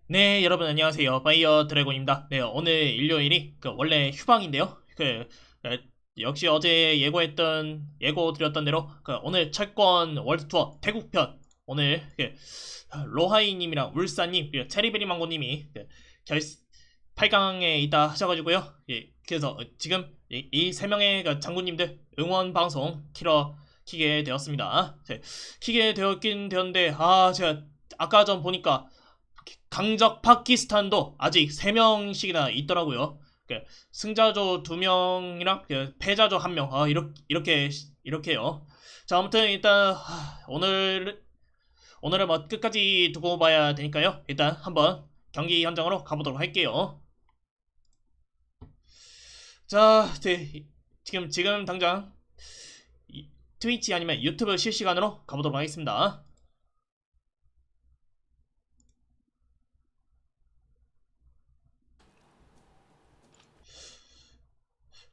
네, 여러분 안녕하세요. 파이어드래곤입니다. 네, 오늘 일요일이 원래 휴방인데요. 역시 어제 예고 드렸던 대로 오늘 철권 월드투어 태국편 오늘 로하이님이랑 울산님 그리고 체리베리 망고님이 8강에 있다 하셔가지고요. 예, 그래서 지금 이 세 명의 장군님들 응원 방송 키게 되었습니다. 키게 되었긴 되었는데 제가 아까 전 보니까 강적 파키스탄도 아직 3명씩이나 있더라고요. 승자조 2명이랑 패자조 1명. 이렇게요. 자, 아무튼 일단 오늘은 뭐 끝까지 두고 봐야 되니까요. 일단 한번 경기 현장으로 가보도록 할게요. 자, 지금 당장 트위치 아니면 유튜브 실시간으로 가보도록 하겠습니다.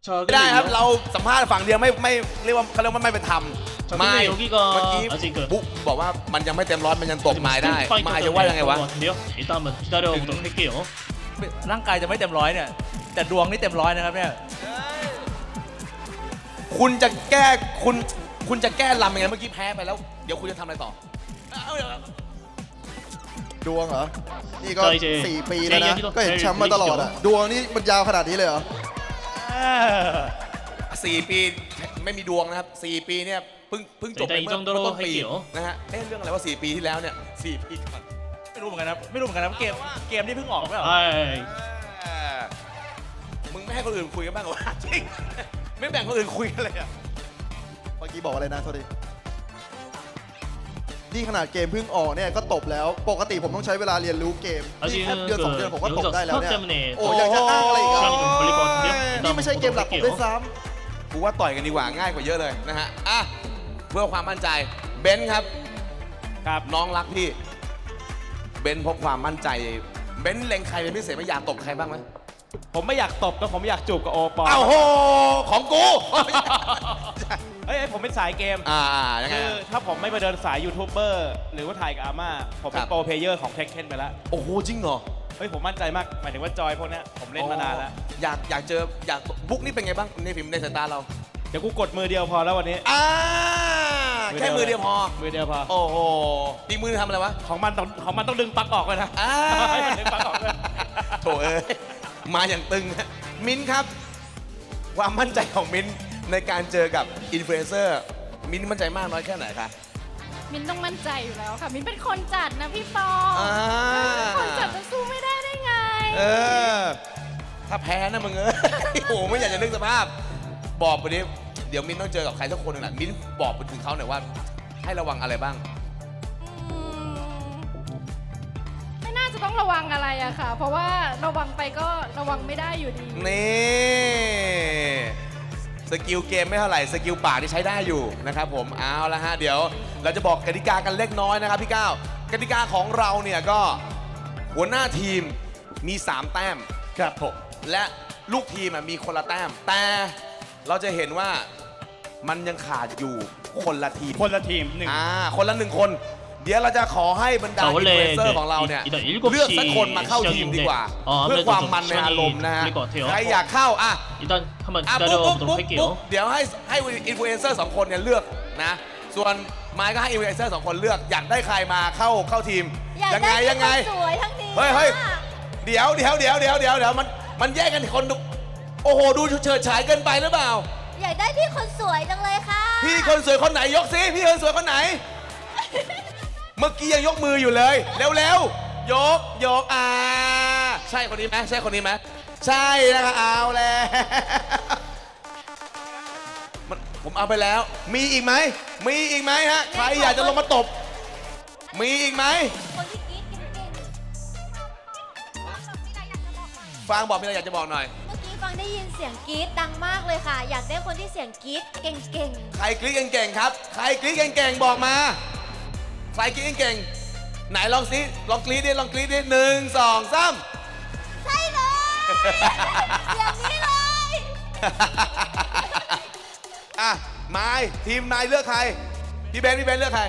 자, ไม่ได้ครับเราสัมภาษณ์ฝั่งเดียวไม่เรียกว่าเขาเรียกว่าไม่เป็นธรรมไม่ 여기가 เมื่อกี้ บุ๊กบอกว่ามันยังไม่เต็มร้อยมันยังตกไม้ได้ไม้จะว่ายังไงวะ 일단 한번 기다려보도록 할게요. ร่างกายจะไม่เต็มร้อยเนี่ยแต่ดวงนี่เต็มร้อยนะครับเนี่ย คุณจะแก้ลำยังไงเมื่อกี้แพ้ไปแล้วเดี๋ยวคุณจะทำอะไรต่อ ดวงเหรอ นี่ก็ ก็ 4 ปีแล้วนะ เจ ก็เห็นแชมป์มาตลอดอะดวงนี่มันยาวขนาดนี้เลยเหรอ 4 ปีไม่มีดวงนะครับ4 ปีเนี่ยเพิ่งจบไปเมื่อต้นปีนะฮะเรื่องอะไรว่า4 ปีที่แล้วเนี่ย4 ปีก่อน ไม่รู้เหมือนกันนะเกมที่เพิ่งออกไม่หรอ มึงไม่ให้คนอื่นคุยกันบ้างเหรอจริงไม่แบ่งคนอื่นคุยกันเลยอะ เมื่อกี้บอกอะไรนะโทษทีนี่ขนาดเกมเพิ่งออกเนี่ยก็ตบแล้ว ปกติผมต้องใช้เวลาเรียนรู้เกมนี่แค่เดือน2 เดือนผมก็ตบได้แล้วเนี่ยโอ้ยังจะอ้างอะไรอีกอ่ะนี่ไม่ใช่เกมหลักผมด้วยซ้ กูว่าต่อยกันดีกว่าง่ายกว่าเยอะเลยนะฮะอ่ะเพื่อความมั่นใจเบนซ์ครับ ครับ น้องรักพี่เบนซ์พกความมั่นใจเบนซ์เล็งใครเป็นพิเศษไม่อยากตบใครบ้างไหม ผมไม่อยากตบแต่ผมอยากจูบกับโอปอล์ อ้าวโหของกู เฮ้ยผมเป็นสายเกม ยังไง คือถ้าผมไม่ไปเดินสายยูทูบเบอร์หรือว่าถ่ายกับอาม่าผมเป็นโปรเพลเยอร์ของเทคเคนไปแล้ว โอ้โหจริงเหรอ เฮ้ยผมมั่นใจมากหมายถึงว่าจอยพวกนี้ผมเล่นมานานแล้ว อยากเจอบุ๊กนี่เป็นไงบ้างในฝีมือในสายตาเรา เดี๋ยวกูกดมือเดียวพอแล้ววันนี้ แค่มือเดียวพอ มือเดียวพอ โอ้โหอีกมือทำอะไรวะ ของมันต้องดึงปลั๊กออกเลยนะดึงปลั๊กออกเลย โถเอ้ยมาอย่างตึงฮะมิ้นท์ครับความมั่นใจของมิ้นท์ในการเจอกับอินฟลูเอนเซอร์มิ้นท์มั่นใจมากน้อยแค่ไหนคะ มินต้องมั่นใจอยู่แล้วค่ะมินเป็นคนจัดนะพี่ปอคนจัดจะสู้ไม่ได้ได้ไงถ้าแพ้นะมึงโอ้โหไม่อยากจะนึกสภาพบอกไปดิเดี๋ยวมิ้นท์ต้องเจอกับใครสักคนหนึ่งแหละมิ้นท์บอกไปถึงเขาหน่อยว่าให้ระวังอะไรบ้างไม่น่าจะต้องระวังอะไรอะค่ะ เพราะว่าระวังไปก็ระวังไม่ได้อยู่ดี นี่สกิลเกมไม่เท่าไหร่สกิลปากที่ใช้ได้อยู่นะครับผมเอาละฮะเดี๋ยวเราจะบอกกติกากันเล็กน้อยนะครับพี่ก้าวกติกาของเราเนี่ยก็หัวหน้าทีมมี3 แต้มครับผมและลูกทีมมีคนละแต้มแต่เราจะเห็นว่ามันยังขาดอยู่คนละทีมคนละทีมคนละ1 คนเดี๋ยวเราจะขอให้บรรดาอินฟลูเอนเซอร์ของเราเนี่ยเลือกสักคนมาเข้าทีมดีกว่าเพื่อความมันในอารมณ์นะฮะใครอยากเข้า일단 한번 기다려보도록 할게요. เดี๋ยวให้อินฟลูเอนเซอร์2 คนเนี่ยเลือกนะส่วนไม้ก็ให้อินฟลูเอนเซอร์2 คนเลือกอยากได้ใครมาเข้าทีมยังไงสวยทั้งที เฮ้ยเดี๋ยวมันแยกกันคนดูโอ้โหดูเฉิดฉายเกินไปหรือเปล่าอยากได้พี่คนสวยจังเลยค่ะพี่คนสวยคนไหนยกซิพี่คนสวยคนไหน เมื่อกี้ยังยกมืออยู่เลยเร็วยกใช่คนนี้ไหมใช่คนนี้ไหมใช่นะครับเอาแล้วผมเอาไปแล้วมีอีกไหมฮะใครอยากจะลงมาตบมีอีกไหมคนที่กรี๊ดเก่งฟางบอกมีอะไรอยากจะบอกหน่อยเมื่อกี้ฟังได้ยินเสียงกรี๊ดดังมากเลยค่ะอยากได้คนที่เสียงกรี๊ดเก่งใครกรี๊ดเก่งครับใครกรี๊ดเก่งบอกมาใครกรี๊ดเก่งไหนลองกรี๊ดดิ1 2 3ใช่เลยอย่างนี้เลยไม้ทีมนายเลือกใครพี่เบนเลือกใคร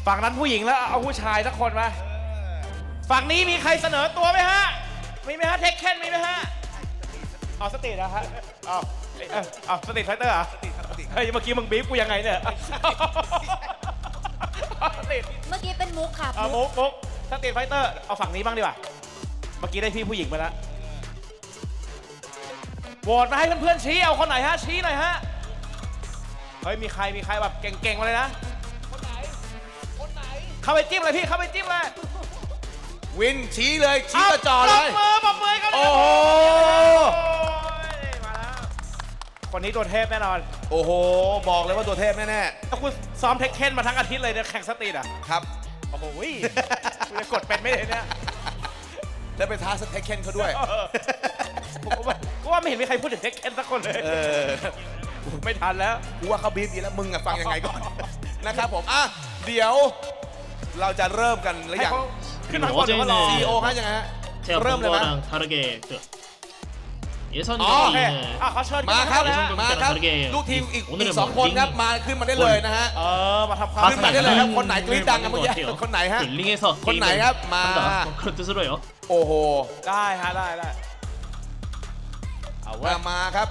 ฝั่งนั้นผู้หญิงแล้วเอาผู้ชายสักคนมา ฝั่งนี้มีใครเสนอตัวไหมฮะมีไหมฮะเทคเคนมีไหมฮะเอาสตินะฮะเอาสติไฟเตอร์อ่ะเฮ้ยเมื่อกี้มึงบีบกูยังไงเนี่ยเมื่อกี้เป็นมุกค่ะ มุกสติไฟเตอร์เอาฝั่งนี้บ้างดีกว่าเมื่อกี้ได้พี่ผู้หญิงไปแล้วโหวตมาให้เพื่อนๆชี้เอาคนไหนฮะชี้หน่อยฮะเฮ้ยมีใครแบบเก่งๆมาเลยนะคนไหนเข้าไปจิ้มเลยพี่เข้าไปจิ้มเลยวินชี้เลยชี้กระจอเลยปรบมือเขาเลย โอ้โหมาแล้วคนนี้ตัวเทพแน่นอนโอ้โหบอกเลยว่าตัวเทพแน่ๆถ้าคุณซ้อมเทคเคนมาทั้งอาทิตย์เลยเนี่ยแข่งสตรีทอ่ะครับโอ้โหคุณจะกดเป็นไม่ได้เนี่ยแล้วไปท้าสเทคเคนเขาด้วยกูว่าไม่เห็นมีใครพูดถึงเทคเคนสักคนเลยไม่ทันแล้วกูว่าเขาบีบดีแล้วมึงอะฟังยังไงก่อนนะครับผมอ่ะเดี๋ยวเราจะเริ่มกันหรือยังขึ้นมาก่อนว่าCEOฮะยังไงฮะเริ่มเลยมั้ย예선이 เขาเชิญมาครับลูกทีมอีก2คนครับมาขึ้นมาได้เลยนะฮะมาทำความขึ้นมาได้เลยครับคนไหนกรี๊ดดังกันเมื่อกี้คนไหนฮะคนไหนครับมา그런뜻으로요โอ้โหได้ฮะได้เอามาครับ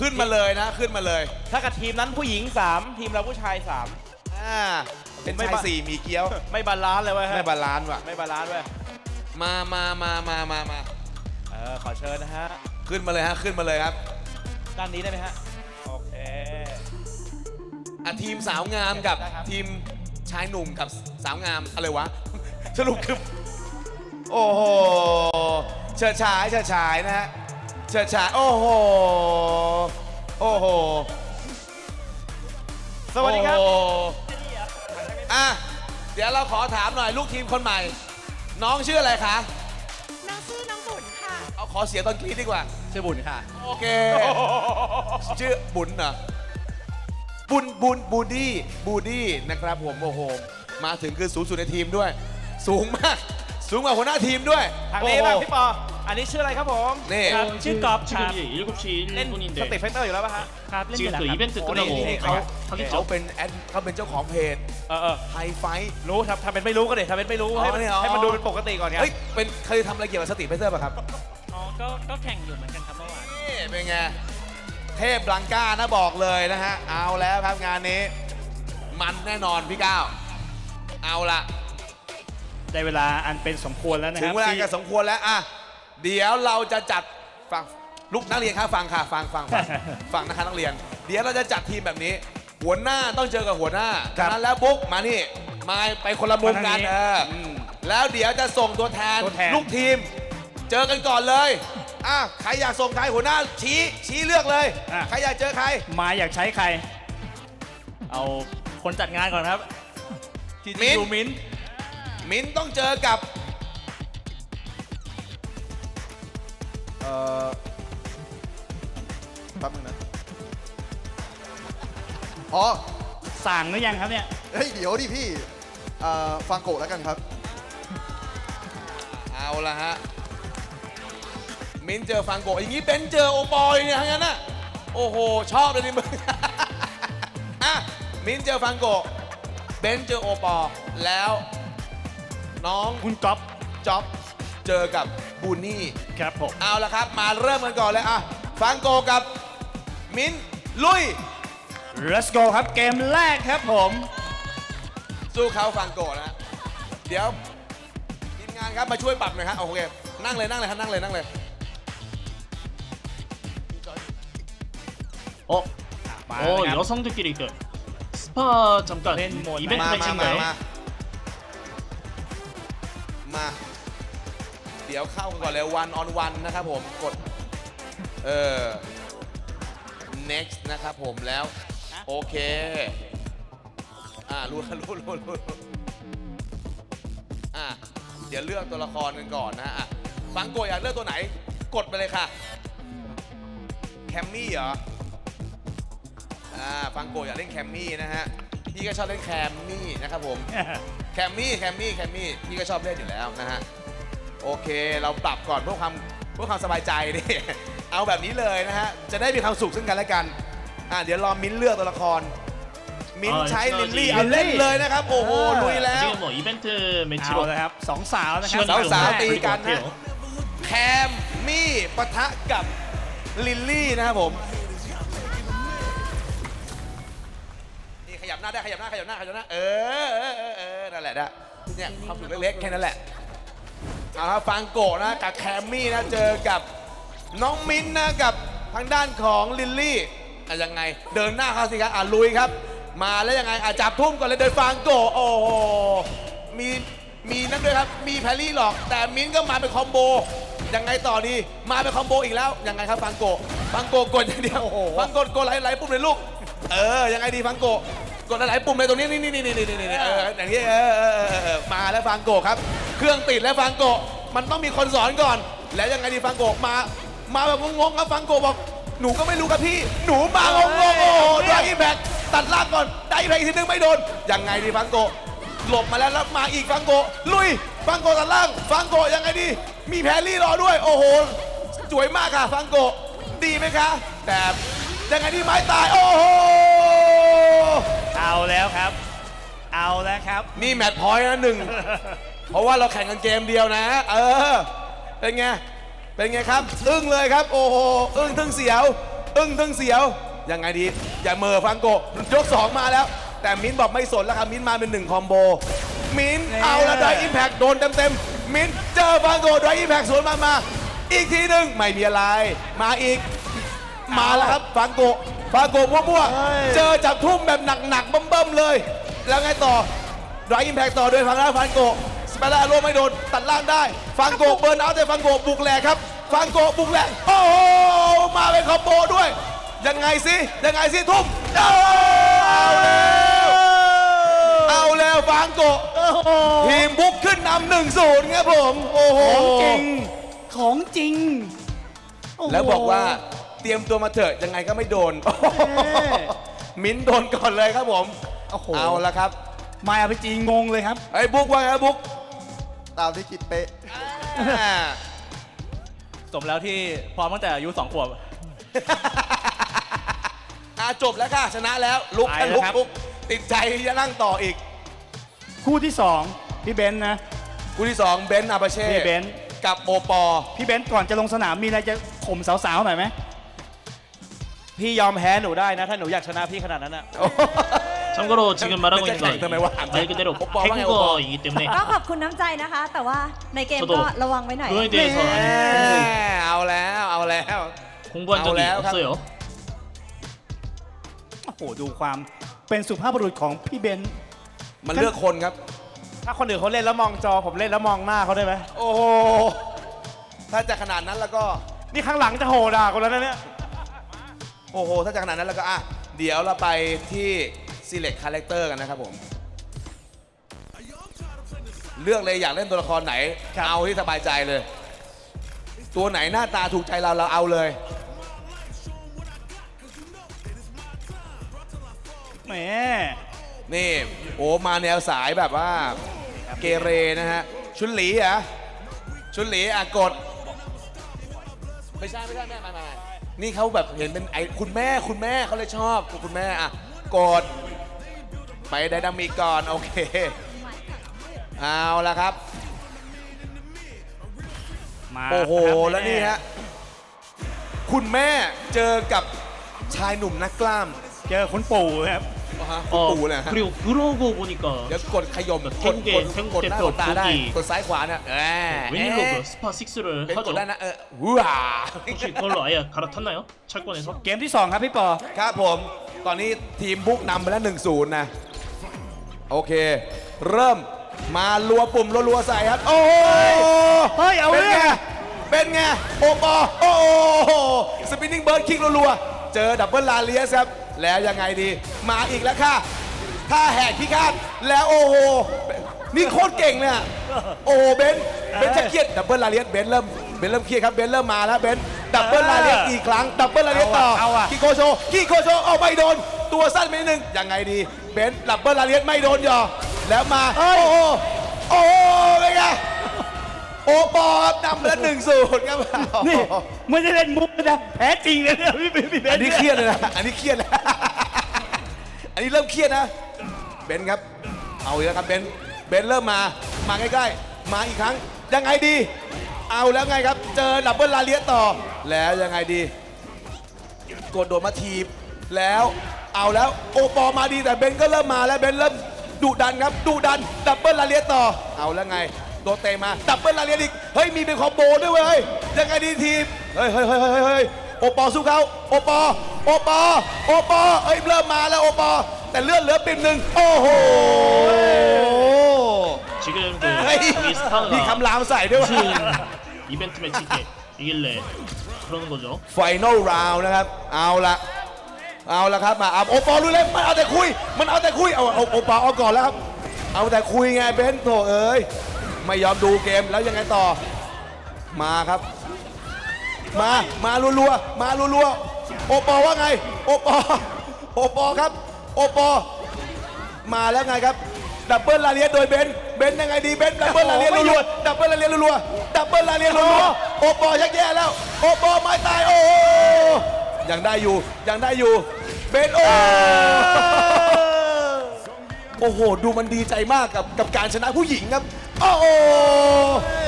ขึ้นมาเลยนะขึ้นมาเลยถ้ากับทีมนั้นผู้หญิง3ทีมเราผู้ชาย3เป็นชาย4มีเกี้ยวไม่บาลานซ์เลยเว้ยไม่บาลานซ์ว่ะไม่บาลานซ์เว้ยมาขอเชิญนะฮะขึ้นมาเลยฮะขึ้นมาเลยครับด้านนี้ได้ไหมฮะโอเคทีมสาวงามกับทีมชายหนุ่มกับสาวงามอะไรวะสรุปคือโอ้โหเฉิดฉายนะฮะเฉิดฉายโอ้โหสวัสดีครับเดี๋ยวเราขอถามหน่อยลูกทีมคนใหม่น้องชื่ออะไรคะน้องชื่อน้องบุญค่ะเอาขอเสียงตอนกรี๊ดดีกว่าชื่อบุญค่ะโอเคชื่อบุญเหรอบูดี้นะครับผมโอ้โหมาถึงคือสูงสุดในทีมด้วยสูงมากสูงกว่าหัวหน้าทีมด้วยทางนี้บ้างพี่ปออันนี้ชื่ออะไรครับผมนี่ชื่อกอบครับ 7시 เล่น 1분인데 สติไฟเตอร์อยู่แล้วป่ะฮะครับ지금 그 이벤트 끝나고เขาเป็นเจ้าของเพจไฮไฟรู้ทำเป็นไม่รู้ก็เด็ทำเป็นไม่รู้ให้มันดูเป็นปกติก่อนไงเป็นเคยทำอะไรเกี่ยวกับสติไฟเตอร์ป่ะครับก็แข่งอยู่เหมือนกันครับเมื่อวานนี่เป็นไงเทพบลังก้านะบอกเลยนะฮะเอาแล้วครับงานนี้มันแน่นอนพี่ก้าวเอาละได้เวลาอันเป็นสมควรแล้วนะครับถึงเวลาก็สมควรแล้วเดี๋ยวเราจะจัดฟังลูกนักเรียนครับฟังนะคะนักเรียนเดี๋ยวเราจะจัดทีมแบบนี้หัวหน้าต้องเจอกับหัวหน้าจากนั้นแล้วบุ๊กมานี่มาไปคนละมุมกันแล้วเดี๋ยวจะส่งตัวแทนลูกทีมเจอกันก่อนเลยใครอยากส่งใครหัวหน้าชี้เลือกเลยใครอยากเจอใครมาอยากใช้ใครเอาคนจัดงานก่อนครับมิ้นต้องเจอกับแป๊บนึงนะสั่งหรือยังครับเนี่ยเฮ้ยเดี๋ยวดิพี่ฟังโกะแล้วกันครับเอาละฮะมิ้นเจอฟังโกะอย่างนี้เบนเจอโอปอยเนี่ยทั้งนั้นน่ะโอ้โหชอบเลยนี่มึงมิ้นเจอฟังโกะเบนเจอโอปอแล้วน้องคุณจ๊อบเจอกับบูนี่ครับผมเอาละครับมาเริ่มกันก่อนเลยฟังโกกับมิ้นลุย Let's go ครับเกมแรกครับผมสู้เขาฟังโกนะเดี๋ยวทีมงานครับมาช่วยปรับหน่อยครับโอเคนั่งเลยครับนั่งเลย 여성들끼리 그 스파 잠깐 이벤트 매치인가요? มาเดี๋ยวเข้ากันก่อนเลย one on one นะครับผมกดnext นะครับผมแล้วโอเครู้เดี๋ยวเลือกตัวละครกันก่อนนะฟังโกอยากเลือกตัวไหนกดไปเลยค่ะแคมมี่เหรอฟังโกอยากเล่นแคมมี่นะฮะพี่ก็ชอบเล่นแคมมี่นะครับผมแคมมี่พี่ก็ชอบเล่นอยู่แล้วนะฮะโอเคเราปรับก่อนเพื่อความสบายใจดิเอาแบบนี้เลยนะฮะจะได้มีความสุขซึ่งกันและกันเดี๋ยวรอมิ้นเลือกตัวละคร มิ้นท์ใช้ลิลลี่เอาเล่นเลยนะครับโอ้โหลุยแล้ว 지금 뭐 이벤트 เอา 매치로 เลยครับสองสาวนะครับ 시간이 좀 싸워, 걸릴 것 싸워, 같아요. แคมมี่ปะทะกับลิลลี่นะครับผมนี่ขยับหน้าได้ขยับหน้านั่นแหละนะเนี่ยความสุขเล็กๆแค่นั้นแหละเอาครับฟังโกะนะกับแคมมี่นะเจอกับน้องมิ้นท์นะกับทางด้านของลิลลี่ยังไงเดินหน้าเข้าสิครับลุยครับมาแล้วยังไงจับทุ่มก่อนเลยเดินฟังโกะโอ้โหมีนั่นด้วยครับมีแพรรี่หรอกแต่มิ้นท์ก็มาเป็นคอมโบยังไงต่อดีมาเป็นคอมโบอีกแล้วยังไงครับฟังโกะกดอย่างเดียวฟังโกะกดไหลปุ่มเลยลูกยังไงดีฟังโกะกดหลายๆปุ่มเลยตรงนี้นี่อย่างนี้มาแล้วฟังโกะครับเครื่องติดแล้วฟังโกะมันต้องมีคนสอนก่อนแล้วยังไงดีฟังโกะมาแบบงงๆครับฟังโกะบอกหนูก็ไม่รู้ครับพี่หนูมางงๆโอ้โหได้อิมแพคตัดล่างก่อนได้อิมแพคอีกทีนึงไม่โดนยังไงดีฟังโกะหลบมาแล้วมาอีกฟังโกะลุยฟังโกะตัดล่างฟังโกะยังไงดีมีแพรรี่รอด้วยโอ้โหสวยมากค่ะฟังโกะดีไหมคะแต่ยังไงดีไม้ตายโอ้โหเอาแล้วครับเอาแล้วครับ นี่แมตช์พอยต์นะเพราะว่าเราแข่งกันเกมเดียวนะเป็นไงครับอึ้งเลยครับโอ้โหอึ้งทึ่งเสียวยังไงดีอย่าเมอฟังโกะยก2มาแล้วแต่มิ้นบอกไม่สนแล้วครับมิ้นมาเป็น1คอมโบมิ้นเอาแล้วได้อิมแพคโดนเต็มมิ้นเจอฟังโกะได้อิมแพคสวนมาอีกทีหนึ่งไม่มีอะไรมาอีกมาแล้วครับฟังโกะมั่วๆเจอจับทุ่มแบบหนักๆเบิ่มๆเลยแล้วไงต่อไรอิมแพคต่อโดยฟังโกะสเปร่าโลไม่โดนตัดล่างได้ฟังโกะเบิร์นเอาแต่ฟังโกะบุกแหลกครับฟังโกะบุกแหลกโอ้โหมาเป็นคอมโบด้วยยังไงสิทุ่มเอาแล้วฟังโกะทีมบุกขึ้นนำ 1-0 ครับผมโอ้โหของจริงแล้วบอกว่าเตรียมตัวมาเถอะยังไงก็ไม่โดนมิ้นโดนก่อนเลยครับผมเอาละครับมาเอาไปจีงงเลยครับไอ้บุ๊กว่าไงบุ๊กตามที่คิดเป๊ะสมแล้วที่พร้อมตั้งแต่อายุ2 ขวบจบแล้วค่ะชนะแล้วลุกติดใจจะนั่งต่ออีกคู่ที่2พี่เบนซ์นะคู่ที่2เบนซ์อาปาเช่พี่เบนซ์กับโอปอพี่เบนซ์ก่อนจะลงสนามมีอะไรจะข่มสาวๆหน่อยไหมพี่ยอมแพ้หนูได้นะถ้าหนูอยากชนะพี่ขนาดนั้นนะ참고로 지금 말하고 있는 건 말 그대로 태국어이기 때문에 ก็ขอบคุณน้ำใจนะคะแต่ว่าในเกมก็ระวังไว้หน่อย 그거에 대해서 เอาแล้ว 공부한 적이 없어요 โอ้โหดูความเป็นสุภาพบุรุษของพี่เบนซ์มันเลือกคนครับถ้าคนอื่นเขาเล่นแล้วมองจอผมเล่นแล้วมองหน้าเขาได้ไหมโอ้โหถ้าจะขนาดนั้นแล้วก็นี่ข้างหลังจะโหด่าคนแล้วนะเนี่ยโอ้โหถ้าจะขนาดนั้นแล้วก็เดี๋ยวเราไปที่ select character กันนะครับผมเลือกเลยอยากเล่นตัวละครไหนเอาที่สบายใจเลยตัวไหนหน้าตาถูกใจเราเอาเลยแหมนี่โอ้มาแนวสายแบบว่าเกเรนะฮะชุนหลีกดไม่ใช่แม่นี่เขาแบบเห็นเป็นไอคุณแม่เขาเลยชอบคุณแม่กดไปไดนามิกก่อนโอเคเอาละครับโอ้โหแล้วนี่ฮะคุณแม่เจอกับชายหนุ่มนักกล้ามเจอคุณปู่ครับคุณปู่เลยฮะ 그리고 그러고 보니까 เดี๋ยวกดขย่มกดหน้ากดตาได้กดซ้ายขวาเนี่ย웬일로 그 스파 6를 เป็นก 하죠? ดได้นะว้า 혹시 그걸로 아예 갈아탔나요? 철권에서? เกมที่2ครับพี่ปอครับผมตอนนี้ทีมบุ๊กนำไปแล้ว 1-0 นะโอเคเริ่มมารัวปุ่มรัวใส่ครับโอ้เฮ้ยเอาเลยเป็นไงโอปอโอ้สปินนิ่งเบิร์ดคิกรัวเจอดับเบิลลาเลียสครับแล้วยังไงดีมาอีกแล้วค่ะถ้าแหกพิฆาตแล้วโอ้โหนี่โคตรเก่งเนี่ยโอ้เบนจะเครียดดับเบิลลาเลียสเบนเริ่มเครียดครับเบนเริ่มมาแล้วเบนดับเบิลลาเลียสอีกครั้งดับเบิลลาเลียสต่อคิโคโชเอาไม่โดนตัวสั้นไปนิดนึงยังไงดีเบนดับเบิลลาเลียสไม่โดนย่อแล้วมาโอ้เป็นไงโอปอครับนำไปแล้ว 1-0 ครับนี่ไม่ได้เล่นมุกนะแพ้จริงเลยเนี่ยพี่เบนอันนี้เครียดเลยนะอันนี้เครียดเลย อันนี้เริ่มเครียดนะเบนครับเอาอีกแล้วครับเบนเริ่มมาใกล้ๆมาอีกครั้งยังไงดีเอาแล้วไงครับเจอดับเบิลลาเลียต่อแล้วยังไงดีกดโดดมาทีบแล้วเอาแล้วโอปอมาดีแต่เบนก็เริ่มมาแล้วเบนเริ่มดุดันครับดุดันดับเบิลลาเลียต่อเอาแล้วไงโดดเตะมาดับเบิลลาเลียอีกเฮ้ยมีเป็นคอมโบด้วยเว้ยยังไงดีทีมเฮ้ยโอปอสู้เขาโอปอเอ้ยเริ่มมาแล้วโอปอแต่เลื่อนเหลือปิ่มหนึ่งโอ้โห지금 그มีคำรามใส่ด้วยวะ 이벤트 매치 때 이길래 그러는 거죠. Final round นะครับเอาละครับมาโอปอรู้เลยมันเอาแต่คุยเอาโอปอเอาก่อนแล้วครับเอาแต่คุยไงเบนโถเอ้ยไม่ยอมดูเกมแล้วยังไงต่อมาครับมารัวโอปอว่าไงโอปอครับโอปอมาแล้วไงครับดับเบิลลาเลียโดยเบนยังไงดีเบนดับเบิลลาเลียรัวดับเบิลลาเลียรัวโอปอยักแย่แล้วโอปอไม่ตายโอ้ยังได้อยู่เบนโอ้โหดูมันดีใจมากกับการชนะผู้หญิงครับโอ้โห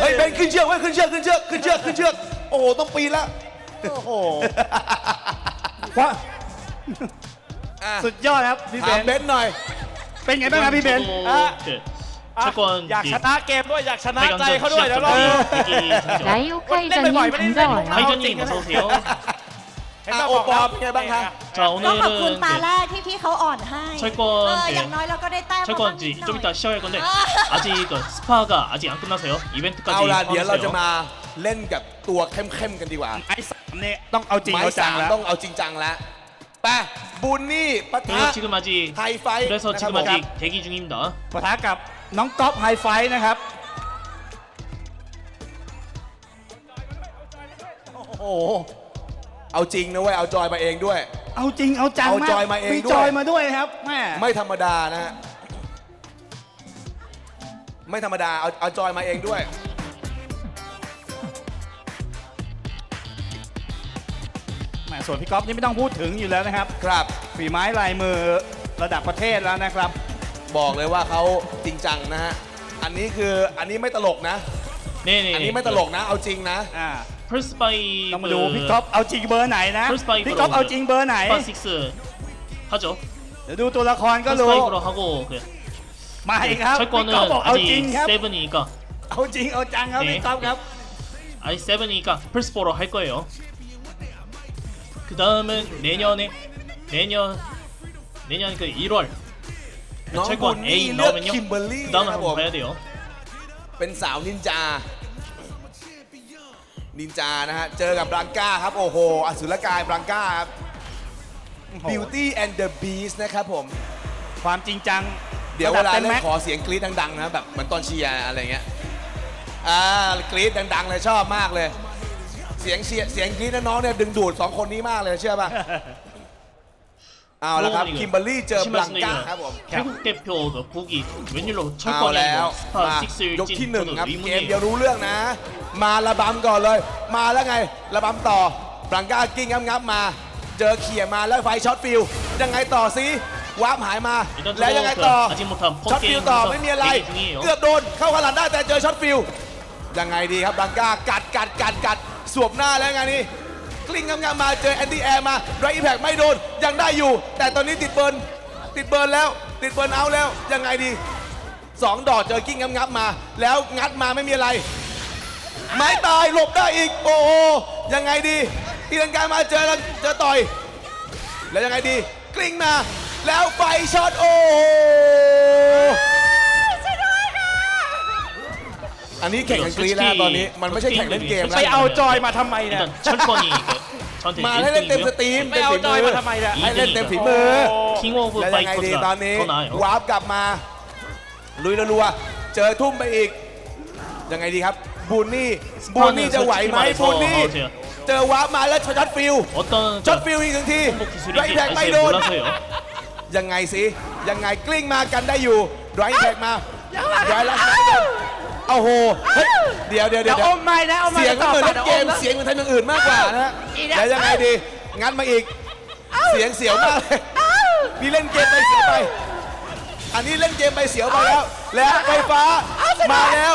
เฮ้ยเบนขึ้นเชือกขึ้นเชือกโอ้โหต้องปีนแล้วโอ้โหว้าสุดยอดครับพี่เบน เบนหน่อยเป็นไงบ้างครับพี่เบน철권 อยากชนะเกมด้วยอยากชนะใจเขาด้วยเดี๋ยวรอ 라이오카이저님 반가워요. 카이저님 어서 오세요. โอปอเป็นไงบ้างคะ 자 ก็ขอบคุณ 오늘은 ตาแรกที่พี่เขาอ่อนให้ 철권 อย่างน้อยเราก็ได้แต้ม 철권 좀 이따 시작할 건데 아직 스파가 아직 안 끝나서요. เอา 이벤트까지 ล่ะเดี๋ยวเราจะ 하세요. มาเล่นกับตัวเข้มกันดีกว่า ไม้สามเนี่ยต้องเอาจริง ไม้ เอาจั สาง ม แล้ว ต้องเอาจริงจังแล้วไปบุญนี่ปะทะ 그리고 지금 아직 하이파이 그래서 지금นะครับ 아직 대기 중입니다. ปะทะกับน้องก๊อฟไฮไฟนะครับ โอ้โหเอาจริงนะเว้ยเอาจอยมาเองด้วย เอาจริงเอาจัง เอาจอยมาเอง มี ด้วย จอยมาด้วยครับแม่ ไม่ธรรมดานะฮะไม่ธรรมดาเอาจอยมาเองด้วย แม่ส่วนพี่ก๊อฟนี่ไม่ต้องพูดถึงอยู่แล้วนะครับ ครับ ฝีไม้ลายมือระดับประเทศแล้วนะครับ บอกเลยว่าเขาจริงจังนะฮะอันนี้ไม่ตลกนะ 네네. อันนี้ไม่ตลกนะเอาจริงนะ 펄스바이 ต้องมาดูพี่ก๊อฟเอาจริงเบอร์ไหนนะ 펄스바이브로 พี่ก๊อฟเอาจริงเบอร์ไหน 스파6 하죠. เดี๋ยวดูตัวละครก็รู้ 펄스바이브로 하고 그 มาอีกครับพี่ 철권은 ก๊อฟบอกเอาจริง 아직 ครับ 7이니까 เอาจริงเอาจังครับพี่ก๊อฟครับ 아직 7이니까 펄스포로 할 거예요. 그 다음은 내년 그 1월 น้องบุญ 철권 นี่ A เลือก 나오면요. คิมเบอร์รี่ 그 นะ 다음에 ครับผม 한번 봐야 돼요. เป็นสาวนินจานะฮะเจอกับบรังก้าครับโอ้โหอสุรกายบรังก้าครับ Beauty and the Beast นะครับผม ความจริงจัง เดี๋ยวเวลา ระดับ เล่ แม็ น ก ขอเสียงกรี๊ดดังๆนะแบบเหมือนตอนเชียร์อะไรเงี้ยกรี๊ดดังๆเลยชอบมากเลย เสียงกรี๊ดน้องๆเนี่ยดึงดูด2คนนี้มากเลยเชื่อป่ะเอาละครับคิมเบอร์รี่เจอบรังก้าครับผม 태국 대표 그 북이 웬일로 เอา 철권이 แล้ว 아니고 มาย 스파6일지 กที่1 저도 ครับเกม 의문이에요. เดียวรู้เรื่องนะ มาระบำก่อนเลยมาแล้วไงระบำต่อบรังก้ากิ้งงับมาเจอเขี่ยมาแล้วไฟช็อตฟิลยังไงต่อซิวาร์ปหายมาแล้วยังไงต่อ 아직 못한 ช็อตฟิล 폰게임 ต่อไม่มีอะไร 대기 중이에요. เกือบโดนเข้าขลันได้แต่เจอช็อตฟิลยังไงดีครับบรังก้ากัดสวมหน้าแล้วไงนี่กลิ้งงับมาเจอแอนตี้แอร์มาไรอิมแพคไม่โดนยังได้อยู่ แต่ตอนนี้ติดเบิร์นแล้วติดเบิร์นเอาแล้วยังไงดี2 ดอกเจอกิ้งงับมาแล้วงัดมาไม่มีอะไรไม้ตายหลบได้อีกโอ้โหยังไงดีตีลังกามาเจอต่อยแล้วยังไงดีกลิ้งมาแล้วไฟช็อตโอ้โหอันนี้แข่งกันกรี๊ดแล้วตอนนี้มันไม่ใช่แข่งเล่นเกมแล้ว ไปเอาจอยมาทำไมเนี่ย 일단 철권이 그 저한테 มาให้เล่นเต็มส 1등이고요. ตรีม ไม่เอาจอยมาทำไมเนี่ย ให้เล่นเต็มฝีมือ 킹 오브 แล้วยังไงดีตอน 파이터즈가 นี้ 더 나아요. วาร์ปกลับมาลุยรัวๆเจอทุ่มไปอีกยังไงดีครับบูนนี่จะไหวไหมบูนนี่เจอวาร์ปมาแล้วช็อตฟิล 어떤 ช็อตฟิลอีกหนึ่งที 공복 ไร 기술인지 แท็กไม่ 아직 โดน 몰라서요. ยังไงสิยังไงกลิ้งมากันได้อยู่ไรแท็กมาไรลักไม่โดนโอ้โหเฮ้ยเดี๋ยว เดี๋ยวอมไม่นะอมไม่ เสียง ต่ มัน อ เหมือน ไป เล่นเกมเสียงเหมือนทำอย่างอื่นมากกว่านะฮะแล้วยังไงดีงัดมาอีกเสียงเสียวมากเลย นี่เล่นเกมไปเสียวไปอันนี้เล่นเกมไปเสียวไปแล้วและไฟฟ้ามาแล้ว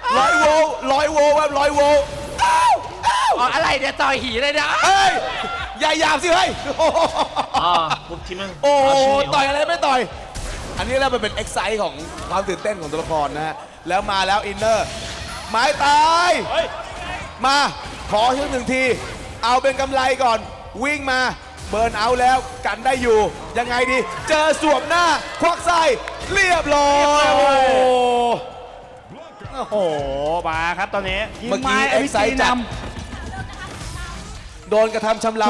100 โวลต์ครับ100 โวลต์อะไรเนี่ยต่อยหีเลยนะเฮ้ยอย่าหยาบสิเฮ้ยโอ้ต่อยอะไรไม่ต่อยอันนี้แล้วมันเป็นเอ็กไซต์ของความตื่นเต้นของตัวละครนะฮะแล้วมาแล้วอินเนอร์ไม้ตายมาขอชื่อ1 ทีเอาเป็นกำไรก่อนวิ่งมาเบิร์นเอาแล้วกันได้อยู่ยังไงดีเจอสวมหน้าควักไส้เรียบร้อยโอ้โหมาครับตอนนี้เมื่อกี้เอ็กไซต์จับโดนกระทำชำเรา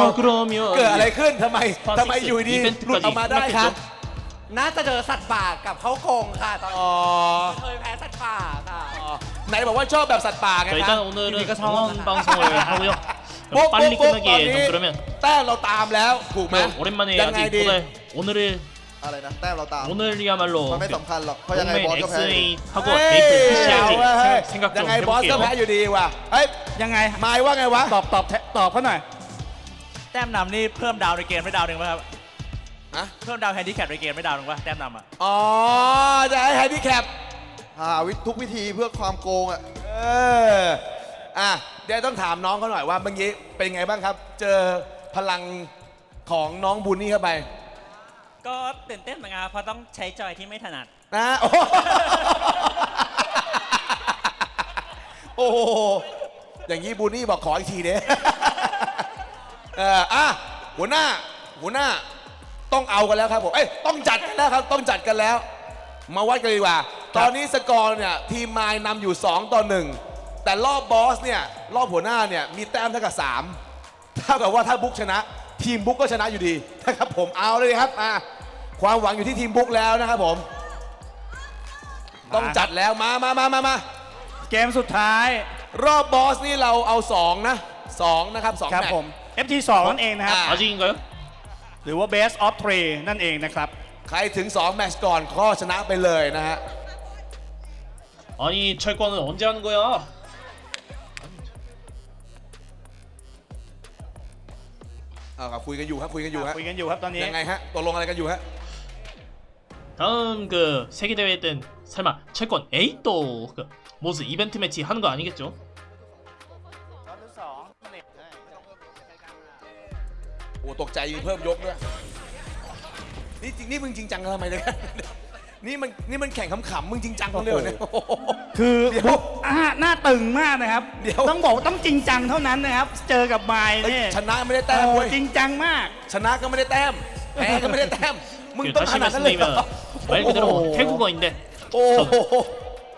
เกิดอะไรขึ้นทำไมอยู่ดีหลุดออกมาได้ครับน่าจะเจอสัตว์ป่ากับเขาโกงค่ะตอนนี้เคยแพ้สัตว์ป่าค่ะไหนบอกว่าชอบแบบสัตว์ป่าไงครับ빨리끝나기에 좀 그러면 แต้มเราตามแล้วถูกไหม 오랜만에 아직 오늘을อะไรนะแต้มเราตาม 오늘이야말로 มันไม่สำคัญหรอกเพราะยังไงบอสก็แพ้ 하고 메이플 푸시할지 생각 좀 ยังไงบอสก็แพ้ 해볼게요. อยู่ดีว่ะเฮ้ย ยังไง หมายว่าไงวะตอบเขาหน่อยแต้มนำนี่เพิ่มดาวในเกมไม่ดาวหนึ่งไหมครับเพิ่มดาวแฮนดิแคปในเกมไม่ดาวหนึ่งป่ะแต้มนำอ่ะอ๋อจะให้แฮนดิแคปหาทุกวิธีเพื่อความโกงเดี๋ยวต้องถามน้องเขาหน่อยว่าเมื่อกี้เป็นไงบ้างครับเจอพลังของน้องบุญนี่เข้าไปก็ตื่นเต้นเหมือนกันเพราะต้องใช้จอยที่ไม่ถนัดนะโอ้โหอย่างนี้บุญนี่บอกขออีกทีเด้หัวหน้าต้องเอากันแล้วครับผมต้องจัดกันแล้วครับต้องจัดกันแล้วมาวัดกันดีกว่าตอนนี้สกอร์เนี่ยทีมไมล์นำอยู่2-1แต่รอบบอสเนี่ยรอบหัวหน้าเนี่ยมีแต้มเท่ากับ3เท่ากับว่าถ้าบุ๊กชนะทีมบุ๊กก็ชนะอยู่ดีนะครับผมเอาเลยครับความหวังอยู่ที่ทีมบุ๊กแล้วนะครับผมต้องจัดแล้วมาเกมสุดท้ายรอบบอสนี่เราเอา2นะครับ2ครับผม FT2 นั่นเองนะครับ아직인가요? หรือว่า Best of 3 นั่นเองนะครับใครถึง2แมตช์ก่อนก็ชนะไปเลยนะฮะ아니 철권은 언제 하는 거야? คุยกันอยู่ครับตอนนี้ยังไงฮะตกลงอะไรกันอยู่ฮะ 다음 그 세계 대회 땐 설마 철권 8도 그 모스 이벤트 매치 하는 거 아니겠죠? โอ้ตกใจมีเพิ่มยกด้วยนี่มึงจริงจังทำไมเนี่ยนี่มันแข่งขำๆมึงจริงจังเลยเนี่ยคือหน้าตึงมากนะครับต้องบอกต้องจริงจังเท่านั้นนะครับเจอกับไมล์เนี่ยชนะไม่ได้แต้มเลยจริงจังมากชนะก็ไม่ได้แต้มแพ้ก็ไม่ได้แต้มมึงต้องขนาดนั้นเลย말 그대로 태국어인데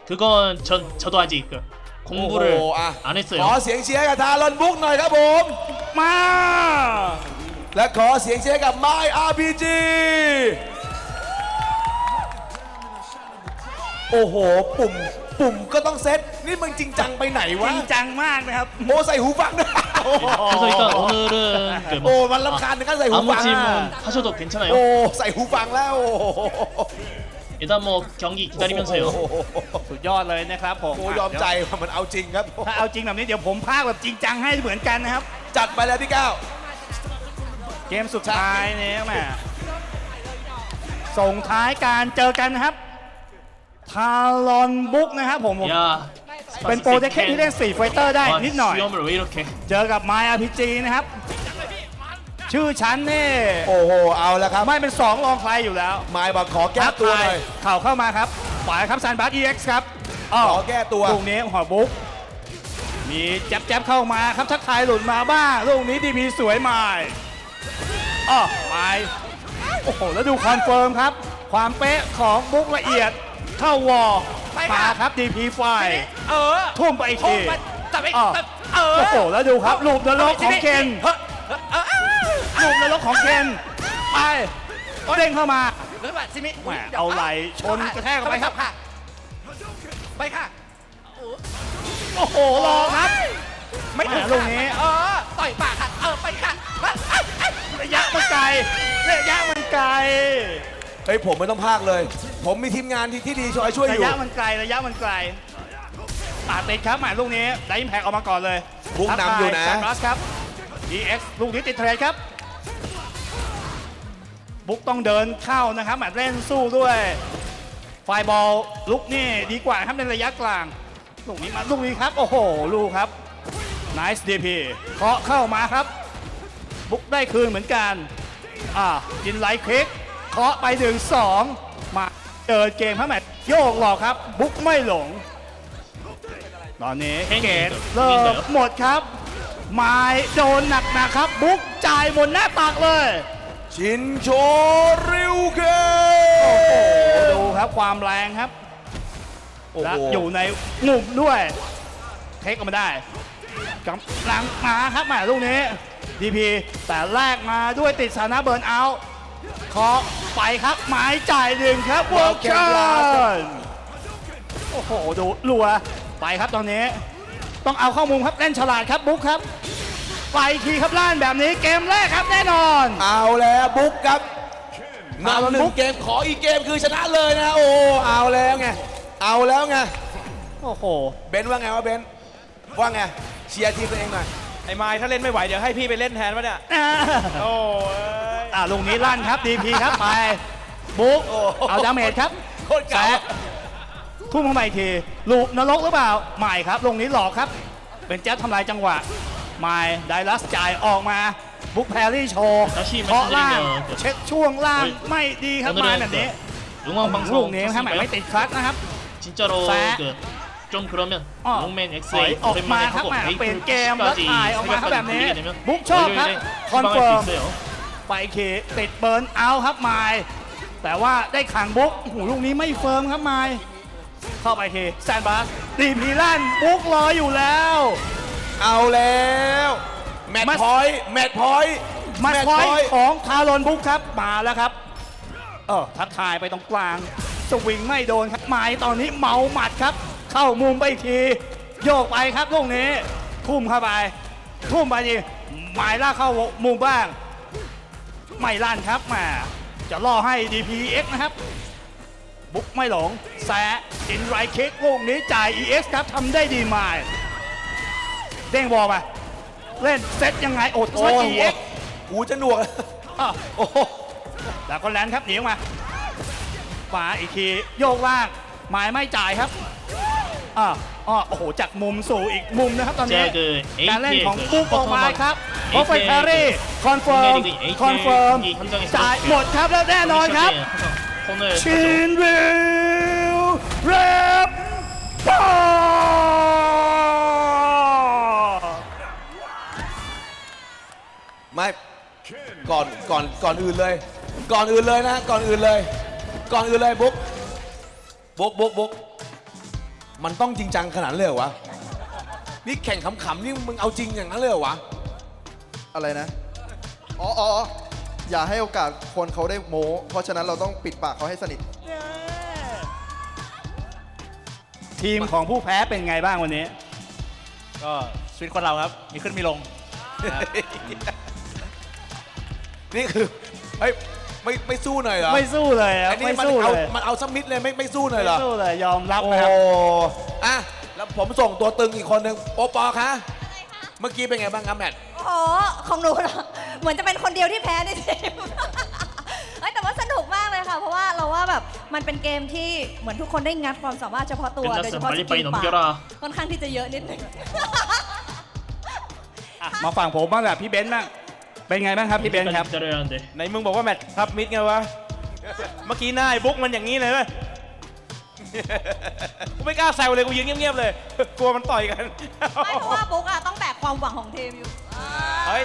그건 저도 아직 공부를 안 했어요. ขอเสียงเชียร์กับทารอนบุ๊กหน่อยครับผม มาและขอเสียงเชียร์กับ My RPG โอ้โหปุ่มก็ต้องเซตนี่มึงจริงจังไปไหนวะจริงจังมากนะครับโมใส่หูฟังด้วย 그래서 일단 오늘은 โอ้มันรำคาญกันใส่หูฟัง 아무 질문 하셔도 괜찮아요. โอ้ใส่หูฟังแล้ว 일단 뭐 경기 기다리면서요. สุดยอดเลยนะครับผมโอ้ยอมใจมันเอาจริงครับถ้าเอาจริงแบบนี้เดี๋ยวผมพากแบบจริงจังให้เหมือนกันนะครับจัดไปแล้วพี่ก้าวเกมสุดท้ายนี่แม่ส่งท้ายการเจอกันนะครับทารอนบุ๊กนะครับผมเป็นโปรเจกต์ที่เล่น4ไฟเตอร์ได้นิดหน่อยเจอกับ My RPG นะครับชื่อฉันนี่โอ้โหเอาแล้วครับไม่เป็น2รองใครอยู่แล้ว My บอกขอแก้ตัวหน่อยเข่าเข้ามาครับฝ่ายครับซันบัส EX ครับขอแก้ตัวลูกนี้หัวบุ๊กมีแจ๊บเข้ามาครับทักทายหลุดมาบ้างลูกนี้ดีพีสวยไมล์โอ้โหแล้วดูคอนเฟิร์มครับความเป๊ะของบุ๊กละเอียดเข้าวอลมาครับดีพีไฟทุ่มไปทีโอ้โหแล้วดูครับลูกนรกของเคนลูกนรกของเคนไปเด้งเข้ามาเอาไหลชนกระแทกไปครับไปค่ะโอ้โหรอครับไม่ถึงลูกนี้ต่อยปากค่ะไปค่ะระยะมันไกลเฮ้ยผมไม่ต้องพากเลยผมมีทีมงานที่ดีช่วยอยู่ระยะมันไกลปาดติดครับหมายลูกนี้ได้อิมแพคออกมาก่อนเลยพุ่งนำอยู่นะครับ EX ลูกนี้ติดเทรดครับ บุ๊กต้องเดินเข้านะครับแมตช์เล่นสู้ด้วยไฟบอลลุกนี่ดีกว่าครับในระยะกลางลูกนี้มาลูกนี้ครับโอ้โหลูกครับ nice DP เคาะเข้ามาครับบุ๊กได้คืนเหมือนกันกินไลท์คลิกเคาะไปถึง2มาเดินเกมครับแมตช์โยกหลอกครับบุ๊กไม่หลงตอนนี้เกมเลิกหมดครับไม้โดนหนักนะครับบุ๊กจ่ายบนหน้าตักเลยชินโชริวเกโอ้โหดูครับความแรงครับและอยู่ในงุ่มด้วยเทคออกมาได้กำลังมาครับมาลูกนี้ดีพีแต่แรกมาด้วยติดสถานะเบิร์นเอาท์เคาะไปครับหมายจ่ายดึงครับวอลชันโอ้โหดูรัวไปครับตอนนี้ต้องเอาข้อมูลครับเล่นฉลาดครับบุ๊กครับไปทีครับล้านแบบนี้เกมแรกครับแน่นอนเอาแล้วบุ๊กครับนำ1เกมขออีกเกมคือชนะเลยนะโอ้เอาแล้วไงเอาแล้วไงโอ้โหเบนว่าไงวะเบนว่าไงเชียร์ทีมตัวเองหน่อยไอ้ไม้ถ้าเล่นไม่ไหวเดี๋ยวให้พี่ไปเล่นแทนวะเนี่ยโอ้ลูกนี้ลั่นครับดีพีครับไปบุ๊กเอาดาเมจครับโคตรเก่าทุ่มเข้าไปอีกทีลูกนรกหรือเปล่าไม่ครับลงนี้หลอกครับเป็นแจ๊สทำลายจังหวะไม่ไดลัสจ่ายออกมาบุ๊กแพรรี่โชว์เคาะล่างเช็คช่วงล่างไม่ดีครับมาแบบนี้ลูกนี้ครับไม่ติดคลัตช์นะครับ좀 그러면 록맨X의 오랜만에 하고 베이프까지 생각까지 돌리게 되면 월요일에 휴방할 수 있어요. ไปคีติดเบิร์นเอาครับไมล์แต่ว่าได้ขังบุ๊กลูกนี้ไม่เฟิร์มครับไมล์เข้าไปคีแซนบาสตีพีลั่นบุ๊กรออยู่แล้วเอาแล้วแมตช์พอยต์ของคาร์ลอนบุ๊กครับมาแล้วครับทักทายไปตรงกลางสวิงไม่โดนครับไมล์ตอนนี้เมาหมัดครับเข้ามุมไปอีกทีโยกไปครับลูกนี้ทุ่มเข้าไปทุ่มไปดีหมายล่าเข้ามุมบ้างไม่ลั่นครับมาจะล่อให้ DPX นะครับบุ๊กไม่หลงแซะอินไรเคิกลูกนี้จ่าย EX ครับทำได้ดีมากเด้งบอลมาเล่นเซตยังไงโอ้โห EX หูจะหนวกโอ้โหแล้วก็แลนครับหนีออกมาอีกทีโยกล่างหมายไม่จ่ายครับโอ้โหจากมุมสู่อีกมุมนะครับตอนนี้การเล่นของบุ๊กออกมาครับโอเฟนแครี่คอนเฟิร์มจ่ายหมดครับแล้วแน่นอนครับชินวิลเรปปอไม่ก่อนอื่นเลยนะก่อนอื่นเลยบุ๊กมันต้องจริงจังขนาดเลยเหรอวะนี่แข่งขำๆนี่มึงเอาจริงอย่างนั้นเลยเหรอวะอะไรนะอย่าให้โอกาสคนเขาได้โม้เพราะฉะนั้นเราต้องปิดปากเขาให้สนิททีมของผู้แพ้เป็นไงบ้างวันนี้ก็ชีวิตคนเราครับมีขึ้นมีลงนี่คือไม่สู้หน่อยเหรอไม่สู้เลยไม่สู้เลยมันเอาซัมมิดเลยไม่สู้หน่อยเหรอไม่สู้เลยยอมรับนะครับแล้วผมส่งตัวตึงอีกคนหนึ่งโอปอคะเมื่อกี้เป็นไงบ้างครับแมทของหนูเหมือนจะเป็นคนเดียวที่แพ้ในทีมแต่ว่าสนุกมากเลยค่ะเพราะว่าเราว่าแบบมันเป็นเกมที่เหมือนทุกคนได้งัดความสามารถเฉพาะตัวโดยเฉพาะสกิลปากค่อนข้างที่จะเยอะนิดนึงมาฝั่งผมบ้างแบบพี่เบนซ์บ้างเป็นไงบ้างครับพี่เบนซ์ครับไหนมึงบอกว่าแมตช์ทับมิดไงวะเมื่อกี้หน้าไอ้บุ๊กมันอย่างนี้เลยเว้ยกูไม่กล้าแซวเลยกูยืนเงียบๆเลยกลัวมันต่อยกันไม่เพราะว่าบุ๊กต้องแบกความหวังของทีมอยู่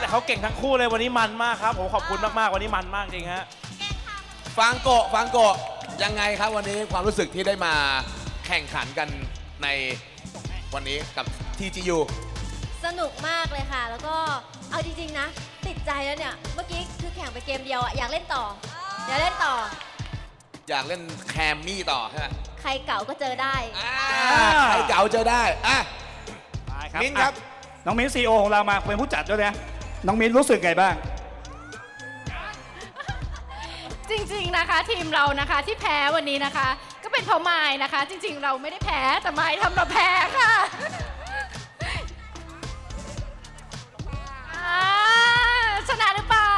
แต่เขาเก่งทั้งคู่เลยวันนี้มันมากครับผมขอบคุณมากๆวันนี้มันมากจริงฮะฟังโกะยังไงครับวันนี้ความรู้สึกที่ได้มาแข่งขันกันในวันนี้กับ TGU สนุกมากเลยค่ะแล้วก็เอาจริงๆนะติดใจแล้วเนี่ยเมื่อกี้คือแข่งไปเกมเดียวอยากเล่นต่ออยากเล่นแคมมี่ต่อใช่ไหมใครเก่าก็เจอได้ใครเก่าเจอได้มิ้นครับน้องมิ้นซีโอของเรามาเป็นผู้จัดด้วยนะน้องมิ้นรู้สึกไงบ้างจริงๆนะคะทีมเรานะคะที่แพ้วันนี้นะคะก็เป็นเพราะไม้นะคะจริงๆเราไม่ได้แพ้แต่ไม้ทำเราแพ้ค่ะชนะหรือเปล่า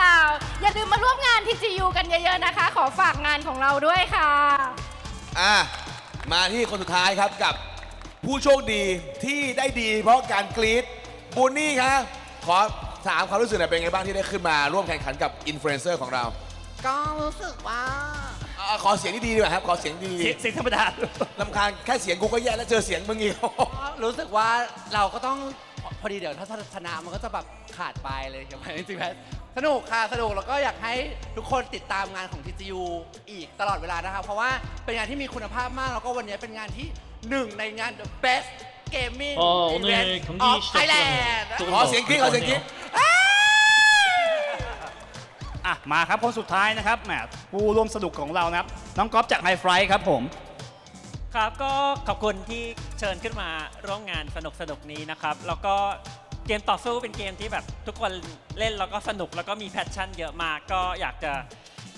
อย่าลืมมาร่วมงาน TGU ดูกันเยอะๆนะคะ ขอฝากงานของเราด้วยค่ะ มาที่คนสุดท้ายครับกับผู้โชคดีที่ได้ดีเพราะการกรี๊ดบูนนี่ครับขอถามความรู้สึกหน่อยเป็นไงบ้างที่ได้ขึ้นมาร่วมแข่งขันกับอินฟลูเอนเซอร์ของเราก็รู้สึกว่าขอเสียงดีๆดีกว่าครับขอเสียงดีเสียงธรรมดา ลำคาญแค่เสียงกูก็แย่แล้วเจอเสียงมึงอีก รู้สึกว่าเราก็ต้องพอดีเดี๋ยวถ้าชนะมันก็จะแบบขาดไปเลยใช่ไหมจริงๆแล้วสนุกค่ะสนุกแล้วก็อยากให้ทุกคนติดตามงานของ TGU อีกตลอดเวลานะครับเพราะว่าเป็นงานที่มีคุณภาพมากแล้วก็วันนี้เป็นงานที่1ในงาน The Best Gaming Event of Thailand ขอเสียงกรี๊ดขอเสียงกรี๊ดมาครับคนสุดท้ายนะครับแหมผู้ร่วมสนุกของเรานะครับน้องก๊อฟจากไฮไฟครับผมครับก็ขอบคุณที่เชิญขึ้นมาร่วมงานสนุกนี้นะครับแล้วก็เกมต่อสู้เป็นเกมที่แบบทุกคนเล่นแล้วก็สนุกแล้วก็มีแพชชั่นเยอะมากก็อยากจะ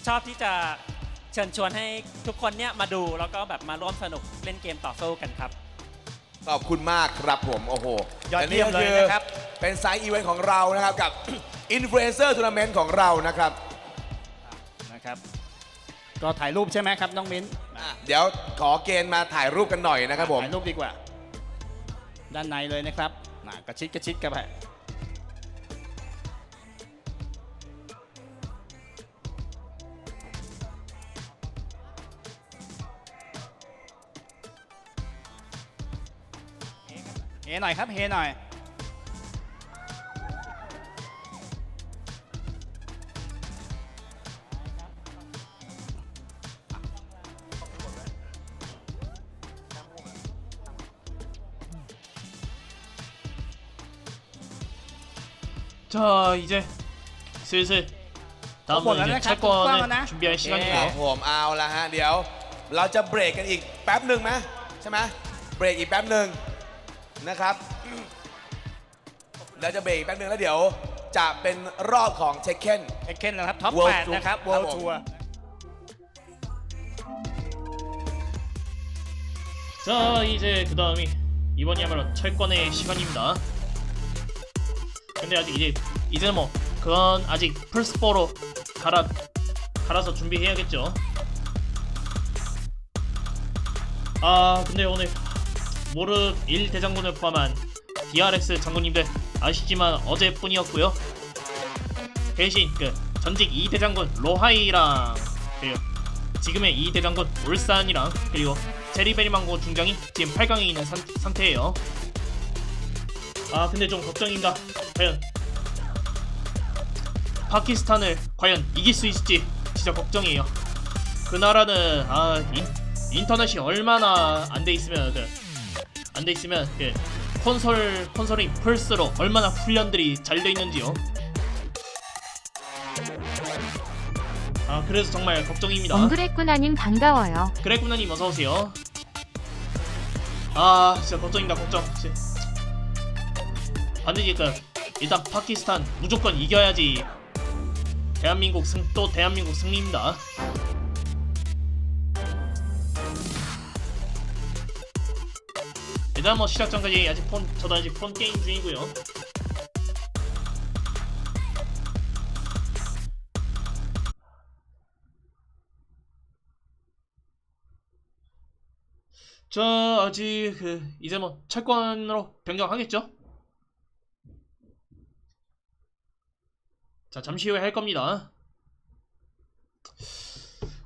ชอบที่จะเชิญชวนให้ทุกคนเนี่ยมาดูแล้วก็แบบมาร่วมสนุกเล่นเกมต่อสู้กันครับขอบคุณมากครับผมโอ้โห ยอดเยี่ยมเลยนะครับเป็นไซต์อีเวนต์ของเรานะครับกับอินฟลูเอนเซอร์ทัวร์นาเมนต์ของเรานะครับก็ถ่ายรูปใช่ไหมครับน้องมิ้นเดี๋ยวขอเกณฑ์มาถ่ายรูปกันหน่อยนะครับผมถ่ายรูปดีกว่าด้านในเลยนะครับกระชิดกันไปเฮหน่อยครับเฮหน่อย자 이제 슬슬 다음은 이제 철권을 준비할 ครับ 시간이고 ผมเอาละฮะเดี๋ยวเราจะเบรกกันอีกแป๊บหนึ่งไหมใช่ไหมเบรกอีกแป๊บหนึ่งนะครับเราจะเบรกแป๊บหนึ่งแล้วเดี๋ยวจะเป็นรอบของเทคเคนนะครับท็อป 8นะครับ World Tour 자 이제 그 다음이 이번이야말로 철권의 시간입니다. 근데 아직 이제 뭐 그건 아직 플스4로 갈아서 준비해야겠죠. 근데 오늘 모릅 1대장군을 포함한 DRX 장군님들 아쉽지만 어제뿐이었고요. 대신 그 전직 2대장군 로하이랑 그리고 지금의 2대장군 울산이랑 그리고 제리베리망고 중장이 지금 8강에 있는 상태예요. 근데 좀 걱정입니다. 과연 파키스탄을 과연 이길 수 있을지 진짜 걱정이에요. 그 나라는 인터넷이 얼마나 안 돼 있으면 그 콘솔이 플스로 얼마나 훈련들이 잘 돼 있는지요. 그래서 정말 걱정입니다. 그랬구나님 반가워요. 그랬구나님 어서 오세요. 진짜 걱정입니다. 걱정. 반드시 일단 파키스탄 무조건 이겨야지 대한민국 승리입니다. 일단 뭐 시작 전까지 저도 아직 폰 게임 중이고요. 자 아직 이제 뭐 철권으로 변경하겠죠? 자 잠시 후에 할 겁니다.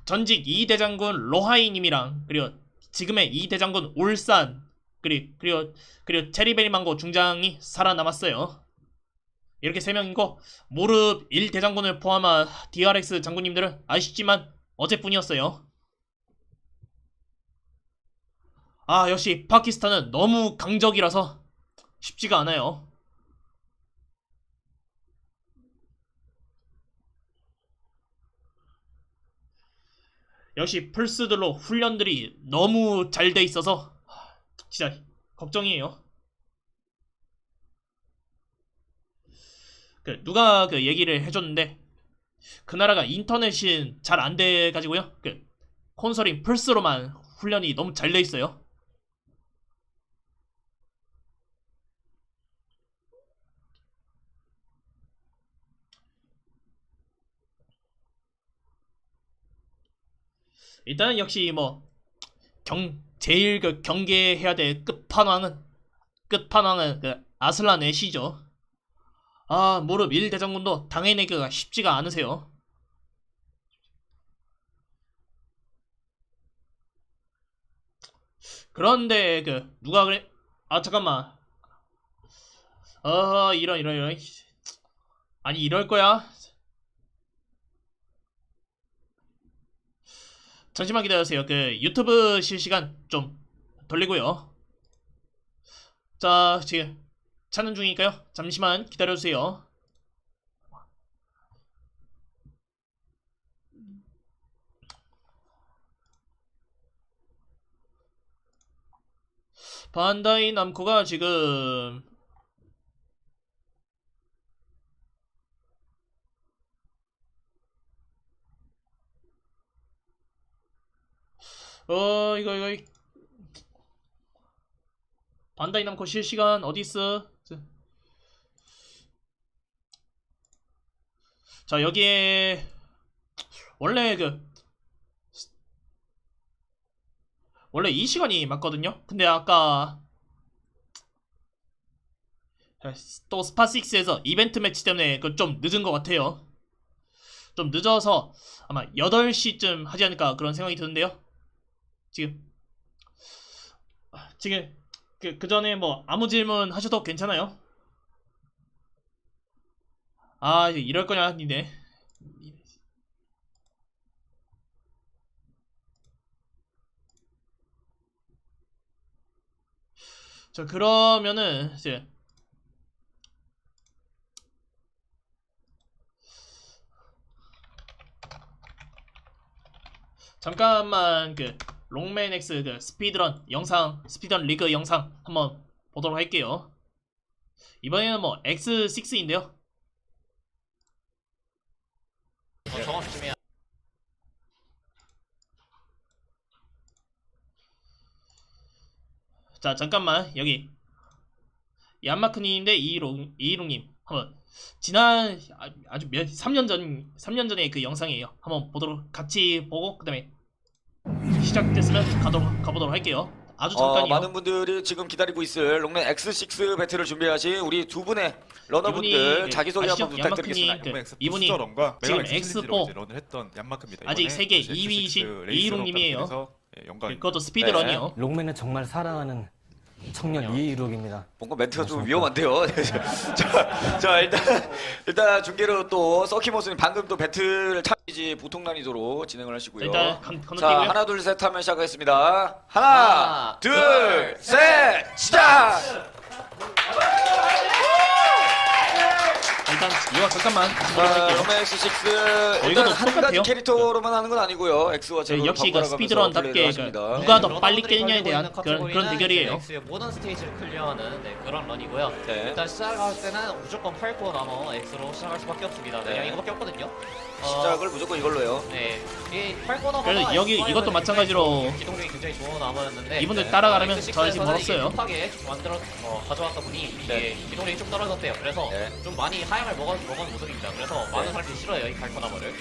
전직 2대장군 로하이님이랑 그리고 지금의 2대장군 울산 그리고 체리베리망고 중장이 살아남았어요. 이렇게 3명이고 모릅 1대장군을 포함한 DRX 장군님들은 아쉽지만 어제뿐이었어요. 역시 파키스탄은 너무 강적이라서 쉽지가 않아요. 역시 플스들로 훈련들이 너무 잘 돼 있어서 진짜 걱정이에요. 누가 얘기를 해줬는데 그 나라가 인터넷이 잘 안 돼가지고요. 콘솔인 플스로만 훈련이 너무 잘 돼 있어요. 일단 역시 뭐 제일 그 경계해야 될 끝판왕은 그 아슬란 애쉬죠. 아, 무릎 1대장군도 당해내기가 쉽지가 않으세요. 그런데 그 누가 그래? 아, 잠깐만. 이런. 아니, 이럴 거야? 잠시만 기다려주세요. 그 유튜브 실시간 좀 돌리고요. 자, 지금 찾는 중이니까요. 잠시만 기다려주세요. 반다이 남코가 지금 이거 반다이 남코 실시간 어디있어? 자, 여기에 원래 이 시간이 맞거든요. 근데 아까 또 스파6에서 이벤트 매치 때문에 좀 늦은 것 같아요. 좀 늦어서 아마 8시쯤 하지 않을까 그런 생각이 드는데요. 지금 그 전에 뭐 아무 질문 하셔도 괜찮아요. 아, 이제 이럴 거냐 니네. 자, 그러면은 이제 잠깐만 그 록맨X 그 스피드런 리그 영상 한번 보도록 할게요. 이번에는 뭐 X6인데요. 정확 조심해야. 자, 잠깐만 여기 얀마크님인데 이이롱님 한번 지난 아주 3년 전의 그 영상이에요. 한번 같이 보고 그 다음에 시작됐으면 가보도록 할게요. 아주 잠깐이요. 많은 분들이 지금 기다리고 있을 록맨 X6 배틀을 준비하신 우리 두 분의 러너분들 자기소개 한번 부탁드리겠습니다. 이분이 지금 X4 아직 세계 2위이신 이이롱님이에요. 그것도 스피드런이요. 록맨을 정말 사랑하는 청년 이이룩입니다. 뭔가 멘트가 좀 위험한데요. 자, 일단 중계로 또 서키모스님 방금 또 배틀을 참이지 보통 난이도로 진행을 하시고요. 일단 자, 하나 둘 셋 하면 시작하겠습니다. 하나 둘 셋 시작. 일단 이거 잠깐만 록맨 X6 일단 한 가지 캐릭터로만 하는 건 아니고요. X와 제로 역시 그 스피드런답게 누가 더 빨리 깨느냐에 대한 그런 대결이에요. X의 모든 스테이지를 클리어하는 그런 런이고요. 일단 시작할 때는 무조건 8코어 나머 X로 시작할 수밖에 없습니다. 그냥 이거밖에 없거든요. 시작을 무조건 이걸로요. 네, 이 8코어 나머가 그래서 여기 이것도 마찬가지로 기동력이 굉장히 좋은 나머였는데 이분들 따라가려면 저 지금 멀었어요. 급하게 가져왔다 보니 이게 기동력이 좀 떨어졌대요. 그래서 좀 많이 하향을 먹은 모습입니다. 그래서 많은 사람들이 싫어해요, 이 칼코 나머를.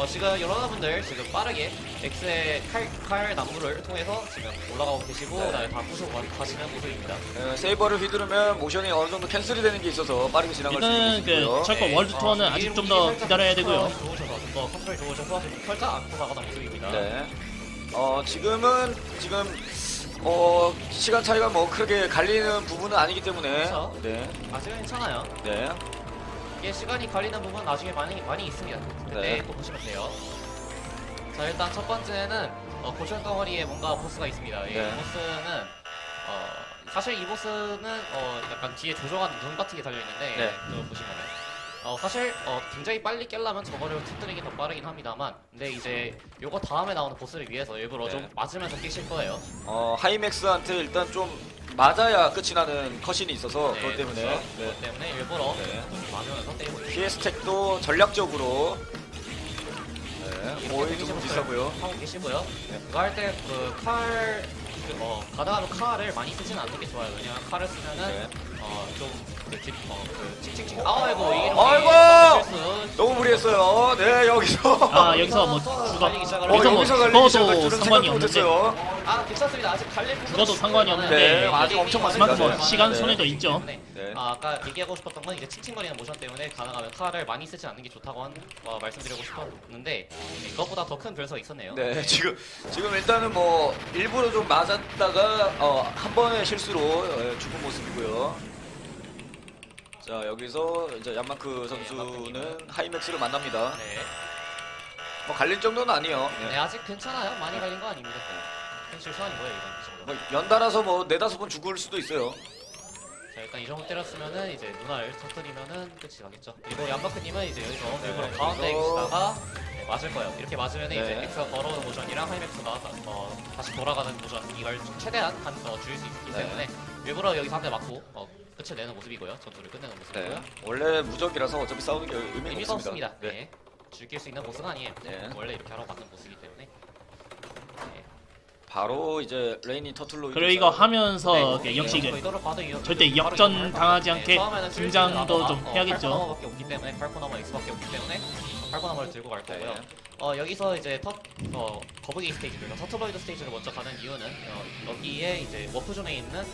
지금 여러분들 지금 빠르게 X의 칼 나무를 통해서 지금 올라가고 계시고 그다음에 다 부수고 가시는 모습입니다. 세이버를 휘두르면 모션이 어느 정도 캔슬이 되는 게 있어서 빠르게 지나갈 수 있는 그 철권 월드 투어는 아직 좀 더 기다려야 되고요. 좋으셔서 좀 더 컨트롤 좋으셔서 살짝 안고 나가는 모습입니다. 지금 시간 차이가 뭐 크게 갈리는 부분은 아니기 때문에 그렇죠. 아직은 괜찮아요. 이게 시간이 갈리는 부분은 나중에 많이 있습니다. 그때 또 보시면 돼요. 자, 일단 첫 번째는 고션 덩어리에 뭔가 보스가 있습니다. 이 보스는 사실 이 보스는 약간 뒤에 조종한 눈 같은 게 달려있는데 또 보시면은 사실 굉장히 빨리 깰려면 저거를 터뜨리기 더 빠르긴 합니다만 근데 이제 요거 다음에 나오는 보스를 위해서 일부러 좀 맞으면서 깨실 거예요. 하이맥스한테 일단 좀 맞아야 끝이 나는 컷신이 있어서 그것 때문에 그렇죠. 그것 때문에 일부러 좀 맞으면서 때리고 있습니다. 피해 스택도 전략적으로 거의 좀 비싸고요. 하고 계시고요. 그거 할 때 그 가능하면 칼을 많이 쓰지는 않는 게 좋아요. 왜냐면 칼을 쓰면은 칙칙칙 아이고 너무 무리했어요. 네 여기서 여기서 뭐 죽어 여기서 갈리기 시작할 줄은 상관이 생각 없는데 못했어요. 괜찮습니다. 아직 갈릴 죽어도 상관이 없는데 네, 아직 엄청 많습니다. 그만큼 뭐 네. 시간 네. 손해도 있죠. 네. 아까 얘기하고 싶었던 건 이제 칙칙거리는 모션 때문에 가능하면 칼을 많이 쓰지 않는 게 좋다고 말씀드리고 싶었는데 이것보다 더 큰 변수가 있었네요. 네, 지금 일단은 뭐 일부러 좀 맞았다가 한 번의 실수로 죽은 모습이고요. 자 여기서 이제 얀마크 선수는 하이맥스를 만납니다. 네. 뭐 갈릴 정도는 아니에요. 네, 아직 괜찮아요. 많이 갈린 거 아닙니다. 큰 실수 아닌 거예요 이건. 뭐 연달아서 뭐 4-5번 죽을 수도 있어요. 자 일단 이 정도 때렸으면은 이제 눈알 터뜨리면은 끝이 나겠죠. 그리고 얀마크님은 이제 여기서 일부러 가운데 계시다가 맞을 거예요. 이렇게 맞으면 이제 엑스가 걸어오는 모션이랑 하이맥스가 다시 돌아가는 모션 이걸 최대한 줄일 수 있기 때문에 일부러 여기서 한 대 맞고 끝을 내는 모습이고요. 전투를 끝내는 모습이고요. 네. 원래 무적이라서 어차피 싸우는 게 의미가 없습니다. 네. 네. 즐길 수 있는 보스가 아니에요. 네. 원래 이렇게 하러 가는 모습이기 때문에. 바로 이제 레인이 터틀로 그리고 이거 하면서 역시 절대 역전 당하지 않게 긴장도 좀 해야겠죠. 8코너밖에 없기 때문에 8코너만 X밖에 없기 때문에 8코너를 들고 갈 거고요. 여기서 이제 거북이 스테이지 그러니까 터틀로이드 스테이지를 먼저 가는 이유는 여기에 이제 워프존에 있는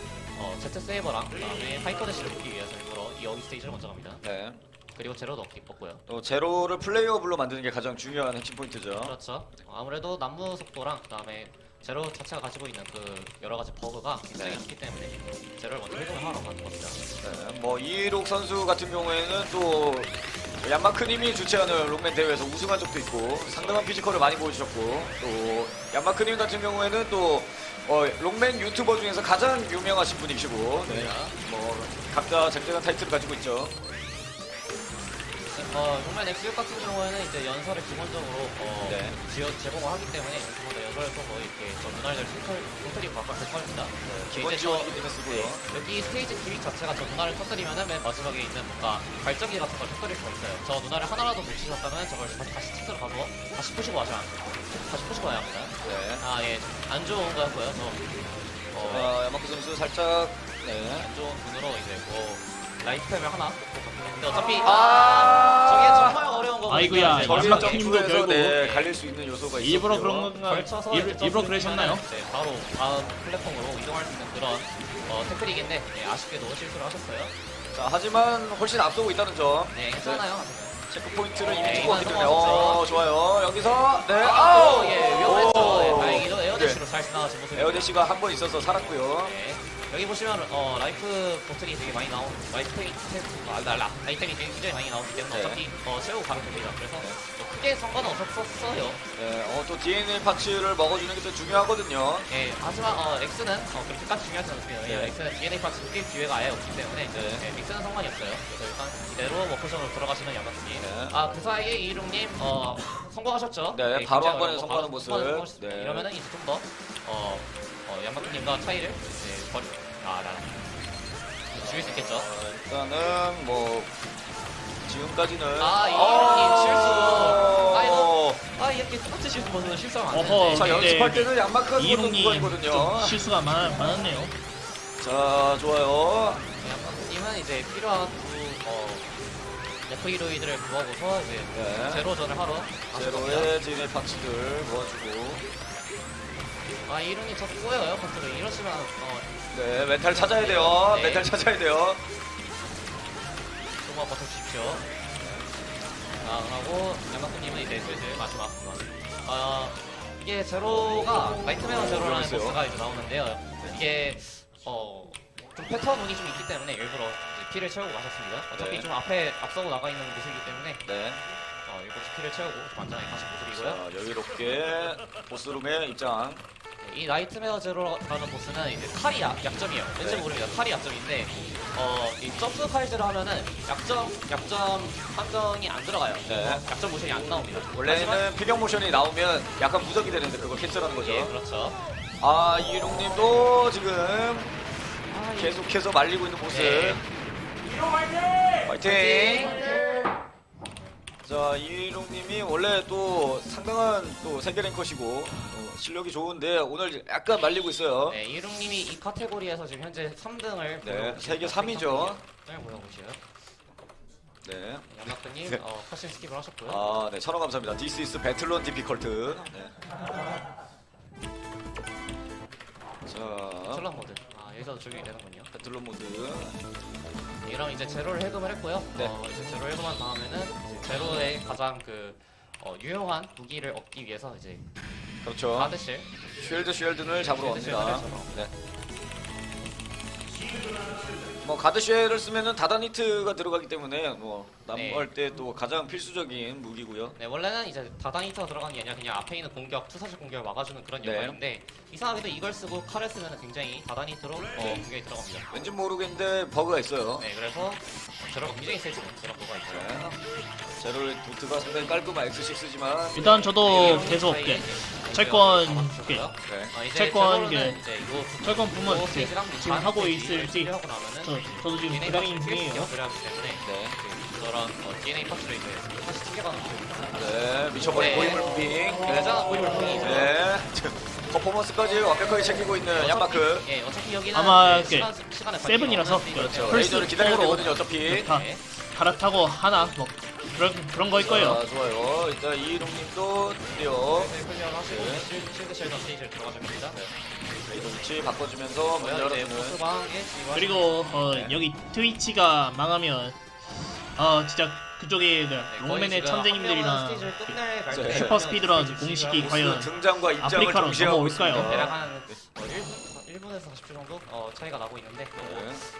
제트 세이버랑 그다음에 하이커대시를 먹기 위해서 일부러 여기 스테이지를 먼저 갑니다. 네. 그리고 제로도 없고요. 또 제로를 플레이어블로 만드는 게 가장 중요한 핵심 포인트죠. 그렇죠. 아무래도 난무 속도랑 그다음에 제로 자체가 가지고 있는 그 여러 가지 버그가 굉장히 있기 때문에 제로를 먼저 활용을 하러 가는 겁니다. 네, 뭐 이록 선수 같은 경우에는 또 얀마크님이 주최하는 록맨 대회에서 우승한 적도 있고 상당한 피지컬을 많이 보여주셨고 또 얀마크님 같은 경우에는 또 록맨 유튜버 중에서 가장 유명하신 분이시고 네, 뭐 각자 쟁쟁한 타이틀을 가지고 있죠. 록맨X 같은 경우에는 이제 연설을 기본적으로 제공을 하기 때문에 연설을 뭐 이렇게 눈알들 터뜨리고 가까이 될 겁니다. 기본적이기 때문에 쓰고요. 여기 스테이지 기믹 자체가 저 눈알을 터뜨리면은 맨 마지막에 있는 뭔가 발전기 같은 걸 터뜨릴 수가 있어요. 저 눈알을 하나라도 놓치셨다면 저걸 다시 틱스로 가서 다시 푸시고 와야 합니다. 다시 푸시고 와야 합니다. 네. 안 좋은 거였고요. 야마크 선수 살짝 안 좋은 눈으로 이제 뭐 라이프템을 하나 근데 어차피 저게 정말 어려운 거거든요. 아이고야, 얀마크님도 결국 갈릴 수 있는 요소가 있어요. 일부러 그런 건가? 일부러 그러셨나요? 네, 바로 다음 플랫폼으로 이동할 수 있는 그런 태클이긴데 아쉽게도 실수를 하셨어요. 자, 하지만 훨씬 앞서고 있다는 점. 네, 괜찮아요. 체크 포인트를 이미 찍고 왔기 때문에 좋아요. 여기서 위험했죠. 다행히도 에어대시로 잘 지나가신 모습이에요. 에어대시가 한 번 있어서 살았고요. 여기 보시면 라이프 버튼이 되게 많이 아이템이 굉장히 많이 나오기 때문에 어차피 채우고 가면 됩니다. 그래서 크게 상관은 없었어요. 네, 또 DNA 파츠를 먹어주는 게 좀 중요하거든요. 네, 하지만 X는 그렇게까지 중요하지 않습니다. X는 DNA 파츠 뛸 기회가 아예 없기 때문에 X는 상관이 없어요. 그래서 일단 이대로 워크숍으로 들어가시는 야마스님. 그 사이에 이룽님 성공하셨죠? 네, 바로 한 번에 성공하는 모습. 이러면은 이제 좀 더 야마스님과 차이를 죽일 수 있겠죠. 일단은 뭐 지금까지는 이렇게 똑같이 실수 보면 실수하면 안 되는데. 자, 연습할 때는 양마크가 이룽님 실수가 많았네요. 자, 좋아요. 양마크님은 이제 필요한 레프리로이드를 구하고서 이제 제로전을 하러 제로의 DNA 파츠들 모아주고. 이룽님 자꾸 꼬여요. 컨트롤 이러시면 네, 멘탈 찾아야 돼요. 멘탈 찾아야 돼요. 조금만 버텨주십시오. 하고 야마쿠님은 이제 슬슬 마지막 이게 제로가 나이트메어 제로라는 보스가 이제 나오는데요. 이게 좀 패턴 운이 좀 있기 때문에 일부러 이제 피를 채우고 가셨습니다. 어차피 좀 앞서고 나가 있는 모습이기 때문에 일부러 피를 채우고 좀 안전하게 가신 모습이고요. 자, 여유롭게 보스룸에 입장. 이 나이트메어 제로라는 보스는 이제 칼이 약점이에요. 왠지 모릅니다. 칼이 약점인데 이 점프 카이즈를 하면은 약점 판정이 안 들어가요. 약점 모션이 안 나옵니다. 원래는 피격 모션이 나오면 약간 무적이 되는데 그걸 캔슬하는 거죠. 예, 그렇죠. 이룽님도 지금 계속해서 말리고 있는 모습. 화이팅! 자, 이롱님이 원래 또 상당한 또 세계 랭커시고 실력이 좋은데 오늘 약간 말리고 있어요. 네, 이룽님이 이 카테고리에서 지금 현재 3등을 네, 세계 3위죠. 보여보시요. 네. 양락근님 네. 컷신 스킵을 하셨고요. 아, 네, 1000원 감사합니다. This is Battle Difficult. 네. 자, 슬롯 모드. 여기서도 적용이 되는군요. 배틀론 모드. 이런 이제 제로를 해금을 했고요. 네. 이제 제로 해금한 다음에는 이제 제로의 가장 유용한 무기를 얻기 위해서 이제 그렇죠. 가드실, 쉴드를 잡으러 쉴드 갑니다. 쉘드를 네. 뭐 가드쉘을 쓰면은 다다니트가 들어가기 때문에 뭐 남할 때 또 가장 필수적인 무기고요. 네, 원래는 이제 다다니트가 들어가는 게 아니라 그냥 앞에 있는 공격, 투사식 공격을 막아주는 그런 네. 역할인데 이상하게도 이걸 쓰고 칼을 쓰면 굉장히 다다니트로 공격이 들어갑니다. 왠지 모르겠는데 버그가 있어요. 네, 그래서 제로가 굉장히 세지는 그런 버그가 있어요. 제로의 도트가 상당히 깔끔한 X6지만 일단 저도 계속 철권 철권 철권 부문 지금 하고 있을지 저도 지금 기다리는 중이에요. 그런 DNA 파츠를 이제 다시 챙겨가는 중입니다. 네, 미쳐버린 고인물 무빙. 여자 고인물 무빙이죠. 네, 퍼포먼스까지 완벽하게 챙기고 있는 얀마크. 예, 어차피 여기는 아마 시간을 세븐이라서 그렇죠. 레이저를 기다려야 되거든요, 어차피. 갈아타고 하나 뭐 그런 거일 거예요. 자, 좋아요. 일단 이롱님도 드디어 실드 쉘더 스테이지를 들어가줍니다. 레이저 위치 바꿔주면서 문 열어주는. 그리고 여기 트위치가 망하면 진짜 그쪽에 록맨의 천재님들이랑 슈퍼 스피드런 공식이 과연 등장과 입장을 아프리카로 동시에 하고 넘어올까요? 대략 한 1분에서 40초 정도 차이가 나고 있는데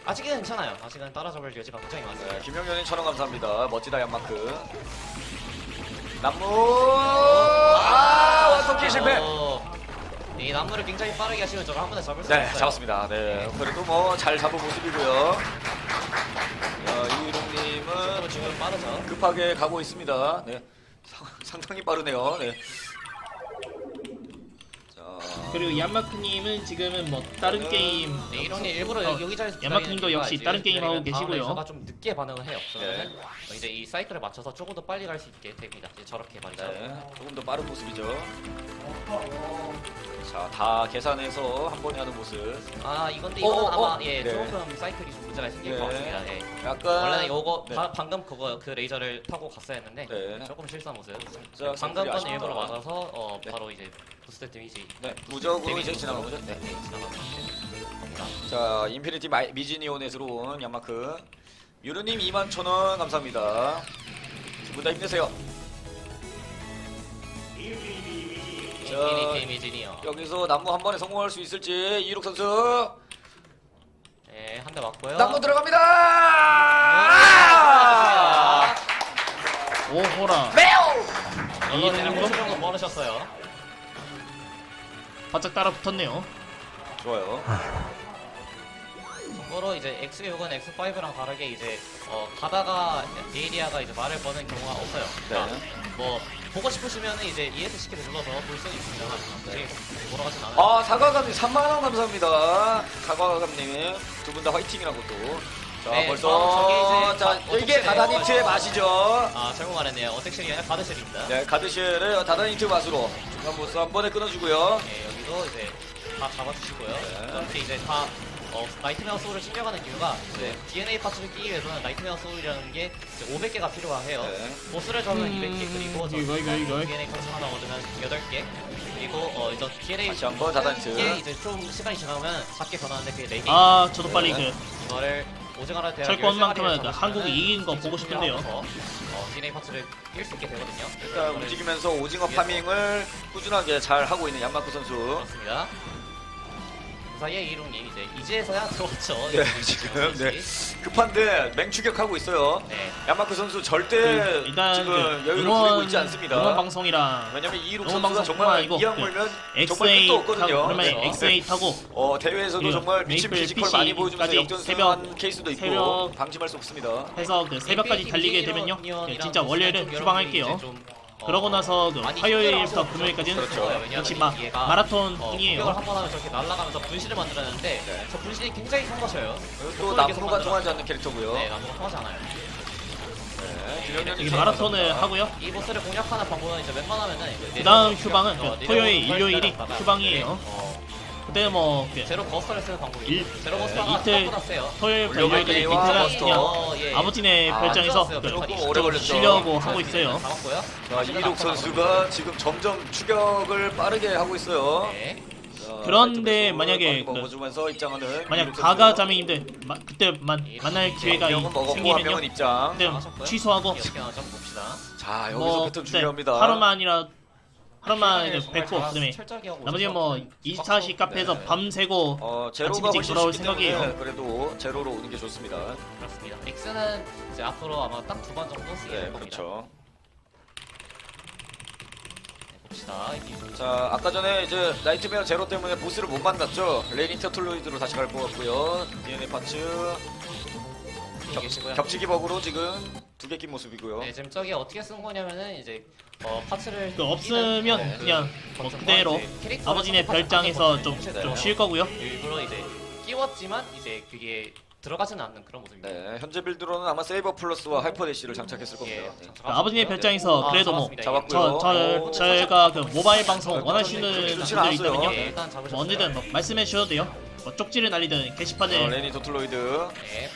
아직은 괜찮아요. 아직은 따라잡을 여지가 굉장히 많아요. 네, 김영현님 1000원 감사합니다. 멋지다 얀마크. 남무 완성기 실패. 이 나무를 굉장히 빠르게 하시면 저걸 한 번에 잡을 수 네, 있어요. 잡았습니다. 네, 그래도 뭐 잘 잡은 모습이고요. 이롱님은 지금 빠르죠. 급하게 가고 있습니다. 네, 상당히 빠르네요. 네. 그리고 얀마크님은 지금은 뭐 다른 게임 이롱님 일부러 여기 자리에서 얀마크님도 역시 다른 게임 하고 계시고요. 제가 좀 늦게 반응을 해요. 그러면 이제 이 사이클을 맞춰서 조금 더 빨리 갈 수 있게 됩니다. 이제 저렇게 말이죠. 네, 조금 더 빠른 모습이죠. 자, 다 계산해서 한 번에 하는 모습. 이건데 이건 아마 조금 사이클이 좀 문제가 생길 것 같습니다. 약간 원래는 요거 방금 그 레이저를 타고 갔어야 했는데 조금 실수한 모습. 방금 건 일부러 맞아서 바로 이제 부스트 데미지. 네, 무적으로 이제 지나간 거죠. 네, 자, 인피니티 미지니온에 들어온 얀마크. 유르님 21,000원 감사합니다. 두 분 다 힘내세요. 인피니티 미지니온. 여기서 남무 한 번에 성공할 수 있을지 이룩 선수. 네, 한 대 맞고요. 남무 들어갑니다. 오호라. 매우. 이거 대략 50 정도 벌으셨어요. 바짝 따라 붙었네요. 좋아요. 참고로 이제 X6은 X5랑 다르게 이제 가다가 에이리아가 이제 말을 거는 경우가 없어요. 그러니까 뭐 보고 싶으시면은 이제 ESC를 눌러서 볼 수는 있습니다만 굳이 돌아가진 않아요. 사과감님 3만원 감사합니다. 사과감님 두 분 다 화이팅이라고 또. 자, 네, 벌써 이게 다다니트의 맛이죠. 잘못 말했네요. 어택실이 아니라 가드실입니다. 네, 가드쉘을 다다니트 맛으로 중간 보스 한 번에 끊어주고요. 네, 여기도 이제 다 잡아주시고요. 이렇게 이제 다 나이트메어 소울을 챙겨가는 이유가 이제 DNA 파츠를 끼기 위해서는 나이트메어 소울이라는 게 이제 500개가 필요해요. 보스를 잡으면 200개 그리고 DNA 파츠 하나 얻으면 8개 그리고 이제 DNA 다시 한번 다다니트. 이게 이제 좀 시간이 지나면 작게 변하는데 그게 4개. 저도 빨리 이거를 오징어라 대학 철권만큼은 한국이 이긴 거 보고 싶은데요. DNA 파츠를 낄 수 있게 되거든요. 일단 움직이면서 오징어 파밍을 꾸준하게 잘 하고 있는 얀마크 선수. 그렇습니다. 그 사이에 이룽님 이제서야 들어왔죠. 네, 지금 급한데 맹추격하고 있어요. 얀마크 선수 절대 지금 여유를 부리고 있지 않습니다. 응원 방송이랑 왜냐면 이룩 선수가 정말 이왕 물면 정말 끝도 없거든요. 그러면 XA 타고 대회에서도 정말 미친 피지컬 많이 보여주면서 역전승한 케이스도 있고 방심할 수 없습니다. 해서 새벽까지 달리게 되면요, 진짜 월요일은 휴방할게요. 그러고 나서 화요일부터 금요일까지는 역시 마라톤이에요. 공격을 한 번 하면 저렇게 날아가면서 분신을 만들었는데 저 분신이 굉장히 성가셔요. 또 나무가 통하지 않는 캐릭터고요. 네, 나무가 통하지 않아요. 네, 여기 마라톤을 하고요. 이 보스를 공략하는 방법은 이제 웬만하면은 그 다음 휴방은 토요일, 일요일이 휴방이에요. 그때 뭐 제로 버스터를 쓰는 방법이 제로 버스터가 이틀 토요일부터 일요일까지 이틀은 그냥 아버지네 별장에서 좀 쉬려고 하고 있어요. 자, 이희록 선수가 지금 점점 추격을 빠르게 하고 있어요. 그런데 만약에 먹어주면서 입장하는 만약 가가 자매님들 그때 만날 기회가 생기면요. 그때 취소하고 자, 여기서 패턴 중요합니다. 하루만 뵙고 그다음에 나머지는 뭐 24시 카페에서 밤새고 제로가 아침 일찍 돌아올 훨씬 생각이에요. 때문에 그래도 제로로 오는 게 좋습니다. 그렇습니다. X는 이제 앞으로 아마 딱 2번 정도 쓰게 될 겁니다. 그렇죠. 봅시다. 자, 아까 전에 이제 나이트메어 제로 때문에 보스를 못 만났죠. 레이닝 터틀로이드로 다시 갈 것 같고요. DNA 파츠 겹치기 버그로 지금 2개 낀 모습이고요. 네, 지금 저기 어떻게 쓴 거냐면은 이제 파츠를 없으면 그냥 뭐 그대로 아버지네 별장에서 좀 쉴 거고요. 일부러 이제 끼웠지만 이제 그게 들어가지는 않는 그런 모습입니다. 네, 현재 빌드로는 아마 세이버 플러스와 하이퍼대시를 장착했을 겁니다. 아버지네 별장에서 그래도 뭐 저희가 그 모바일 방송 원하시는 분들이 있다면요. 뭐 언제든 뭐 말씀해 주셔도 돼요. 뭐 쪽지를 날리든 게시판에 레니 도틀로이드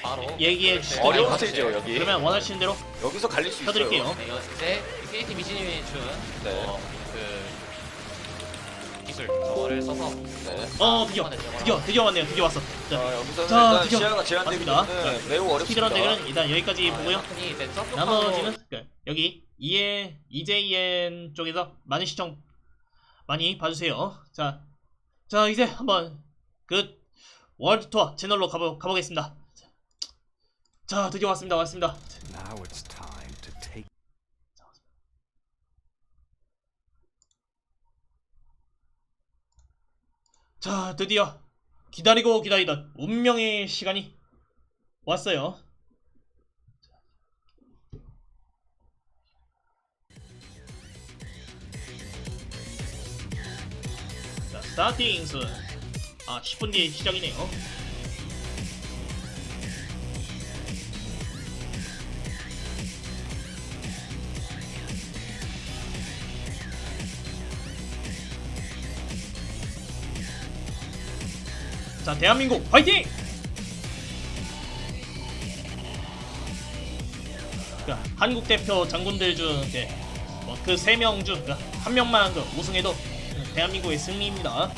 바로 어려운 얘기해 주시면 스테이지예요, 여기. 그러면 원하시는 대로 여기서 갈릴 수 펴드릴게요. 있어요. 이제 KT 미신님이 준 기술 저거를 써서 드디어 왔네요. 드디어 왔어. 여기서는 일단 시야가 제한되기 왔습니다. 때문에 매우 어렵습니다. 스피드런 대결은 일단 여기까지 보고요. 나머지는 여기 EJN 쪽에서 많은 시청 많이 봐주세요. 자 이제 한번 그 월드 투어 채널로 가보겠습니다. 자 드디어 왔습니다. 자 드디어 기다리던 운명의 시간이 왔어요. 자 스타팅 순 10분 뒤에 시작이네요. 자 대한민국 화이팅! 한국대표 장군들 중 그 3명 중 한 명만 우승해도 대한민국의 승리입니다.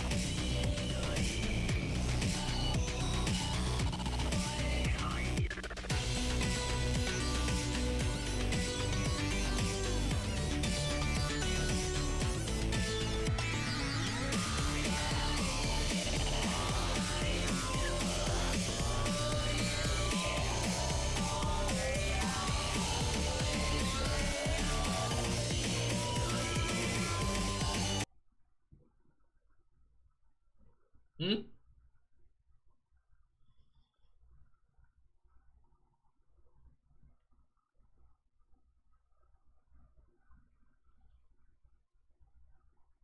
응?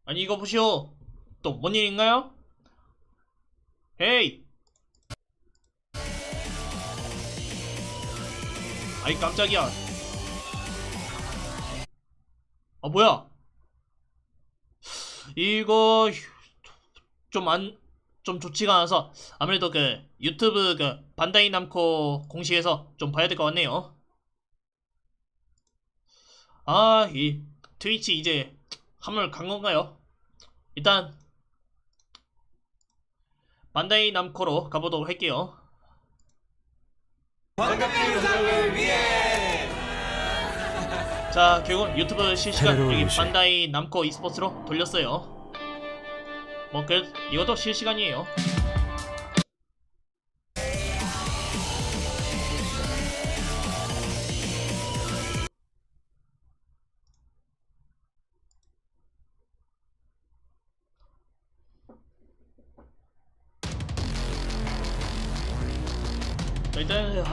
아니 이거 보시오. 또 뭔 일인가요? 헤이! 아이 깜짝이야. 뭐야? 이거 좀 좋지가 않아서 아무래도 유튜브 반다이 남코 공식에서 좀 봐야 될 것 같네요. 이 트위치 이제 한물 간 건가요? 일단 반다이 남코로 가보도록 할게요. 자 결국 유튜브 실시간 여기 반다이 남코 e스포츠로 돌렸어요. 이것도 실시간이에요. 일단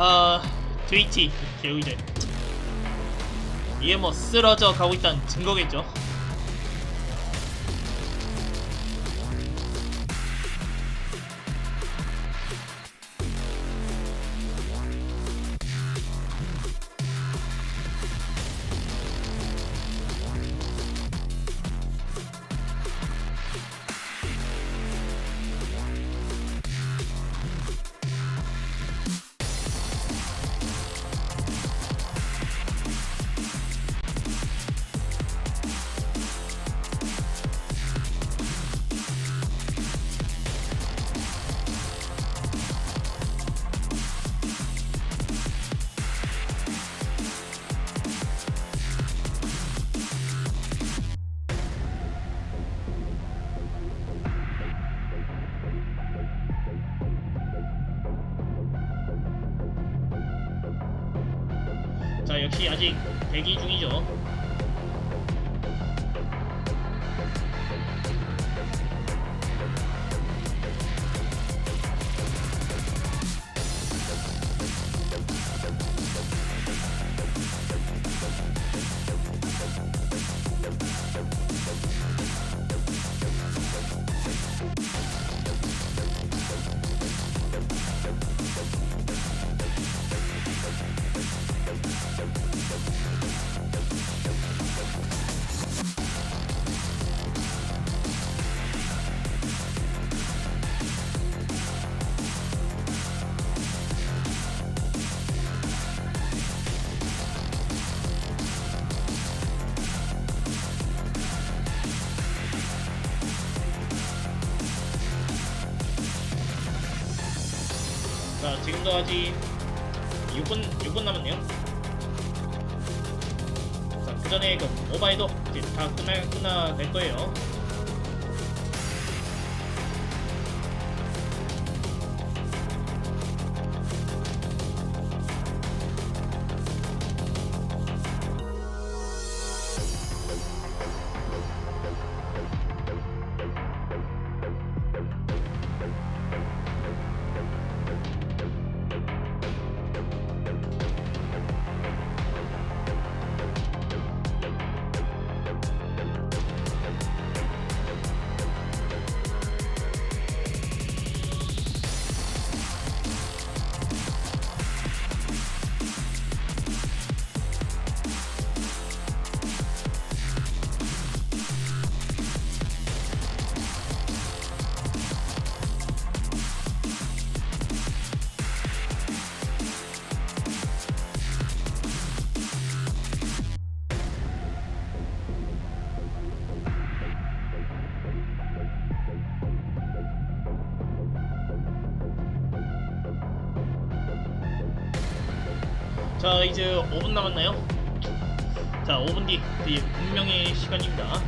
트위치 결국 이제 이게 뭐 쓰러져 가고 있다는 증거겠죠. 역시 아직 대기 중이죠. 자, 지금도 아직 6분 남았네요. 자, 그 전에 그 모바일도 이제 다 끝나갈 거예요. 자, 이제 5분 남았나요? 자, 5분 뒤 운명의 시간입니다.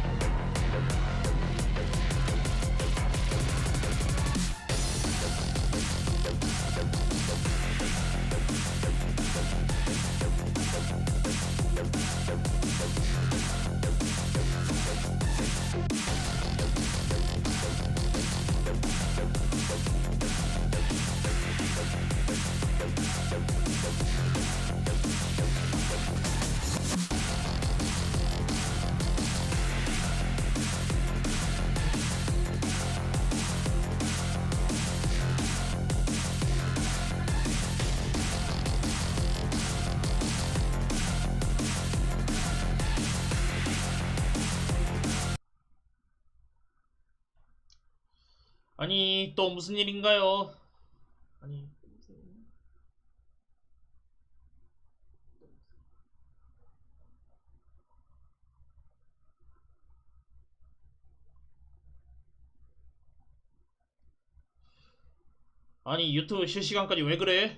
아니, 또 무슨 일인가요? 아니, 아니, 유튜브 실시간까지 왜 그래?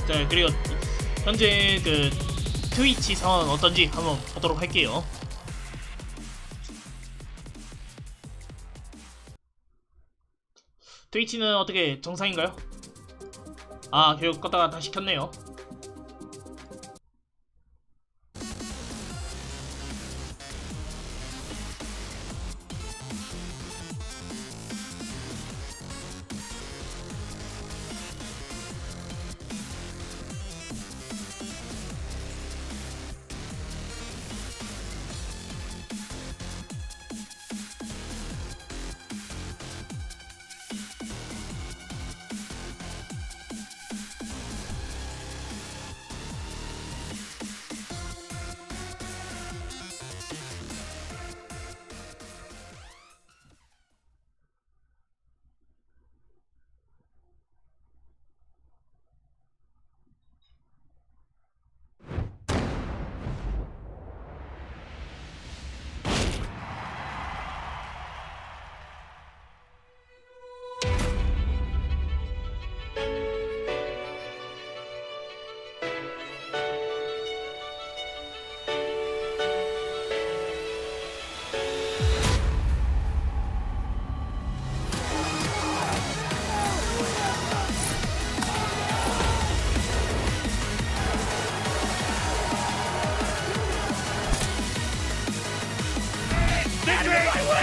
자, 그리고 현재 그 트위치 상황은 어떤지 한번 보도록 할게요. 트위치는 어떻게 정상인가요? 아, 결국 껐다가 다시 켰네요.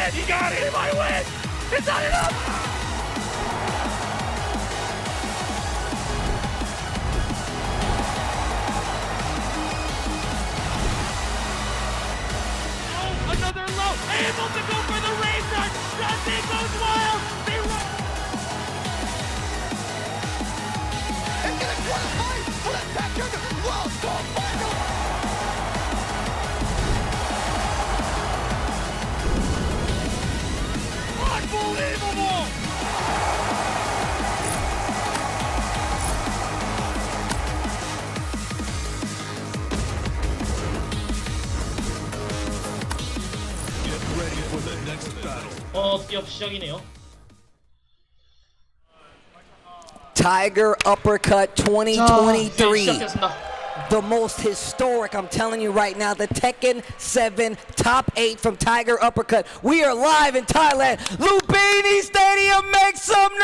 win! He got it! He might win! It's not enough! Oh, another low! Able to go for the rave run! Dusty goes wild! They run! It's gonna qualify for the second World Tour final! Unbelievable! Get ready for the next battle. 드디어 시작이네요. Tiger Uppercut 2023. 시작됐습니다. The most historic, I'm telling you right now, the Tekken 7 top 8 from Tiger Uppercut. We are live in Thailand. Lumpini Stadium, make some noise!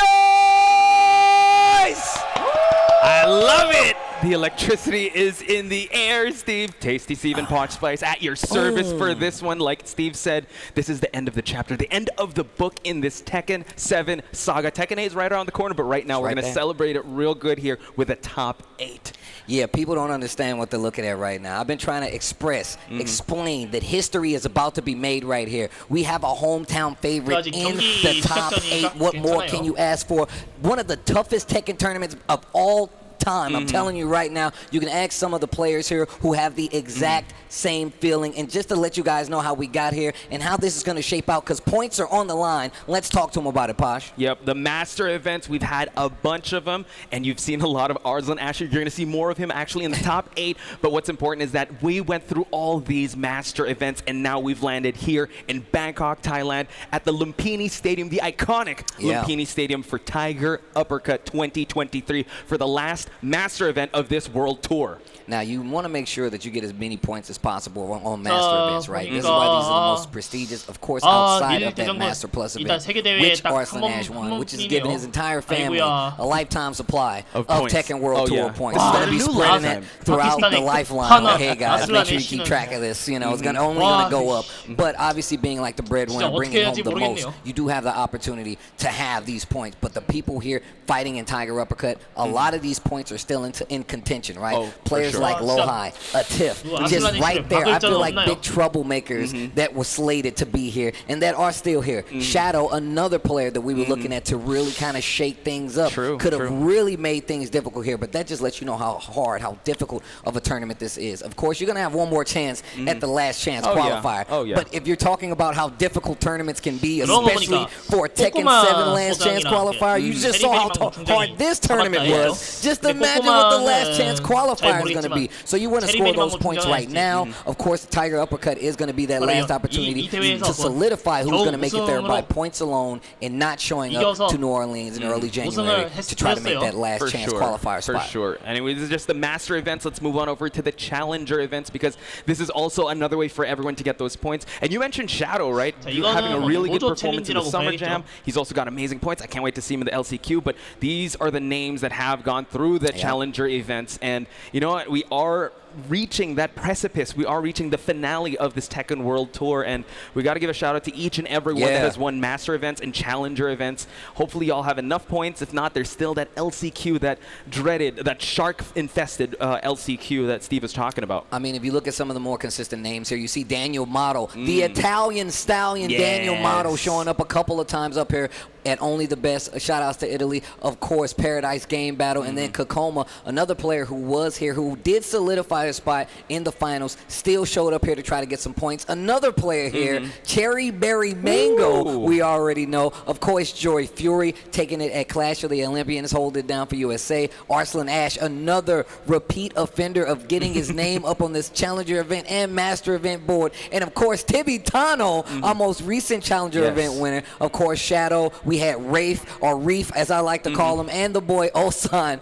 I love it! The electricity is in the air, Steve. Tasty Steve and Potch Spice at your service for this one. Like Steve said, this is the end of the chapter, the end of the book in this Tekken 7 saga. Tekken 8 is right around the corner, but right now we're going to celebrate it real good here with a top 8. Yeah, people don't understand what they're looking at right now. I've been trying to explain that history is about to be made right here. We have a hometown favorite in the top 8. What more can you ask for? One of the toughest Tekken tournaments of all time. I'm telling you right now, you can ask some of the players here who have the exact same feeling. And just to let you guys know how we got here and how this is going to shape out, because points are on the line. Let's talk to them about it, Posh. Yep, the master events, we've had a bunch of them, and you've seen a lot of Arslan Asher. You're going to see more of him actually in the top 8. But what's important is that we went through all these master events, and now we've landed here in Bangkok, Thailand, at the Lumpini Stadium, the iconic Lumpini Stadium for Tiger Uppercut 2023 for the last master event of this world tour. Now, you want to make sure that you get as many points as possible on master events, right? This is why these are the most prestigious, of course, outside of that Master Plus event, which Arslan Ash won, which is giving his entire family a lifetime supply of Tekken World Tour points. He's going to be spreading it throughout the lifeline. Okay, guys, make sure you keep track of this. You know, it's only going to go up. But obviously, being like the breadwinner, bringing home the most, you do have the opportunity to have these points. But the people here fighting in Tiger Uppercut, a lot of these points are still in contention, right? Players like Lohai, a Tiff, just right there. I feel like big troublemakers that were slated to be here and that are still here. Shadow, another player that we were looking at to really kind of shake things up, could have really made things difficult here, but that just lets you know how hard, how difficult of a tournament this is. Of course, you're going to have one more chance at the last chance qualifier, but if you're talking about how difficult tournaments can be, especially for a Tekken 7 last chance qualifier, you just saw how hard this tournament was. Just imagine what the last chance qualifier is going to be. So you want to score those points right now. Of course, the Tiger Uppercut is going to be that last opportunity to solidify who's going to make it there by points alone and not showing up to New Orleans in early January to try to make that last chance qualifier spot. For sure. Anyway, this is just the master events. Let's move on over to the challenger events because this is also another way for everyone to get those points. And you mentioned Shadow, right? Having a really good performance in the Summer Jam. He's also got amazing points. I can't wait to see him in the LCQ. But these are the names that have gone through the challenger events. And you know what? We are reaching that precipice. We are reaching the finale of this Tekken World Tour, and we got to give a shout out to each and every one that has won master events and challenger events. Hopefully y'all have enough points. If not, there's still that LCQ, that dreaded, that shark-infested LCQ that Steve was talking about. I mean, if you look at some of the more consistent names here, you see Daniel Motto, the Italian stallion Daniel Motto showing up a couple of times up here at Only the Best. Shout outs to Italy. Of course, Paradise Game Battle. And then Kokoma, another player who was here, who did solidify a spot in the finals, still showed up here to try to get some points. Another player here, Cherry Berry Mango, we already know. Of course, Joy Fury taking it at Clash of the Olympians, holding it down for USA. Arslan Ash, another repeat offender of getting his name up on this Challenger event and Master event board. And of course, Tibi Tano, our most recent Challenger event winner. Of course, Shadow. We had Rafe, or Reef, as I like to call him, and the boy Osan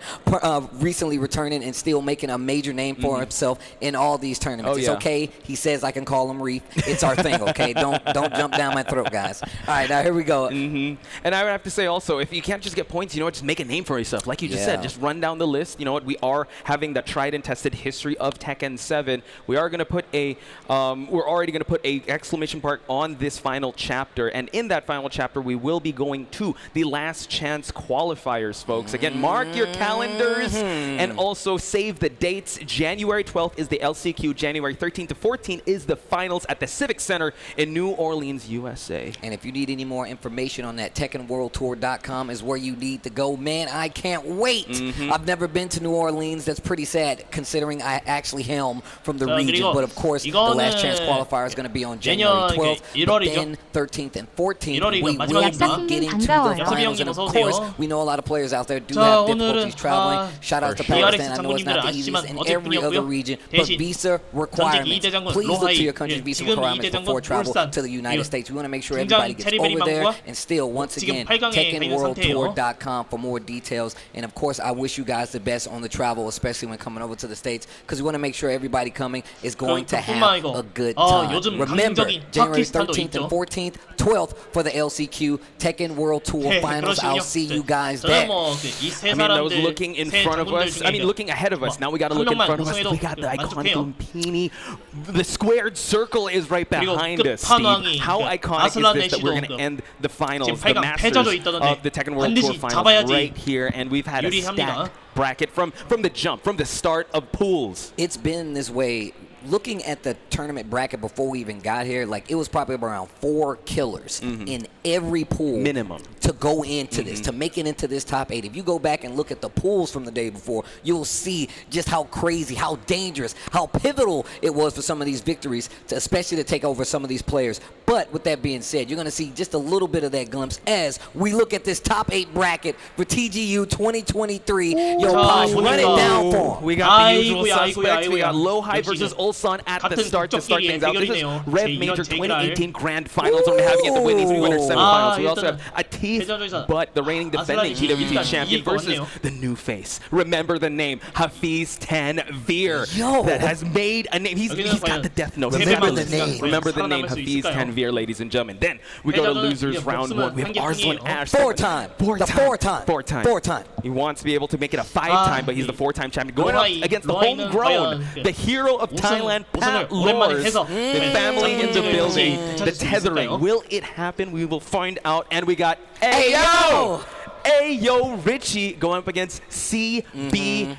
recently returning and still making a major name for himself in all these tournaments. It's okay. He says I can call him Reef. It's our thing, okay? Don't jump down my throat, guys. All right, now here we go. And I would have to say also, if you can't just get points, you know what, just make a name for yourself. Like you just said, just run down the list. You know what, we are having the tried and tested history of Tekken 7. We are going to put a, we're already going to put a exclamation mark on this final chapter. And in that final chapter, we will be going to the last chance qualifiers, folks. Again, mark your calendars and also save the dates. January 12th is the LCQ. January 13th to 14th is the finals at the Civic Center in New Orleans, USA. And if you need any more information on that, TekkenWorldTour.com is where you need to go. Man, I can't wait. I've never been to New Orleans. That's pretty sad considering I actually hail from the region. But of course, the last chance qualifier is going to be on January 12th, but then 13th and 14th. We will be getting to the finals. And of course, we know a lot of players out there do have difficulties traveling. Shout out to Pakistan. I know it's not the easiest in every other region, but visa requirements. Please look to your country's visa requirements before travel to the United States. We want to make sure everybody gets over there. And still, once again, TekkenWorldTour.com for more details. And of course, I wish you guys the best on the travel, especially when coming over to the States, because we want to make sure everybody coming is going to have a good time. Remember, January 13th and 14th, 12th for the LCQ Tekken World Tour Finals. I'll see you guys there. I mean, those looking in front of us, I mean, looking ahead of us. Now we got to look in front of us. We got the iconic Lumpini. The squared circle is right behind us, Steve. How iconic is this that we're going to end the finals, the Masters of the Tekken World Tour Finals right here, and we've had a stacked bracket from the jump, from the start of pools. It's been this way. Looking at the tournament bracket before we even got here, like it was probably around 4 killers in every pool minimum to go into this, to make it into this top 8. If you go back and look at the pools from the day before, you'll see just how crazy, how dangerous, how pivotal it was for some of these victories, especially to take over some of these players. But with that being said, you're going to see just a little bit of that glimpse as we look at this top 8 bracket for TGU 2023. Yo, Posh, run it down for them. We got the usual suspects. We got Low High versus Ulsan at the start to start things out. This is Rev Major 2018 Grand Finals. We're having it the Whitney's Winter Semifinals. We also have Atif, but the reigning defending TWT champion versus the new face. Remember the name, Hafiz Tanvir, that has made a name. He's got the death note. Remember the name. Remember the name, Hafiz Tanvir, ladies and gentlemen. Then we go to losers round 1. We have Arslan Ash. Four-time. He wants to be able to make it a 5-time, but he's the 4-time champion. Going up against the homegrown, the hero of Thailand, Pat Lors, the family in the building, the tethering. Will it happen? We will find out. And we got Ayo Richie going up against CBM.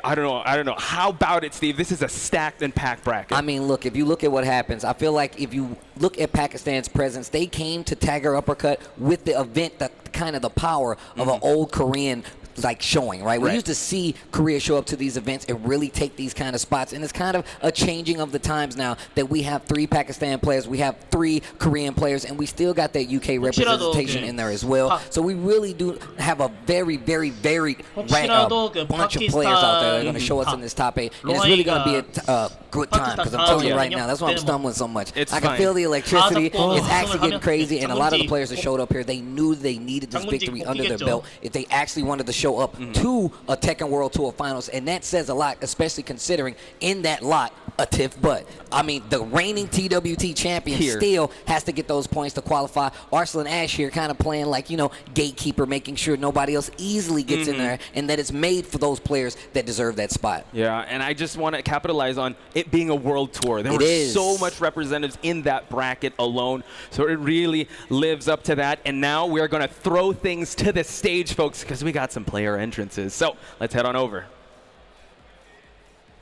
I don't know. How about it, Steve? This is a stacked and packed bracket. I mean, look, if you look at what happens, I feel like if you look at Pakistan's presence, they came to Tiger Uppercut with the event, the kind of the power of an old Korean like showing, right? We used to see Korea show up to these events and really take these kind of spots, and it's kind of a changing of the times now that we have 3 Pakistan players, we have 3 Korean players, and we still got that UK representation in there as well. So we really do have a very, very varied bunch of players out there that are going to show us in this top 8, and it's really going to be a good time, because I'm telling you right now, that's why I'm stumbling so much. I can feel the electricity. It's actually getting crazy, and a lot of the players that showed up here, they knew they needed this victory under their belt if they actually wanted to show up to a Tekken World Tour Finals, and that says a lot, especially considering in that lot a Tiff Butt. I mean, the reigning TWT champion still has to get those points to qualify. Arslan Ash here kind of playing like, you know, gatekeeper, making sure nobody else easily gets in there, and that it's made for those players that deserve that spot. Yeah, and I just want to capitalize on it being a world tour. There were so much representatives in that bracket alone, so it really lives up to that. And now we're going to throw things to the stage, folks, because we got some player entrances. So let's head on over.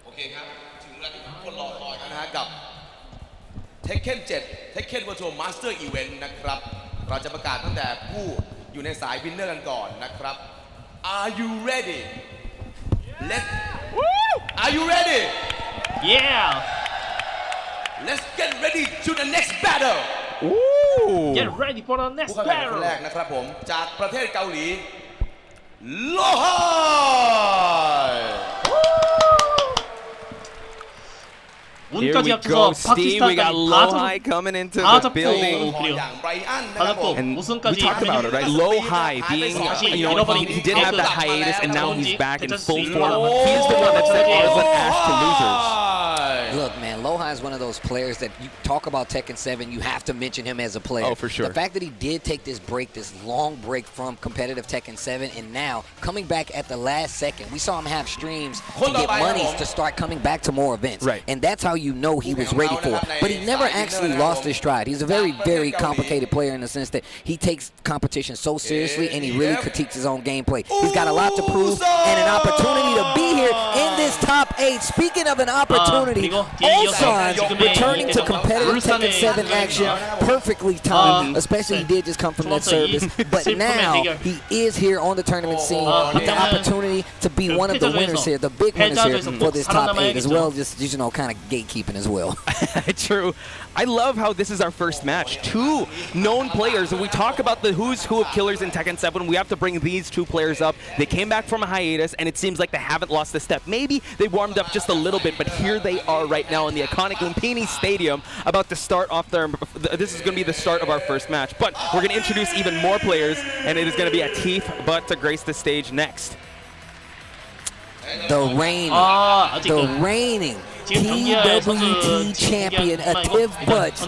Okay, ถึงเวลาที่ทุกคนรอคอยกันนะฮะกับ Tekken 7 Tekken World Tour Master Event นะครับเราจะประกาศตั้งแต่ผู้อยู่ในสายวินเนอร์กันก่อนนะครับ Are you ready? Are you ready? Yeah. Let's get ready to the next battle. Get ready for the next battle. คนแรกนะครับผมจากประเทศเกาหลีโลไฮ 운까지 합쳐서 파키스탄까지 다 잡고 그래요. 다 잡고 우승까지 we talked about it, right? Lohai being, he did have that hiatus, and now he's back in full form. He's the one that sent Arslan Ash to losers. Look, man, Lohai is one of those players that you talk about Tekken 7, you have to mention him as a player. Oh, for sure. The fact that he did take this break, this long break from competitive Tekken 7, and now coming back at the last second, we saw him have streams to get monies to start coming back to more events. Right. And that's how you know he was ready for it. But he never actually lost his stride. He's a very, very complicated player in the sense that he takes competition so seriously and he really critiques his own gameplay. He's got a lot to prove and an opportunity to be here in this top 8. Speaking of an opportunity, Ulsan returning to competitive Tekken 7 action, perfectly timed, especially he did just come from that service. But now he is here on the tournament scene with the opportunity to be one of the winners here, the big winners here for this top 8, as well as just, kind of gatekeeping as well. True. I love how this is our first match. Two known players, and we talk about the who's who of killers in Tekken 7. We have to bring these two players up. They came back from a hiatus, and it seems like they haven't lost a step. Maybe they warmed up just a little bit, but here they are right now in the iconic Lumpini Stadium, about to start off their. This is going to be the start of our first match, but we're going to introduce even more players, and it is going to be Atif, but to grace the stage next. The reigning TWT champion, Atif Butch.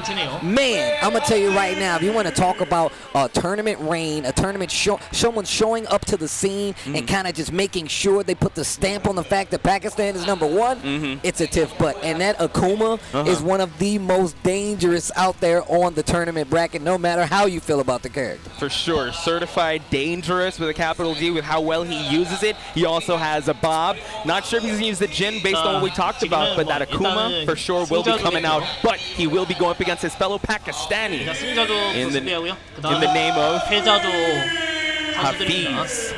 Man, I'm going to tell you right now, if you want to talk about a tournament reign, a tournament someone showing up to the scene and kind of just making sure they put the stamp on the fact that Pakistan is #1, it's Atif Butch. And that Akuma is one of the most dangerous out there on the tournament bracket, no matter how you feel about the character. For sure. Certified dangerous with a capital D with how well he uses it. He also has a Bob. Not sure if he's going to use the Jin based on what we talked about, but that Akuma for sure will be coming out, but he will be going up against his fellow Pakistani in the name of Hafiz.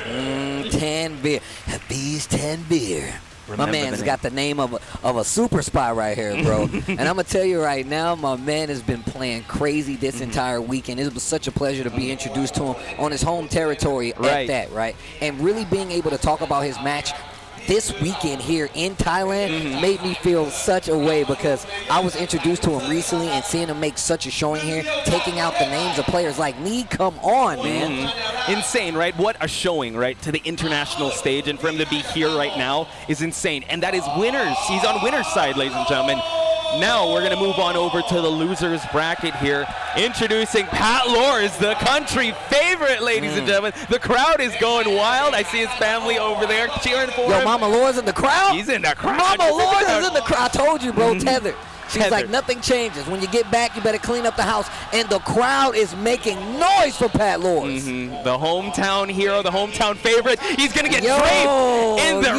Hafiz Tanvir. My man's got the name of a super spy right here, bro. And I'm going to tell you right now, my man has been playing crazy this entire weekend. It was such a pleasure to be introduced to him on his home territory at that, right? And really being able to talk about his match this weekend here in Thailand made me feel such a way, because I was introduced to him recently and seeing him make such a showing here, taking out the names of players like me. Come on, man. Insane, right? What a showing, right, to the international stage, and for him to be here right now is insane. And that is winners. He's on winner's side, ladies and gentlemen. Now we're going to move on over to the losers bracket here. Introducing Pat Lors, the country favorite, ladies and gentlemen. The crowd is going wild. I see his family over there cheering for him. Yo, Mama Lors in the crowd? He's in the crowd. Mama Lors is in the crowd. I told you, bro, tethered. She's like, nothing changes. When you get back, you better clean up the house. And the crowd is making noise for Pat Lors. The hometown hero, the hometown favorite. He's going to get draped in their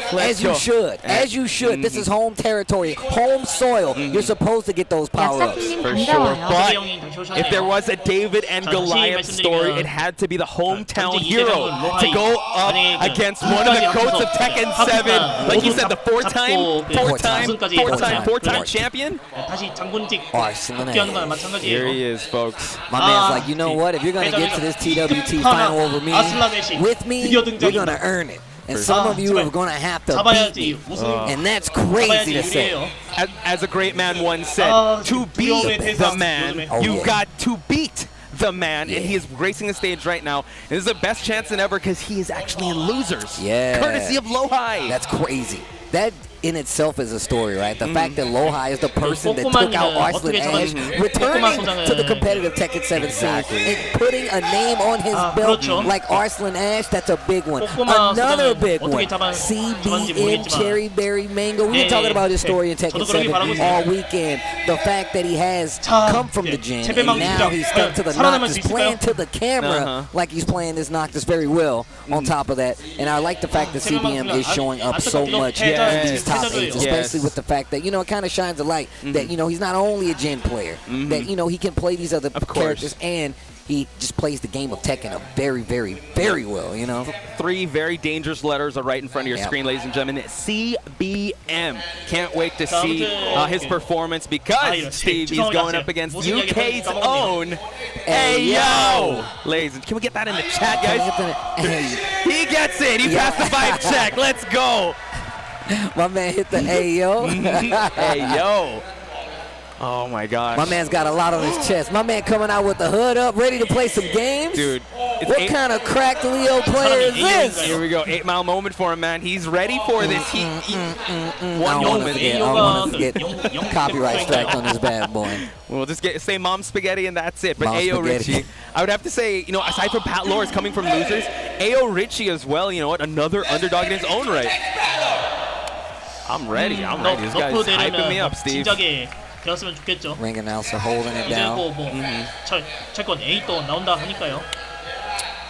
flag. As you should. As you should. This is home territory, home soil. You're supposed to get those power-ups. For sure. But if there was a David and Goliath story, it had to be the hometown hero to go up against one of the goats of Tekken 7. Like you said, the four-time champion. Here he is, folks. My man's like, you know what? If you're going to get to this TWT final over me, with me, you're going to earn it. And some of you are going to have to beat me. And that's crazy to say. As a great man once said, to beat the man, you've got to beat the man, and he is gracing the stage right now. This is the best chance than ever, because he is actually in losers. Yeah. Courtesy of Lohai. That's crazy. That in itself is a story, right? The fact that Lohai is the person that took out Arslan Ash, returning to the competitive Tekken 7 scene, and putting a name on his belt like Arslan Ash, that's a big one. Another big one, CBM Cherry Berry Mango. We've been talking about his story in Tekken 7 all weekend. The fact that he has come from the gym, and now he's stuck to the Noctis, playing to the camera like he's playing this Noctis very well on top of that. And I like the fact that CBM is showing up so much in these top 8s, especially with the fact that, it kind of shines a light that, he's not only a Gen player, that, he can play these other characters, and he just plays the game of Tekken very, very, very well, 3 very dangerous letters are right in front of your screen, ladies and gentlemen. CBM. Can't wait to see his performance, because Steve, he's going up against UK's own Ayo. Ladies, can we get that in the chat, guys? He gets it. He passed the vibe check. Let's go. My man hit the Ayo. Ayo. Oh my gosh. My man's got a lot on his chest. My man coming out with the hood up, ready to play some games. Dude, what kind of cracked Leo player is this? Here we go. 8 Mile moment for him, man. He's ready for this. One moment. I don't want to get copyright strike on this bad boy. We'll just say Mom Spaghetti and that's it. But Mom Ayo Spaghetti. Richie, I would have to say, you know, aside from Pat Lors coming from losers, Ayo Richie as well, you know what, another underdog in his own right. I'm ready. This guy's hyping me up, Steve. 되었으면 좋겠죠. Ring announcer holding it 이제 down. 철권 8도 나온다 하니까요.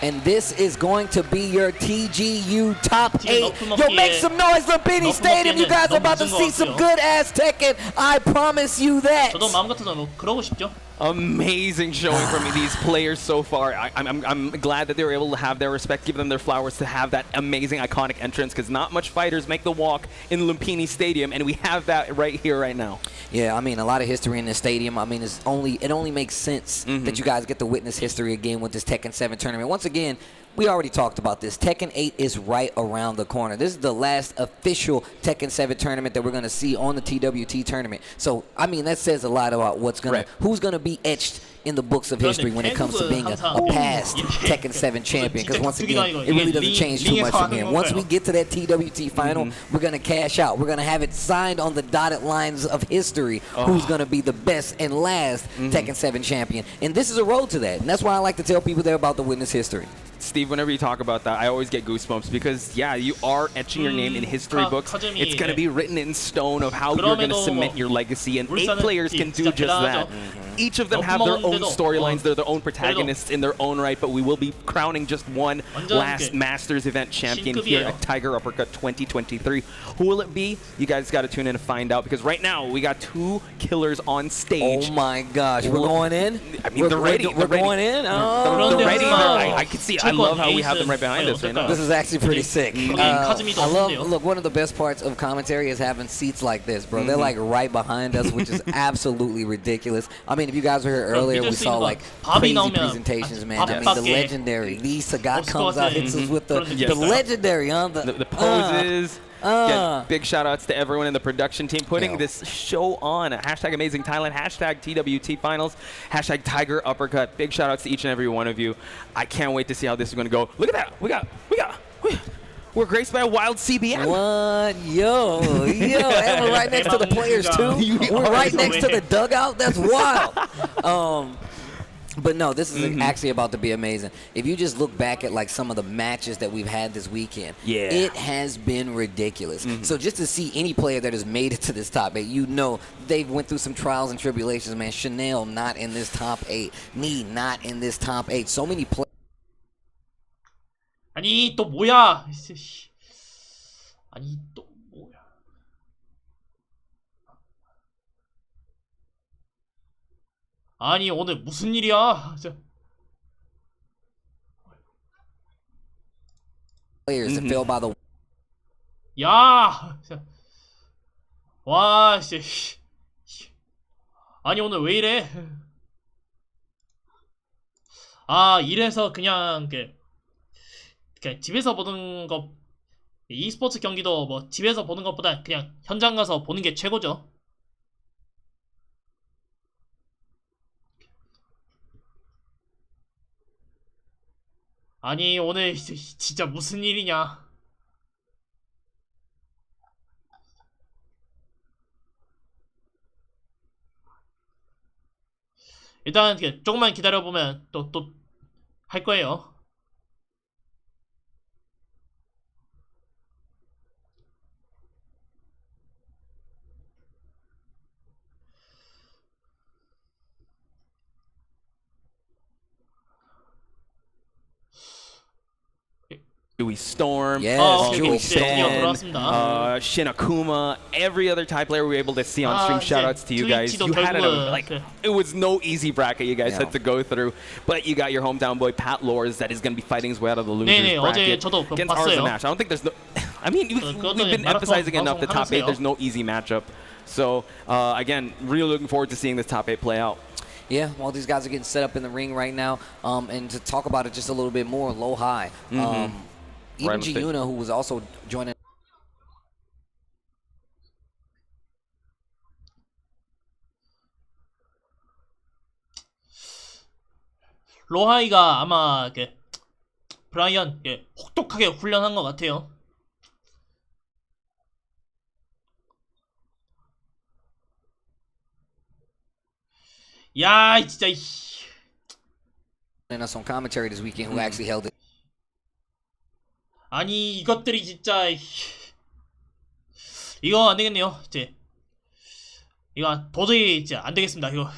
And this is going to be your TGU top 8. Yo, make some noise, Lumpini Stadium. You guys are about to see some good ass Tekken. I promise you that. 저도 마음 같아서 그러고 싶죠. Amazing showing from these players so far. I'm glad that they were able to have their respect, give them their flowers, to have that amazing iconic entrance, because not much fighters make the walk in Lumpini Stadium, and we have that right here, right now. Yeah, I mean, a lot of history in this stadium. I mean, it only makes sense that you guys get to witness history again with this Tekken 7 tournament. Once again, we already talked about this. Tekken 8 is right around the corner. This is the last official Tekken 7 tournament that we're going to see on the TWT tournament. So, I mean, that says a lot about who's going to be etched in the books of history when it comes to being a past Tekken 7 champion. Because once again, it really doesn't change too much from here. Once we get to that TWT final, we're going to cash out. We're going to have it signed on the dotted lines of history who's going to be the best and last Tekken 7 champion. And this is a road to that. And that's why I like to tell people there about the witness history. Steve, whenever you talk about that, I always get goosebumps because, yeah, you are etching your name in history books. It's going to be written in stone of how you're going to cement your legacy, and 8 players can do just that. Each of them have their own storylines, they're their own protagonists in their own right, but we will be crowning just one last Masters event champion here at Tiger Uppercut 2023. Who will it be? You guys got to tune in to find out, because right now we got 2 killers on stage. Oh my gosh, we're going in? I mean, they're ready. We're going in? They're ready. I can see. I love how we have them right behind us right now. This is actually pretty sick. I love, look, one of the best parts of commentary is having seats like this, bro. They're like right behind us, which is absolutely ridiculous. I mean, if you guys were here earlier, we saw like crazy presentations, man. I mean, the legendary Lee Sagat comes out, hits us with the legendary on the poses. Again, big shout outs to everyone in the production team putting this show on. Hashtag Amazing Thailand, hashtag TWT Finals, hashtag Tiger Uppercut. Big shout outs to each and every one of you. I can't wait to see how this is going to go. Look at that. We're graced by a wild CBM. What? Yo. And we're right next to the players, too. We're right next to the dugout. That's wild. But no, this is actually about to be amazing. If you just look back at like some of the matches that we've had this weekend, it has been ridiculous. So just to see any player that has made it to this top 8, you know they've went through some trials and tribulations, man. Chanel not in this top 8. Me not in this top 8. So many players. 아니 또 뭐야? 아니 또 뭐야? 아니 오늘 무슨 일이야? Players that fell by the. 야, 와, 씨. 아니 오늘 왜 이래? 아 이래서 그냥 집에서 보는 거 e스포츠 경기도 뭐 집에서 보는 것보다 그냥 현장 가서 보는 게 최고죠. 아니 오늘 진짜 무슨 일이냐? 일단 조금만 기다려보면 또 할 거예요. Dewey Storm, Dewey Storm, Shin Akuma, every other Thai player we were able to see on stream. Shoutouts to you guys. You had it was no easy bracket you guys had to go through, but you got your hometown boy Pat Lors that is going to be fighting his way out of the losers bracket against Arzen Nash. I don't think there's no. I mean, we've been emphasizing enough the top 8. There's no easy matchup. So again, really looking forward to seeing this top 8 play out. Yeah, well, these guys are getting set up in the ring right now. And to talk about it just a little bit more, low high. Even Giuna, who was also joining. 로하이가 아마 브라이언 혹독하게 훈련한 것 같아요. 야, 진짜. And us on commentary this weekend who actually held it. 아니 이것들이 진짜 이거 안 되겠네요. 이제 이거 도저히 이제 안 되겠습니다. 이거.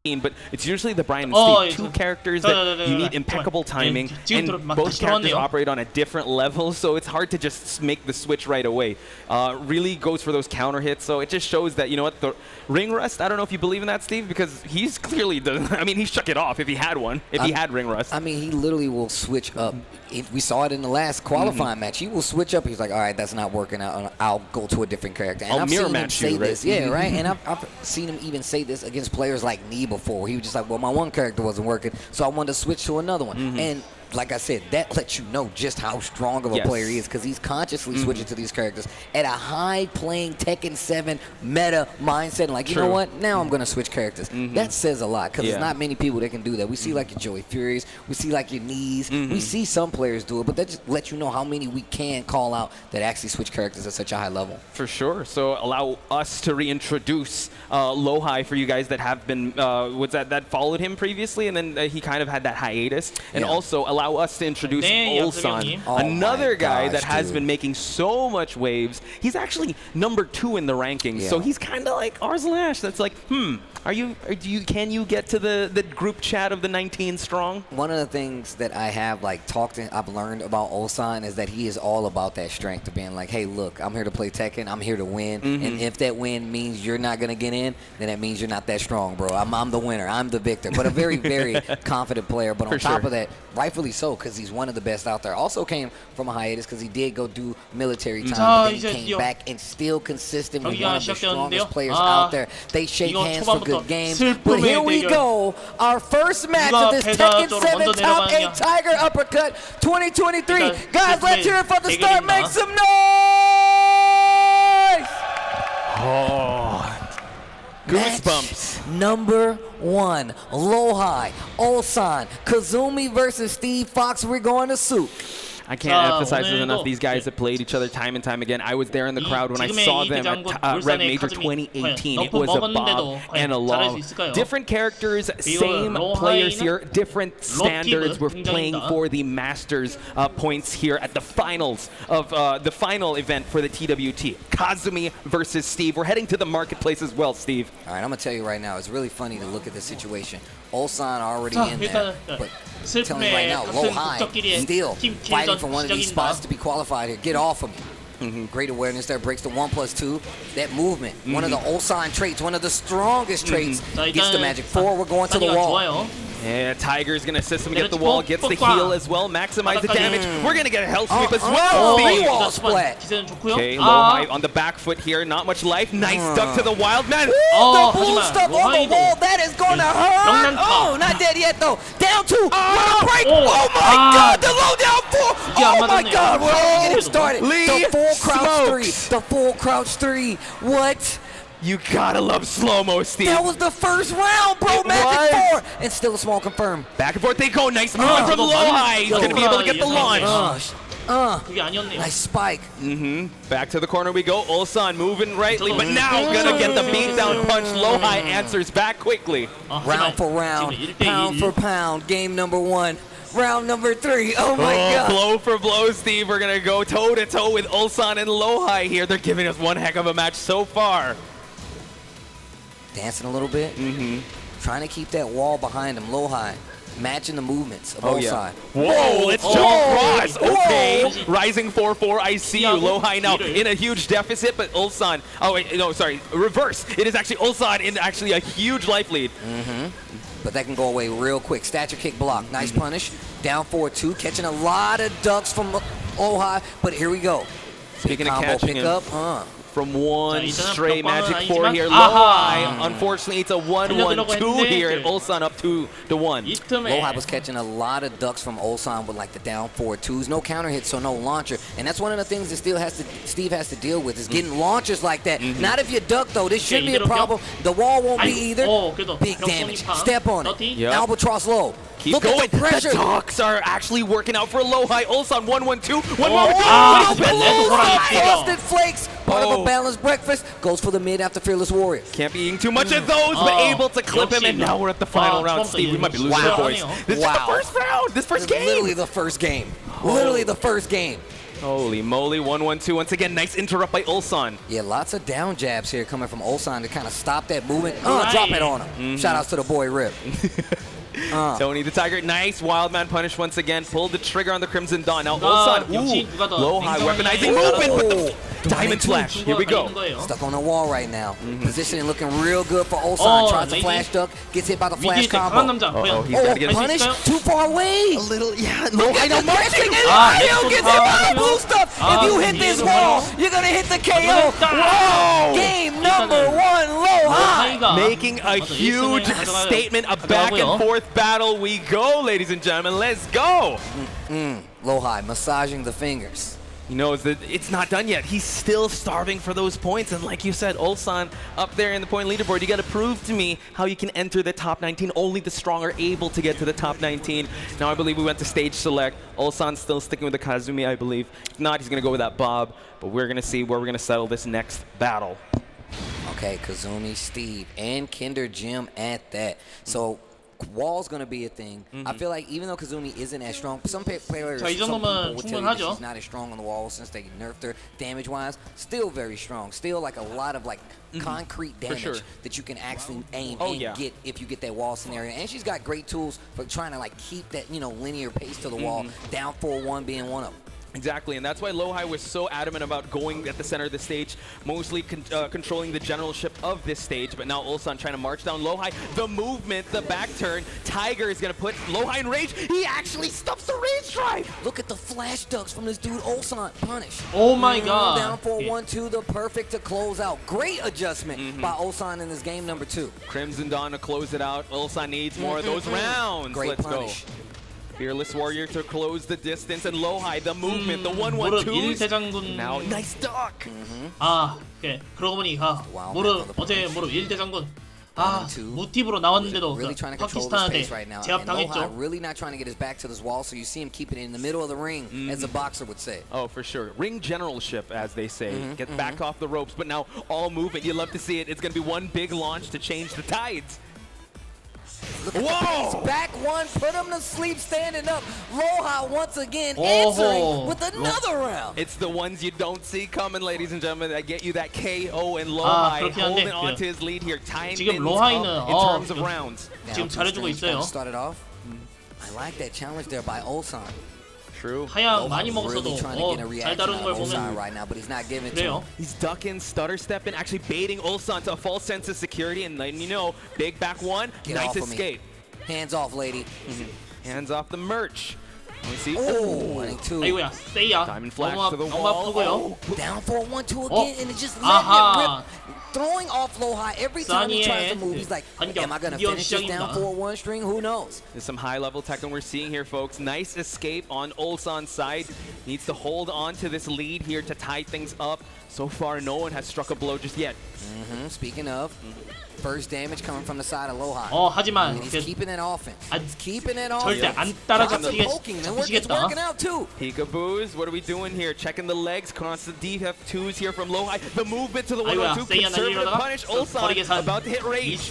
But it's usually the Brian and Steve, two characters that you need impeccable timing, and both characters operate on a different level, so it's hard to just make the switch right away. Really goes for those counter hits, so it just shows that, you know what, the ring rust, I don't know if you believe in that, Steve, because he's clearly doesn't, I mean, he shook it off if he had one, if he had ring rust. I mean, he literally will switch up. We saw it in the last qualifying match. He will switch up. He's like, all right, that's not working out. I'll go to a different character. And I'll I've mirror seen him match say you, right? this. Yeah, right? And I've seen him even say this against players like me before. He was just like, well, my one character wasn't working, so I wanted to switch to another one. And like I said, that lets you know just how strong of a player he is, because he's consciously switching to these characters at a high-playing Tekken 7 meta mindset. Like, you know what? Now I'm going to switch characters. That says a lot, because there's not many people that can do that. We see like your Joey Furies. We see like your Knees. We see some players do it, but that just lets you know how many we can call out that actually switch characters at such a high level. For sure. So allow us to reintroduce Lohai for you guys that have been, that followed him previously, and then he kind of had that hiatus. And also allow us to introduce Ulsan, another guy that has been making so much waves. He's actually number 2 in the rankings, so he's kind of like Arzalash. That's like, can you get to the group chat of the 19 strong? One of the things that I have I've learned about Ulsan is that he is all about that strength of being like, hey, look, I'm here to play Tekken, I'm here to win, and if that win means you're not gonna get in, then that means you're not that strong, bro. I'm the winner, I'm the victor. But a very, very confident player. But on top of that, rightfully so, because he's one of the best out there. Also came from a hiatus because he did go do military time, but then he came back and still consistent with one of the strongest players out there. They shake hands for good games. But here we go, our first match of this Tekken 7 Top 8 Tiger Uppercut 2023. Guys, let's hear it from the start. Make some noise! Goosebumps. Number 1, Lohai, Ulsan, Kazumi versus Steve Fox. We're going to Souk. I can't emphasize this enough. These guys have played each other time and time again. I was there in the crowd when I saw them at Rev Major 2018. It was a bob and a log. Different characters, same players here, different standards. We're playing for the Masters points here at the finals of the final event for the TWT. Kazumi versus Steve. We're heading to the marketplace as well, Steve. All right, I'm going to tell you right now, it's really funny to look at this situation. Ulsan already in there, but I'm telling you right now, Lohai still fighting for one of these spots to be qualified here. Get off of me. Great awareness there, breaks the 1+2. That movement, one of the Ulsan traits, one of the strongest traits, gets the magic 4. We're going to the wall. Yeah, Tiger's gonna assist him, get the wall, gets the heal as well, maximize the damage. We're gonna get a health sweep as well. Wall splat. Okay, Lohai on the back foot here, not much life. Nice duck to the wild man. The blue stuff on the wall, that is gonna hurt. Oh, not dead yet though. Down 2, break. Oh my God, the low down 4. Oh my God, we're all getting started. The full crouch 3. The full crouch 3. What? You gotta love slow-mo, Steve. That was the first round, bro. Magic 4. And still a small confirm. Back and forth they go. Nice move from Lohai. He's gonna be able to get the launch. Nice spike. Back to the corner we go. Ulsan moving rightly, but now gonna get the beatdown punch. Lohai answers back quickly. Round for round, pound for pound. Game number 1. Round number 3. Oh my God. Blow for blow, Steve. We're gonna go toe-to-toe with Ulsan and Lohai here. They're giving us one heck of a match so far. Dancing a little bit. Trying to keep that wall behind him. Lohai matching the movements of Ulsan. Whoa, let's jump across. Okay, rising 4-4. I see you. Lohai now in a huge deficit, but Ulsan. Oh, wait, no, sorry. Reverse. It is actually Ulsan in actually a huge life lead. But that can go away real quick. Stature kick block. Nice punish. Down 4-2. Catching a lot of ducks from Lohai, but here we go. Speaking of catching pick up. from one 자, stray magic 아니지만, four here. 아하. Unfortunately, it's a 1-1-2 here, and Ulsan up 2-1. Lohai was catching a lot of ducks from Ulsan with like the down 4-2s, no counter hit, so no launcher, and that's one of the things that Steve has to deal with is getting launchers like that. Not if you duck though. This should be a problem. The wall won't be either. Big damage. Step on it. Yep. Albatross low. Keep Look going. at the pressure. The ducks are actually working out for Lohai. Ulsan 1-1-2. 1-1-2. Frosted Flakes. Part of a balanced breakfast. Goes for the mid after Fearless Warrior. Can't be eating too much of those, but able to clip him, and now we're at the final round. Steve, we might be losing the boys. This is the first round. This first game. Literally the first game. Literally the first game. Holy moly, 1-1-2. Once again, nice interrupt by Ulsan. Yeah, lots of down jabs here coming from Ulsan to kind of stop that movement. Drop it on him. Shout outs to the boy Rip. Tony the Tiger, nice Wildman punish once again. Pulled the trigger on the Crimson Dawn. Now Ulsan, Lohai weaponizing movement with the Diamond Flash. Here we go. Stuck on the wall right now. Positioning looking real good for Ulsan. Tries to flash duck, gets hit by the flash combo. He's got to get punish, too far away. A little, yeah. Lohai no marching. He'll get hit by the blue stuff. If you hit this wall, you're gonna hit the KO. Whoa! Game number 1, Lohai. Making a huge statement, a back and forth battle we go, ladies and gentlemen. Let's go. Lohai massaging the fingers. He knows that it's not done yet. He's still starving for those points. And like you said, Ulsan up there in the point leaderboard, you got to prove to me how you can enter the top 19. Only the strong are able to get to the top 19. Now I believe we went to stage select. Ulsan's still sticking with the Kazumi, I believe. If not, he's going to go with that Bob. But we're going to see where we're going to settle this next battle. Okay, Kazumi, Steve, and Kinder Jim at that. So wall's gonna be a thing. I feel like even though Kazumi isn't as strong, some players, some people will tell you that she's not as strong on the wall since they nerfed her damage-wise. Still very strong. Still like a lot of like concrete damage that you can actually aim and get if you get that wall scenario. And she's got great tools for trying to like keep that linear pace to the wall. Down 4-1 being one of them. Exactly, and that's why Lohai was so adamant about going at the center of the stage, mostly controlling the generalship of this stage, but now Ulsan trying to march down Lohai. The movement, the back turn, Tiger is going to put Lohai in rage. He actually stuffs the rage drive. Look at the flash ducks from this dude, Ulsan. Punish. Oh my god. Down 4-1-2, the perfect to close out. Great adjustment by Ulsan in this game number 2. Crimson Dawn to close it out. Ulsan needs more of those rounds. Great Let's punish. go. Fearless Warrior to close the distance, and Lohai, the movement, the 1-1-2. Now, nice duck. 오케이. 그러고 보니 어제 무릎 1대장군 무팁으로 나왔는데도 파키스탄한테 제압당했죠. Really not trying to get his back to this wall, so you see him keeping it in the middle of the ring, as a boxer would say. Oh, for sure. Ring generalship, as they say. Get back off the ropes, but now all movement. You love to see it. It's going to be one big launch to change the tides. Look at the pace. Back one, put him to sleep standing up. Lohai once again answering with another round. It's the ones you don't see coming, ladies and gentlemen, that get you that KO, and Lohai holding on to his lead here, tying things up in terms of rounds. 지금 잘해주고 있어요. Started off. I like that challenge there by Ulsan. True. 하향 많이 먹었어도 잘 다루는 걸 보면 right now, but he's not giving 그래요. He's ducking, stutter stepping, actually baiting Ulsan to a false sense of security, and letting you know, big back one, nice escape. Hands off, lady. Hands off the merch. Let's see. 아이고야, 세이야. Diamond flash to the 너무 wall. 아프고요. Down 4-1-2 again, and it's just letting it rip. Throwing off Lohai every time he tries to move. He's like, am I going to finish this down 4-1 string? Who knows? There's some high-level tech that we're seeing here, folks. Nice escape on Ulsan's side. Needs to hold on to this lead here to tie things up. So far, no one has struck a blow just yet. Speaking of, first damage coming from the side of Lohai. 하지만 he's keeping it offense. He's keeping it offense. 절대 안 It's working out too. Peekaboos, what are we doing here? Checking the legs, constant DF2s here from Lohai. The movement to the 1-2, conservative punish. Ulsan about to hit rage.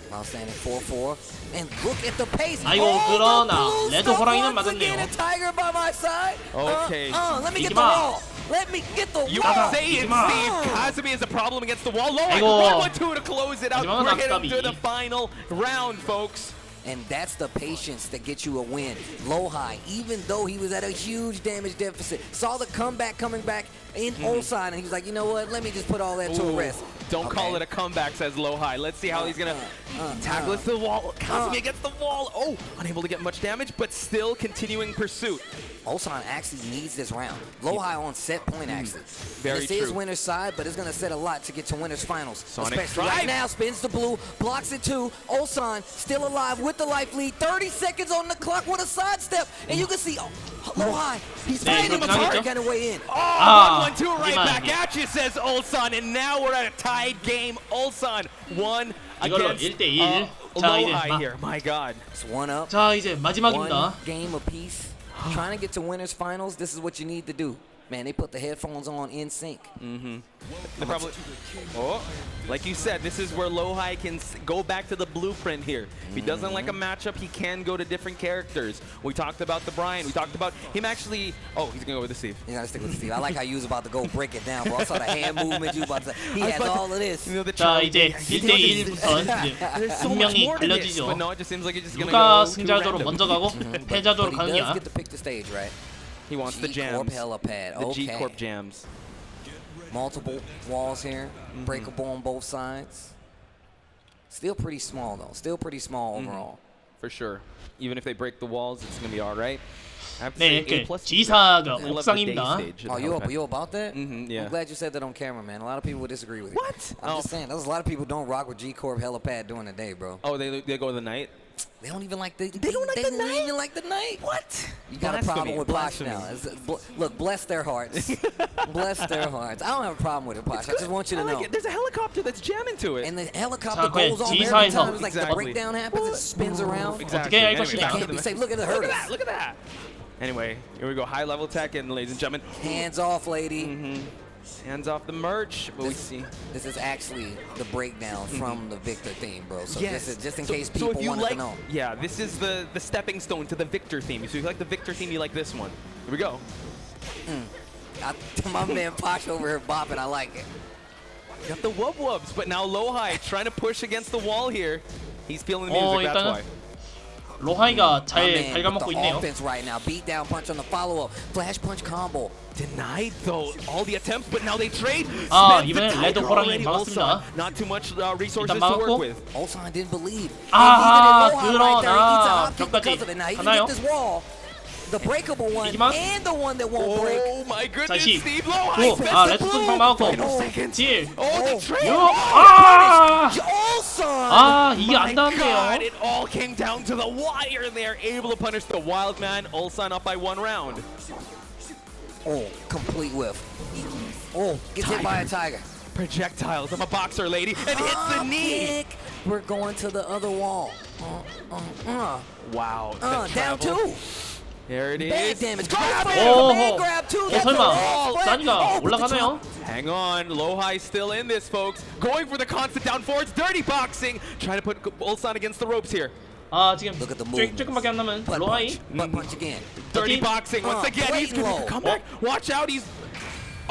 While standing 4-4. And look at the pace. 그러나 레드 호랑이는 맞았네요. Tiger by my side. Okay. Let me get the wall. Let me get the wall. You say it, Steve. Kazumi is a problem against the wall. Lohai, 1-1-2 to close it out. We're heading to the final round, folks. And that's the patience that gets you a win. Lohai, even though he was at a huge damage deficit, saw the comeback coming back in Ulsan, and he was like, you know what, let me just put all that to rest. Don't call it a comeback, says Lohai. Let's see how he's going to tackle it to the wall. Kazumi against the wall. Unable to get much damage, but still continuing pursuit. Ulsan actually needs this round. Low high on set point actually. Very this true. is winner's side, but it's going to set a lot to get to winner's finals. Sonic Especially drive. right now, spins the blue, blocks it too. Ulsan still alive with the life lead. 30 seconds on the clock with a sidestep. And you can see Low high. He's fighting him apart. Kind of way in. Oh, 1-1-2 right back at you, says Ulsan. And now we're at a tied game. Ulsan won against 1대1. Low high here. My God. It's one up. 자, 이제 마지막입니다. One game apiece. Trying to get to winners finals, this is what you need to do. Man, they put the headphones on in sync. They probably, like you said, this is where Low High can go back to the blueprint here. If he doesn't like a matchup, he can go to different characters. We talked about the Brian. We talked about him actually. Oh, he's gonna go with the Steve. You gotta stick with the Steve. I like how you was about to go break it down, bro. I saw the hand movement you about to. He has all of this. 자, 이제 1대1부터 이제 분명히 갈려지죠. But no, it just seems like it's just gonna 누가 go too 승자조로 random. 먼저 가고 패자조로 But he 가느냐. does get to pick the stage, right? He wants the G-Corp jams. helipad. The Okay. G-Corp jams. Multiple walls here, breakable on both sides. Still pretty small though. Still pretty small overall. For sure. Even if they break the walls, it's gonna be all right. I have to 네, say, A+ 이렇게 G사가 I love the day 옥상입니다. stage of Oh, the you helipad. about that? Yeah. I'm glad you said that on camera, man. A lot of people would disagree with you. What? I'm just saying, there's a lot of people don't rock with G-Corp helipad during the day, bro. Oh, they go the night. They don't even like the. They don't like the night. Even like the night. What? You got a problem with Posh now. Look, bless their hearts. Bless their hearts. I don't have a problem with it, Posh. I just want you to know. There's a helicopter that's jamming to it. And the helicopter 자, goes on every G4에서 time. It's like the Exactly. breakdown happens, it spins around. Exactly. 어떻게 할 Anyway, 것이냐. back to Can't the be safe. Look at the Look at hurdles. that! Look at that! Anyway, here we go. High level tech, and ladies and gentlemen, Hands off, lady. hands off the merch. But we see. This is actually the breakdown from the Victor theme, bro. So Yes. this is just in So- case so people if you wanted like, to know. Yeah, this is the stepping stone to the Victor theme. So if you like the Victor theme, you like this one. Here we go. My man Posh over here bopping. I like it. Got the wub wubs, but now Low High trying to push against the wall here. He's feeling the 어, music. That's 일단은 why. 로하이가 My 잘 man with 갉아먹고 the 있네요. offense right now. Beat down punch on the follow up. Flash punch combo. Denied though all the attempts, but now they trade. 아, Spent the 이번엔 tiger 레드 호랑이 already. 막았습니다. Ulsan, not too much resources 일단 to work 막았고. with. Ulsan didn't believe. 아하, And even in low high right there, he needs a 그러나 hop kick 벽까지 because of it. Now he can 가나요? get this wall. The breakable one 이기만? and the one that won't break. Oh my 자, goodness, 10, Steve Low High 9, spent 아, the 레드 blue. 뚜껑 막았고 Final seconds. 7, Oh, the trade. 6, 아! Ulsan! 아, 이게 My 안 God, 닿았네요. it all came down to the wire there. Able to punish the wild man. Ulsan up by 1 round. Oh, complete whiff. Oh, gets hit by a tiger. Projectiles. I'm a boxer, lady, and hits the knee. Kick. We're going to the other wall. Wow. Down two. There it Bad is. damage. Grab it. 오, Man grab two. That's 설마 a wall. 사니가 올라가나요? Hang on, Low High still in this, folks. Going for the constant down forwards. Dirty boxing. Trying to put Ulsan against the ropes here. 아, 지금 Look at the movement. 조금밖에 안 남은 Butt 로하이. punch. Butt punch again. Dirty boxing once again. He's Waiting gonna low. come back. Watch out. He's.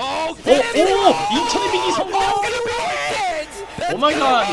Oh, 오, 인천의 비기 성공! 오마이갓!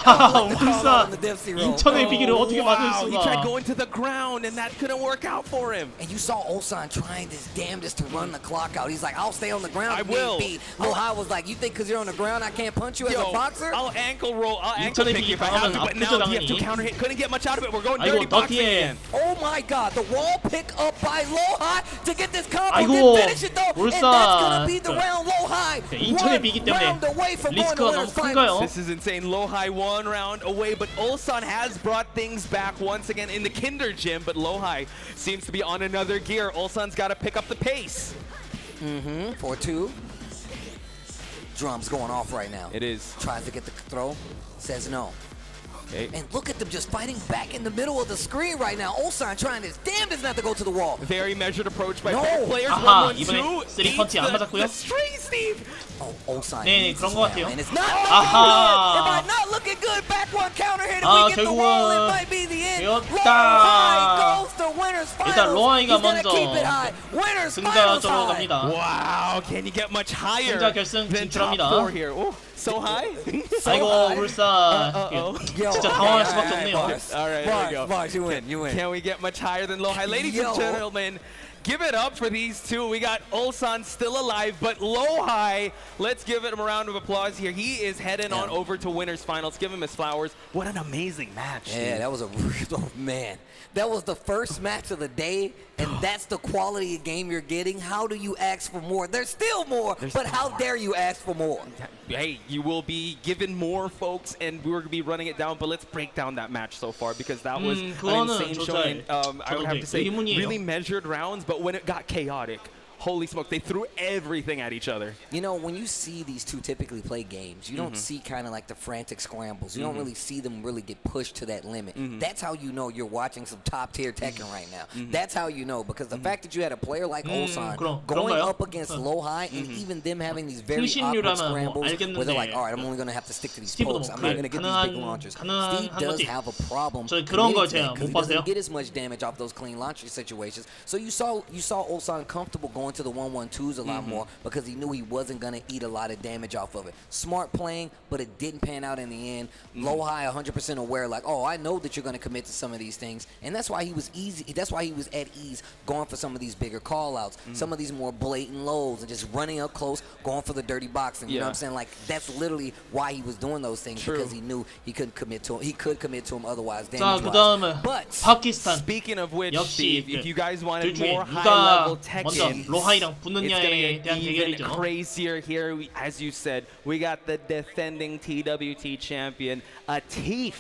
하하, 울산! 인천의 비기를 어떻게 막을 Wow, he tried 수가? going to the ground and that couldn't work out for him. And you saw Ulsan trying his damnedest to run the clock out. He's like, I'll stay on the ground. I if need will. be. Low High was like, you think because you're on the ground I can't punch you as a boxer? I'll ankle roll. I'll ankle 인천의 pick 비기 if I have to, 당하면 but now 아프죠, he has to 당연히. counter hit. Couldn't get much out of it. We're going 아이고, dirty boxing 더티에. again. Oh my God, the wall pick up by Low High to get this combo. 아이고, Didn't finish it though. And 울산. that's gonna be the round. Low High. 인천의 비기 때문에 round away from going to 리스크가 너무 winner's finals. 큰가요? This is insane. Low High 1 round away, but Ulsan has brought things back once again in the Kinder Gym, but Low High seems to be on another gear. Ulsan's got to pick up the pace. 4-2. Drums going off right now. It is. Tries to get the throw. Says no. Okay. And look at them just fighting back in the middle of the screen right now. Ulsan trying his damnedest not to go to the wall. Very measured approach by No. both players. 아하, 1-1-2. 이번에 3펀치 안 맞았고요. The string, Steve. Oh, Ulsan. 네, needs 그런 this 것 round, 같아요. and it's not 아하. looking good. It might not looking good. Back one counter hit. If 아, we get the wall, it 결국은 might be the end. 되었다. Low High goes to winner's finals. 일단 로하이가 He's gonna 먼저 keep it high. Winner's finals 승자조로 high. 갑니다. Wow, can you get much higher 승자 결승 than top 진출합니다. 4 here? Oh, so high? 아이고, 울산. 진짜 당황할 수밖에 없네요. All right, there we go. Bars, you win. Can we get much higher than Low High? Ladies and gentlemen, Give it up for these two. We got Ulsan still alive, but Lohai, let's give him a round of applause here. He is heading on over to winners finals. Give him his flowers. What an amazing match. Yeah, dude. that was a real, man. That was the first match of the day, and that's the quality of game you're getting. How do you ask for more? There's still more, but how dare you ask for more? Hey, you will be given more, folks, and we're going to be running it down, but let's break down that match so far because that was an insane showing. I would have to say really measured rounds, but when it got chaotic, holy smoke, they threw everything at each other. You know, when you see these two typically play games, you don't see kind of like the frantic scrambles. You don't really see them really get pushed to that limit. That's how you know you're watching some top-tier Tekken right now. That's how you know, because the fact that you had a player like Ulsan going up against Lohai, and even them having these very awkward scrambles where they're like, all right, I'm only going to have to stick to these pokes. I'm not going to get these big launchers. Steve does have a problem because he doesn't get as much damage off those clean launcher situations. So you saw Ulsan comfortable going to the 1-1-2s a lot more because he knew he wasn't going to eat a lot of damage off of it. Smart playing, but it didn't pan out in the end. Lohai 100% aware, like, oh, I know that you're going to commit to some of these things, and that's why he was easy. That's why he was at ease going for some of these bigger call-outs, some of these more blatant lows, and just running up close, going for the dirty boxing. You know what I'm saying? Like, that's literally why he was doing those things because he knew he couldn't commit to him. He could commit to him otherwise. 그다음에 파키스탄. Speaking of which, Steve, if you guys wanted 중에 more high-level Tekken, 로하이랑 붙느냐에 대한 even 대결이죠. crazier here. As you said, we got the defending TWT champion, Atif,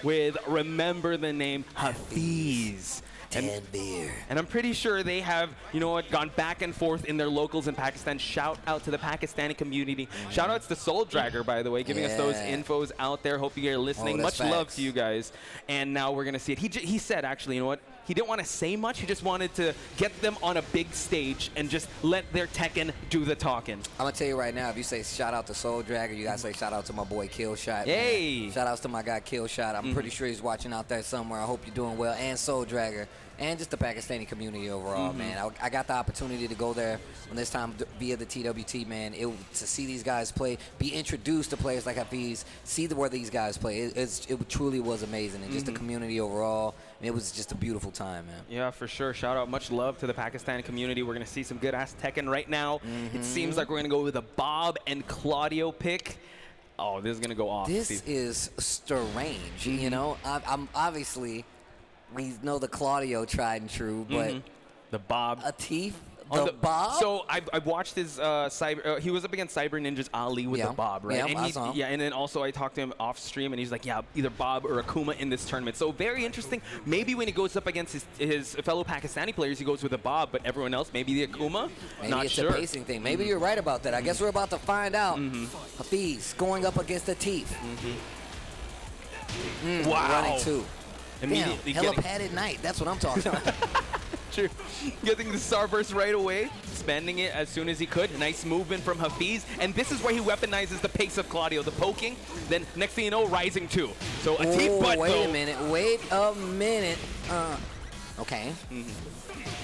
with remember the name Hafiz. And I'm pretty sure they have, you know what, gone back and forth in their locals in Pakistan. Shout out to the Pakistani community. Shout outs to Soul Dragger, by the way, giving us those infos out there. Hope you are listening. Much love to you guys. And now we're going to see it. He said, actually, you know what? He didn't want to say much. He just wanted to get them on a big stage and just let their Tekken do the talking. I'm going to tell you right now, if you say shout out to Soul Dragger, you got to say shout out to my boy Killshot. Hey! Shout outs to my guy Killshot. I'm pretty sure he's watching out there somewhere. I hope you're doing well. And Soul Dragger. And just the Pakistani community overall, man. I got the opportunity to go there when this time via the TWT, man. To see these guys play, be introduced to players like Hafiz, see where these guys play. It truly was amazing. And just the community overall, it was just a beautiful time, man. Yeah, for sure. Shout out, much love to the Pakistani community. We're going to see some good-ass Tekken right now. It seems like we're going to go with a Bob and Claudio pick. Oh, this is going to go off. This is strange, you know. I'm obviously... We know the Claudio tried and true, but the Bob, Atif, the Bob. So I watched his he was up against Cyber Ninja's Ali with the Bob, right? Yeah, and then also I talked to him off stream, and he's like, yeah, either Bob or Akuma in this tournament. So very interesting. Maybe when he goes up against his fellow Pakistani players, he goes with the Bob, but everyone else, maybe the Akuma. Maybe Not it's sure. a pacing thing. Maybe you're right about that. I guess we're about to find out. Hafiz going up against Atif. Wow. Running two. Damn, hella getting padded night. That's what I'm talking about. True. Getting the Starburst right away, spending it as soon as he could. Nice movement from Hafiz. And this is where he weaponizes the pace of Claudio, the poking. Then next thing you know, rising two. So a deep butt wait a minute. Okay.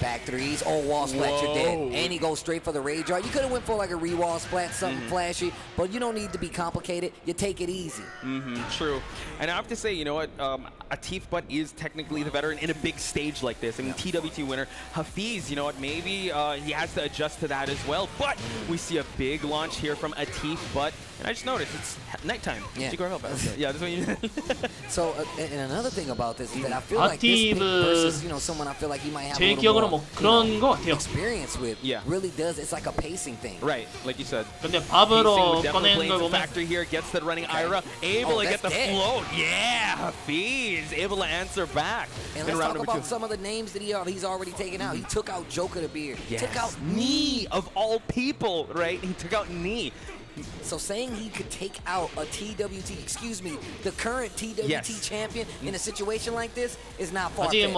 Back threes. Oh, wall splat, you're dead. And he goes straight for the rage art. You could have went for like a re-wall splat, something flashy, but you don't need to be complicated. You take it easy. True. And I have to say, you know what? Atif Butt is technically the veteran in a big stage like this. I mean, TWT winner. Hafiz, you know what? Maybe he has to adjust to that as well. But we see a big launch here from Atif Butt. And I just noticed it's nighttime. Yeah. Yeah, that's what you So, and another thing about this is that I feel like this pick versus, you know, someone I feel like he might have a little more experience with really does. It's like a pacing thing. Right, like you said. 근데 밥으로 꺼낸 걸 보면 factory here gets the running Ira, able to get the float. Yeah, Hafiz able to answer back. And let's talk about some of the names that he's already taken out. He took out Joker the Beard. Took out Knee of all people, right? He took out Knee. So saying he could take out a the current TWT champion in a situation like this is not far-fetched.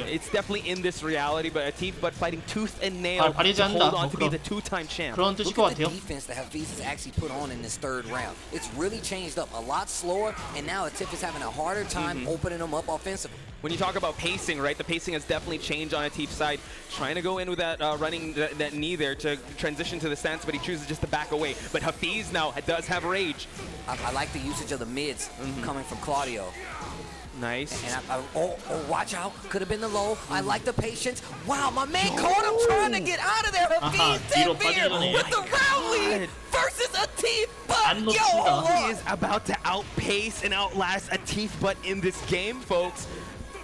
It's definitely in this reality, but Atif Butt fighting tooth and nail to hold on to be the two-time champ. Look at the defense that Hafiz has actually put on in this third round. It's really changed up a lot slower, and now Atif is having a harder time opening them up offensively. When you talk about pacing, right, the pacing has definitely changed on Atif's side. Trying to go in with that running that knee there to transition to the stance, but he chooses just to back away. But Hafiz now does have rage. I like the usage of the mids coming from Claudio. Nice. And watch out. Could have been the low. I like the patience. Wow, my man caught him trying to get out of there. With the round lead versus Atif Butt. Yo, he is about to outpace and outlast Atif Butt in this game, folks.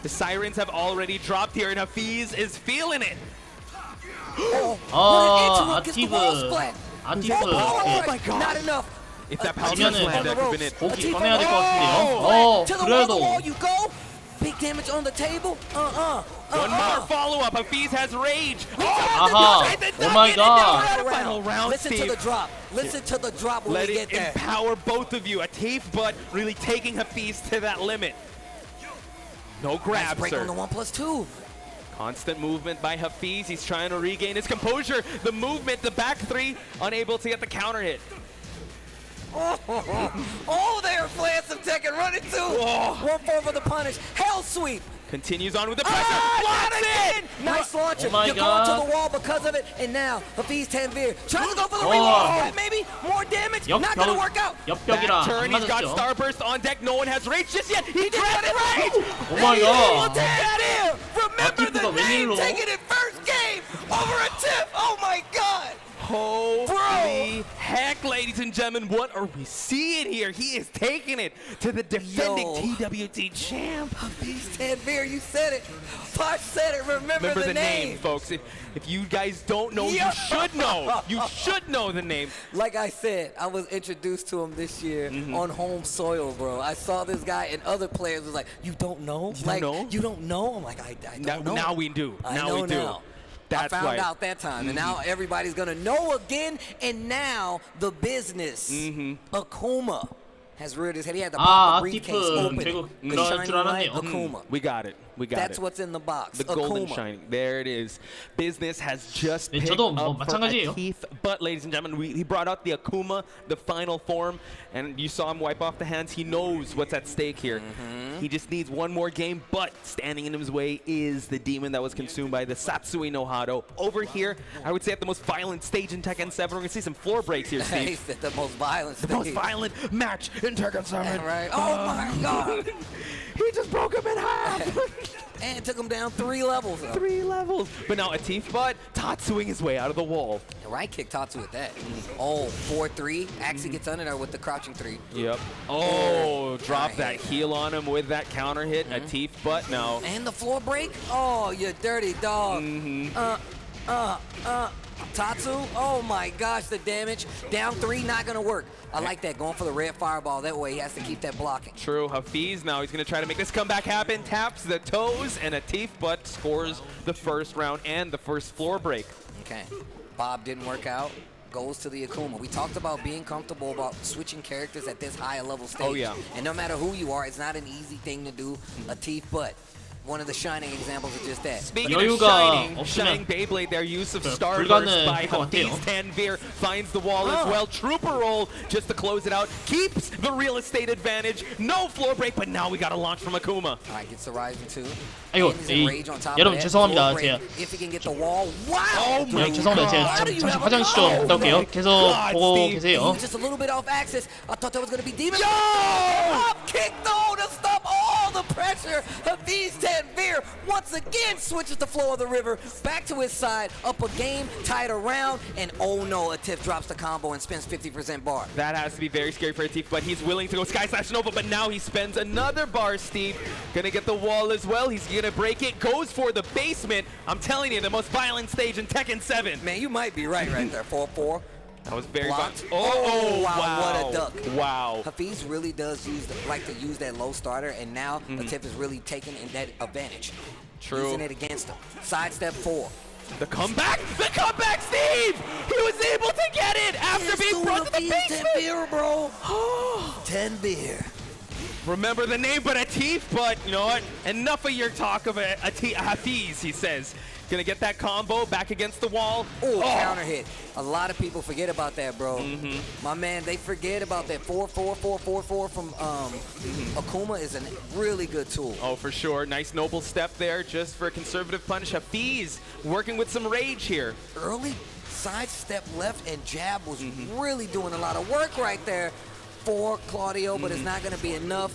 The sirens have already dropped here, and Hafiz is feeling it. 아티브 Oh my God. Not enough. If that power punch land, that could have been it. 고기 꺼내야 될 것 같은데요. 그래도 You go. Big damage on the table. One more follow-up. Hafiz has rage. 아하. Oh my God. Final round, Listen to the drop. Listen to the drop when Let we it get there. empower both of you. Atif Butt really taking Hafiz to that limit. No grab, Nice break sir. on the 1+2. Constant movement by Hafiz. He's trying to regain his composure. The movement, the back three, unable to get the counter hit. Oh, there, Flance of Tekken running too. 1-4 for the punish. Hell sweep. Continues on with the pressure. Blocks it. Nice launcher. Oh my You're God. going to the wall because of it. And now, Hafiz Tanvir trying to go for the reload. Maybe more damage. Not going to work out. 옆벽이라 Back turn. 안 He's got 맞았죠. Starburst on deck. No one has rage just yet. He grabbed it right. Oh my God. Remember the name 웬일로? taking it first game over a tip. Oh my God. Holy heck, ladies and gentlemen, what are we seeing here? He is taking it to the defending TWT champ. Hafiz Tanvir, you said it. Posh said it. Remember the name, folks. If you guys don't know, you should know. You should know the name. Like I said, I was introduced to him this year on home soil, bro. I saw this guy and other players was like, "You don't know? You don't know?" I'm like, I don't know. Now we do. Now we do. Now. I found out that time, and now everybody's gonna know again. And now the business, Akuma, has reared his head. He had the pop briefcase open. The shiny light, Akuma. We got it. We got That's it. what's in the box. The golden Akuma. shining. There it is. Business has just picked 저도 up for 마찬가지예요. Atif, but ladies and gentlemen, he brought out the Akuma, the final form, and you saw him wipe off the hands. He knows what's at stake here. He just needs one more game, but standing in his way is the demon that was consumed by the Satsui no Hado. Over here, I would say at the most violent stage in Tekken 7, we're going to see some floor breaks here, Steve. He's at the most violent stage. The most violent match in Tekken 7. Right. Oh my God. He just broke him in half. And took him down 3 levels. 3 levels. But now Atif Butt Tatsuing his way out of the wall. And right kick Tatsu with that. Oh, 4-3. Actually gets under there with the crouching 3. Yep. Oh, drop that heel on him with that counter hit. Atif Butt now. And the floor break. Oh, you dirty dog. Tatsu. Oh my gosh, the damage. Down 3, not gonna work. I like that, going for the red fireball. That way he has to keep that blocking. True. Hafiz now, he's going to try to make this comeback happen. Taps the toes, and Atif Butt scores the first round and the first floor break. Okay. Bob didn't work out. Goes to the Akuma. We talked about being comfortable about switching characters at this higher level stage. Oh, yeah. And no matter who you are, it's not an easy thing to do. Atif Butt. One of the shining examples of just that. Speaking of shining Beyblade, their use of Starburst by Hafiz Tanvir finds the wall as well. Trooper roll just to close it out. Keeps the real estate advantage. No floor break, but now we got a launch from Akuma. All right, gets the Rising 2. 아이고, 여러분 죄송합니다. 제가 죄송합니다. 제가 잠시 화장실 좀 갔다 올게요. 계속 보고 계세요. Just a little bit off axis. I thought that was going to be demon. Drop kick though to stop all the pressure. Hafiz Tanvir once again switches the flow of the river back to his side. Up a game, tied around, and oh no, Atif drops the combo and spends 50% bar. That has to be very scary for Atif, but he's willing to go Sky Slash Nova, but now he spends another bar, Steve. Gonna get the wall as well. He's gonna break it, goes for the basement. I'm telling you, the most violent stage in Tekken 7. Man, you might be right there. 4-4. That was very fun. Oh, wow, wow. What a duck. Wow. Hafiz really does like to use that low starter, and now Atif is really taking in that advantage. True. Using it against him. Sidestep 4. The comeback! The comeback, Steve! He was able to get it after being brought to the basement! Tanvir, bro. Tanvir. Remember the name, but Atif, but you know what? Enough of your talk of Hafiz, he says. Gonna get that combo back against the wall. Ooh, counter hit. A lot of people forget about that, bro. My man, they forget about that 4-4-4-4-4 from Akuma is a really good tool. Oh, for sure. Nice noble step there just for a conservative punish. Hafiz working with some rage here. Early sidestep left and jab was really doing a lot of work right there for Claudio, but it's not going to be enough.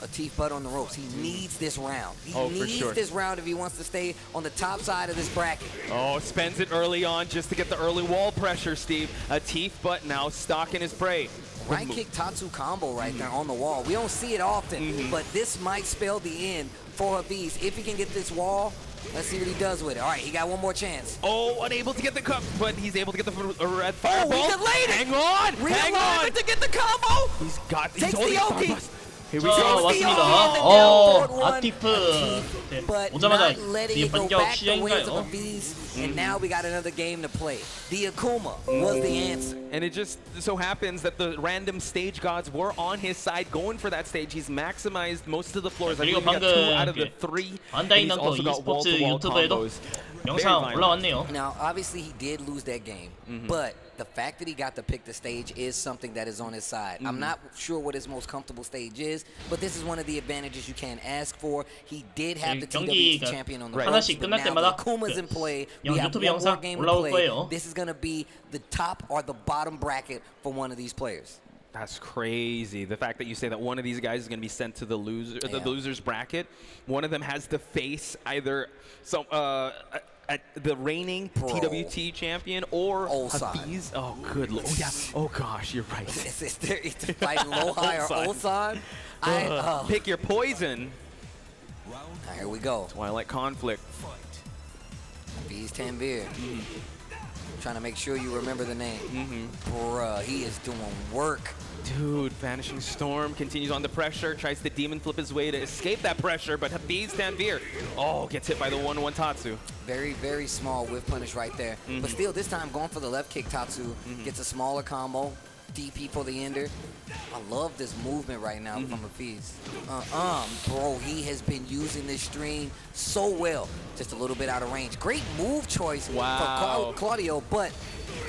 Atif Butt on the ropes. He needs this round. He for needs sure. this round if he wants to stay on the top side of this bracket. Oh, spends it early on just to get the early wall pressure, Steve. Atif Butt now stalking his prey. Right kick Tatsu combo right there on the wall. We don't see it often, but this might spell the end for Hafiz. If he can get this wall, let's see what he does with it. All right, he got one more chance. Oh, unable to get the cup, but he's able to get the red fireball. Oh, he delayed it. Hang on, hang on. to get the combo. He's got. Takes holding the Oki. Here we 자, go. 왔습니다. 아티프. 네, But 오자마자 not letting 이 it go 반격 back the ways of 시작인가요? Hafiz. And now we got another game to play. The Akuma was the answer. And it just so happens that the random stage gods were on his side going for that stage. He's maximized most of the floors. I 그리고 believe he got 2 방금 out of the 3. And 반다이 he's 남도 also got e스포츠 wall-to-wall 유튜브에도 combos. 영상 올라왔네요. Now, obviously, he did lose that game, but the fact that he got to pick the stage is something that is on his side. I'm not sure what his most comfortable stage is, but this is one of the advantages you can ask for. He did have the TWT champion on the ropes, 하나씩 but 끝날 now 때마다 the Akuma's in play. We have 유튜브 one more 영상 game to 올라올 play. 거예요. This is going to be the top or the bottom bracket for one of these players. That's crazy. The fact that you say that one of these guys is going to be sent to the losers bracket. One of them has to face either the reigning TWT champion or Hafiz. Oh, good lord. Oh, yeah. Oh, gosh, you're right. It's fighting Lohai or Ulsan. Pick your poison. Here we go. Twilight conflict. Hafiz Tanvir. Trying to make sure you remember the name. Bruh, he is doing work. Dude, Vanishing Storm continues on the pressure, tries to demon flip his way to escape that pressure, but Hafiz Tanvir, gets hit by the 1-1 Tatsu. Very, very small whiff punish right there. But still, this time going for the left kick, Tatsu gets a smaller combo. DP for the ender. I love this movement right now from Hafiz. Bro, he has been using this string so well. Just a little bit out of range. Great move choice for Claudio, but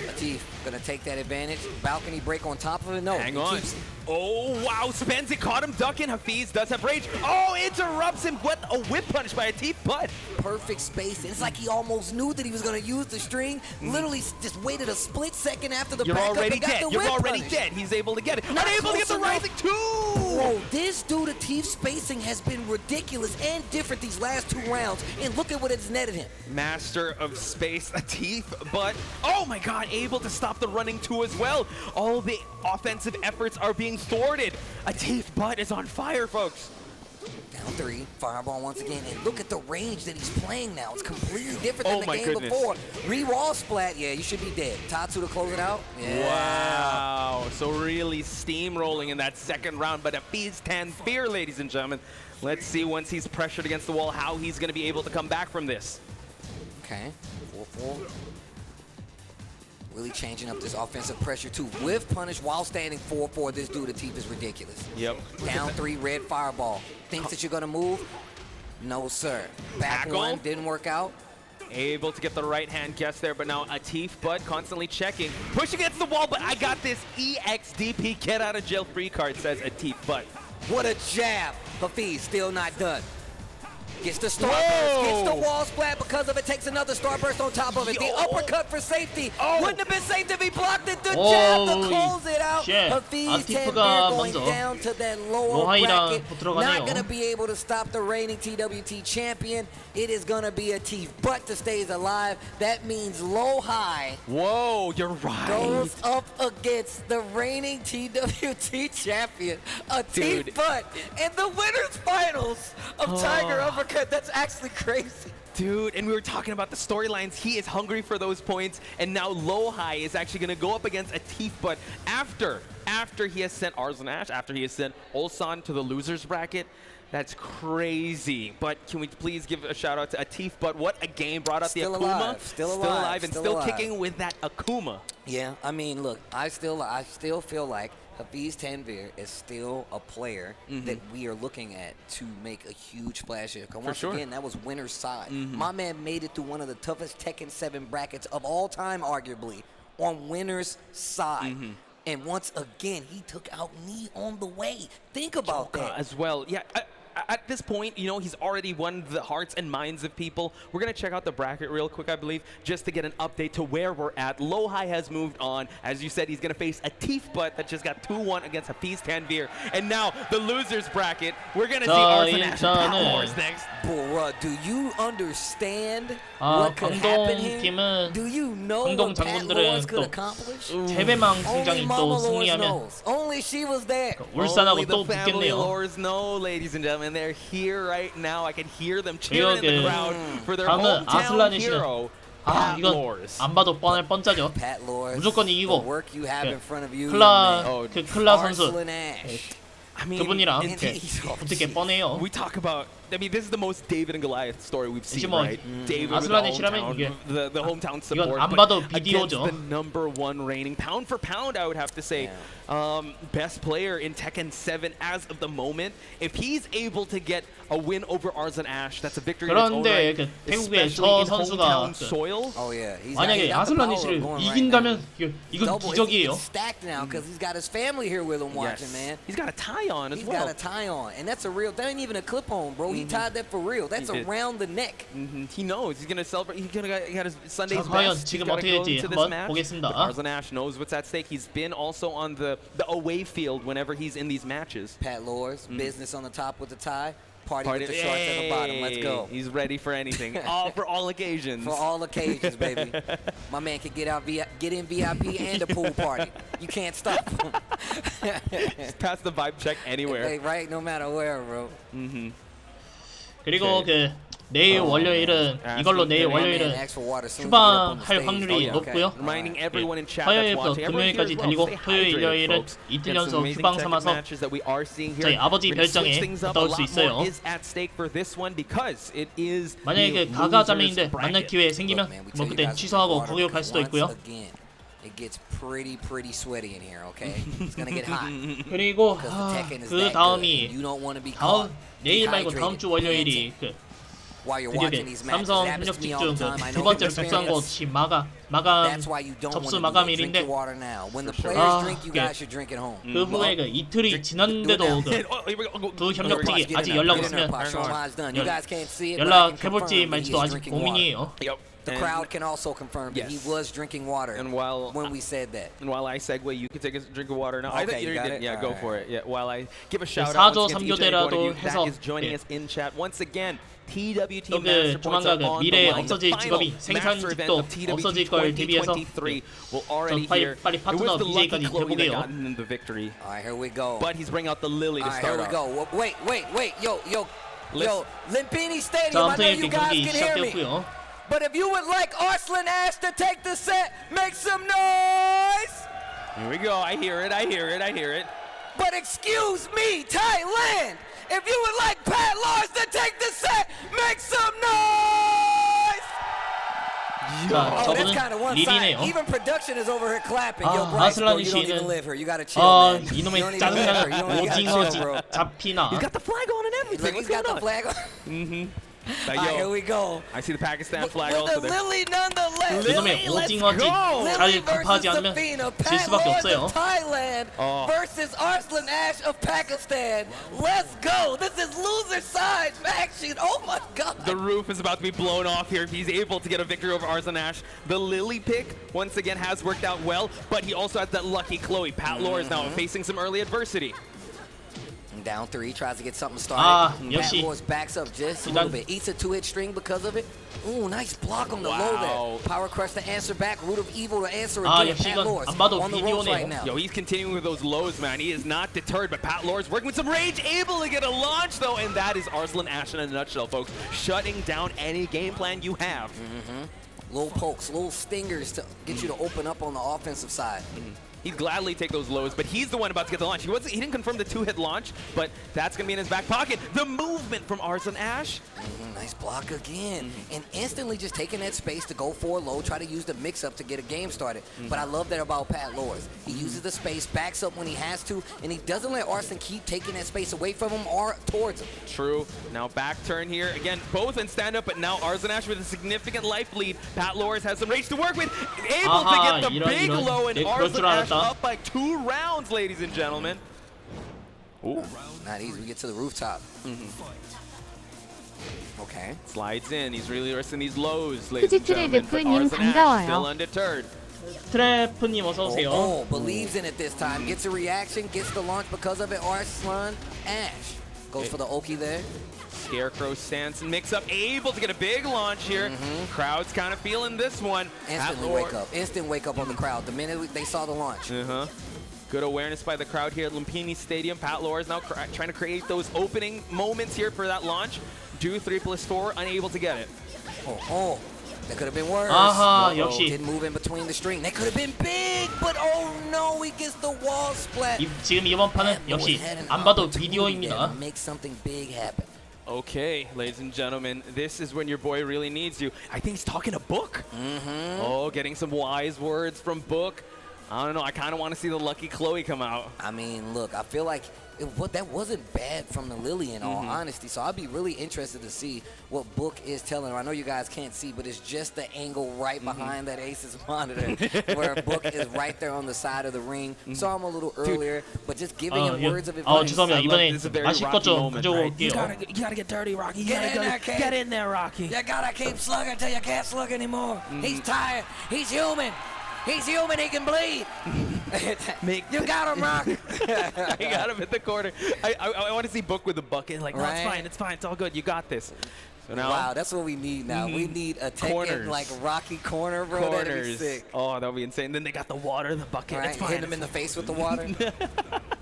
Atif gonna take that advantage. Balcony break on top of it. No, hang on. Oh, wow, spends it, caught him ducking. Hafiz does have rage. Oh, interrupts him. What a whip punch by Atif, but perfect space. It's like he almost knew that he was gonna use the string. Literally just waited a split second after the backup and got the whip You're already punish. dead. He's able to get it. Unable to get the rising too. Bro, this dude Atif's spacing has been ridiculous and different these last 2 rounds. And look at what it's netted him. Master of space, Atif, but oh my god, able to stop the running 2 as well. All the offensive efforts are being thwarted. Atif Butt is on fire, folks. Down 3, fireball once again, and look at the range that he's playing now. It's completely different than the game before. Re-wall splat, yeah, you should be dead. Tatsu to close it out. Yeah. Wow, so really steamrolling in that second round, but Hafiz Tanvir, ladies and gentlemen. Let's see once he's pressured against the wall how he's going to be able to come back from this. Okay, 4-4. Really changing up this offensive pressure too. Whiff punish while standing 4-4. This dude Atif is ridiculous. Yep. Down 3, red fireball. Thinks that you're gonna move? No, sir. Back Tackle. 1, didn't work out. Able to get the right hand guess there, but now Atif Butt constantly checking. Push against the wall, but I got this EXDP get out of jail free card, says Atif Butt. What a jab. Hafiz still not done. Gets the starburst, gets the wall splat because of it, takes another starburst on top of it. The uppercut for safety. Wouldn't have been safe if he blocked it. The jab to close it out. Hafiz Tanvir going down to that lower bracket. Not going to be able to stop the reigning TWT champion. It is going to be Atif Butt to stay alive. That means Lohai. Whoa, you're right. Goes up against the reigning TWT champion, Atif Butt, in the winners finals of Tiger Uppercut. That's actually crazy. Dude, and we were talking about the storylines. He is hungry for those points, and now Lohai is actually going to go up against Atif Butt after he has sent Arzanash, after he has sent Ulsan to the losers bracket. That's crazy. But can we please give a shout out to Atif Butt? What a game. Brought out the Akuma. Still alive. And still kicking with that Akuma. Yeah, I mean, look, I still feel like Hafiz Tanvir is still a player that we are looking at to make a huge splash here. Once again, that was winner's side. My man made it through one of the toughest Tekken 7 brackets of all time, arguably, on winner's side. And once again, he took out Knee on the way. Think about that. As well. Yeah. at this point, you know, he's already won the hearts and minds of people. We're going to check out the bracket real quick, I believe, just to get an update to where we're at. Lohai has moved on. As you said, he's going to face a Teef Butt that just got 2-1 against Hafiz Tanvir. And now, the losers bracket, we're going to see Arslan Ash and Pat Lors next. Bruh, do you understand what could happen here? Do you know what Pat Lors could accomplish? 재배망 승장이 또 승리하면 Only she was there. 울산하고 또 Family 붙겠네요. Lors know, ladies and gentlemen, they're here right now. I can hear them cheering in the crowd for their hometown hero. 아, 이건 안 봐도 뻔할 뻔짜죠. 무조건 이기고 클라 선수 그분이랑 붙을 게 뻔해요. We talk about, I mean, this is the most David and Goliath story we've seen, right? David with the hometown support, 안 봐도 but against the #1 reigning pound for pound, I would have to say, best player in Tekken 7 as of the moment. If he's able to get a win over Arslan Ash, that's a victory in its own right. 그런데 태국의 저 선수가 만약에 아슬란 애쉬를 이긴다면 이건 기적이에요. Stacked now because he's got his family here with him watching, man. He's got a tie on as well. He's got a tie on, and that's a real. That ain't even a clip on, bro. He tied that for real. That's around the neck. He knows he's gonna celebrate. He got his Sunday's 과연 best. 지금 어떻게 될지 한번 보겠습니다. Arslan Ash knows what's at stake. He's been also on the away field whenever he's in these matches. Pat Lors, business on the top with the tie. Party with the shorts at the bottom. Let's go. He's ready for anything. All for all occasions. For all occasions, baby. My man can get in VIP and the pool party. You can't stop him. Just pass the vibe check anywhere. Right, no matter where, bro. 그리고 내일 월요일은 이걸로 내일 월요일은 휴방할 확률이 높고요. 화요일부터 금요일까지 달리고 토요일 일요일은 이틀 연속 휴방 삼아서 저희 아버지 별장에 갔다 올 수 있어요. 만약에 가가자매인데 만날 기회 생기면 뭐 그때 취소하고 거기로 갈 수도 있고요. It gets pretty sweaty in here, okay? It's gonna get hot. 그리고 그 다음이 내일 말고 다음 주 월요일이 삼성 협력직 중 두 번째로 접수한 곳이 마감 접수 마감일인데 그 후에 이틀이 지났는데도 두 협력직이 아직 연락 없으면 연락해볼지 말지도 아직 고민이에요. The crowd can also confirm that he was drinking water when we said that. And while I segue, you can take a drink of water now. I think you did. Yeah, go for it. Yeah, while I give a shout out to each and every one of you that is joining us in chat once again. TWT Master Points are on the line. The final master event of TWT 2023 will already here. It was the lucky Chloe that got him the victory. All right, here we go. But he's bringing out the Lily to start off. Here we go. Wait. Yo, Limpini Stadium, I know you guys can hear me. But if you would like Arslan Ash to take the set, make some noise! Here we go. I hear it. But excuse me, Thailand! If you would like Pat Lors to take the set, make some noise! 저분은 릴이네요. Even production is over here clapping. Yo, Bryce, bro, you don't even live here. You gotta chill, man. 이놈의 짜증나는 오징어지 잡히나. He's got the flag on and everything. He's got the flag on. Right, here we go. I see the Pakistan flag also there. Lily nonetheless. 이놈의 오징어지 잘 급하지 않으면 질 수밖에 없어요. Thailand versus Arslan Ash of Pakistan. Let's go. This is loser side action. Oh my God. The roof is about to be blown off here if he's able to get a victory over Arslan Ash. The Lily pick once again has worked out well, but he also has that lucky Chloe. Pat Lors now facing some early adversity. Down 3, tries to get something started. Pat 역시 Lors backs up just a little bit. Eats a 2-hit string because of it. Ooh, nice block on the low there. Power crush to answer back. Root of evil to answer again. Pat Lors on the ropes right now. Yo, he's continuing with those lows, man. He is not deterred, but Pat Lors working with some rage, able to get a launch though, and that is Arslan Ash in a nutshell, folks. Shutting down any game plan you have. Little pokes, little stingers to get you to open up on the offensive side. He'd gladly take those lows, but he's the one about to get the launch. He didn't confirm the 2-hit launch, but that's going to be in his back pocket. The movement from Arslan Ash. Nice block again. And instantly just taking that space to go for a low, try to use the mix-up to get a game started. But I love that about Pat Lors. He uses the space, backs up when he has to, and he doesn't let Arslan keep taking that space away from him or towards him. True. Now back turn here. Again, both in stand-up, but now Arslan Ash with a significant life lead. Pat Lors has some rage to work with. Able to get the big low, and Arslan Ash up by 2 rounds, ladies and gentlemen. Ooh. Not easy. We get to the rooftop. Okay. Slides in. He's really risking these lows, ladies and gentlemen. 르프님 반가워요. Still undeterred. 트래프님 어서 오세요. Oh, believes in it this time. Gets a reaction. Gets the launch because of it. Arslan Ash goes for the Oki there. Scarecrow stance and mix up, able to get a big launch here. Crowd's kind of feeling this one. Instantly wake up. Instant wake up on the crowd the minute they saw the launch. Good awareness by the crowd here at Lumpini Stadium. Pat Lors now trying to create those opening moments here for that launch. Do 3+4, unable to get it. Oh, that could have been worse. 역시. Didn't move in between the string. That could have been big, but oh no, he gets the wall splat. 지금 이번 판은 역시 안 봐도 비디오입니다. Make something big happen. Okay, ladies and gentlemen, this is when your boy really needs you. I think he's talking to Book. Oh, getting some wise words from Book. I don't know, I kind of want to see the lucky Chloe come out. I mean, look, I feel like that wasn't bad from the Lily in all honesty, so I'd be really interested to see what Book is telling her. I know you guys can't see, but it's just the angle right behind that Aces monitor where Book is right there on the side of the ring. Saw him a little earlier, but just giving him words of advice. 죄송합니다. 이번에 마실 것 좀 가져올게요. You gotta get dirty, Rocky. Get in there, Rocky. You gotta keep slugging till you can't slug anymore. He's tired. He's human. He's human, he can bleed. You got him, Rock. I got him at the corner. I want to see Book with the bucket. Like, no, it's fine, it's all good. You got this. So now, wow, that's what we need now. We need a Tekken like Rocky corner, bro. That'd be sick. Oh, that would be insane. Then they got the water, the bucket. Right? It's fine. Hitting him in the face with the water.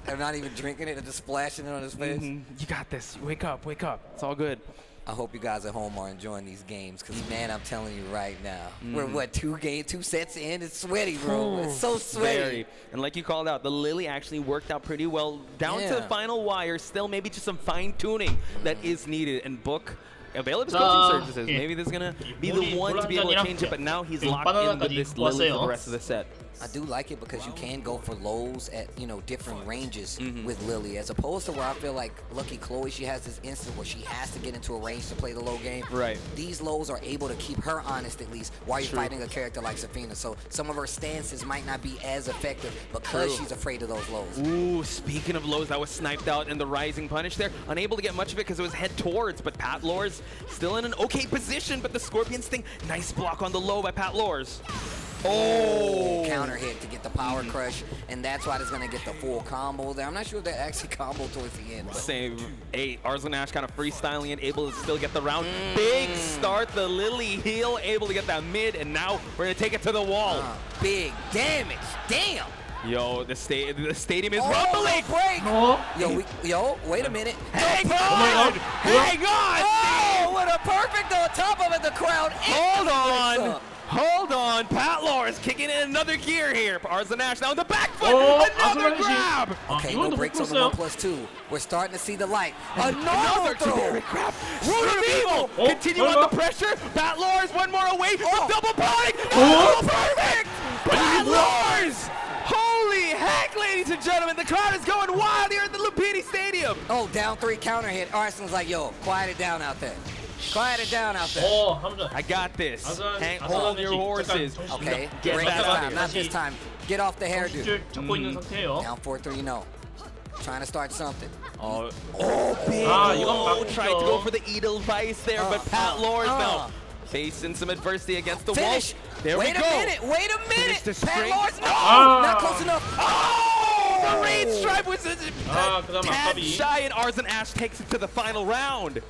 They're not even drinking it, they're just splashing it on his face. You got this. Wake up, wake up. It's all good. I hope you guys at home are enjoying these games, because, man, I'm telling you right now, we're, what, two sets in? It's sweaty, bro. It's so sweaty. Very. And like you called out, the Lily actually worked out pretty well down to the final wire. Still, maybe just some fine-tuning that is needed. And Book available his coaching services. Maybe this is going to be the one to be able to change it, but now he's locked in with this Lily for the rest of the set. I do like it because you can go for lows at, different ranges with Lily, as opposed to where I feel like Lucky Chloe, she has this instant where she has to get into a range to play the low game. Right. These lows are able to keep her honest, at least, while you're fighting a character like Safina. So some of her stances might not be as effective because she's afraid of those lows. Ooh, speaking of lows, that was sniped out in the rising punish there. Unable to get much of it because it was head towards, but Pat Lors still in an okay position, but the Scorpion Sting, nice block on the low by Pat Lors. Oh! Counter hit to get the power crush, and that's why it's going to get the full combo there. I'm not sure if they actually combo towards the end. Save 8. Arslan Ash kind of freestyling it, able to still get the round. Big start, the Lily heel, able to get that mid, and now we're going to take it to the wall. Big damage. Damn! Yo, the stadium is rumbling! Break. Yo, wait a minute. Hang on! Hang on! Oh, what a perfect on top of it, the crowd. Hold on, Pat Lors kicking in another gear here. Arslan Ash now in the back foot, another grab! Okay, no breaks on the 1+2. We're starting to see the light. Another throw! Generic grab. Root of evil! Continue on the pressure. Pat Lors, one more away. Double body! Oh, perfect! Pat Lors! Holy heck, ladies and gentlemen, the crowd is going wild here at the Lumpini Stadium. Oh, down 3 counter hit. Arslan's like, yo, quiet it down out there. Quiet it down out there. I got this. Hold your horses. Okay, Get break back this up time, here. not this time. Get off the hairdo. 상태예요. Down 4-3, no. Trying to start something. Big. Tried to go for the Edelweiss there, but Pat Lors now facing some adversity against the wall. There we go. Wait a minute. Pat Lors, no! Not close enough. Oh! The rain stripe was a tad shy, and Arslan Ash takes it to the final round.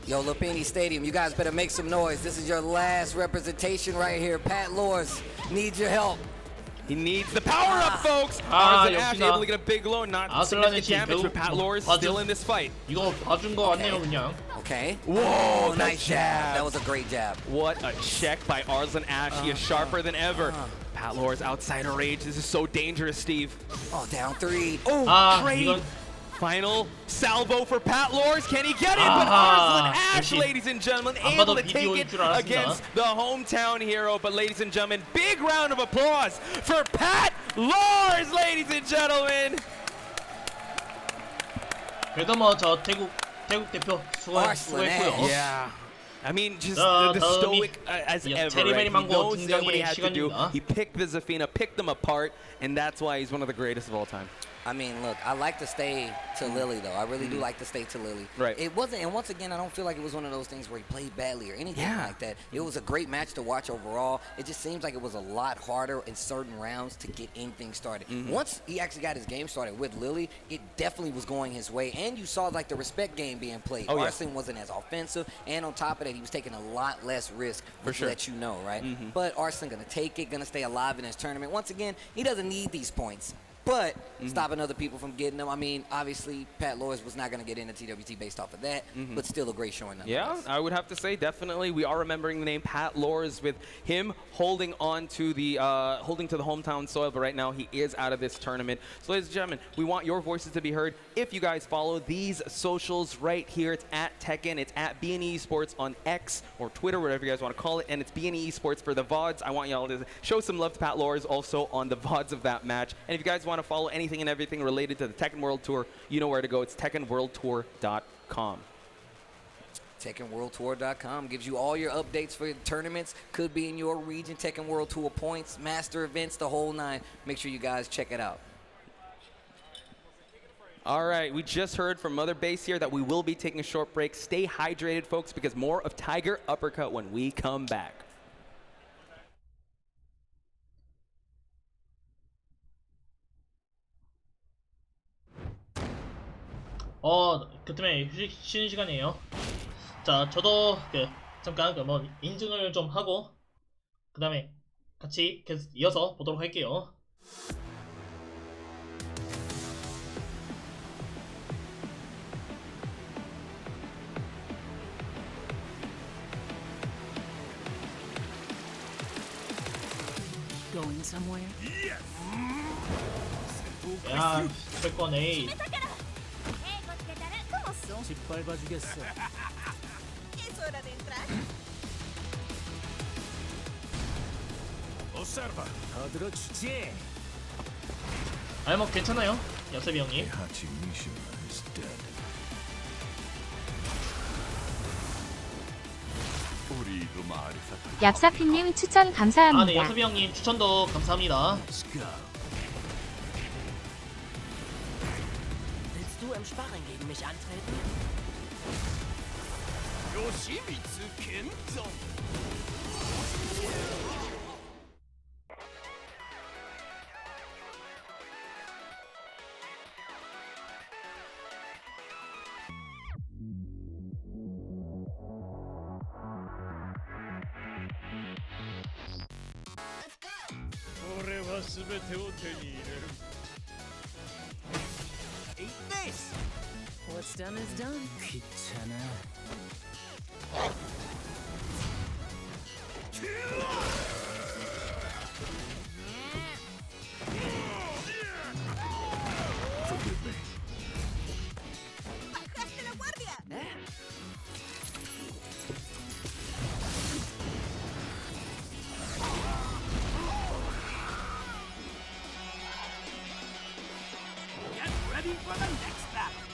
Yo, Lumpini Stadium, you guys better make some noise. This is your last representation right here. Pat Lors needs your help. He needs the power up, folks. Arslan Ash able to get a big low, not significant damage, but Pat Lors still in this fight. 이거 봐준 거 같네요, 그냥. Okay. Whoa, nice jab. That was a great jab. What a check by Arslan Ash. He is sharper than ever. Pat Lors outside of rage. This is so dangerous, Steve. Oh, down 3. Oh, great. Final salvo for Pat Lors. Can he get it? But Arslan Ash, ladies and gentlemen, able to take it against the hometown hero. But ladies and gentlemen, big round of applause for Pat Lors, ladies and gentlemen. 그래도 저 태국 대표 수고했고요. Yeah. I mean, just the stoic as ever. Right? He knows what he had to do. He picked the Zafina, picked them apart, and that's why he's one of the greatest of all time. I mean, look, I like to stay to Lily, though. I really do like to stay to Lily. Right. It wasn't, and once again, I don't feel like it was one of those things where he played badly or anything like that. It was a great match to watch overall. It just seems like it was a lot harder in certain rounds to get anything started. Once he actually got his game started with Lily, it definitely was going his way, and you saw like the respect game being played. Arsene wasn't as offensive, and on top of that, he was taking a lot less risk, which let you know, right? But Arsene gonna take it, gonna stay alive in his tournament. Once again, he doesn't need these points. But stopping other people from getting them, I mean, obviously, Pat Loyes was not going to get into TWT based off of that, but still a great showing. Yeah, I would have to say, definitely, we are remembering the name Pat Loyes with him holding on to the hometown soil, but right now he is out of this tournament. So, ladies and gentlemen, we want your voices to be heard. If you guys follow these socials right here, it's at Tekken, it's at B&E Esports on X or Twitter, whatever you guys want to call it, and it's B&E Esports for the VODs. I want y'all to show some love to Pat Loyes also on the VODs of that match. And if you guys want to follow anything and everything related to the Tekken World Tour, you know where to go. It's TekkenWorldTour.com. TekkenWorldTour.com gives you all your updates for tournaments. Could be in your region. Tekken World Tour points, master events, the whole nine. Make sure you guys check it out. All right, we just heard from Mother Base here that we will be taking a short break. Stay hydrated, folks, because more of Tiger Uppercut when we come back. 그 때문에 쉬는 시간이에요. 자, 저도 잠깐 인증을 좀 하고 그 다음에 같이 계속 이어서 보도록 할게요. Going somewhere? Yes. 야, 철권 A. 짓밟아주겠어. Observa. 더 들어주지. 아니 뭐 괜찮아요, 야세비 형님. is dead. 얍사피님 추천 감사합니다. 아, 네, 야세비 형님 추천도 감사합니다. Willst du im Sparring gegen mich antreten? Yoshimitsu Kento. Eat this! What's done is done. 귀찮아. Forgive me. ¡Bajaste la guardia! Get ready for the next battle.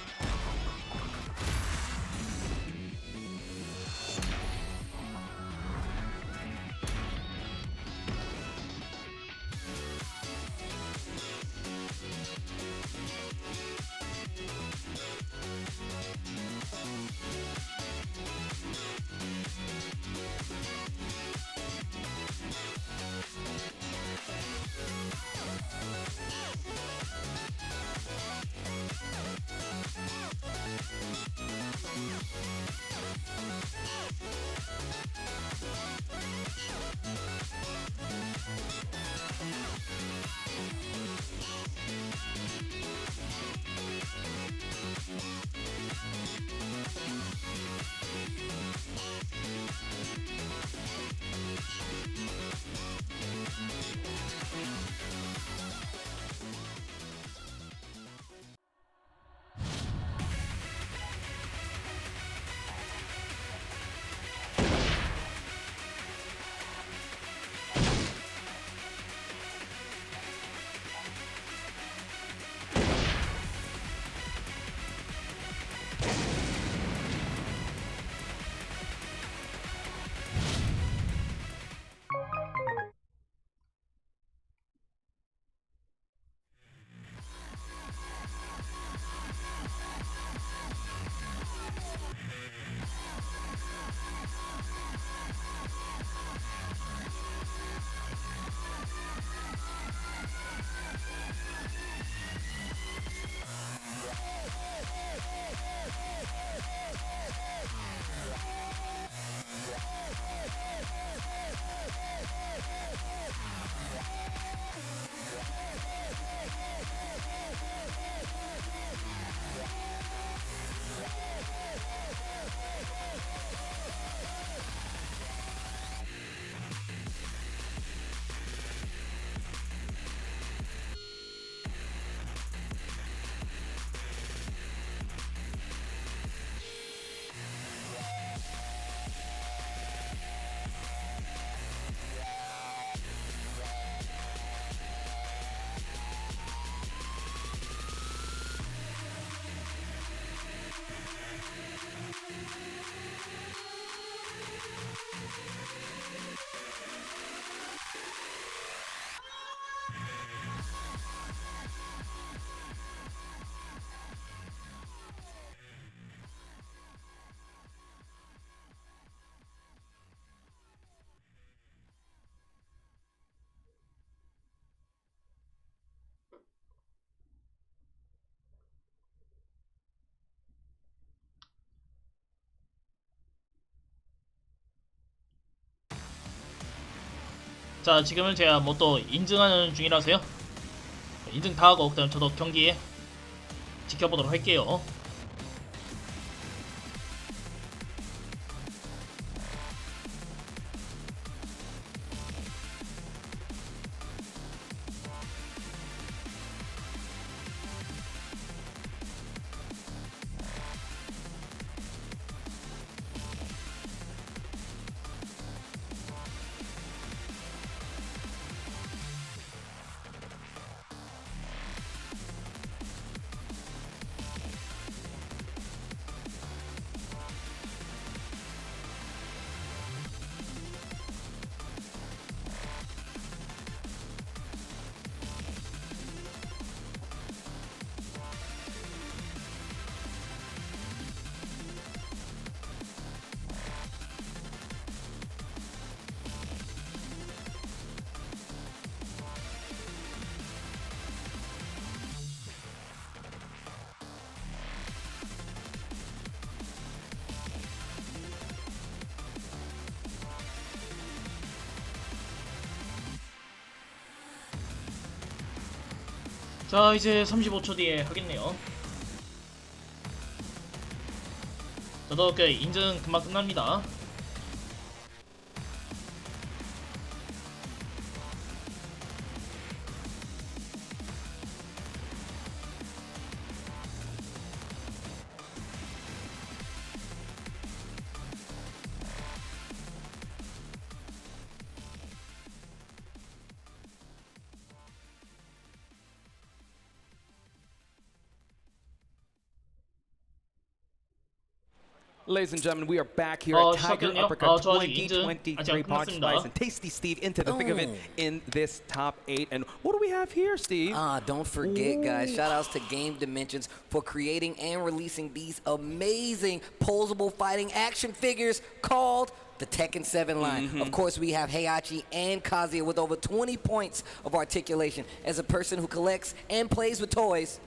자, 지금은 제가 뭐 또 인증하는 중이라서요. 인증 다 하고 그다음 저도 경기에 지켜보도록 할게요. 자, 이제 35초 뒤에 하겠네요. 저도 그 인증 금방 끝납니다. Ladies and gentlemen, we are back here at Tiger 시작했네요. Uppercut 저 아직 인증 2023 아직 안 Park 끝났습니다. Spice and Tasty Steve into the thick of it in this top 8. And what do we have here, Steve? Don't forget, guys. Shout outs to Game Dimensions for creating and releasing these amazing posable fighting action figures called the Tekken 7 line. Of course, we have Heihachi and Kazuya with over 20 points of articulation. As a person who collects and plays with toys,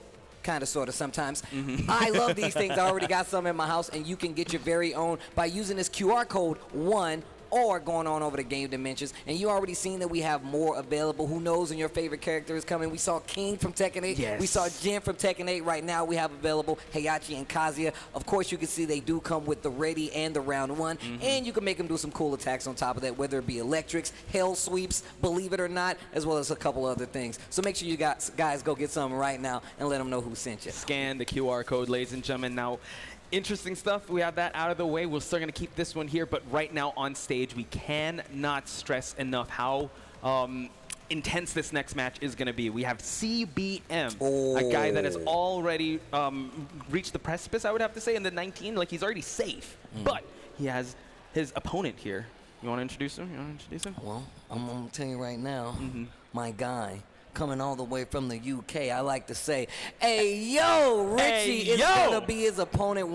kind of, sort of, sometimes. I love these things. I already got some in my house, and you can get your very own by using this QR code 1 or going on over to Game Dimensions. And you already seen that we have more available. Who knows when your favorite character is coming? We saw King from Tekken 8. Yes. We saw Jin from Tekken 8. Right now we have available Heihachi and Kazuya. Of course, you can see they do come with the ready and the round 1. And you can make them do some cool attacks on top of that, whether it be electrics, hell sweeps, believe it or not, as well as a couple other things. So make sure you guys go get some right now and let them know who sent you. Scan the QR code, ladies and gentlemen. Now, interesting stuff. We have that out of the way. We're still going to keep this one here, but right now on stage, we cannot stress enough how intense this next match is going to be. We have CBM, a guy that has already reached the precipice, I would have to say, in the 19. Like, he's already safe, but he has his opponent here. You want to introduce him? Well, I'm going to tell you right now, my guy, coming all the way from the UK, I like to say, hey, yo, Richie is going to be his opponent,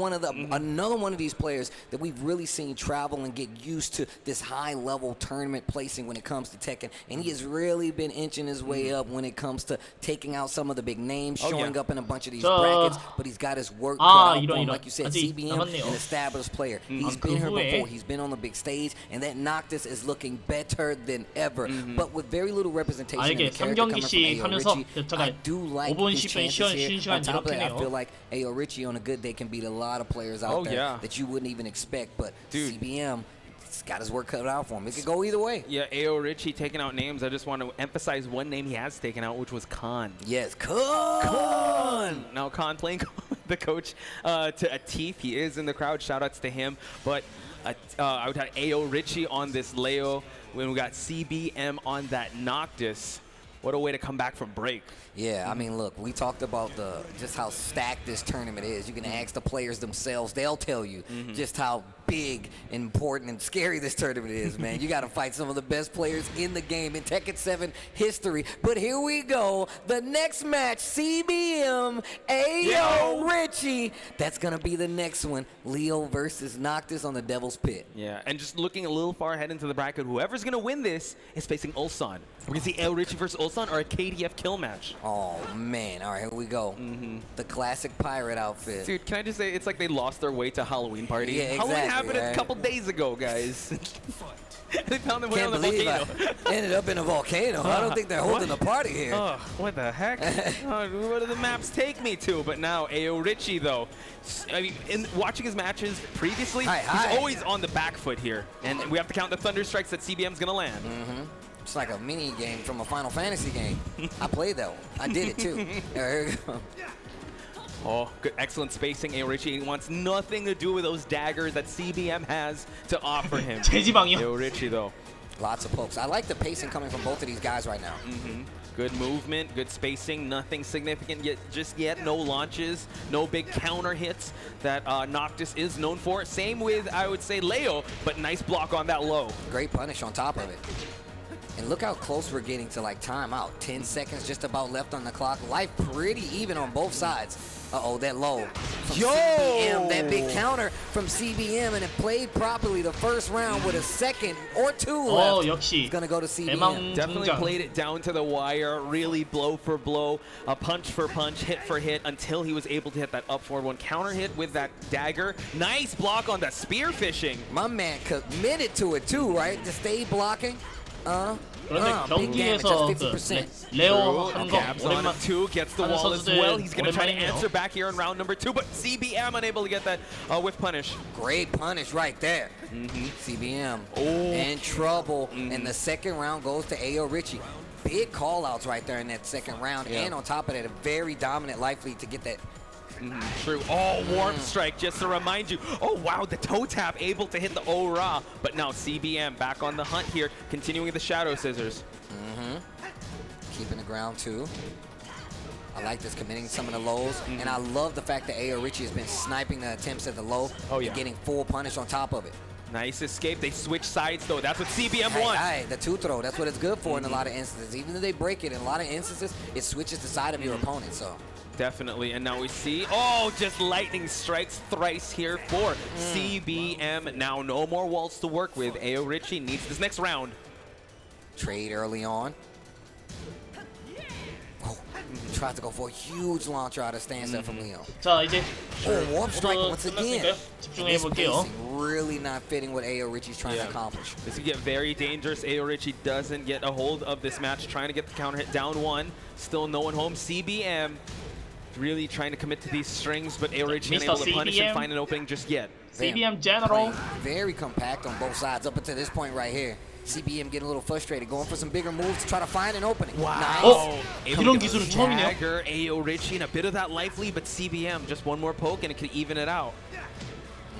another one of these players that we've really seen travel and get used to this high-level tournament placing when it comes to Tekken, and he has really been inching his way up when it comes to taking out some of the big names, showing up in a bunch of these brackets, but he's got his work cut out for him. Like you said, CBM, an established player. He's been here before. He's been on the big stage, and that Noctis is looking better than ever, but with very little representation in the character coming from 하면서 I do like 5분, his 10분 chances here. 쉬는 시간 On top of that, I 이렇게 feel 네요. like Ayo Richie on a good day can beat a lot of players out there that you wouldn't even expect. But CBM, it's got his work cut out for him. It could go either way. Yeah, Ayo Richie taking out names. I just want to emphasize one name he has taken out, which was Khan. Yes, Khan. Now Khan playing the coach to Atif. He is in the crowd. Shoutouts to him. But I would have Ayo Richie on this Leo. When we got CBM on that Noctis. What a way to come back from break. Yeah, I mean, look, we talked about just how stacked this tournament is. You can ask the players themselves. They'll tell you just how big, important, and scary this tournament is, man. You got to fight some of the best players in the game in Tekken 7 history. But here we go. The next match, CBM, Ayo Richie. That's going to be the next one. Leo versus Noctis on the Devil's Pit. Yeah, and just looking a little far ahead into the bracket, whoever's going to win this is facing Ulsan. We're going to see Ayo Richie versus Ulsan or a KDF kill match. Oh, man. All right, here we go. The classic pirate outfit. Dude, can I just say, it's like they lost their way to Halloween party. Yeah, exactly. Halloween happened a couple days ago, guys. They found their way Can't on the believe volcano. I ended up in a volcano. I don't think they're holding a party here. Oh, what the heck? Where do the maps take me to? But now Ayo Richie, though, I mean, in watching his matches previously, he's always on the back foot here, and we have to count the thunder strikes that CBM's gonna land. It's like a mini game from a Final Fantasy game. I played that one. I did it too. There you go. Oh, good, excellent spacing. Ayo Richie wants nothing to do with those daggers that CBM has to offer him. Ayo Richie, though. Lots of pokes. I like the pacing coming from both of these guys right now. Good movement, good spacing, nothing significant yet. No launches, no big counter hits that Noctis is known for. Same with, I would say, Leo, but nice block on that low. Great punish on top of it. And look how close we're getting to like timeout. 10 seconds just about left on the clock. Life pretty even on both sides. Uh-oh, that low from CBM, that big counter from CBM, and it played properly the first round with a second or two left. It's gonna go to CBM. Definitely played it down to the wire, really blow for blow, punch for punch, hit for hit, until he was able to hit that up forward one. Counter hit with that dagger. Nice block on the spear fishing. My man committed to it too, right? To stay blocking. 그런데 경기에서 그 레오 하는 거 오랜만 two gets the wall as well. He's going to try to answer back here in round number 2, but CBM unable to get that with punish. Great punish right there. CBM in trouble, and the second round goes to Ayo Richie. Big call outs right there in that second round, and on top of that, a very dominant life lead to get that. True. Oh, warp strike, just to remind you. Oh, wow, the toe tap able to hit the O-Ra. But now CBM back on the hunt here, continuing the shadow scissors. Keeping the ground, too. I like this, committing some of the lows. And I love the fact that Ayo Richie has been sniping the attempts at the low and getting full punish on top of it. Nice escape. They switch sides, though. That's what CBM wants. The two throw, that's what it's good for in a lot of instances. Even though they break it, in a lot of instances, it switches the side of your opponent, so. Definitely, and now we see, just lightning strikes thrice here for CBM. Now no more walls to work with. Ayo Richie needs this next round. Trade early on. Tries to go for a huge launcher out of stance there from Leo. 자, 이제 warp strike once again. 집중해 볼게요. Really not fitting what Ayo Richie's trying to accomplish. This could get very dangerous. Ayo Richie doesn't get a hold of this match, trying to get the counter hit down one. Still no one home. CBM really trying to commit to these strings, but Ayo Richie unable to punish and find an opening just yet. CBM general. Very compact on both sides up until this point right here. CBM getting a little frustrated, going for some bigger moves to try to find an opening. Wow. Nice. 이런 기술은 처음이네요. Ayo Richie and a bit of that life lead, but CBM just one more poke and it could even it out.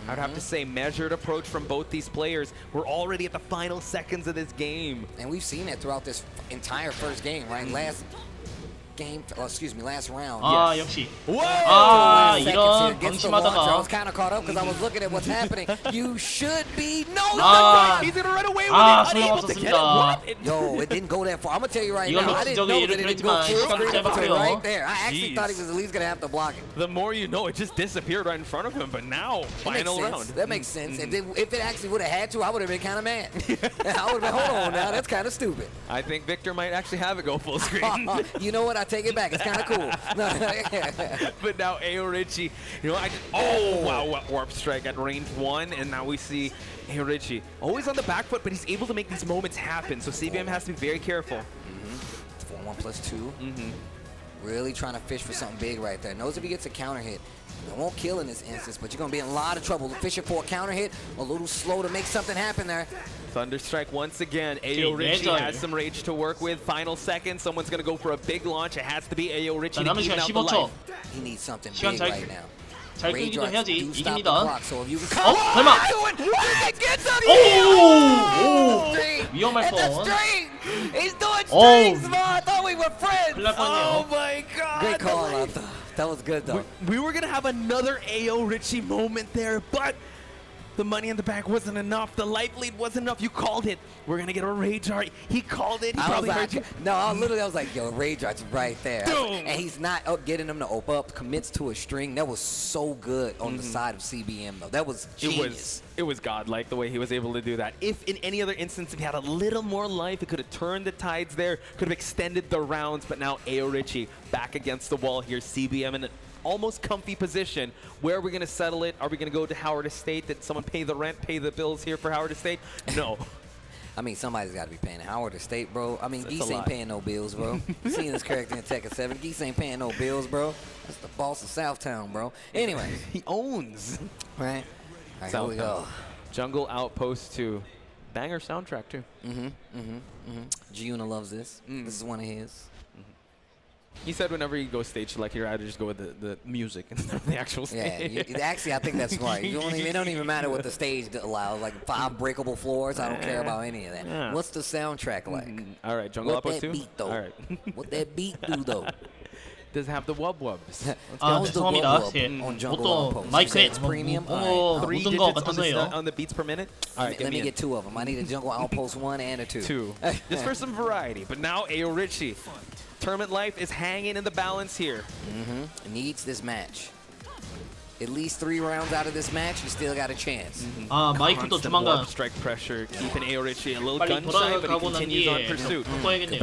I'd have to say measured approach from both these players. We're already at the final seconds of this game. And we've seen it throughout this entire first game, right? Last round. 역시. 이런 방심하다가. I was kind of caught up because I was looking at what's happening. You should be he's gonna run away with it. Unable to get it. What? Yo, it didn't go that far. I'm gonna tell you right now. I didn't know that it didn't go full right there. I actually thought he was at least gonna have to block it. The more you know, it just disappeared right in front of him. But now, final round. That makes sense. If it actually would have had to, I would have been kind of mad. I would have been, hold on now, that's kind of stupid. I think Victor might actually have it go full screen. You know what? I take it back. It's kind of cool. But now Ayo Richie, wow, warp strike at range 1, and now we see Ayo Richie always on the back foot, but he's able to make these moments happen. So CBM has to be very careful. 4-1+2. Really trying to fish for something big right there. Knows if he gets a counter hit, it won't kill in this instance, but you're going to be in a lot of trouble. Fishing for a counter hit, a little slow to make something happen there. Thunder strike once again. Ayo Richie has some rage to work with. Final second, someone's going to go for a big launch. It has to be Ayo Richie to even out the life. He needs something big right now. 잘 끌기도 해야지. 이깁니다. 설마. 위험할 뻔. He's doing strings, man. I thought we were friends. Oh my God. Great call out. That was good though. We were gonna have another Ayo Richie moment there, but the money in the bank wasn't enough. The life lead wasn't enough. You called it. We're gonna get a rage art. He called it. He probably heard you. No, I was like, yo, rage art's right there. And he's not getting him to open up, commits to a string. That was so good on the side of CBM though. That was genius. It was godlike the way he was able to do that. If in any other instance, if he had a little more life, it could have turned the tides there, could have extended the rounds, but now Ayo Richie back against the wall here. CBM in an almost comfy position. Where are we going to settle it? Are we going to go to Howard Estate? Did someone pay the rent, pay the bills here for Howard Estate? No. I mean, somebody's got to be paying it. Howard Estate, bro. I mean, Geese ain't paying no bills, bro. You seen this character in Tekken 7. Geese ain't paying no bills, bro. That's the boss of Southtown, bro. Anyway. He owns. Right? All right, here we go. Jungle Outpost 2. Banger soundtrack, too. Giuna loves this. This is one of his. He said whenever you go stage, like, you'd rather just go with the music instead of the actual stage. Yeah, actually, I think that's smart. It don't even matter what the stage allows. Like 5 breakable floors, I don't care about any of that. Yeah. What's the soundtrack like? All right, Jungle Outpost 2? What that beat, though? All right. What that beat do, though? Does it have the wubs? 죄송합니다. 보통 마이크에 묻은 것 같아서요. On the beats per minute? All right, let me get 2 of them. I need a Jungle Outpost 1 and a 2. 2. Just for some variety. But now Ayo Richie. Tournament life is hanging in the balance here. Needs this match. At least 3 rounds out of this match, you still got a chance. 마이크도 조만간 strike pressure, keeping Ayo Richie a little 빨리 gun shy, but he 돌아가고 난 continues on 뒤에 pursuit. 바꿔야겠네요.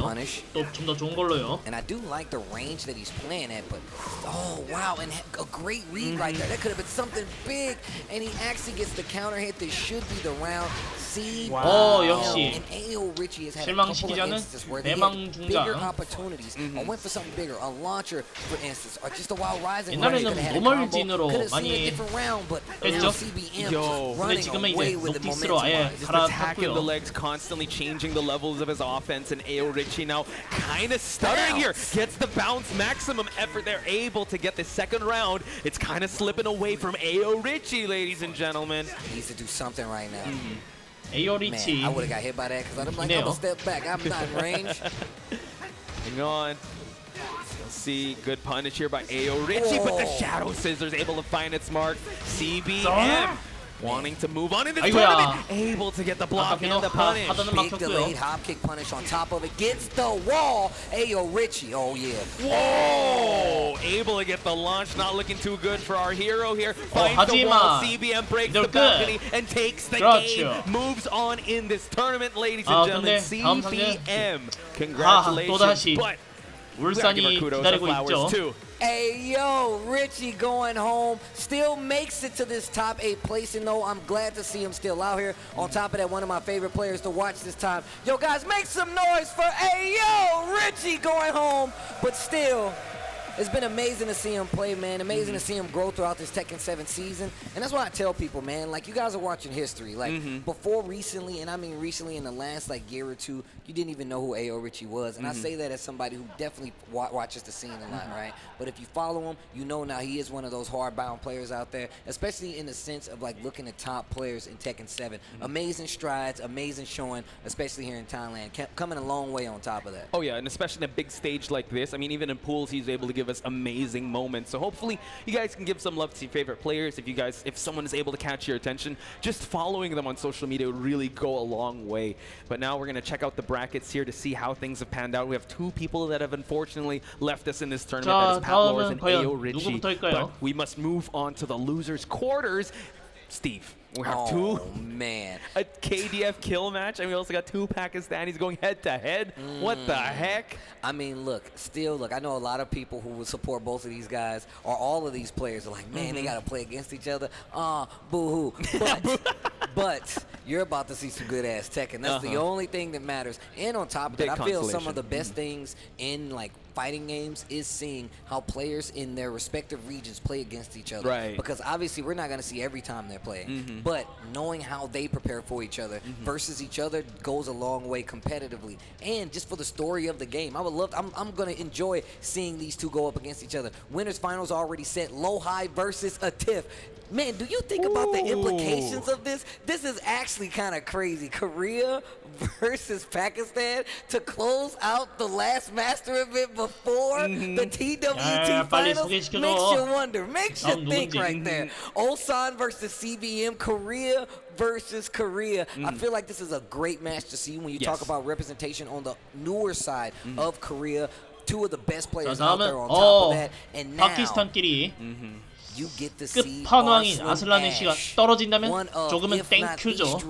또 좀 더 좋은 걸로요. And I do like the range that he's playing at, but oh wow, and a great read right there. That could have been something big, and he actually gets the counter hit that should be the round. See, 역시 and Ayo Richie has had a couple of instances where he had bigger opportunities. I went for something bigger, a launcher, for instance, or just a wild rising. 옛날에는 노멀진으로 많이 했죠. 근데 지금은 이제 녹틱스로 아예 attacking the 갈아탔고요. legs, constantly changing the levels of his offense, and Ayo Richie now kind of stuttering here. Gets the bounce, maximum effort. They're able to get the second round. It's kind of slipping away from Ayo Richie, ladies and gentlemen. He needs to do something right now. Ayo Richie. Man, I would have got hit by that because I'm like, I'm gonna step back. I'm not in range. Hang on. See, good punish here by Ayo Richie, but the Shadow Scissors able to find its mark. CBM wanting to move on in this tournament, able to get the block and the punish. Big delayed hop kick punish on top of it, gets the wall. Ayo Richie, oh yeah. Whoa! Able to get the launch, not looking too good for our hero here. Finds the wall, CBM breaks the balcony and takes the game. Moves on in this tournament, ladies and gentlemen. CBM, congratulations. But 울산이 기다리고 있죠. Ayo Richie going home, still makes it to this top 8 place, and though I'm glad to see him still out here. On top of that, one of my favorite players to watch this time. Yo guys, make some noise for Ayo Richie going home, but still, it's been amazing to see him play, man. Amazing to see him grow throughout this Tekken 7 season. And that's why I tell people, man, like, you guys are watching history. Like, before recently, and I mean recently in the last, like, year or two, you didn't even know who Ayo Richie was. And I say that as somebody who definitely watches the scene a lot, right? But if you follow him, you know now he is one of those hard-bound players out there, especially in the sense of, like, looking at top players in Tekken 7. Amazing strides, amazing showing, especially here in Thailand. Coming a long way on top of that. Oh, yeah, and especially in a big stage like this. I mean, even in pools, he's able to give us amazing moments. So hopefully you guys can give some love to your favorite players. If someone is able to catch your attention, just following them on social media would really go a long way. But now we're going to check out the brackets here to see how things have panned out. We have 2 people that have unfortunately left us in this tournament. That is Pat Lors and Ayo Richie. But we must move on to the losers quarters. Steve, we have a KDF kill match, and we also got 2 Pakistanis going head-to-head. What the heck? I mean, look, I know a lot of people who would support both of these guys, or all of these players are like, man, they got to play against each other. Boo-hoo. But you're about to see some good-ass Tekken. That's the only thing that matters. And on top of that, I feel some of the best things in, like, fighting games is seeing how players in their respective regions play against each other. Right. Because obviously we're not going to see every time they're playing. But knowing how they prepare for each other versus each other goes a long way competitively. And just for the story of the game, I'm going to enjoy seeing these 2 go up against each other. Winners finals already set. Low-High versus a Tiff. Man, do you think about the implications of this? This is actually kind of crazy. Korea versus Pakistan to close out the last master event before the TWT finals. Makes you wonder. Makes you think right there. Ulsan versus CBM. Korea versus Korea. I feel like this is a great match to see when you talk about representation on the newer side of Korea. 2 of the best players out there on top of that. And now, 파키스탄끼리 you get to see 끝판왕인 아슬란 애쉬가 떨어진다면 조금은 땡큐죠.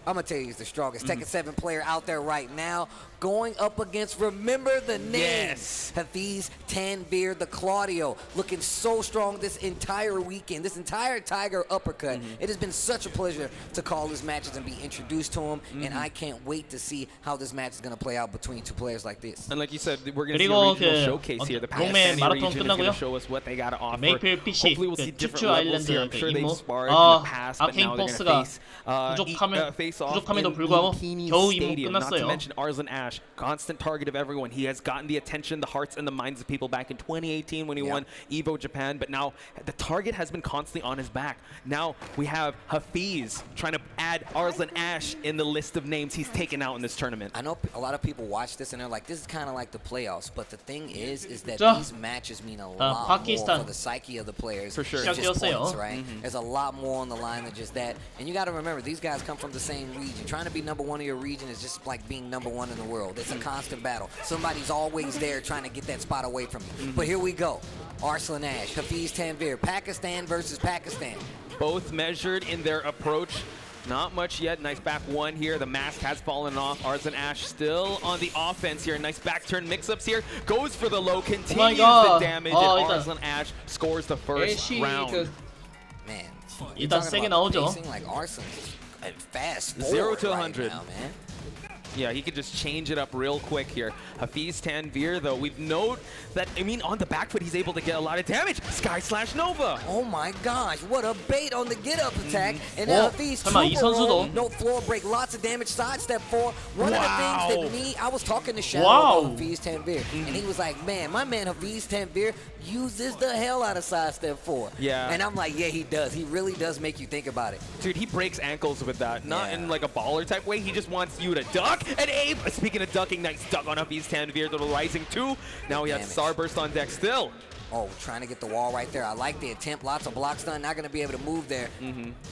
I'm gonna tell you he's the strongest Tekken 7 player out there right now. going up against, remember the name, Hafiz Tanvir, the Claudio, looking so strong this entire weekend, this entire Tiger uppercut. It has been such a pleasure to call his matches and be introduced to him, and I can't wait to see how this match is going to play out between two players like this. And like you said, we're going to see a regional showcase here. The Pakistani region is going to show us what they got to offer. Hopefully we'll see different levels here. I'm sure they've sparred in the past, but now they're going to face off 부족함에도 불구하고 겨우 2무 Not to 끝났어요. mention Arslan Ash, constant target of everyone. He has gotten the attention, the hearts, and the minds of people back in 2018 when he won Evo Japan, but now the target has been constantly on his back. Now we have Hafiz trying to add Arslan Ash in the list of names he's taken out in this tournament. I know a lot of people watch this and they're like, this is kind of like the playoffs, but the thing is that these matches mean a lot more for the psyche of the players. For sure. Just points, right? There's a lot more on the line than just that. And you got to remember, these guys come from the same region. Trying to be number one of your region is just like being number one in the world. It's a constant battle. Somebody's always there trying to get that spot away from you. But here we go. Arslan Ash, Hafiz Tanvir, Pakistan versus Pakistan. Both measured in their approach. Not much yet. Nice back one here. The mask has fallen off. Arslan Ash still on the offense here. Nice back turn mix-ups here. Goes for the low. Continues the damage. And Arslan Ash scores the first round. Man, 일단 세게 나오죠. like Arslan fast 0 to 100. Right now, man. Yeah, he could just change it up real quick here. Hafiz Tanvir, though, we've noted that, I mean, on the back foot, he's able to get a lot of damage. Sky Slash Nova. Oh my gosh, what a bait on the get-up attack. And now Hafiz, no floor break, lots of damage, sidestep 4. One of the things that I was talking to Shadow about Hafiz Tanvir, and he was like, man, my man Hafiz Tanvir uses the hell out of sidestep 4. Yeah. And I'm like, yeah, he does. He really does make you think about it. Dude, he breaks ankles with that. Not in like a baller type way. He just wants you to duck. And Abe, speaking of ducking, nice duck on Hafiz Tanvir to the Rising 2. Now we have Starburst on deck still. Oh, trying to get the wall right there. I like the attempt. Lots of blocks done. Not going to be able to move there.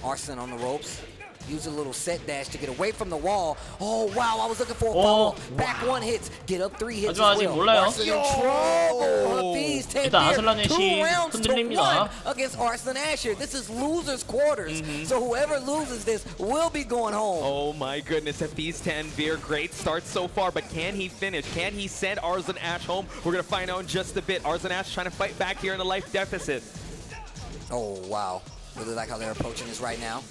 Arslan on the ropes. Use a little set dash to get away from the wall. Oh, wow. I was looking for a follow. Back one hits. Get up 3 hits as well. Arslan in trouble. Hafiz Tanvir, 2 rounds to 1 against Arslan Ash here. This is loser's quarters. So whoever loses this will be going home. Oh, my goodness. Hafiz Tanvir, great start so far, but can he finish? Can he send Arslan Ash home? We're going to find out in just a bit. Arslan Ash trying to fight back here in the life deficit. Oh, wow. Really like how they're approaching this right now.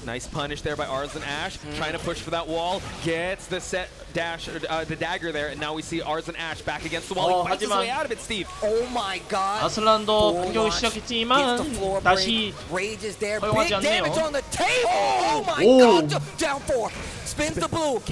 Nice punish there by Arslan Ash, trying to push for that wall. Gets the set dash, the dagger there, and now we see Arslan Ash back against the wall. He fights his way out of it, Steve. Oh my God. 아슬란도 공격을 시작했지만 다시 허용하지 않네요. Damage on the table. Oh my God. Down 4. Spins the blue.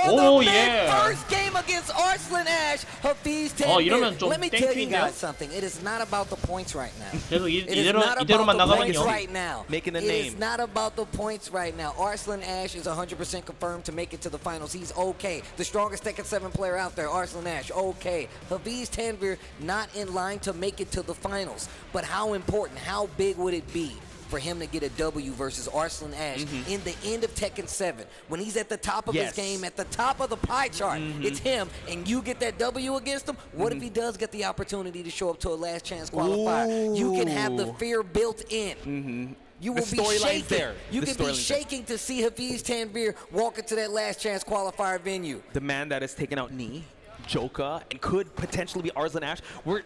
Oh yeah. First game against Arslan Ash. Hafiz Tanvir. Let me tell you guys something. It is not about the points right now. It is not about the points right now. Making the name. It is not about the points right now. Arslan Ash is 100% confirmed to make it to the finals. He's okay. The strongest Tekken 7 player out there, Arslan Ash, okay. Hafiz Tanvir not in line to make it to the finals. But how important, how big would it be for him to get a W versus Arslan Ash in the end of Tekken 7? When he's at the top of his game, at the top of the pie chart, it's him, and you get that W against him. What if he does get the opportunity to show up to a last chance qualifier? You can have the fear built in. You will be shaking. You can be shaking to see Hafiz Tanvir walk into that last chance qualifier venue. The man that has taken out Knee, Joka, and could potentially be Arslan Ash.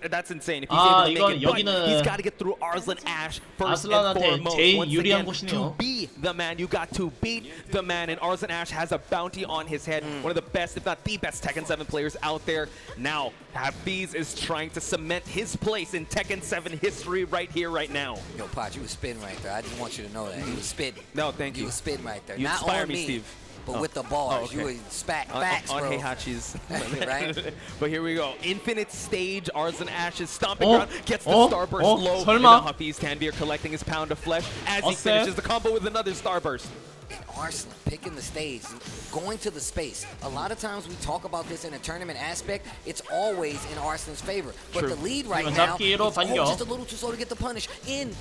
That's insane. If he's able to make it, but he's got to get through Arslan Ash first and foremost. Once again, to be the man, you got to beat the man, and Arslan Ash has a bounty on his head. One of the best, if not the best, Tekken 7 players out there. Now, Hafiz is trying to cement his place in Tekken 7 history right here, right now. Yo, Pod, you was spitting right there. I just want you to know that. He was spitting. No, thank you. You was spitting right there. You Not inspire on me, Steve. But with the bars, you would spat facts, on bro. Heihachi's. Right? But here we go. Infinite stage. Arslan Ash is stomping ground. Gets the Starburst low. And now Hafiz Tanvir collecting his pound of flesh as he finishes the combo with another Starburst. And Arslan picking the stage, going to the space. A lot of times we talk about this in a tournament aspect. It's always in Arslan's favor. But the lead right now is just a little too slow to get the punish in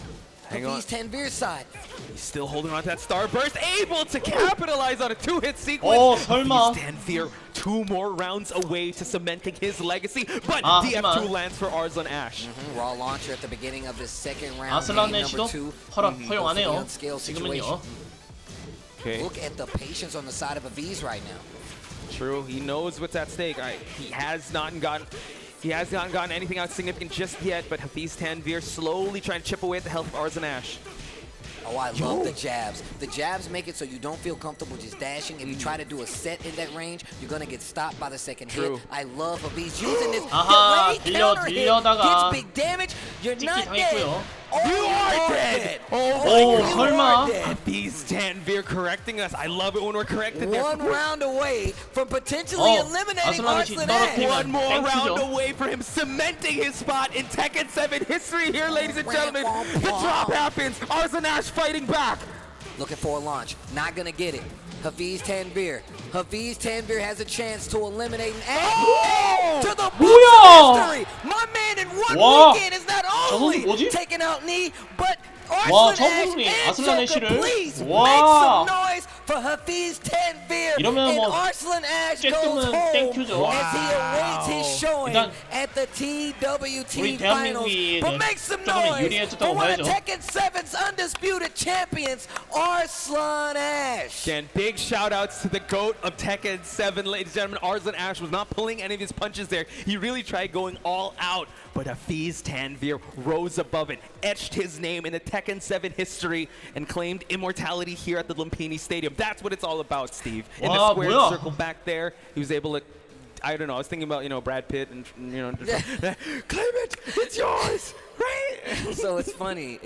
Hafiz Tanvir's side. He's still holding on to that Starburst, able to capitalize on a 2-hit sequence. Hafiz Tanvir 2 more rounds away to cementing his legacy, but DF2 lands for Arslan Ash. Raw launcher at the beginning of the second round. 아슬란의 시도 허용 안 해요. 지금은요. Look at the patience on the side of Hafiz right now. True. He knows what's at stake. He has not gotten anything out significant just yet, but Hafiz Tanvir slowly trying to chip away at the health of Arzan Ash. Oh, I love the jabs. The jabs make it so you don't feel comfortable just dashing. If you try to do a set in that range, you're going to get stopped by the second hit. I love Hafiz using this. 아하, Gets big damage. You're not dead. You are dead! Oh, 설마? Hafiz Tanvir correcting us. I love it when we're corrected. One round away from potentially eliminating Arslan Ash. One more round away for him cementing his spot in Tekken 7 history here, ladies and gentlemen. The drop happens. Arslan Ash fighting back. Looking for a launch. Not going to get it. Hafiz Tanvir. Hafiz Tanvir has a chance to eliminate and add to the books of history. My man in one weekend is not only taking out knee, but Arslan Ash and Joker, please make some noise for Hafiz Tanvir. And Arslan Ash goes home as he awaits his showing at the TWT Finals. But make some noise for one of Tekken 7's undisputed champions, Arslan Ash. Again, big shout outs to the GOAT of Tekken 7, ladies and gentlemen. Arslan Ash was not pulling any of his punches there. He really tried going all out, but Hafiz Tanvir rose above it, etched his name in the Tekken 7 history, and claimed immortality here at the Lumpini Stadium. That's what it's all about, Steve. In the square circle back there, he was able to, I don't know, I was thinking about, you know, Brad Pitt and, you know, just claim it, it's yours, right? So it's funny,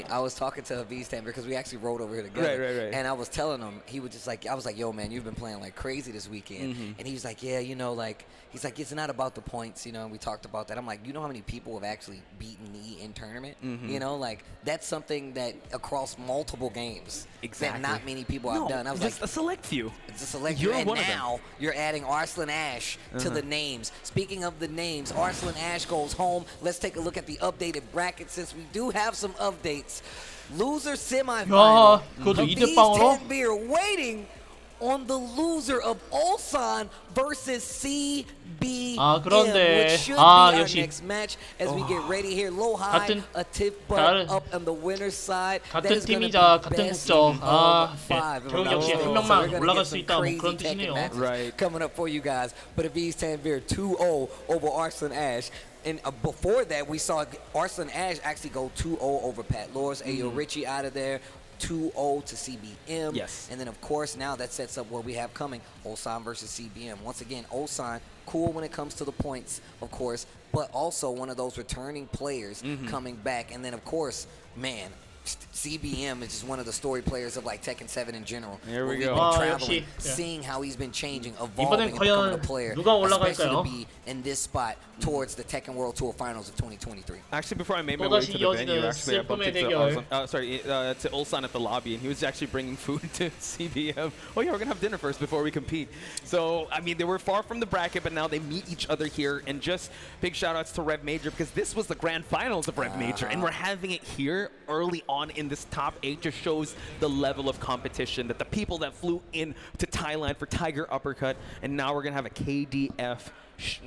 I was talking to Hafiz Tanvir because we actually rode over here together. Right. And I was telling him, he was just like, I was like, yo, man, you've been playing like crazy this weekend. And he was like, yeah, you know, like, he's like, it's not about the points, you know, and we talked about that. I'm like, you know how many people have actually beaten me in tournament? You know, like, that's something that across multiple games that not many people have done. I was just like, a select few. It's a select few. And now you're adding Arslan Ash to the names. Speaking of the names, Arslan Ash goes home. Let's take a look at the updated bracket since we do have some updates. Loser semifinal. Hafiz Tanvir waiting on the loser of Ulsan versus CBM, which should be our next match as we get ready here. Low high, a tip butt up on the winner's side. 같은 팀이자 같은 국적. 결국 역시 한 명만 올라갈 수 있다. 뭐 그런 뜻이네요. Right. Coming up for you guys. But Hafiz Tanvir 2-0 over Arslan Ash. And before that, we saw Arslan Ash actually go 2-0 over Pat Lors. Ayo Richie out of there. 2-0 to CBM. Yes. And then, of course, now that sets up what we have coming, Ulsan versus CBM. Once again, Ulsan, cool when it comes to the points, of course, but also one of those returning players coming back. And then, of course, man, CBM is just one of the story players of like Tekken 7 in general. Here we go. Traveling, seeing how he's been changing, evolving, and becoming a player, especially to be in this spot towards the Tekken World Tour Finals of 2023. Actually, before I made my way to the venue, actually, I bumped into to Ulsan at the lobby, and he was actually bringing food to CBM. Oh yeah, we're gonna have dinner first before we compete. So I mean, they were far from the bracket, but now they meet each other here. And just big shout outs to Rev Major because this was the grand finals of Rev Major, and we're having it here early on in this top 8. Just shows the level of competition that the people that flew in to Thailand for Tiger Uppercut, and now we're gonna have a KDF.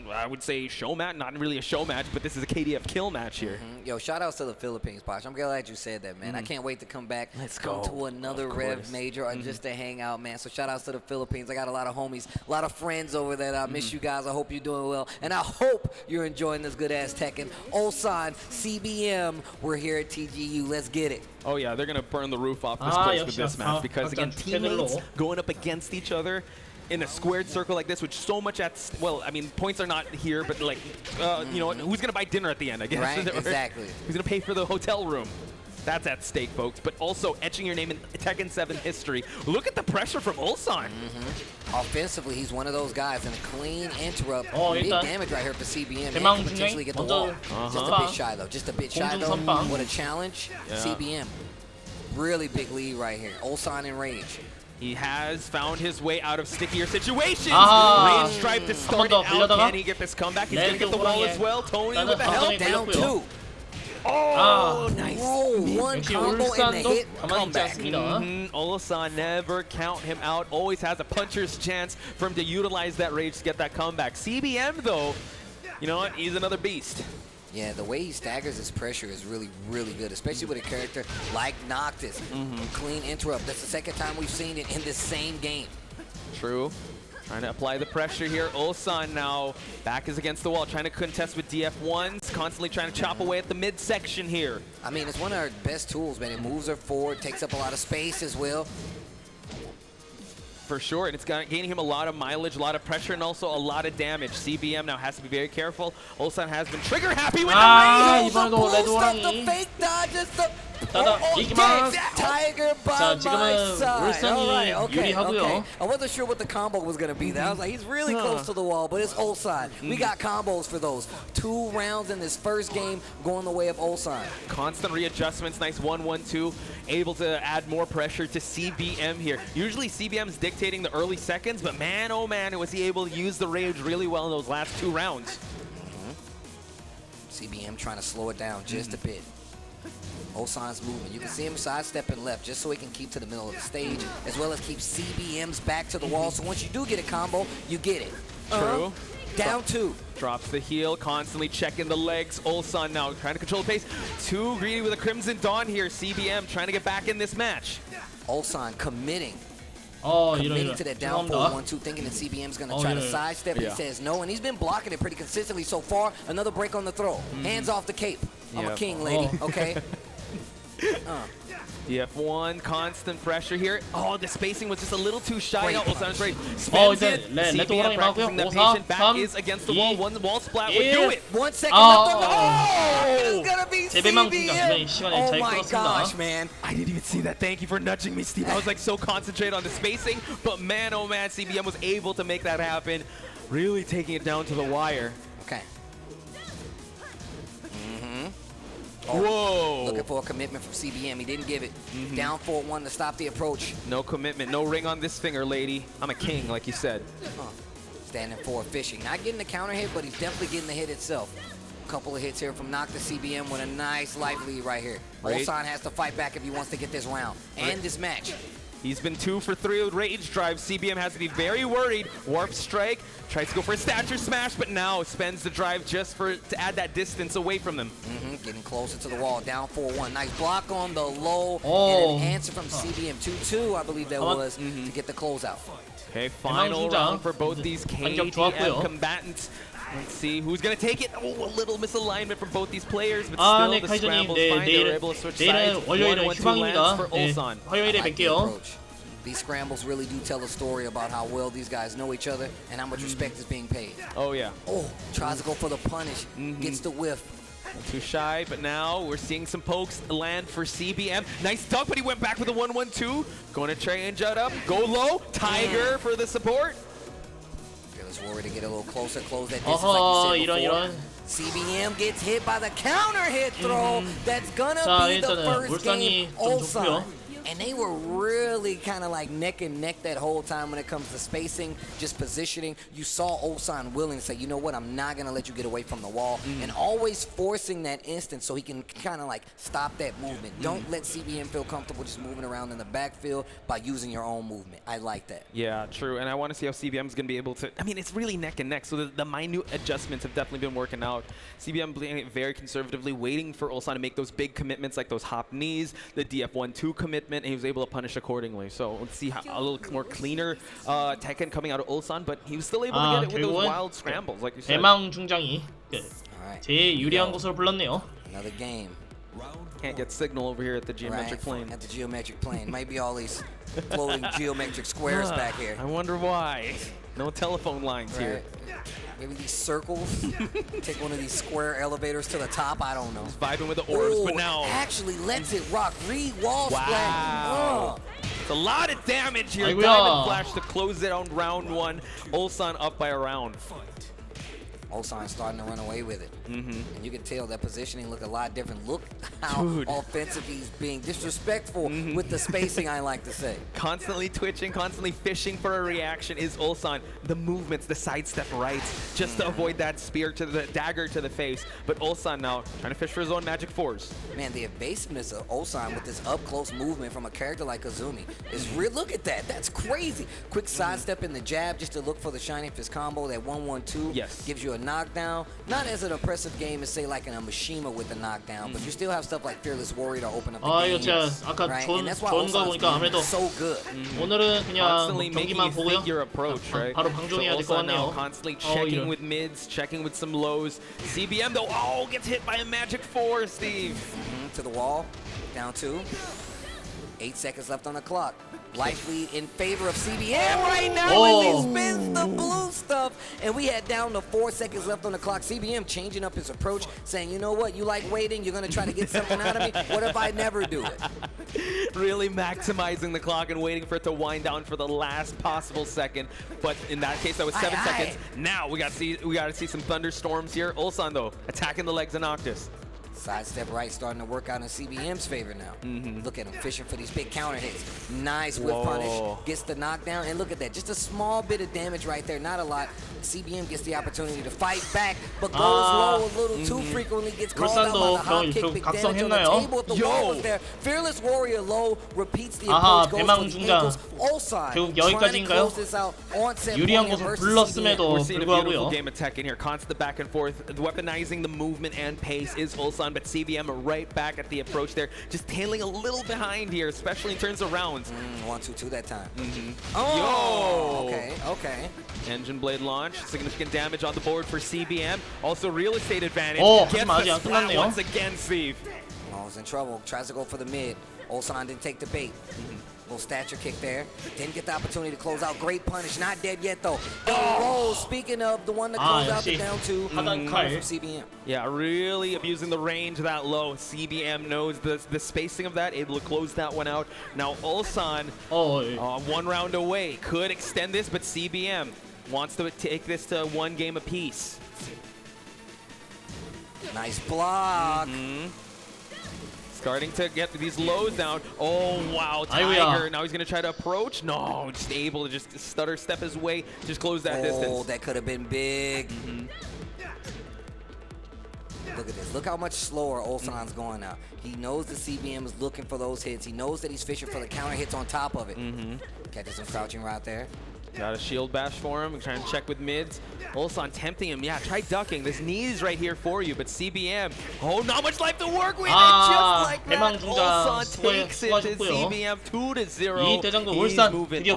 I would say show match, not really a show match, but this is a KDF kill match here. Yo, shout outs to the Philippines, Posh. I'm glad you said that, man. I can't wait to come back. Let's go to another Rev Major or just to hang out, man. So shout outs to the Philippines. I got a lot of homies, a lot of friends over there. I miss you guys. I hope you're doing well. And I hope you're enjoying this good-ass Tekken. Ulsan, CBM, we're here at TGU. Let's get it. Oh yeah, they're going to burn the roof off this place with this match because, again, teammates going up against each other in a squared circle like this, which so much well, I mean, points are not here, but like, you know, who's going to buy dinner at the end, I guess? Right, exactly. Who's going to pay for the hotel room? That's at stake, folks. But also etching your name in Tekken 7 history. Look at the pressure from Ulsan. Offensively, he's one of those guys, and a clean interrupt. Big damage right here for CBM. They can potentially get the wall. Just a bit shy, though. Just a bit shy, though. What a challenge. CBM. Really big lead right here. Ulsan in rage. He has found his way out of stickier situations. Rage Stripe to start it out. Can he get this comeback? He's going to get the wall as well. Tony with the help. Down 2. Oh, nice. One combo and the hit comeback. Ulsan, never count him out. Always has a puncher's chance for him to utilize that rage to get that comeback. CBM, though, you know what? He's another beast. Yeah, the way he staggers his pressure is really, really good, especially with a character like Noctis. Clean interrupt. That's the second time we've seen it in this same game. True. Trying to apply the pressure here. Ulsan now back is against the wall, trying to contest with DF1s, constantly trying to chop away at the midsection here. I mean, it's one of our best tools, man. It moves her forward, takes up a lot of space as well. For sure, and it's gaining him a lot of mileage, a lot of pressure, and also a lot of damage. CBM now has to be very careful. Ulsan has been trigger happy with the range. 이번에도 레드호랑이 Tiger by 자, 지금은 my side. 울산이 Alright, okay, 유리하고요. okay. I wasn't sure what the combo was going to be. I was like, he's really close to the wall, but it's Ulsan. We got combos for those. 2 rounds in this first game going the way of Ulsan. Constant readjustments, nice 1-1-2. Able to add more pressure to CBM here. Usually CBM's dictating the early seconds, but man, oh man, was he able to use the rage really well in those last 2 rounds. CBM trying to slow it down just a bit. Ulsan's movement. You can see him sidestepping left just so he can keep to the middle of the stage, as well as keep CBM's back to the wall. So once you do get a combo, you get it. True. Down 2. Drops the heel, constantly checking the legs. Ulsan now trying to control the pace. Too greedy with a Crimson Dawn here. CBM trying to get back in this match. Ulsan committing 이런 to that down 4-1-2, thinking that CBM's going to try to sidestep. He says no, and he's been blocking it pretty consistently so far. Another break on the throw. Hands off the cape. I'm a king, lady, okay? DF1, constant pressure here. Oh, the spacing was just a little too shy. Ulsan's ready. 이제 CBM practicing that patient. Back is against the wall. One wall splat would do it. 1 second left on the Oh, gonna be 재배망 CBM. 굉장히 시간을 잘 Oh my gosh, 끌었습니다. man. I didn't even see that. Thank you for nudging me, Steve. I was like so concentrated on the spacing, but man, oh man, CBM was able to make that happen. Really taking it down to the wire. Okay. Whoa. Looking for a commitment from CBM. He didn't give it. Down 4-1 to stop the approach. No commitment, no ring on this finger, lady. I'm a king, like you said. Standing for fishing. Not getting the counter hit, but he's definitely getting the hit itself. A couple of hits here from Nocta. CBM with a nice life lead right here. Ulsan has to fight back if he wants to get this round and this match. He's been 2 for 3 with Rage Drive. CBM has to be very worried. Warp Strike, tries to go for a Stature Smash, but now spends the drive just to add that distance away from them. Getting closer to the wall, down 4-1. Nice block on the low, and an answer from CBM 2-2, I believe that was, to get the closeout. Okay, final round for both these KDF combatants. Let's see who's going to take it. Oh, a little misalignment from both these players, but still the scrambles fine. They were able to switch sides. 1-1-2 lands for Ulsan. 화요일에 뵐게요. These scrambles really do tell a story about how well these guys know each other and how much respect is being paid. Oh, yeah. Oh, tries to go for the punish, gets the whiff. Too shy, but now we're seeing some pokes land for CBM. Nice duck, but he went back with a 1-1-2. Going to change it up. Go low. Tiger for the support. Worried to get a little closer, close that distance like you said before. 이런. CBM gets hit by the counter hit throw. That's gonna be the first game. Ulsan. And they were really kind of like neck and neck that whole time when it comes to spacing, just positioning. You saw Ulsan willing to say, you know what, I'm not going to let you get away from the wall. And always forcing that instance so he can kind of like stop that movement. Don't let CBM feel comfortable just moving around in the backfield by using your own movement. I like that. Yeah, true. And I want to see how CBM is going to be able to, I mean, it's really neck and neck. So the minute adjustments have definitely been working out. CBM playing it very conservatively, waiting for Ulsan to make those big commitments like those hop knees, the DF1-2 commitment. And he was able to punish accordingly. So let's see how a little more cleaner Tekken coming out of Ulsan, but he was still able to get it with those wild scrambles, like you said. 대망 중장이 제일 유리한 곳으로 불렀네요. Another game. Can't get signal over here at the geometric plane. At the geometric plane. Maybe all these floating geometric squares back here. I wonder why. No telephone lines here. Maybe these circles. Take one of these square elevators to the top. I don't know. He's vibing with the orbs, but now actually lets it rock. Wall splat. Wow. It's a lot of damage here. Diamond Flash to close it on round 1. Ulsan up by a round. Ulsan starting to run away with it. And you can tell that positioning look a lot different. Look how offensive he's being. Disrespectful with the spacing, I like to say. Constantly twitching, constantly fishing for a reaction is Ulsan. The movements, the sidestep rights, just to avoid that spear to the dagger to the face. But Ulsan now trying to fish for his own magic force. Man, the evasiveness of Ulsan with this up-close movement from a character like Kazumi is real. Look at that. That's crazy. Quick sidestep in the jab just to look for the Shining Fist combo. That 1-1-2 gives you a knockdown. Not as an impressive game as say like in a Mishima with a knockdown, but you still have stuff like Fearless Warrior to open up the game. 이거 제가 아까 좋은 거 보니까 아무래도 so good. 오늘은 그냥 경기만 보고요. 바로 방종해야 될 것 같네요. Constantly checking with mids, checking with some lows. CBM though, gets hit by a magic 4, Steve. To the wall, down 2. 8 seconds left on the clock. Life lead in favor of CBM right now as he spins the blue stuff. And we had down to 4 seconds left on the clock. CBM changing up his approach, saying, you know what, you like waiting, you're going to try to get something out of me? What if I never do it? Really maximizing the clock and waiting for it to wind down for the last possible second. But in that case, that was 7 seconds. Now we got to see some thunderstorms here. Ulsan, though, attacking the legs of Noctis. Sidestep right starting to work out in CBM's favor now. Look at him fishing for these big counter hits. Nice whip punish. Gets the knockdown. And look at that. Just a small bit of damage right there. Not a lot. CBM gets the opportunity to fight back, but goes low a little too frequently. Gets called out by the hop kick. Big damage on the table at the wall was there. Fearless Warrior low repeats the approach. Goes for the ankles. Ulsan trying to close this out on set 유리한 곳을 불렀음에도 We're seeing a beautiful 불구하고요. game of Tekken here. Constant back and forth. Weaponizing the movement and pace is Ulsan, but CBM right back at the approach there. Just tailing a little behind here, especially in terms of rounds. 1-2-2 that time. Yo! Okay. Engine blade launch. Significant damage on the board for CBM. Also real estate advantage. Gets 아직 the 안 splat 끝났네요. once again, Steve. He's in trouble. Tries to go for the mid. Ulsan didn't take the bait. Little stature kick there. Didn't get the opportunity to close out. Great punish. Not dead yet though. Speaking of the one that closed out the down 2 coming from CBM. Yeah, really abusing the range that low. CBM knows the spacing of that, able to close that one out. Now Ulsan, 1 round away, could extend this, but CBM wants to take this to 1 game apiece. Nice block. Starting to get these lows down. Oh, wow, Tiger. Now he's going to try to approach. No, just able to just stutter step his way, just close that distance. Oh, that could have been big. Look at this. Look how much slower Ulsan's going now. He knows the CBM is looking for those hits. He knows that he's fishing for the counter hits on top of it. Catches him crouching right there. Got a shield bash for him. Trying to check with mids. Ulsan tempting him. Yeah, try ducking. This knee is right here for you, but CBM. Not much life to work with. And just like that, Ulsan takes it to CBM 2-0. He's moving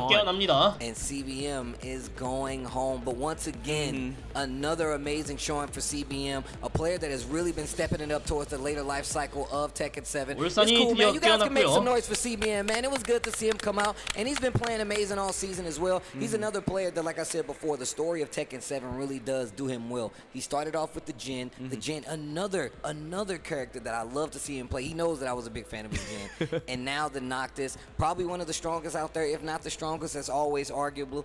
on. And CBM is going home. But once again, another amazing showing for CBM. A player that has really been stepping it up towards the later life cycle of Tekken 7. It's cool, man. You guys can make some noise for CBM, man. It was good to see him come out. And he's been playing amazing all season as well. He's another player that, like I said before, the story of Tekken 7 really does do him well. He started off with the Jin. The Jin, another character that I love to see him play. He knows that I was a big fan of his Jin. And now the Noctis, probably one of the strongest out there, if not the strongest. That's always arguable,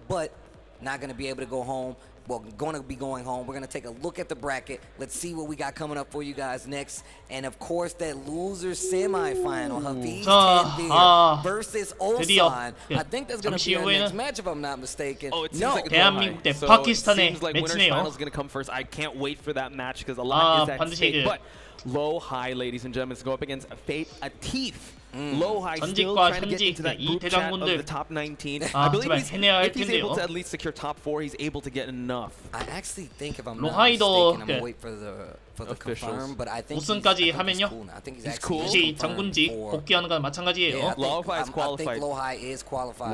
but not going to be able to go home. Well, going to be going home. We're going to take a look at the bracket. Let's see what we got coming up for you guys next. And of course, that loser semifinal, Hafiz Tanvir versus Ulsan. I think that's going to be our next match, if I'm not mistaken. Oh, it seems like 대한민국 대 so 파키스탄의 it seems like winner's 매치네요. final is going to come first. I can't wait for that match because a lot is at stake. But low high, ladies and gentlemen, to go up against Fate Atif. Low high still trying to get into that group chat of the top 19. I believe if he's able to at least secure top 4, he's able to get enough. I actually think, if I'm not mistaken, I'm going to wait for the confirm, but I think 우승까지 하면요. cool now. I think he's 다시 장군직 복귀하는 건 마찬가지예요. I think Lohai is qualified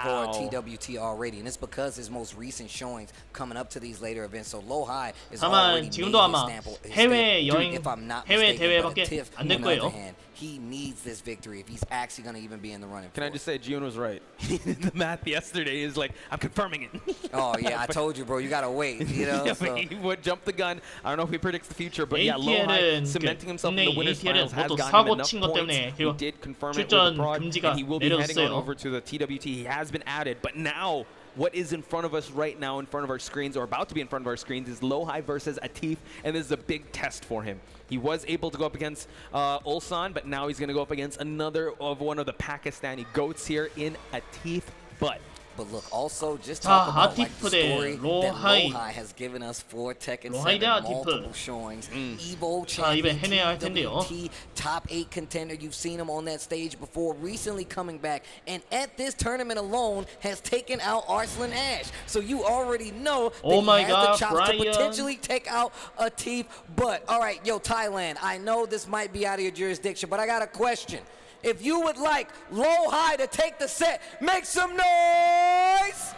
for TWT already, and it's because his most recent showings coming up to these later events. So Lohai is already made his stamp. If I'm not mistaken, but Tiff, on the other hand, he needs this victory if he's actually going to even be in the running. Can I just say, Gion was right. The math yesterday is like, I'm confirming it. Oh, yeah, I told you, bro. You got to wait, you know? Yeah, so. He would jump the gun. I don't know if he predicts the future, but yeah, Lohai cementing himself in the winners finals has gotten enough points. He did confirm it with the prod, and he will be heading on over to the TWT. He has been added, but now what is in front of us right now, in front of our screens, or about to be in front of our screens, is Lohai versus Atif, and this is a big test for him. He was able to go up against Ulsan, but now he's going to go up against one of the Pakistani goats here in Atif. But But look, also just 자, talk about like 아티프 the 대 story that 로하이. Lohai has given us for Tekken 로하이 7, 대 아티프. multiple showings. Evo 자, 이번에 champion, 해내야 할 텐데요. TWT, top 8 contender. You've seen him on that stage before, recently coming back, and at this tournament alone has taken out Arslan Ash. So you already know that Oh my he has God, the chops Brian. to potentially take out a Teef. But all right, yo, Thailand, I know this might be out of your jurisdiction, but I got a question. If you would like Lohai to take the set, make some noise!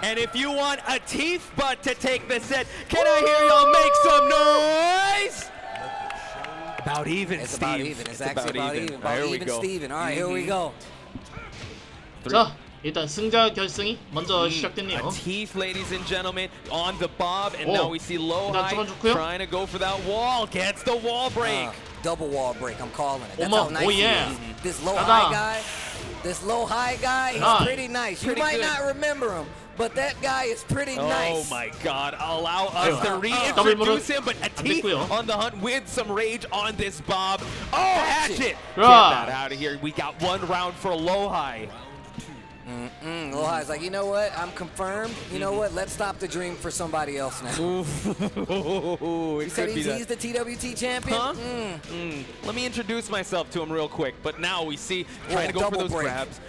And if you want a Teef butt to take the set, can I hear y'all make some noise? About even, It's Steve. about even. It's actually about even. About Here we even, go. Steven. All right, here we go. 자, 일단 승자 결승이 먼저 시작됐네요. A Teef, ladies and gentlemen, on the bob, and 오, now we see 일단 좀 좋고요. Lohai trying to go for that wall, gets the wall break. Double wall break, I'm calling it. That's 어머, how nice oh he yeah. is. This low 가자. high guy, he's Nice. pretty nice. You Pretty might good. not remember him, but that guy is pretty Oh nice. my God, allow us to 더블 reintroduce him, but a 안 Teef 됐고요. on the hunt with some rage on this bob. Oh, hatchet! Get 야. that out of here. We got one round for Lohai. Lohai's like, you know what? I'm confirmed. You know what? Let's stop the dream for somebody else now. He said he's the TWT champion? Huh? Let me introduce myself to him real quick. But now we see trying to go for double those break. grabs.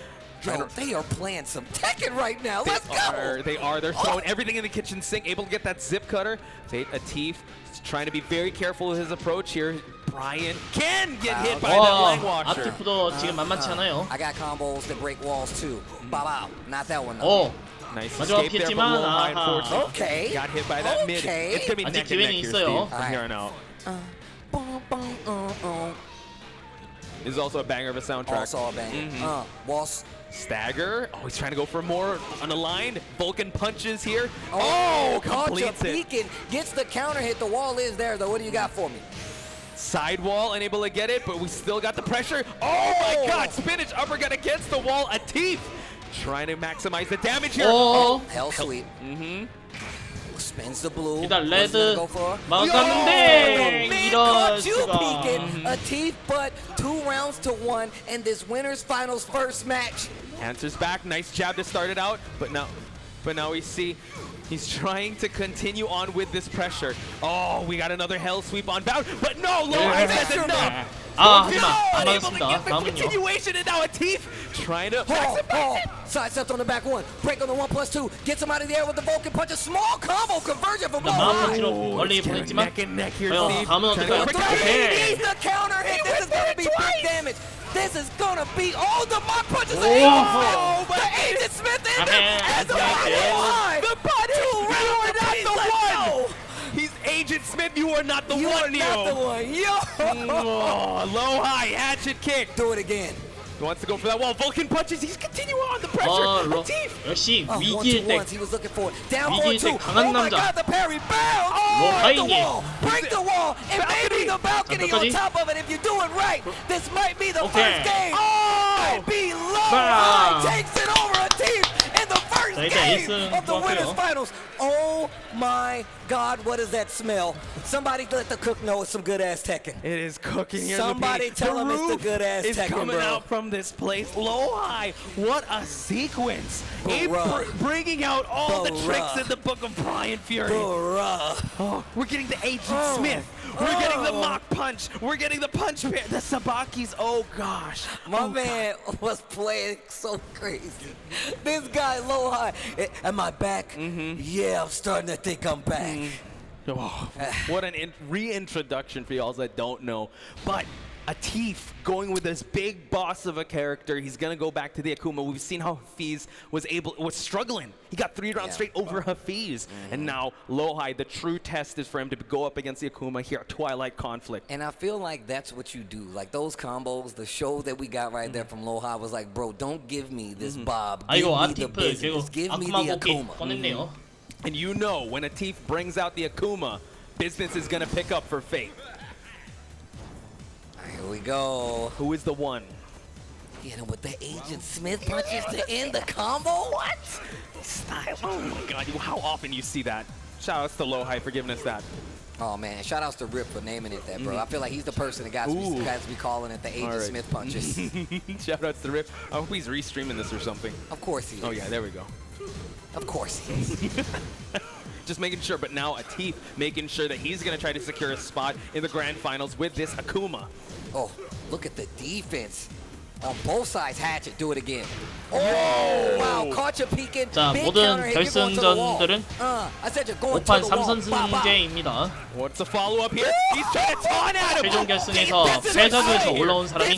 Yo, they are playing some Tekken right now. Let's go! They are. They're throwing everything in the kitchen sink, able to get that zip cutter. Fate Atif is trying to be very careful with his approach here. Brian can get hit by that leg washer. 아티프도 지금 만만치 않아요. I got combos that break walls too. Bow out. Not that one though. 오, Nice 마지막 escape there from 피했지만 Lohai, 아하. unfortunately. Okay. Got hit by that mid. Okay. It's going to be 아직 neck and neck 기회는 here, 있어요. Steve, from here on out. This is also a banger of a soundtrack. Also a banger. Walls. Stagger. Oh, he's trying to go for more on the line. Vulcan punches here. Oh, completes it. Beacon gets the counter hit. The wall is there though. What do you got for me? Sidewall, unable to get it, but we still got the pressure. Oh my God, spinach uppercut against the wall. Atif trying to maximize the damage here. 오, Hell sweep. Spins the blue. 일단 What's he 레드 gonna go for? 막았는데 Man, 이럴 caught you 수가. peeking. Atif, but 2 rounds to 1 in this winners finals first match. Answers back, nice jab to start it out, but now we see he's trying to continue on with this pressure. Oh, we got another hell sweep on bound, but no, Lohai says enough. 아, 하지만 안 Unable to 맞았습니다. get the 다음은요. continuation, and now Atif trying to Sidestepped on the back one. Break on the 1+2. Gets him out of the air with the Vulcan punch. A small combo conversion from 일단 마음 Lohai. 터치로 멀리 보냈지만 neck and neck here, 과연 Steve. 다음은 어떨까요? Trying to- 오케이. He's the counter hit. This is gonna be big damage. This is gonna be all the mock punches. Oh, the Agent Smith is man, and the man. The butt two round not apiece. the Let's one. go. He's Agent Smith, you are not the You are one, not the Neo. one. Yo. Oh, Lohai, hatchet kick. Do it again. He wants to go for that wall. Vulcan punches. He's continuing on the pressure. Atif. 역시 Oh, 위기일 1-2 때 ones. He was looking for it. Down 위기일 4-2. 때 강한 Oh my 남자. God, the parry bound. Oh, break the 로하이님. wall. Break the wall. And maybe the balcony on 어떡하지? top of it. If you do it right, this might be the 오케이. first game. Might be low. 자. Takes it over a team in the first 자, 일단 game 에이스는 of the winners 좋았고요. finals. Oh my God, what is that smell? Somebody let the cook know it's some good ass Tekken. It is cooking here. Somebody tell him it's the good ass is Tekken, coming bro. out from this place. Lohai, what a sequence! Bringing out all the tricks in the book of Brian Fury. Oh, we're getting the Agent Smith. We're getting the mock punch. We're getting the punch pair. The Sabakis. Oh gosh. My man was playing so crazy. This guy, Lohai, am I back? Yeah, I'm starting to think I'm back. Oh, what an reintroduction for y'all that don't know. But Atif going with this big boss of a character. He's gonna go back to the Akuma. We've seen how Hafiz was struggling. He got 3 rounds straight over Hafiz. And now Lohai, the true test is for him to go up against the Akuma here at Twilight Conflict. And I feel like that's what you do. Like those combos, the show that we got right there from Lohai was like, bro, don't give me this Bob. Give 아이고 me the 아티프 business. 결국 Give me 아쿠마 the 고기 Akuma. 꺼냈네요. And you know, when Atif brings out the Akuma, business is gonna pick up for Fate. Here we go. Who is the one? Hit him with the Agent Smith punches to end the combo? What? Style. Oh my God, how often you see that? Shout outs to Lohai for giving us that. Oh man, shout outs to Rip for naming it that, bro. I feel like he's the person that guys to be calling it the Agent Smith punches. Shout outs to Rip. I hope he's restreaming this or something. Of course he is. Oh yeah, there we go. Of course he is. Just making sure, but now Atif making sure that he's going to try to secure a spot in the grand finals with this Akuma. Oh, look at the defense. On both sides, Hatchet, do it again. Oh, wow, caught you peeking. 자, 모든 결승전들은 5판 3선승제입니다. What's the follow-up here? He's trying to taunt at him. 최종 결승에서 패작에서 올라온 사람이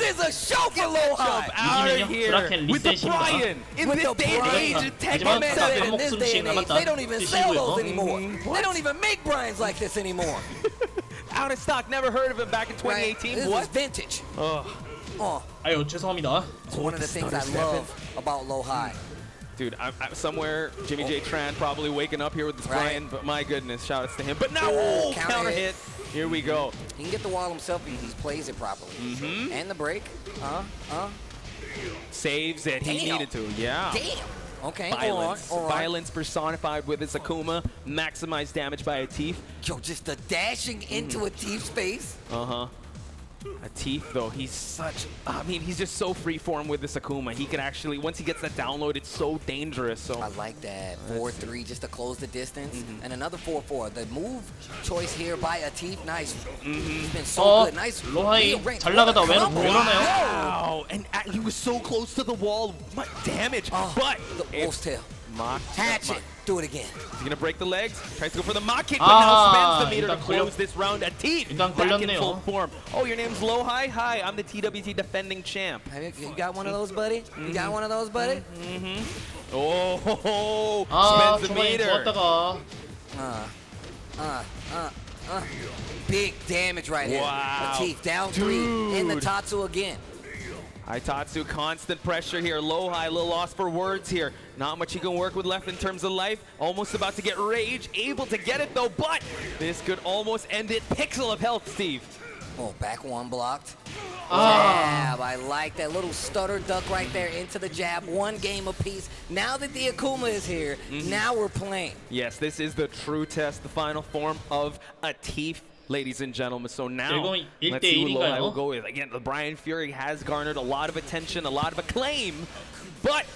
이기면요 드라켄 리셋입니다. 하지만 딱 한 목숨씩 남았다 드시고요. They don't even make Bryans like this anymore. Out of stock, never heard of him back in 2018. This is vintage. 아유 죄송합니다. It's one of the things I love about Low High. Dude, I'm somewhere Jimmy J Tran probably waking up here with this Brian, but my goodness, shout outs to him. But now, counter hit. Here we go. He can get the wall himself if he plays it properly. And the break. Saves it. He needed to. Yeah. Damn. Okay. Violence. Violence personified with his Akuma. Maximized damage by Atif. Yo, just the dashing into Atif's face. Atif, though, he's such... I mean, he's just so free-form with this Akuma. He can actually... Once he gets that download, it's so dangerous. So I like that. 4-3 just to close the distance. And another 4-4. The move choice here by Atif, nice. He's been so good. Nice. 로하이 잘 나가다 왜 이러나요? Wow! And he was so close to the wall. What damage. But... The Wolf's Tail. Hatchet. Do it again. Is he gonna break the legs? Tries to go for the mock kick, but now spends the meter to close this round. Atif back in full form. Oh, your name's Low High? Hi, I'm the TWT defending champ. You got one of those, buddy? You got one of those, buddy? Oh, spends the meter. Big damage right here. Wow. Atif down 3 in the Tatsu again. Itatsu, constant pressure here. Low High, a little lost for words here. Not much he can work with left in terms of life. Almost about to get rage. Able to get it though, but this could almost end it. Pixel of health, Steve. Oh, back one blocked. Jab, I like that little stutter duck right there into the jab. One game apiece. Now that the Akuma is here, now we're playing. Yes, this is the true test, the final form of Atif. Ladies and gentlemen, so now let's see who Low High will go with. Again, the Brian Fury has garnered a lot of attention, a lot of acclaim, but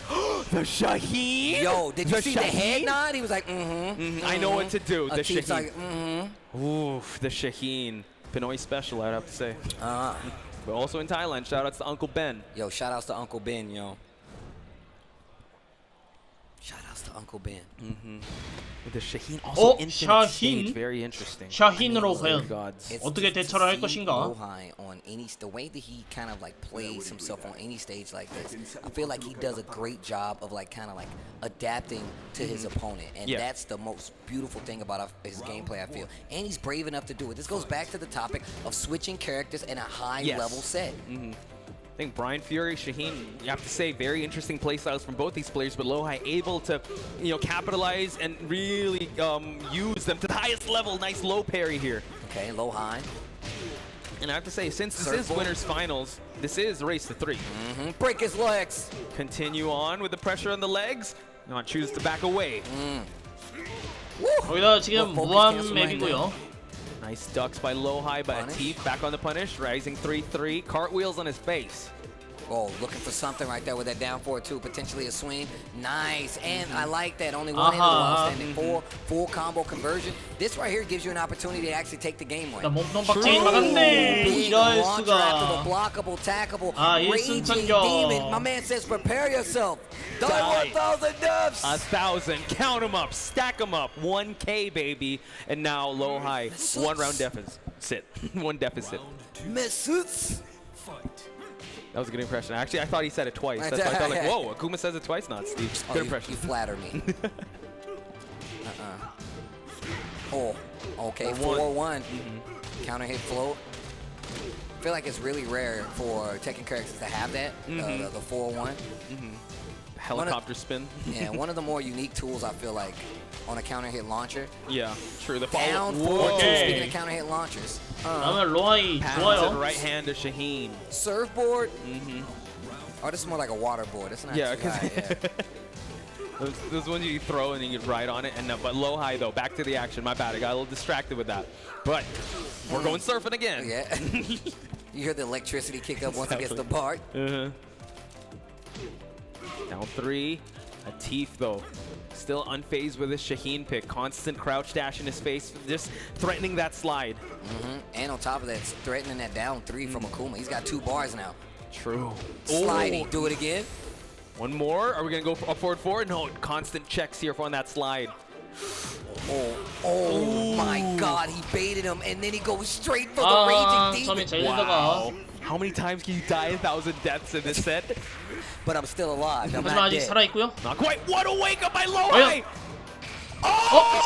the Shaheen! Yo, did you see the head nod? He was like, I know what to do. The Shaheen. Like, Oof, the Shaheen. Pinoy special, I'd have to say. But also in Thailand, shout outs to Uncle Ben. Yo, shout outs to Uncle Ben, yo. Shout outs to Uncle Ben. The Shaheen also infinite stage, very interesting. 샤힌으로 과연 어떻게 대처를 할 것인가? On any, the way that he kind of like plays himself on any stage like this, I feel like he does a great job of like kind of like adapting to his opponent, and that's the most beautiful thing about his gameplay, I feel. And he's brave enough to do it. This goes back to the topic of switching characters in a high level set. I think Brian Fury, Shaheen, you have to say, very interesting playstyles from both these players, but Low High able to, capitalize and really use them to the highest level. Nice low parry here. Okay, Low High. And I have to say, since this is winners finals, this is a race to 3. Break his legs. Continue on with the pressure on the legs. Not choose to back away. 거기다 지금 무한 맵이고요. Nice ducks by Low High, but Atif back on the punish, rising 3-3, cartwheels on his face. Oh, looking for something right there with that down 4-2, potentially a swing. Nice, and I like that. Only one hit while standing. Full combo conversion. This right here gives you an opportunity to actually take the game away. Big launcher after the blockable, tackable, raging demon. My man says, prepare yourself. Die 1,000 deaths. 1,000, count them up, stack them up. 1K, baby. And now Low High, 1 round deficit. 1 deficit. That was a good impression. Actually, I thought he said it twice. That's why I thought like, whoa, Akuma says it twice, not Steve. Good impression. You flatter me. Oh, okay, 4-1. Counter hit float. I feel like it's really rare for Tekken characters to have that, the 4-1. Helicopter spin. Yeah, one of the more unique tools, I feel like, on a counter hit launcher. Yeah, true. The down 4-2, speaking of counter hit launchers. 다음에 로하이 좋아요. Right hand to Shaheen. Surfboard? Oh, this is more like a water board. It's not Those ones you throw and then you ride on it. And but low high though, back to the action. My bad, I got a little distracted with that. But we're going surfing again. Yeah. You hear the electricity kick up once it gets the bar. Down 3. Atif though, still unfazed with his Shaheen pick. Constant crouch dash in his face, just threatening that slide. And on top of that, threatening that down 3 from Akuma. He's got 2 bars now. True. Sliding, do it again. One more. Are we gonna go for up forward 4? No, constant checks here on that slide. Oh my God, he baited him and then he goes straight for the raging demon. Wow. How many times can you die 1,000 deaths in this set? But I'm still alive. I'm 하지만 not 아직 dead. 살아있고요. Not quite. What a wake up by low high! Oh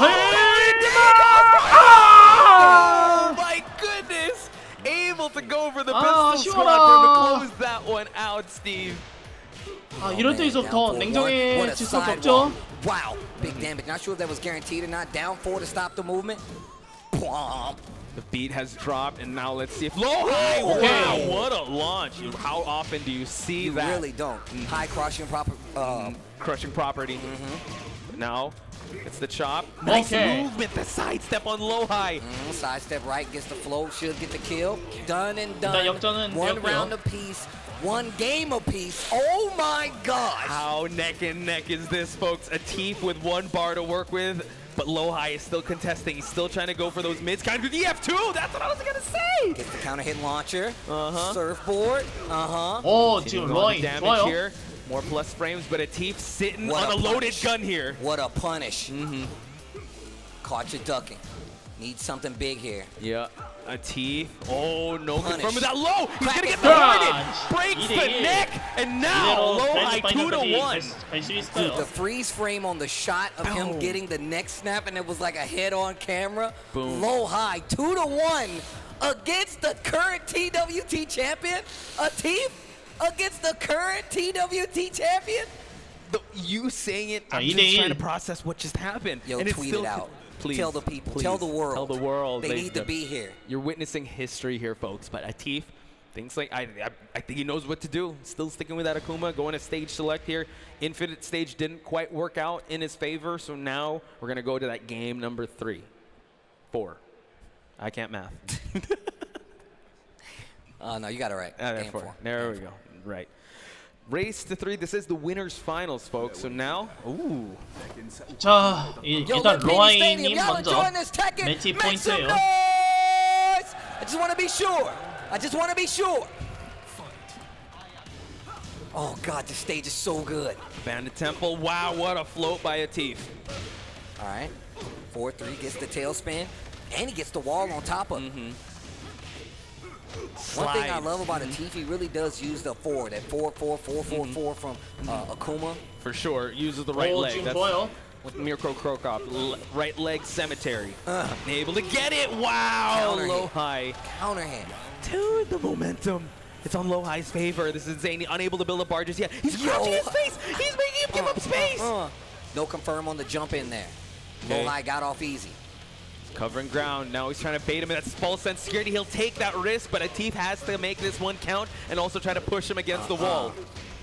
my goodness! Able to go for the pistol squad for him to close that one out, Steve. 이럴 때일수록 냉정해질 수밖에 없죠. Wow, big damage. Not sure if that was guaranteed or not. Down 4 to stop the movement. The beat has dropped, and now let's see if low high. Okay. Wow, what a launch! How often do you see that? You really don't. High crushing crushing property. Now it's the chop. Nice movement. The sidestep on low high. Sidestep right, gets the flow, should get the kill. Done and done. 역전은 One 되었고요. round apiece. One game apiece. Oh my God! How neck and neck is this, folks? Atif with 1 bar to work with, but low high is still contesting. He's still trying to go for those mids. Kind of the F2. That's what I was gonna say. Gets the counter hit launcher. Surfboard. 지금 로이 damage 좋아요. here. More plus frames, but Atif sitting on a loaded gun here. What a punish. Caught you ducking. Need something big here. Yeah. Atif. Oh, no Punish. confirm with that low. He's Crack gonna it. get the target. Ah, Breaks the 2대1. neck, and now low high 2 to 1. 갈 수 Dude, 있어요. the freeze frame on the shot of him getting the neck snap, and it was like a head-on camera. Boom. Low high, 2 to 1 against the current TWT champion. Atif against the current TWT champion. You saying it, I'm 2대1. just trying to process what just happened. Yo, and tweet it out. Please, Tell the people. please, Tell the world. Tell the world. They need to be here. You're witnessing history here, folks. But Atif, things like I think he knows what to do. Still sticking with that Akuma, going to stage select here. Infinite stage didn't quite work out in his favor, so now we're gonna go to that game number 3, 4. I can't math. No, you got it right. Game 4. There we go. Right. Race to 3. This is the winners finals, folks. So now, 자, 일단 로아이님 먼저 매치 포인트예요. I just want to be sure. I just want to be sure. Oh God, this stage is so good. Bandit Temple. Wow, what a float by Atif. All right, 4-3 gets the tailspin, and he gets the wall on top of it. One thing I love about Atif, he really does use the 4, that 4-4-4-4-4 from Akuma. For sure, uses the right leg. 지금 That's 좋아요. with Mirko Krokop. Right leg cemetery. Able to get it. Wow, low high. Counterhand. Dude, the momentum. It's on low high's favor. This is insane. Unable to build up barges yet. He's crouching his face. He's making him give up space. No confirm on the jump in there. Okay. Low high got off easy. Covering ground. Now he's trying to bait him. That's false sense security. He'll take that risk, but Atif has to make this one count and also try to push him against the wall.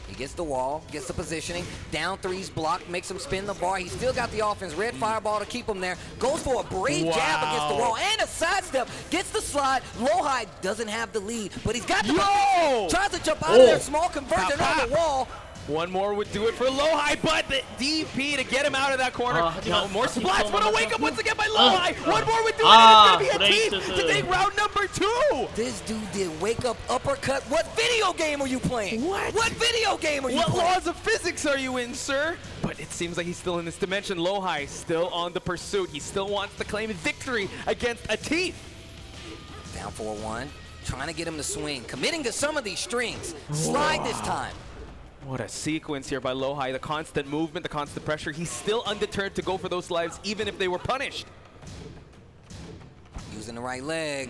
He gets the wall, gets the positioning. Down 3's blocked, makes him spin the bar. He's still got the offense. Red fireball to keep him there. Goes for a brave jab against the wall and a sidestep. Gets the slide. Low high doesn't have the lead, but he's got the tries to jump out of there. Small conversion on the wall. One more would do it for low high, but the DP to get him out of that corner. No more splats, but a wake up once again by low high. One more would do it, and it's going to be Atif to take round number 2. This dude did wake up uppercut. What video game are you playing? What video game are you playing? What laws of physics are you in, sir? But it seems like he's still in this dimension. Low high still on the pursuit. He still wants to claim victory against Atif. Down 4-1, trying to get him to swing, committing to some of these strings. Slide this time. What a sequence here by low high. The constant movement, the constant pressure. He's still undeterred to go for those lives, even if they were punished. Using the right leg.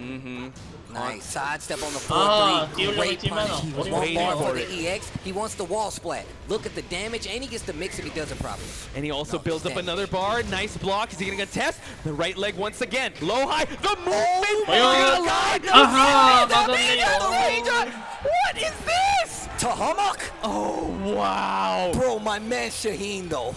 Nice. Sidestep on the 4-3. Great punish. One bar for the EX. He wants the wall splat. Look at the damage, and he gets the mix if he does it properly. And he also builds up another bar. Nice block. Is he going to contest? The right leg once again. Low high. The movement. What is this? Tahamak. Oh, wow. Bro, my man Shaheen, though.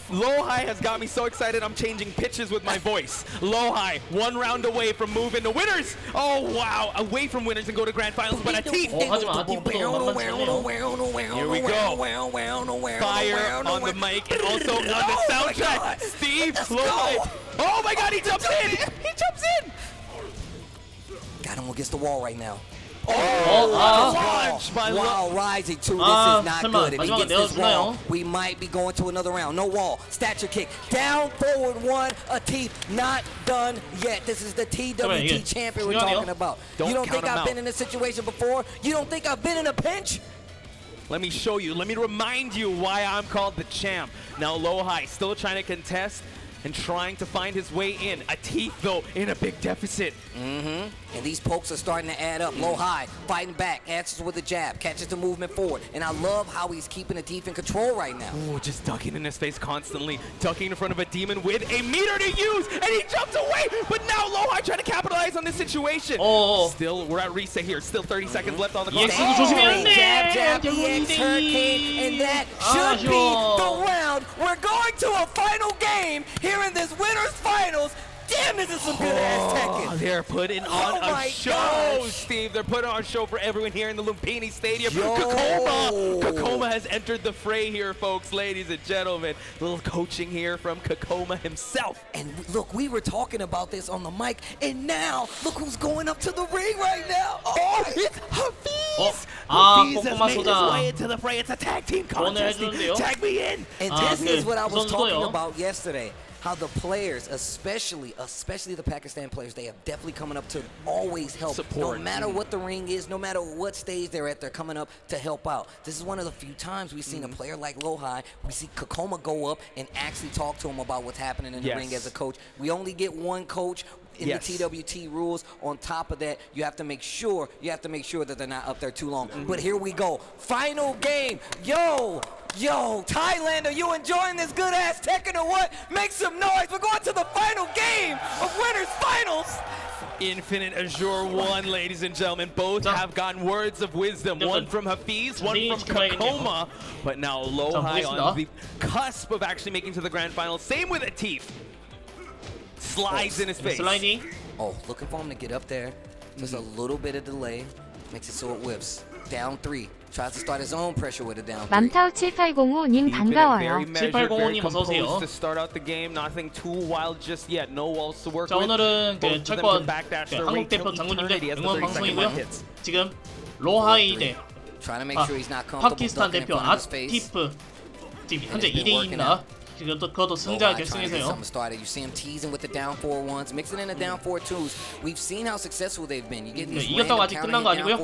Lohai has got me so excited I'm changing pitches with my voice. Lohai, 1 round away from moving to winners. Oh wow, away from winners and go to grand finals, but Atif. 하지만 아티프도 만만치 않네요. Here we go. Fire on the mic and also on the soundtrack. Steve, Lohai. Oh my god, he jumps in! He jumps in! Got him against the wall right now. Launch by Wow, rising too. This is not 설마 good. If he 마지막에 gets this wall, 내어주나요? we might be going to another round. No wall. Stature kick. Down, forward, 1. Atif not done yet. This is the TWT champion we're talking about. You don't think I've been in a situation before? You don't think I've been in a pinch? Let me show you. Let me remind you why I'm called the champ. Now Lohai still trying to contest and trying to find his way in. Atif, though, in a big deficit. And these pokes are starting to add up. Lohai fighting back, answers with a jab, catches the movement forward. And I love how he's keeping Atif in control right now. Ooh, just ducking in his face constantly. Ducking in front of a demon with a meter to use. And he jumps away. But now Lohai trying to capitalize on this situation. Still, we're at reset here. Still 30 seconds left on the clock. Jab, jab, EX Hurricane. And that should be the round. We're going to a final game here in this winner's finals. Damn, this is some good ass Tekken. They're putting on a show, Steve. They're putting on a show for everyone here in the Lumpini Stadium. Kakoma has entered the fray here, folks, ladies and gentlemen. A little coaching here from Kakoma himself. And look, we were talking about this on the mic, and now look who's going up to the ring right now. Oh, it's Hafiz. Hafiz has made his way into the fray. It's a tag team contest. Tag me in. And this is what I was talking about yesterday. How the players, especially the Pakistan players, they have definitely coming up to always help. Support. No matter what the ring is, no matter what stage they're at, they're coming up to help out. This is one of the few times we've seen a player like Lohai, we see Kakoma go up and actually talk to him about what's happening in the ring as a coach. We only get one coach in the TWT rules. On top of that, you have to make sure that they're not up there too long. But here we go. Final game. Yo, Thailand, are you enjoying this good ass Tekken or what? Make some noise. We're going to the final game of winners finals. Infinite Azure 1, ladies and gentlemen. Both have gotten words of wisdom. One from Hafiz, one from Kakoma. But now Lohai on the cusp of actually making to the grand final. Same with Atif. Slides in his face. Sliding. Oh, looking for him to get up there. Just a little bit of delay. Makes it so it whips. Down 3. Tries to start his own pressure with a down 3. 맘타우 7805님 반가워요. 7805님 어서 오세요. To start out the game, nothing too wild just yet. No walls to work 자, with. 오늘은 그 철권 한국대표 장군님들 응원 방송이고요. 지금 로하이 대 파키스탄 대표 아티프 지금 현재 2대2입니다. 그것도 승자 결승에서요. You see him teasing with the down 4-1s, mixing in the down 4-2s. We've seen how successful they've been. You get these 이겼다고 아직 끝난 거 아니고요.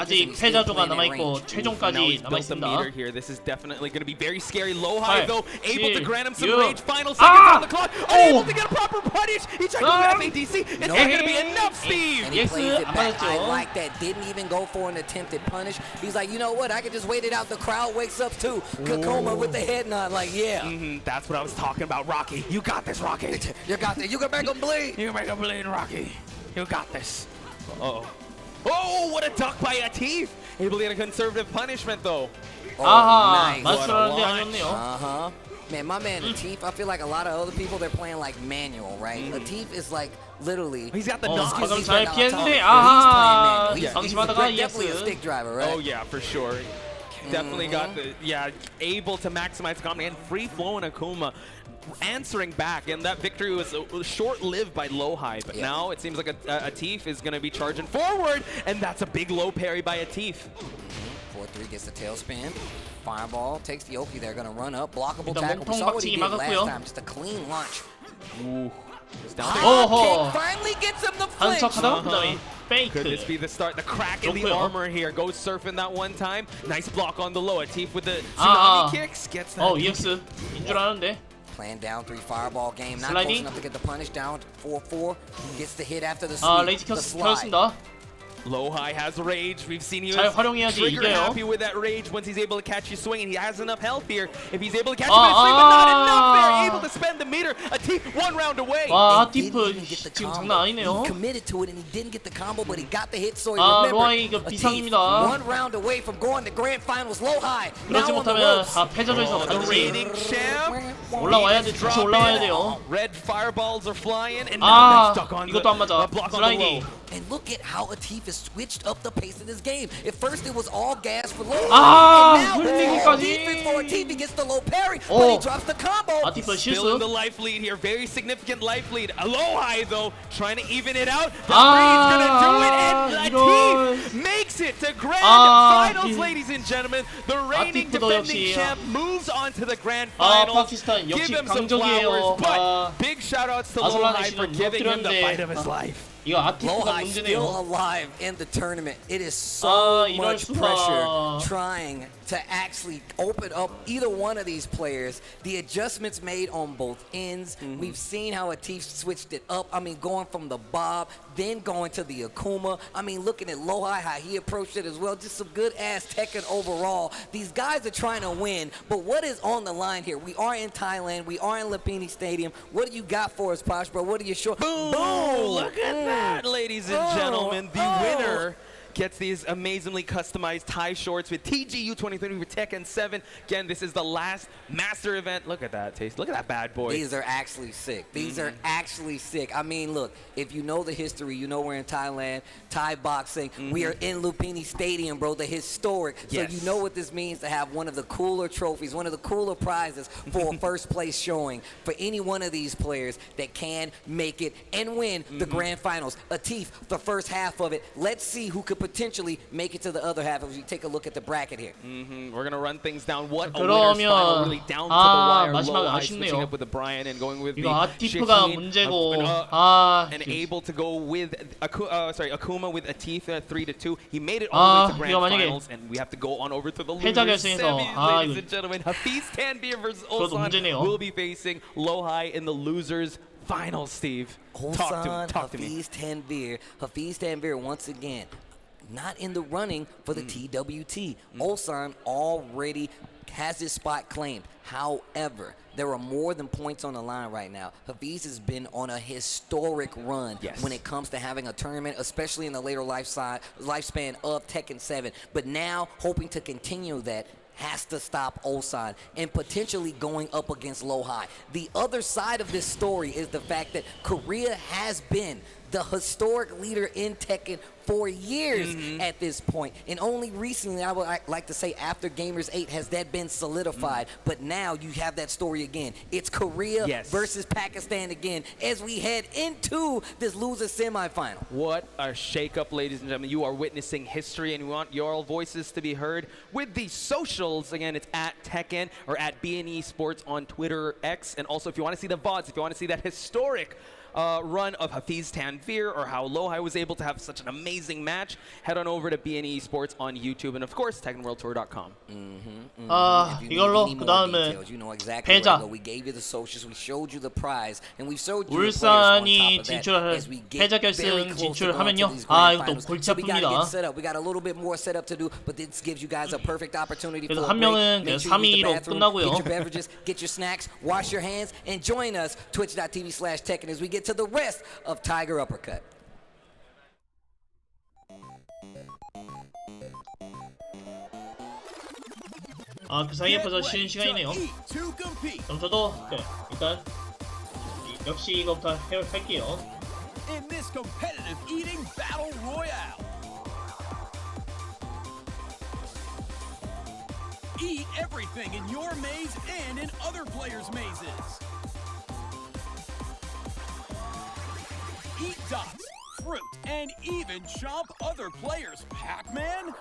아직 패자조가 남아 있고 최종까지 남아 있습니다. This is definitely going to be very scary. Lohai though able to grant him some rage. Final seconds on the clock. Unable to get a proper punish. He tried to go with FADC. It's not going to be enough, Steve. And he plays it back. I like that. Didn't even go for an attempted punish. He's like, you know what? I can just wait it out. The crowd wakes up too. Kakoma with the head nod, like, yeah. That's what I was talking about, Rocky. You got this, Rocky. You got this. You can make him bleed. You can make him bleed, Rocky. You got this. Uh-oh. Oh, what a duck by Atif. Able to get a conservative punishment, though. Nice. Man, my man Atif, I feel like a lot of other people, they're playing like manual, right? Atif is like literally. He's got the knock. 방금 잘 피했는데 He's definitely a stick driver, right? Oh, yeah, for sure. Definitely got the, able to maximize the combo and free-flowing Akuma answering back, and that victory was short-lived by Lohai, but now it seems like Atif is going to be charging forward, and that's a big low parry by Atif. 4-3 gets the tailspin. Fireball takes the Oki there, going to run up, blockable tackle. We saw what he did last time, just a clean launch. Finally gets him the flinch. Could this be the start? The crack in the armor here. Goes surfing that one time. Nice block on the low. Atif with the tsunami kicks. Gets that. EX인 줄 알았는데. Playing down 3 fireball game. Not close enough to get the punish. Down 4-4. Gets the hit after the 레이지 켰습니다. Lowhigh has rage. We've seen he 잘 was 활용해야지 trigger 이겨요. happy with that rage once he's able to catch you swinging. He has enough health here. If he's able to catch you with a swing, but not enough there. Able to spend the meter. A teeth 1 round away. 와, 아티프 지금 장난 아니네요. Committed to it and he didn't get the combo, but he got the hit. So 로하이 이거 비상입니다. 1 round away from going to grand finals. Lowhigh. 그렇지 못하면 패전에서 반드시 올라와야 돼. 다시 올라와야 돼요. Red fireballs are flying and now stuck on 이것도 안 맞아. 슬라이딩. And look at how Atif has switched up the pace of this game. At first it was all gas for Low. 아, and now defense for Atif. He gets the low parry, but he drops the combo. 아티프 Still in 실수. the life lead here. Very significant life lead. Lowhigh though, trying to even it out. The three's gonna do it, and Atif makes it to grand finals, ladies and gentlemen. The reigning defending champ moves on to the grand finals. 파키스탄 Give 역시 him some 강적이에요. flowers, but big shout outs to Lowhigh for giving him the fight of his life. 이거 아티프가 Lowhigh 문제네요. still alive in the tournament. It is so much pressure trying to actually open up either one of these players. The adjustments made on both ends. We've seen how Atif switched it up. I mean, going from the bob, then going to the Akuma. I mean, looking at Lowhigh, how he approached it as well. Just some good ass Tekken overall. These guys are trying to win, but what is on the line here? We are in Thailand. We are in Lumpini Stadium. What do you got for us, Posh, bro? What are you sure? Boom! Look at that, ladies and gentlemen. The winner gets these amazingly customized tie shorts with TGU 2020 with Tekken 7. Again, this is the last master event. Look at that, Taste. Look at that bad boy. These are actually sick. These are actually sick. I mean, look, if you know the history, you know we're in Thailand, Thai boxing. We are in Lumpini Stadium, bro, the historic. So you know what this means to have one of the cooler trophies, one of the cooler prizes for a first place showing for any one of these players that can make it and win the grand finals. Atif, the first half of it. Let's see who could potentially make it to the other half as we take a look at the bracket here. We're gonna run things down. What a winner's final, really down to the wire. 마지막에 switching up with the Brian and going with the 아티프가 문제고. and able to go with Akuma with Atif 3-2. He made it all the way to grand finals, and we have to go on over to the losers semis, ladies and gentlemen. Hafiz Tanvir versus Ulsan will be facing Lowhigh in the losers finals. Steve, talk to me. Hafiz Tanvir. Hafiz Tanvir once again not in the running for the TWT. Ulsan already has his spot claimed. However, there are more than points on the line right now. Hafiz has been on a historic run when it comes to having a tournament, especially in the later lifespan of Tekken 7. But now, hoping to continue that, has to stop Ulsan and potentially going up against Lowhigh. The other side of this story is the fact that Korea has been the historic leader in Tekken for years at this point. And only recently, I would like to say after Gamers 8, has that been solidified. But now you have that story again. It's Korea versus Pakistan again as we head into this loser semifinal. What a shakeup, ladies and gentlemen. You are witnessing history, and we want your voices to be heard with the socials. Again, it's at Tekken or at BNE Sports on Twitter, X. And also, if you want to see the VODs, if you want to see that historic run of Hafiz Tanvir or how Lowhigh was able to have such an amazing match, head on over to BNE Sports on YouTube and of course TekkenWorldTour.com. 이걸로 그 다음은 패자 We gave you the socials, we showed you the prize, and we showed you 울산이 패자 결승 진출하면요. 이거 또 골치 아픕니다. We got a little bit more setup to do, but this gives you guys a perfect opportunity. 그래서 한 명은 3위로 끝나고요. Get your beverages, get your snacks, wash your hands, and join us twitch.tv/Tekken as we get to the rest of Tiger Uppercut. 그 사이에 벌써 쉬는 시간이네요. 그럼 저도 일단 역시 이거부터 할게요. In this competitive eating battle royale, eat everything in your maze and in other players' mazes. Eat dots, fruit, and even chomp other players' Pac-Man?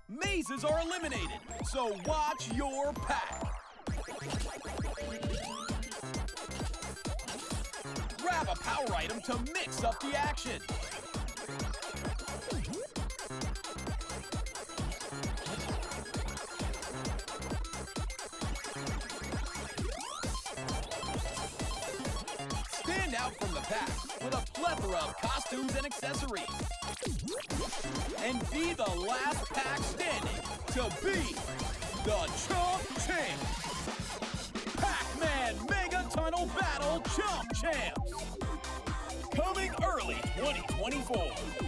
Mazes are eliminated, so watch your pack. Grab a power item to mix up the action. Stand out packed with a plethora of costumes and accessories. And be the last pack standing to be the Chomp Champs. Pac-Man Mega Tunnel Battle Chomp Champs. Coming early 2024.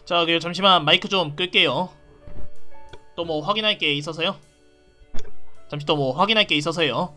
자, 그리고 잠시만 마이크 좀 끌게요. 또 뭐 확인할 게 있어서요. 잠시 또 뭐 확인할 게 있어서요.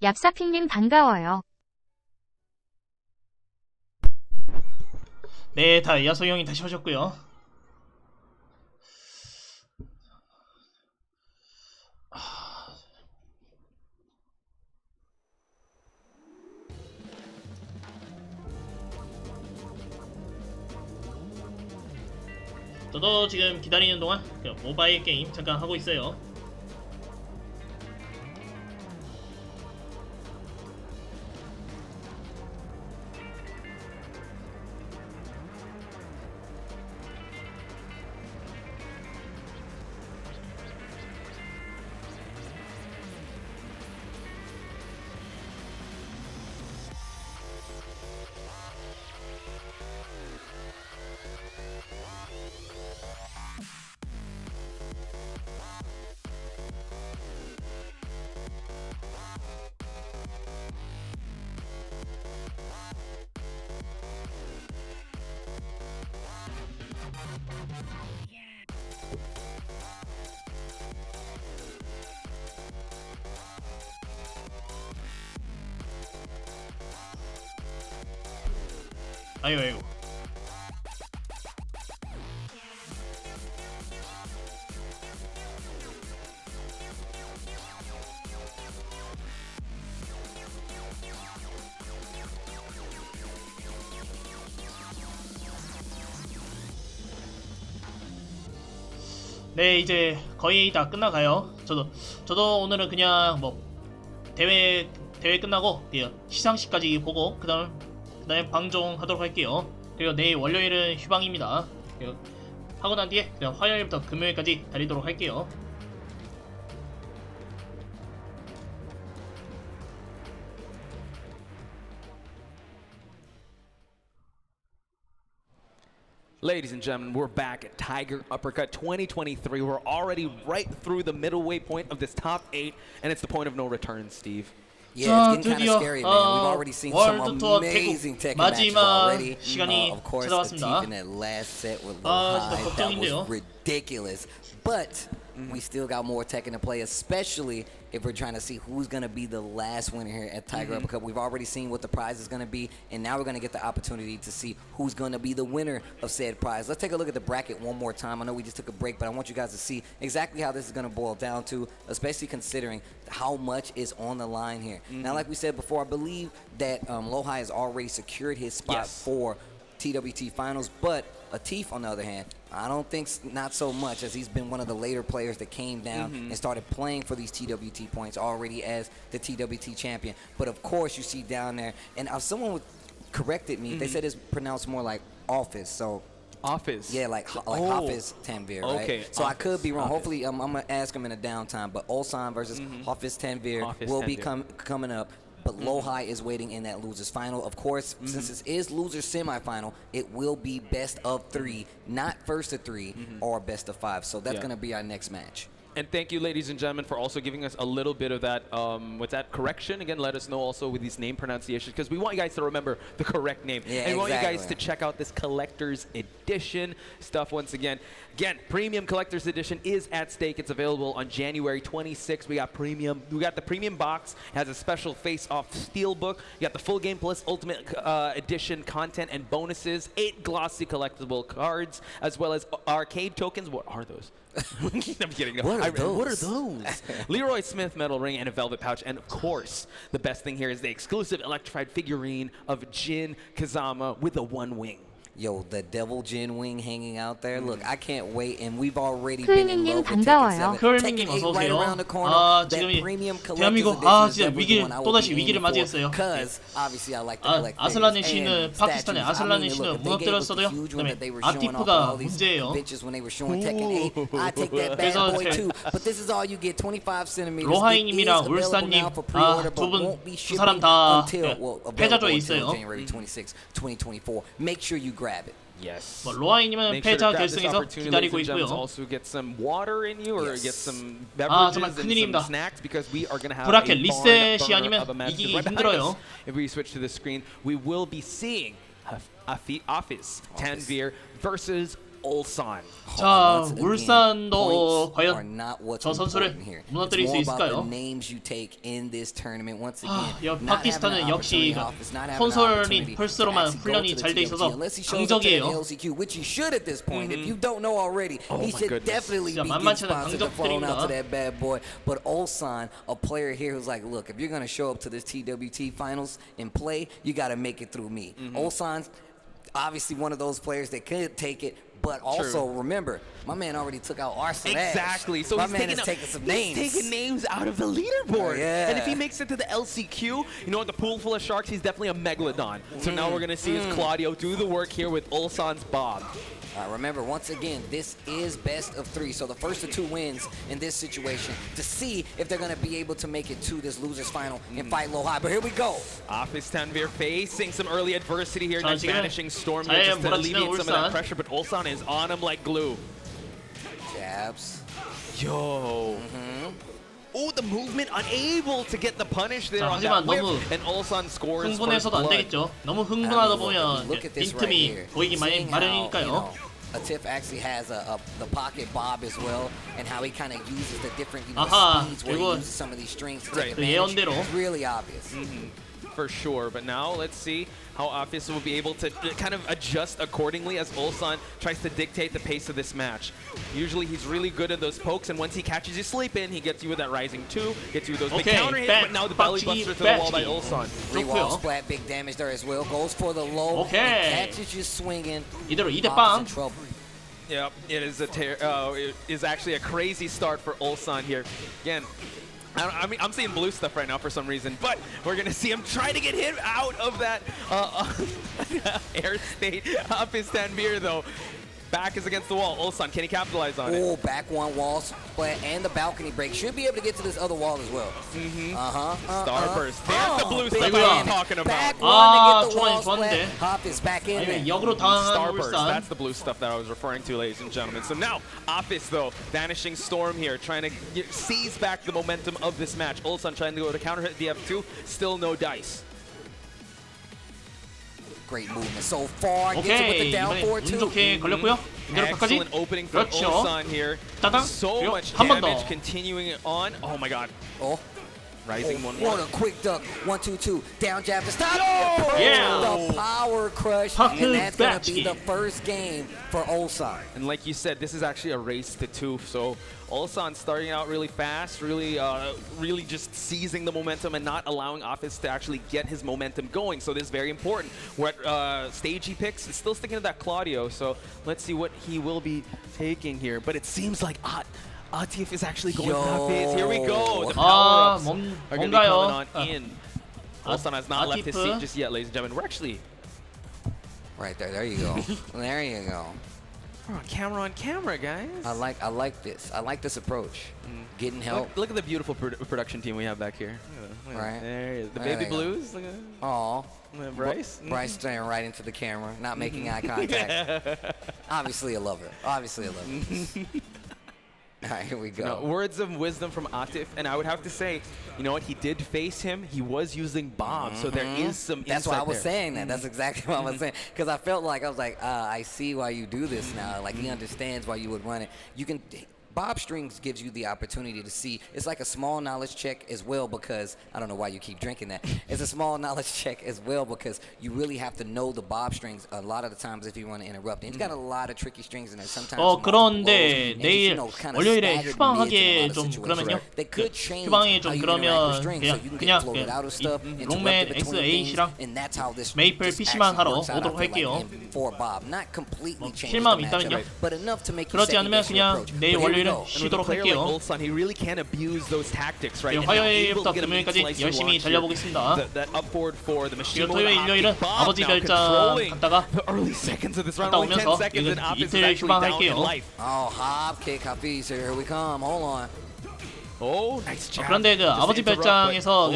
얍사핑님 반가워요. 네, 다 야소형이 다시 오셨고요. 저도 지금 기다리는 동안 모바일 게임 잠깐 하고 있어요. 아이고. 네, 이제 거의 다 끝나가요. 저도 오늘은 그냥 뭐 대회 끝나고 시상식까지 보고 그다음에 방송하도록 할게요. 그리고 내일 월요일은 휴방입니다. 하고 난 뒤에 그냥 화요일부터 금요일까지 달리도록 할게요. Ladies and gentlemen, we're back at Tiger Uppercut 2023. We're already right through the middleweight point of this top 8, and it's the point of no return, Steve. Yeah, it's getting kind of scary, man. We've already seen some amazing Tekken matches already. Of course, the Teef in that last set with Lohai, that was ridiculous. But we still got more Tekken to play, especially if we're trying to see who's going to be the last winner here at Tiger Uppercut. We've already seen what the prize is going to be, and now we're going to get the opportunity to see who's going to be the winner of said prize. Let's take a look at the bracket one more time. I know we just took a break, but I want you guys to see exactly how this is going to boil down to, especially considering how much is on the line here. Now, like we said before, I believe that Lohai has already secured his spot for TWT Finals, but Teef, on the other hand, I don't think not so much, as he's been one of the later players that came down and started playing for these TWT points already as the TWT champion. But of course, you see down there, and someone corrected me. They said it's pronounced more like office. So office. Yeah, like Hafiz Tanvir, right? Okay. So I could be wrong. Hopefully, I'm gonna ask him in a downtime. But Ulsan versus Hafiz Tanvir will be coming up. But Lohai is waiting in that losers final. Of course, since this is losers semifinal, it will be best of 3, not first of 3 or best of 5. So that's going to be our next match. And thank you, ladies and gentlemen, for also giving us a little bit of that, with that correction. Again, let us know also with these name pronunciations, because we want you guys to remember the correct name. Yeah, and we want you guys to check out this collector's edition stuff once again. Again, premium collector's edition is at stake. It's available on January 26th. We got the premium box. It has a special face-off steel book. You got the full game plus ultimate edition content and bonuses, 8 glossy collectible cards, as well as arcade tokens. What are those? I'm kidding. What are those? Leroy Smith metal ring and a velvet pouch. And of course, the best thing here is the exclusive electrified figurine of Jin Kazama with the 1 wing. Yo, the Devil Jin wing hanging out there. Look, I can't wait, and we've already been in love with Tekken 7. 크을밍님 어서 오세요. 지금 대한민국 진짜 또다시 위기를 맞이했어요. 아슬라네 씨는 파키스탄의 아슬라네 씨는 무너뜨렸어도요. 그다음에 아티프가 문제예요. 그래서 로하이님이랑 울산님 두 사람 다 패자조에 있어요. Make sure you grab it. Yes. 뭐 로하이님은 패자 결승에서 기다리고 있고요. Also get some water in you or get some beverages 정말 큰일입니다. and some snacks because we are going to have 브라켓 a 리셋이 아니면 이기기 힘들어요. If we switch to the screen, we will be seeing Hafiz Tanvir versus Ulsan. 자, 울산도 과연 저 선수를 무너뜨릴 수 있을까요? 파키스탄은 역시 콘솔인 펄스로만 훈련이 잘 돼 있어서 강적이에요. 진짜 만만치 않은 강적들입니다. But Ulsan, a player here who's like, look, if you're going to show up to this TWT finals and play, you got to make it through me. Ulsan's obviously one of those players that could take it. But also, remember, my man already took out Arsenal. Exactly. So he's taking names out of the leaderboard. And if he makes it to the LCQ, you know what, the pool full of sharks, he's definitely a megalodon. So now we're going to see Claudio do the work here with Ulsan's Bob. Remember, once again, this is best of 3. So the first of 2 wins in this situation to see if they're going to be able to make it to this losers final and fight Lohai. But here we go. Hafiz Tanvir facing some early adversity here. Nice banishing Storm just to alleviate some of that pressure. But Ulsan is on him like glue. Jabs. Yo. Oh, the movement unable to get the punish there on 하지만 that whip. 너무 And Ulsan scores first 흥분해서도 안 blood. 되겠죠. 너무 흥분하다 보면 빈틈이 보이기 마련이니까요. Atif actually has the pocket bob as well, and how he kind of uses the different speeds where he uses some of these strings to take advantage. It's really obvious. For sure, but now let's see how Office will be able to kind of adjust accordingly as Ulsan tries to dictate the pace of this match. Usually he's really good at those pokes, and once he catches you sleeping, he gets you with that rising 2, gets you with those big counter hits, but now the belly buster to the wall by Ulsan. 3 wall splat, big damage there as well. Goes for the low, catches you swinging. 이대로 2대0. Yep, it is actually a crazy start for Ulsan here. Again, I mean, I'm seeing blue stuff right now for some reason, but we're going to see him try to get him out of that air state. Pakistan beer, though. Back is against the wall. Ulsan, can he capitalize on it? Oh, back one wall split and the balcony break. Should be able to get to this other wall as well. Starburst. There's the blue stuff I was talking about. Back one to get the wall split. Hop is back in there. Starburst. That's the blue stuff that I was referring to, ladies and gentlemen. So now, Office, though, Vanishing Storm here, trying to seize back the momentum of this match. Ulsan trying to go to counter hit the F2. Still no dice. Great movement so far. Gets it with the down forward too. 걸렸고요. Excellent opening for Ulsan here. So much damage continuing on. Oh my god. Rising 1-1. What a quick duck. 1-2-2. Down jab to stop. The power crush. And that's going to be the first game for Ulsan. And like you said, this is actually a race to 2. So Ulsan starting out really fast, really just seizing the momentum and not allowing Office to actually get his momentum going. So this is very important. What stage he picks is still sticking to that Claudio. So let's see what he will be taking here. But it seems like Atif is actually going that phase. Here we go. The power-ups are going to be coming on in. Ulsan has not left his seat just yet, ladies and gentlemen. We're actually... Right there. There you go. There you go. We're on camera, guys. I like this. I like this approach. Getting help. Look at the beautiful production team we have back here. Right. There he is. The baby blues. Look at Aw. Bryce. Bryce staring right into the camera, not making eye contact. Obviously a lover. Obviously a lover. All right, here we go. No, words of wisdom from Atif, and I would have to say, you know what? He did face him. He was using bombs, so there is some. That's why I was saying that. That's exactly what I was saying. Because I felt like I see why you do this now. Like he understands why you would run it. You can. Bob Strings gives you the opportunity to see. It's like a small knowledge check as well because I don't know why you keep drinking that. It's a small knowledge check as well because you really have to know the Bob Strings a lot of the times if you want to interrupt. And it's got a lot of tricky strings in there. Sometimes. 그런데 내일 월요일에 휴방하게 좀 그러면요. 휴방이 좀 그러면 그냥 록맨 X8이랑 메이플 PC만 하러 오도록 할게요. 실마음 있다면요. 그렇지 않으면 그냥 내일 월요일 쉬도록 할게요. 화요일부터 금요일까지 열심히 달려보겠습니다. 그리고 토요일, 일요일은 아버지 별장 갔다가 갔다 오면서 이틀 휴방할게요. 그런데 그 아버지 별장에서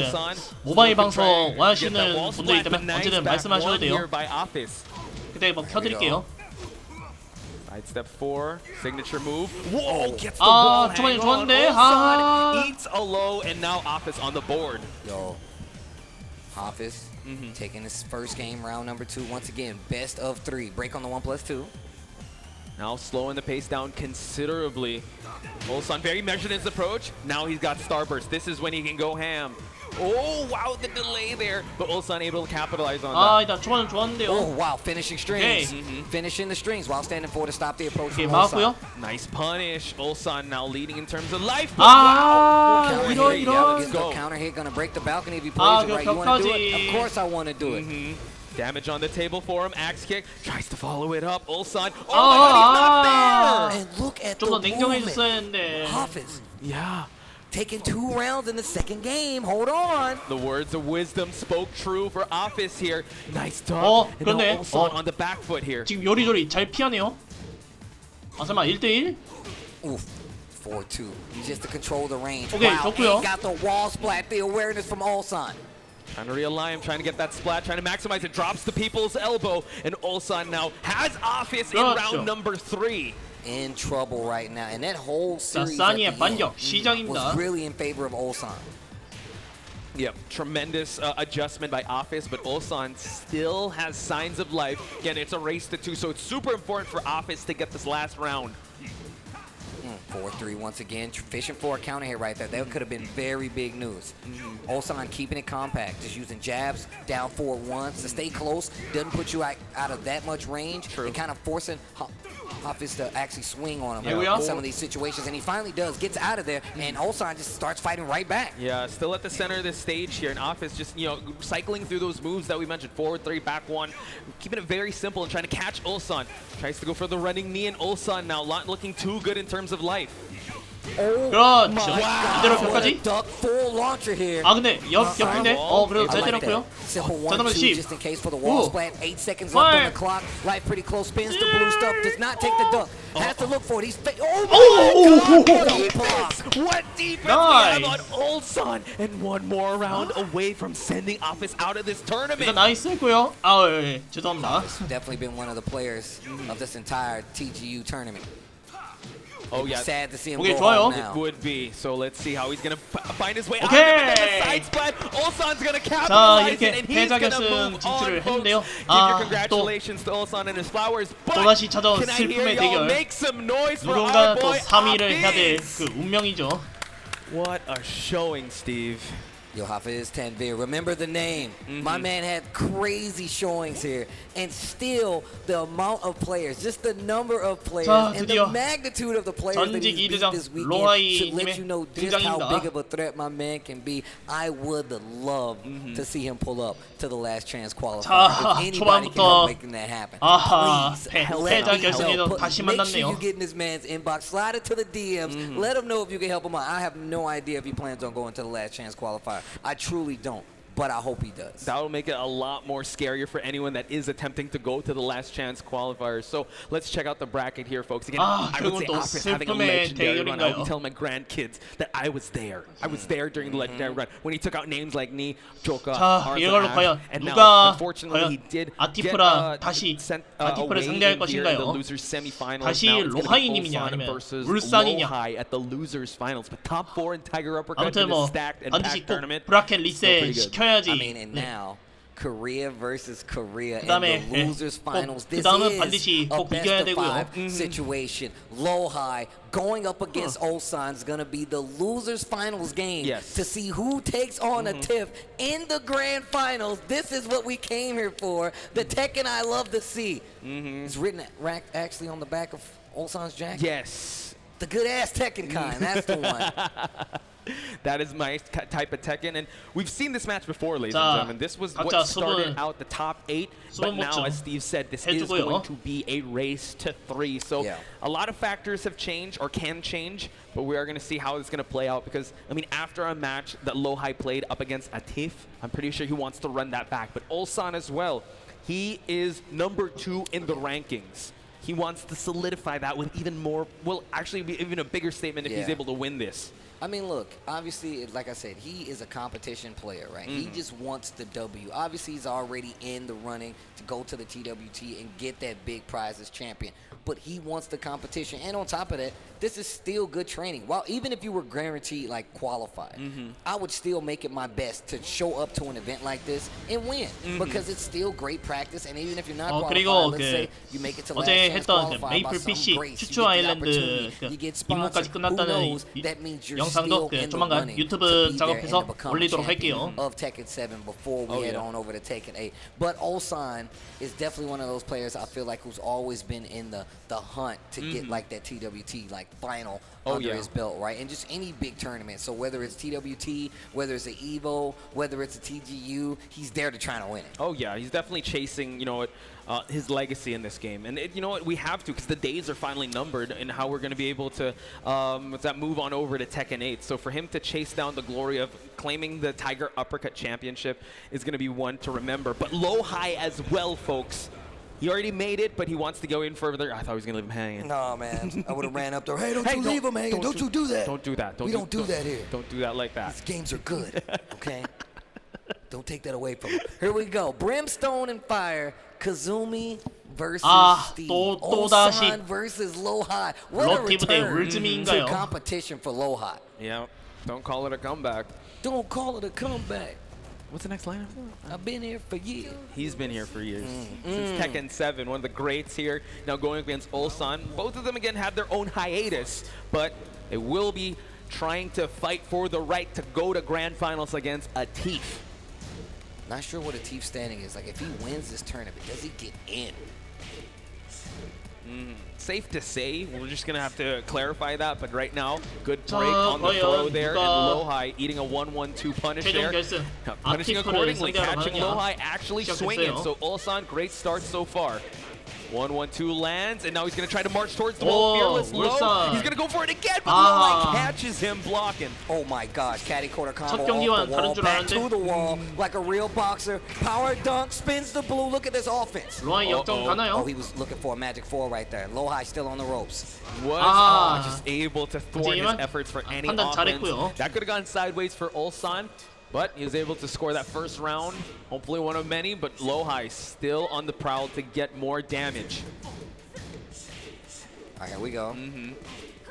모바일 방송 원하시는 분들이 있다면 언제든 말씀하셔도 돼요. 그때 뭐 켜드릴게요. Side step 4, signature move. Whoa, gets the wall hang on. Ulsan eats a low, and now Office on the board. Yo, Office taking his first game, round number 2. Once again, best of 3. Break on the 1+2. Now slowing the pace down considerably. Ulsan very measured in his approach. Now he's got Starburst. This is when he can go ham. Oh, wow, the delay there. But Ulsan able to capitalize on that. 일단 초반은 좋았는데요. Oh, wow, finishing strings. Finishing the strings while standing forward to stop the approach from Ulsan. Nice punish. Ulsan now leading in terms of life. Gets the counter hit, gonna break the balcony if he plays it right. You want to do it? Of course I want to do it. Damage on the table for him. Axe kick. Tries to follow it up. Ulsan. Oh my god, he's not there! And look at 좀 더 the 냉정해줬어야 했는데. Office. Yeah. Taking 2 rounds in the second game. Hold on. The words of wisdom spoke true for Office here. Nice dog. 그런데 Ulsan on the back foot here. 지금 요리조리 잘 피하네요. 설마 1대1? Oof. 4-2. Just to control the range. Okay, wow. 좋고요. Got the wall splat. The awareness from Ulsan. Trying to realign, trying to get that splat, trying to maximize it. Drops the people's elbow, and Ulsan now has Office in round number 3. In trouble right now, and that whole series 사니의 반격 시작입니다. was really in favor of Ulsan. Yep, tremendous adjustment by Office, but Ulsan still has signs of life. Again, it's a race to 2, so it's super important for Office to get this last round. 4-3 once again, fishing for a counter hit right there. That could have been very big news. Ulsan keeping it compact, just using jabs, down forward once to stay close, doesn't put you out of that much range, and kind of forcing Office to actually swing on him in some of these situations, and he finally does, gets out of there, and Ulsan just starts fighting right back. Yeah, still at the center of the stage here, and Office just, you know, cycling through those moves that we mentioned, forward 3, back 1, keeping it very simple and trying to catch Ulsan. Tries to go for the running knee, and Ulsan now not looking too good in terms of life. 그렇죠. 이대로 벽까지. 아 근데 옆인데. 그래도 잘 때렸고요. 자, 그러면 10. 오. Has to look for it. He's what defense we have on Ulsan, and one more round away from sending Office out of this tournament. 일단 나이스했고요. 죄송합니다. Definitely been one of the players of this entire TGU tournament. Oh yeah, sad to see him go home now. It would be. So let's see how he's gonna find his way out of it. The side splat. Ulsan's gonna capitalize it, and he's gonna move on. 했는데요. Give your congratulations to Ulsan and his flowers. But 또다시 찾아온 can I hear 슬픔의 y'all 대결. make some noise for 누군가 our 또 boy 3위를 해야 될 Hafiz? 그 운명이죠. What a showing, Steve. Yo, Hafiz Tanvir, remember the name. My man had crazy showings here, and still the amount of players, just the number of players, and the magnitude of the players that he's beat this weekend should let you know just how big of a threat my man can be. I would love to see him pull up to the last chance qualifier. If anybody can help making that happen, please let me help. Make sure you get in this man's inbox, slide it to the DMs, let him know if you can help him out. I have no idea if he plans on going to the last chance qualifier. I truly don't, but I hope he does. That will make it a lot more scarier for anyone that is attempting to go to the last chance qualifiers. So let's check out the bracket here, folks. Again, I would say Office having a legendary run. I would tell my grandkids that I was there. I was there during the legendary run when he took out names like Ni, Joka, Arthur, and now, unfortunately, he did get sent away in the losers semifinals. 다시 Now it's going to be 로하이님이냐 Ulsan 아니면 versus 울산이냐. Lohai at the losers finals. But top 4 in Tiger Uppercut 아무튼 in 뭐 a stacked and 반드시 packed 꼭 tournament. 브라켓 리셋 시켜야지. I mean, and now Korea versus Korea in 그다음에 the losers finals. This 그다음은 is 반드시 a 꼭 best 이겨야 of 되고요. 5 situation. Lohai going up against Ulsan is going to be the losers finals game to see who takes on a TIFF in the grand finals. This is what we came here for. The Tekken I love to see. It's written actually on the back of Ulsan's jacket. Yes. The good ass Tekken kind. That's the one. That is my type of Tekken, and we've seen this match before, ladies and gentlemen. This was what started out the top 8, but now, as Steve said, this is going to be a race to 3. So a lot of factors have changed or can change, but we are going to see how it's going to play out because, I mean, after a match that Lohai played up against Atif, I'm pretty sure he wants to run that back. But Ulsan as well, he is number 2 in the rankings. He wants to solidify that with even more, well, actually be even a bigger statement if he's able to win this. I mean, look, obviously, like I said, he is a competition player, right? He just wants the W. Obviously, he's already in the running to go to the TWT and get that big prize as champion. But he wants the competition. And on top of that, this is still good training. Well, even if you were guaranteed, like, qualified, I would still make it my best to show up to an event like this and win. Because it's still great practice. And even if you're not qualified, let's say you make it to last chance qualified by some grace, you get the opportunity, you get sponsored. Who knows? That means you're still in the running to be there and to become a champion of Tekken 7 before we head on over to Tekken 8. But Ulsan is definitely one of those players I feel like who's always been in the hunt to get like that TWT like final under his belt, right? And just any big tournament. So whether it's TWT, whether it's an EVO, whether it's a TGU, he's there to try to win it. Oh yeah, he's definitely chasing, you know, his legacy in this game. And you know what, we have to, because the days are finally numbered and how we're going to be able to move on over to Tekken 8. So for him to chase down the glory of claiming the Tiger Uppercut Championship is going to be one to remember. But Lohai as well, folks. He already made it, but he wants to go in further. I thought he was going to leave him hanging. No, man. I would have ran up there. Hey, don't you leave him hanging. Don't you do that. Don't do that. We don't do that here. Don't do that like that. These games are good, okay? Don't take that away from him. Here we go. Brimstone and Fire. Kazumi versus Steve. Ulsan versus Lohai. What a return to competition for Lohai. Yeah. Don't call it a comeback. Don't call it a comeback. What's the next lineup? I've been here for years. He's been here for years. Since Tekken 7, one of the greats here. Now going against Ulsan. Both of them again had their own hiatus, but they will be trying to fight for the right to go to grand finals against a Teef. Not sure what a Teef standing is. Like, if he wins this tournament, does he get in? Safe to say, we're just gonna have to clarify that, but right now, good break on the throw there, and Lohai eating a 1-1-2 punish there. Punishing accordingly, catching Lohai actually swinging, so Ulsan, great start so far. 1-1-2 lands, and now he's going to try to march towards the wall. Fearless low. He's going to go for it again, but Lohai catches him blocking. Oh my gosh, caddy quarter combo off the wall, back to the wall, like a real boxer. Power dunk, spins the blue. Look at this offense. Oh, he was looking for a magic 4 right there. Lohai still on the ropes. Was just able to thwart his efforts for any offense. That could have gone sideways for Ulsan. But he was able to score that first round, hopefully one of many, but Lohai still on the prowl to get more damage. All right, here we go.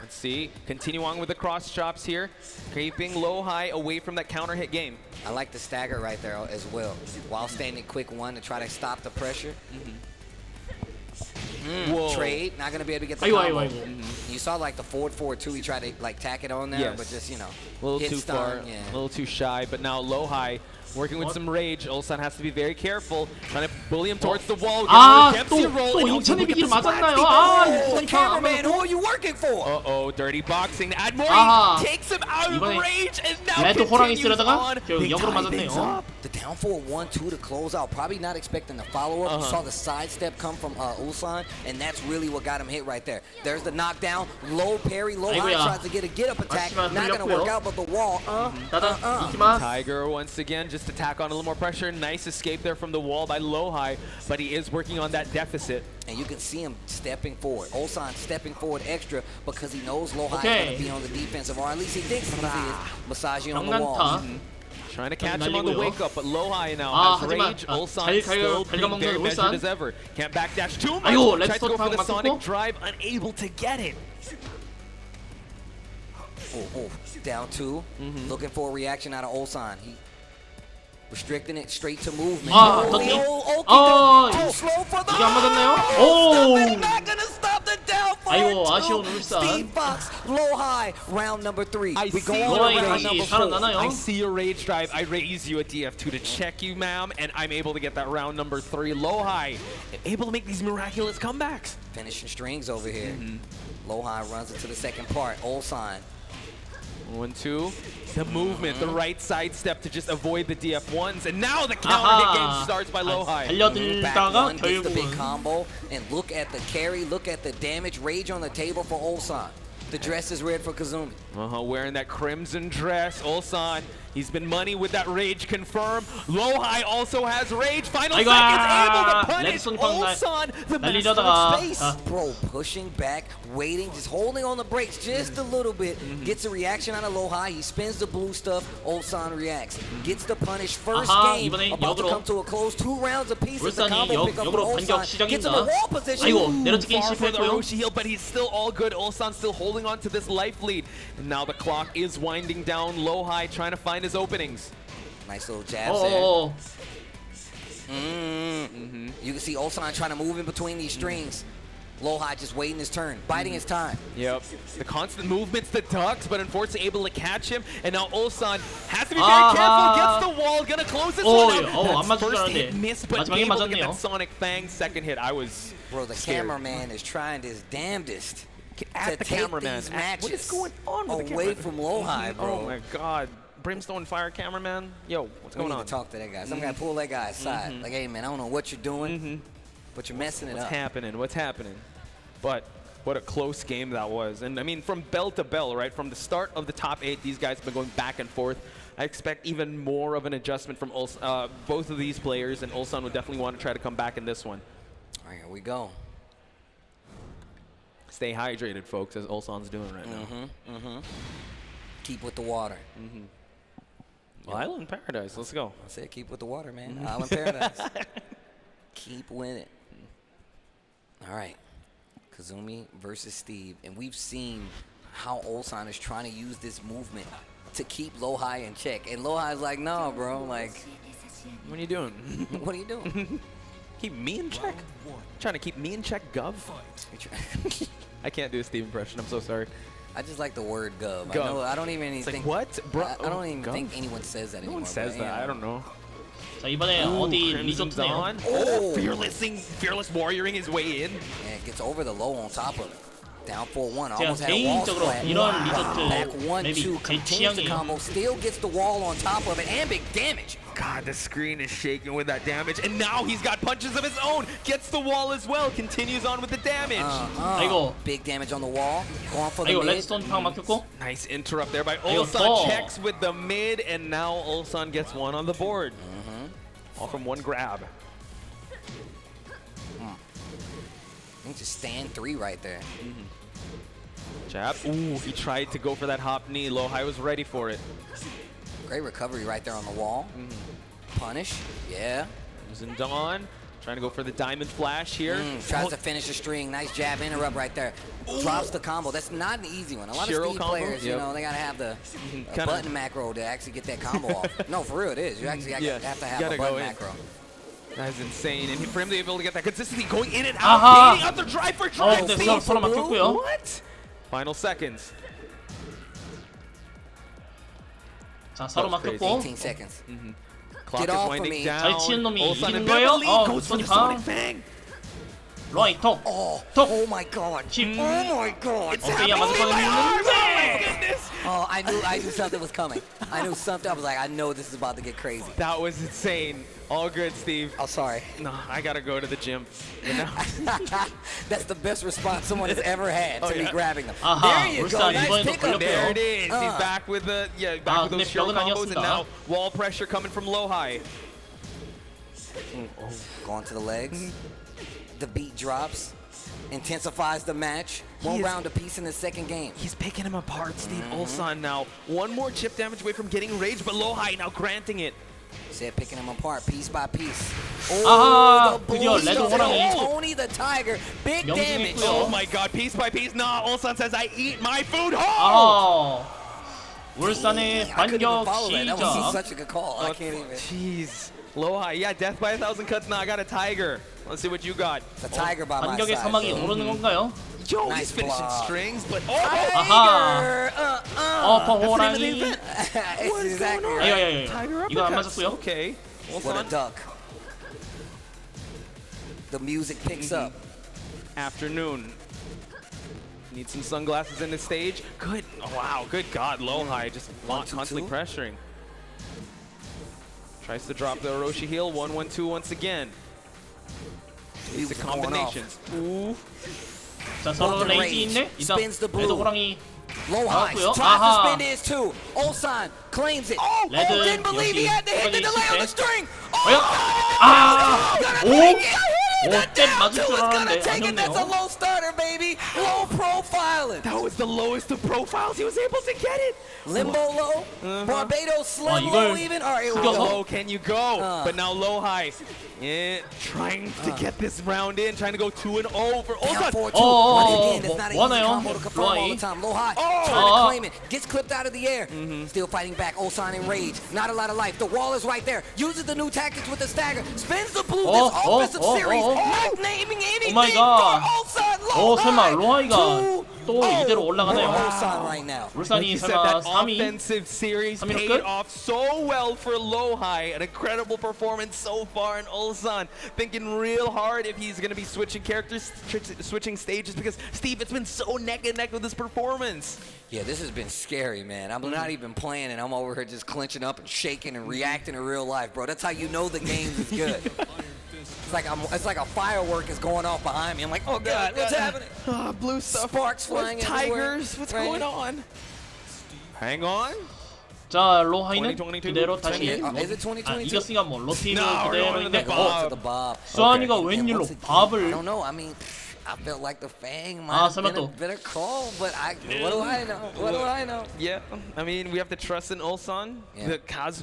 Let's see, continue on with the cross chops here, keeping Lohai away from that counter hit game. I like the stagger right there as well, while standing quick 1 to try to stop the pressure. Trade, not gonna be able to get the combo. You saw like the forward 2, he tried to like tack it on there, but just, you know, a little too far, a little too shy. But now Lohai working with some rage. Ulsan has to be very careful, trying to bully him towards the wall. 또 인천의 비기를 맞았나요? The cameraman, who are you working for? Uh-oh, dirty boxing. Admori takes him out of rage, and now continues on. The down forward 1-2 to close out. Probably not expecting the follow-up. You saw the sidestep come from Ulsan, and that's really what got him hit right there. There's the knockdown, low parry, low high, tries to get a get-up attack. Not gonna work out, but the wall. Tiger once again just to tack on a little more pressure. Nice escape there from the wall by Lohai, but he is working on that deficit. And you can see him stepping forward. Ulsan stepping forward extra because he knows Lohai is going to be on the defensive, or at least he thinks he is, massaging on the wall. Trying to catch him on the wake up, but Lohai now has rage. Ulsan still being very measured as ever. Can't backdash too much. Tries to go for the sonic drive, unable to get it. Down 2, looking for a reaction out of Ulsan. He restricting it straight to movement. Too slow for the not gonna stop the down 아이고 아쉬운 울산. Steve Fox, Lohai, round number 3. I see your rage drive. I raise you a DF2 to check you, ma'am, and I'm able to get that round number 3. Lohai able to make these miraculous comebacks. Finishing strings over here. Lohai runs into the second part. Ulsan. 1-2. The movement, the right side step to just avoid the DF1s, and now the counter hit game starts by Lohai. Back 1 gets the big combo, and look at the carry, look at the damage, rage on the table for Ulsan. The dress is red for Kazumi. Wearing that crimson dress, Ulsan. He's been money with that rage confirmed. Lohai also has rage. Final seconds able to punish Ulsan. The master of space. Bro, pushing back, waiting, just holding on the brakes just a little bit. Gets a reaction out of Lohai. He spins the blue stuff. Ulsan reacts. Gets the punish. First game about to come to a close. 2 rounds apiece. It's a combo pick up for Ulsan. Gets in the wall position. Far for the Orochi heal, but he's still all good. Ulsan still holding on to this life lead. And now the clock is winding down. Lohai trying to find his openings. Nice little jabs there. You can see Ulsan trying to move in between these strings. Lohai just waiting his turn, biding his time. Yep. The constant movements, the ducks, but unfortunately able to catch him. And now Ulsan has to be very careful. Gets the wall, gonna close this one out. First hit missed, but able to get that Sonic Fang. Second hit, I was Bro, the cameraman is trying his damnedest at the cameraman. What is going on with the cameraman? Away from Lohai, bro. Oh my God. Brimstone Fire cameraman. Yo, what's going on? We need to talk to that guy. Some guy pull that guy aside. Like, hey man, I don't know what you're doing, but you're messing it up. What's happening? But what a close game that was. And I mean, from bell to bell, right? From the start of the top 8, these guys have been going back and forth. I expect even more of an adjustment from both of these players, and Ulsan would definitely want to try to come back in this one. All right, here we go. Stay hydrated, folks, as Ulsan's doing right now. Keep with the water. Well, Island Paradise, let's go. I said keep with the water, man. Island Paradise. Keep with it. All right. Kazumi versus Steve. And we've seen how Ulsan is trying to use this movement to keep Lohai in check. And Lohai's like, no, bro. Like, what are you doing? What are you doing? Keep me in check? Trying to keep me in check, Gov? I can't do a Steve impression. I'm so sorry. I just like the word Gov. Gov. I don't even it's think. Like, what? Bro, I don't even Gov? think anyone says that anymore. No one says that. I don't know. 자 이번에 어디 리조트네요. Oh, fearless warrioring his way in. And it gets over the low on top of it. Down 4-1. 제가 Almost had a wall 개인적으로 splat. 이런 Back 리조트 1-2 maybe 제 continues the 취향이에요. combo. Still gets the wall on top of it and big damage. God, the screen is shaking with that damage, and now he's got punches of his own. Gets the wall as well. Continues on with the damage. 아이고. Big damage on the wall. Going for the 아이고 mid. 레드스톤 방 막혔고. Nice interrupt there by 아이고, Ulsan. 또. Checks with the mid, and now Ulsan gets one on the board. All from one grab. I think just stand 3 right there. Jab. Ooh, he tried to go for that hop knee. Lohai was ready for it. Great recovery right there on the wall. Punish. Yeah. Using Dawn. Trying to go for the diamond flash here. Tries to finish the string. Nice jab interrupt right there. Drops the combo. That's not an easy one. A lot of Shiro speed combo? players, you know, they gotta have the button macro to actually get that combo off. No, for real, it is. You actually have to have a button macro. That is insane. And for him to be able to get that consistency going in and out, baiting up the drive for drive. 서로 막혔고요. What? Final seconds. 자 서로 막혔고. 18 seconds. Clock is winding down. 잘 치는 놈이 Ulsan 이기는 in 거예요? Beverly goes for the 손이 Sonic 방. Fang. 로아이 톡. Oh my god. 10. Oh my god. 어깨야 맞을 뻔했는데. Oh, I knew something was coming. I knew something. I was like, I know this is about to get crazy. That was insane. All good, Steve. Oh, sorry. No, I gotta go to the gym. You know? That's the best response someone has ever had to me grabbing them. 아하, There you go. 울산 Nice 이번에도 pickup. There it 걸렸고요. is. He's back with the back with 근데 those short 벽은 combos, and 아니었습니다. now wall pressure coming from Lohai. Going to the legs. The beat drops. Intensifies the match. One round apiece in the second game. He's picking him apart, Steve. Ulsan now one more chip damage away from getting rage, but Lohai now granting it. Said picking him apart piece by piece. 아하, the 드디어 레드 호랑이. Tony the Tiger. Big damage. Oh my god, piece by piece. Nah, Ulsan says, I eat my food whole. 아, 울산의 I couldn't even 반격 follow that. That was 시작. such a good call. I can't even. Jeez. Lohai, yeah, death by 1,000 cuts. Nah, I got a tiger. Let's see what you got. The Tiger by my 반격의 side. 사막이 오르는 건가요? Yo, Nice he's finishing block. strings, but 아하. 호랑이. It's exactly right. 아야야야. Tiger 이건 안 uppercuts. 맞았고요. Okay. What a duck. The music picks up. Afternoon. Need some sunglasses in the stage. Good. Oh, wow. Good God. Lohai just constantly pressuring. Tries to drop the Orochi heel. 1-1-2 once again. These the combinations. Ooh. 자 서로 레이지 있네. 일단 Spins the blue. 레드 호랑이 Low-high 나왔고요. tries to 아하. spin his too. Ulsan claims it. 레드 Didn't believe he had to hit the delay on the string. 아, 오, 오, 잽 맞을 줄 It's gonna 알았는데 take it. That's a 아니었네요. low starter, baby. Low profiling. That was the lowest of profiles. He was able to get it. Limbo low. Barbados slim 이걸 low even. All right, here we How go. low can you go? But now Lohai, trying to get this round in, trying to go 2-0 for Down Ulsan. 4-2. 어, Once again, that's not an easy 원해요. combo to confirm all the 로아이. time. Low high, trying to claim it. Gets clipped out of the air. Still fighting back. Ulsan in rage. Not a lot of life. The wall is right there. Uses the new tactics with the stagger. Spins the blue. This offensive series. Not naming anything my for God. Ulsan. 오, 설마 로아이가 2-0. 또 이대로 올라가나요? Ulsan right now. Like 울산이 you said, 설마 that 3위? offensive series 3위로 paid 끝? off so well for Lohai. An incredible performance so far in Ulsan. Thinking real hard if he's going to be switching characters, switching stages, because Steve, it's been so neck and neck with this performance. Yeah, this has been scary, man. I'm not even playing, and I'm over here just clenching up and shaking and reacting in real life, bro. That's how you know the game is good. It's like a firework is going off behind me. I'm like, oh God, what's happening? Blue stuff. Sparks flying everywhere. Tigers. What's going on? Hang on. 자 로하이는 2022. 그대로 다시 Is it 2022? 이겼으니까 뭐 로티브 No, 그대로인데 To the Bob. 수환이가 And 웬일로 once again, I 밥을 don't know. I mean, I felt like the Fang 아, might have 설마 been a 또. better call, but what do I know? What do I know? Yeah, I mean, we have to trust in Ulsan. Yeah. The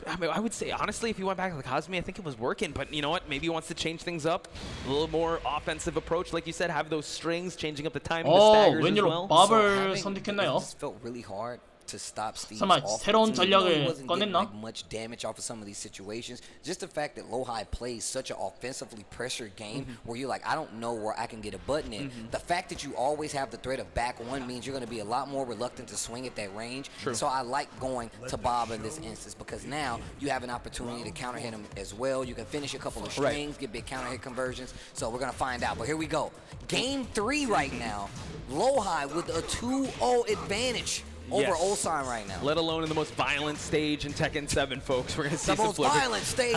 I mean, I would say, honestly, if you went back to the Cosme, I think it was working. But you know what? Maybe he wants to change things up. A little more offensive approach. Like you said, have those strings, changing up the time, the staggers as 웬일로 well. 밥을 It 선택했나요? just felt really hard to stop Steve's 설마 offense. 새로운 Even though he 전략을 wasn't getting 꺼냈나? like much damage off of some of these situations, just the fact that Lohai plays such an offensively pressured game where you're like, I don't know where I can get a button in. The fact that you always have the threat of back one means you're going to be a lot more reluctant to swing at that range. True. So I like going to Bob in this instance because now you have an opportunity to counter hit him as well. You can finish a couple of strings, get big counter hit conversions. So we're going to find out. But here we go. Game 3 right now. Lohai with a 2-0 advantage over Ulsan right now. Let alone in the most violent stage in Tekken 7, folks. We're going to see the most violent stage.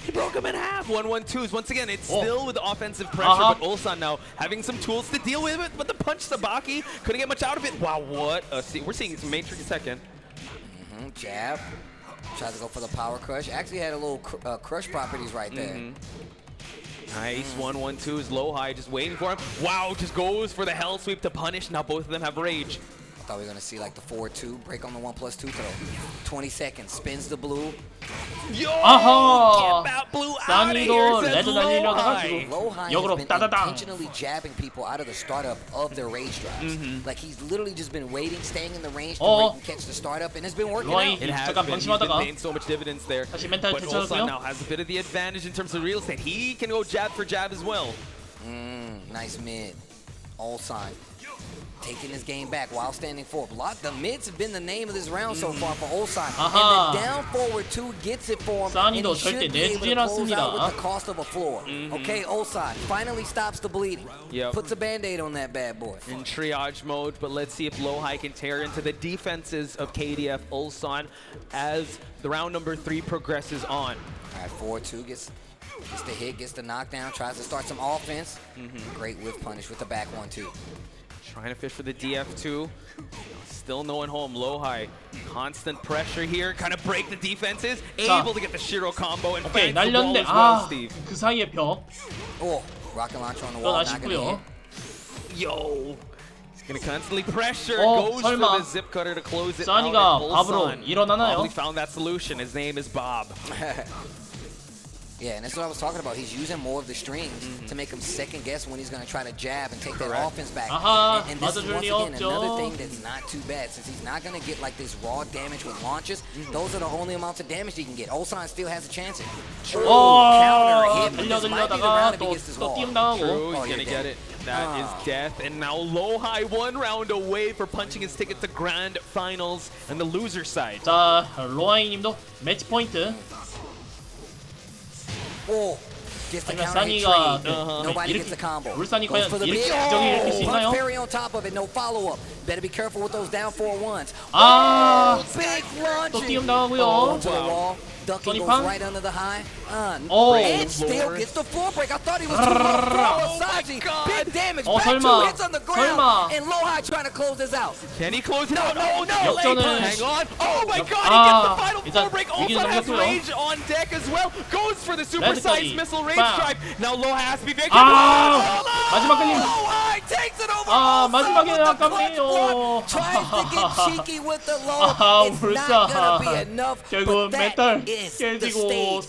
He broke him in half. 1-1-2s. Once again, it's still with offensive pressure, but Ulsan now having some tools to deal with it. But the punch Sabaki couldn't get much out of it. Wow, what? We're seeing some Matrix Tekken. Jab. Tries to go for the power crush. Actually had a little crush properties right there. Nice 1-1-2s. Lohai just waiting for him. Wow, just goes for the hell sweep to punish. Now both of them have rage. I thought we were going to see like the 4-2, break on the 1+2 throw. 20 seconds, spins the blue. Yo! 사니도 레드 달리려다가 Lohai 역으로 has been 따다당. intentionally jabbing people out of the startup of their rage drives. Like he's literally just been waiting, staying in the range to where he can catch the startup, and it's been working out. It has been. He's been paying so much dividends there. But Ulsan now has a bit of the advantage in terms of real estate. He can go jab for jab as well. Nice mid. Ulsan taking this game back while standing forward. The mids have been the name of this round so far for Ulsan. And the down forward 2 gets it for him. And he should be able to close out with the cost of a floor. Okay, Ulsan finally stops the bleeding. Puts a band-aid on that bad boy. In triage mode, but let's see if Lohai can tear into the defenses of KDF Ulsan as the round number 3 progresses on. All right, 4-2 gets the hit, gets the knockdown, tries to start some offense. Great whiff punish with the back 1-2. Trying to fish for the DF2. Still no one home. Lohai, constant pressure here. Kind of break the defenses. Able to get the Shiro combo and 오케이, fence the wall 날렸는데 as well, Steve. 그 사이에 벽. Rocket launcher on the wall, not gonna hit. Yo! He's gonna constantly pressure. Oh, Goes 설마. for the zip cutter to close it 사니가 out. 밥으로 일어나나요? Probably found that solution. His name is Bob. Yeah, and that's what I was talking about. He's using more of the strings to make him second guess when he's going to try to jab and take that offense back. And this is once again another thing that's not too bad, since he's not going to get like this raw damage with launches. Those are the only amounts of damage he can get. Ulsan still has a chance at counter hit. This might be the round if he gets this wall. True, he's gonna get it. That is death. And now Lohai 1 round away for punching his ticket to grand finals and the loser side. 자, 로하이님도 매치 포인트. 하지만 사니가 이렇게 울산이 과연 이렇게 기적을 일으킬 수 있나요? Better be careful with those down 4-1s. 또 띄움 당하고요. Ducking goes right under the high. And still gets the floor break. I thought he was too low. Saji, big damage. Back 2 hits on the ground. And Lohai trying to close this out. Can he close it out? Oh no! 역전은 Hang on. Oh my god, he gets the final floor break. Ulsan has rage on deck as well. Goes for the supersized missile rage drive. Now Lohai has to be very careful. 마지막 끌림. Lohai takes it over. 마지막에 아깝네요. Tries to get cheeky with the low. It's not gonna be enough. 결국 멘탈 깨지고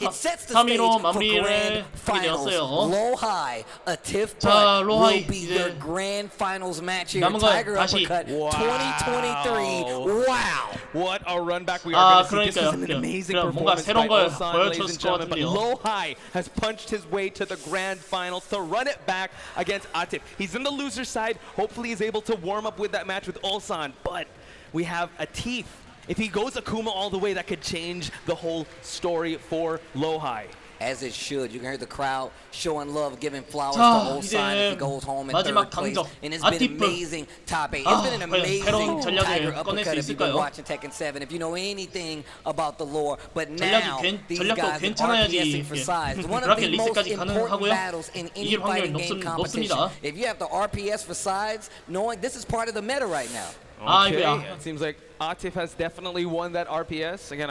3위로 마무리를 하게 되었어요. Lohai, a tiff 자, will 로하이 be your grand finals match here. 남은 건 Tiger 다시. Uppercut 2023. Wow. What a run back we are going to see. This 그러니까요. is an amazing 뭔가 performance 새로운 by 걸 Ulsan, ladies and 보여줬을 것 gentlemen. But 같은데요. Lohai has punched his way to the grand finals to run it back against Atif. He's in the loser side. Hopefully he's able to warm up with that match with Ulsan. But we have Atif. If he goes Akuma all the way, that could change the whole story for Lohai. As it should. You can hear the crowd showing love, giving flowers to Ulsan as he goes home in third place. And it's been amazing top 8. It's been an amazing Tiger Uppercut if you've been watching Tekken 7. If you know anything about the lore. But now, these guys are RPSing for size. One of the most important battles in any fighting game competition. If you have to RPS for sides, knowing this is part of the meta right now. Okay, it seems like Atif has definitely won that RPS. Again,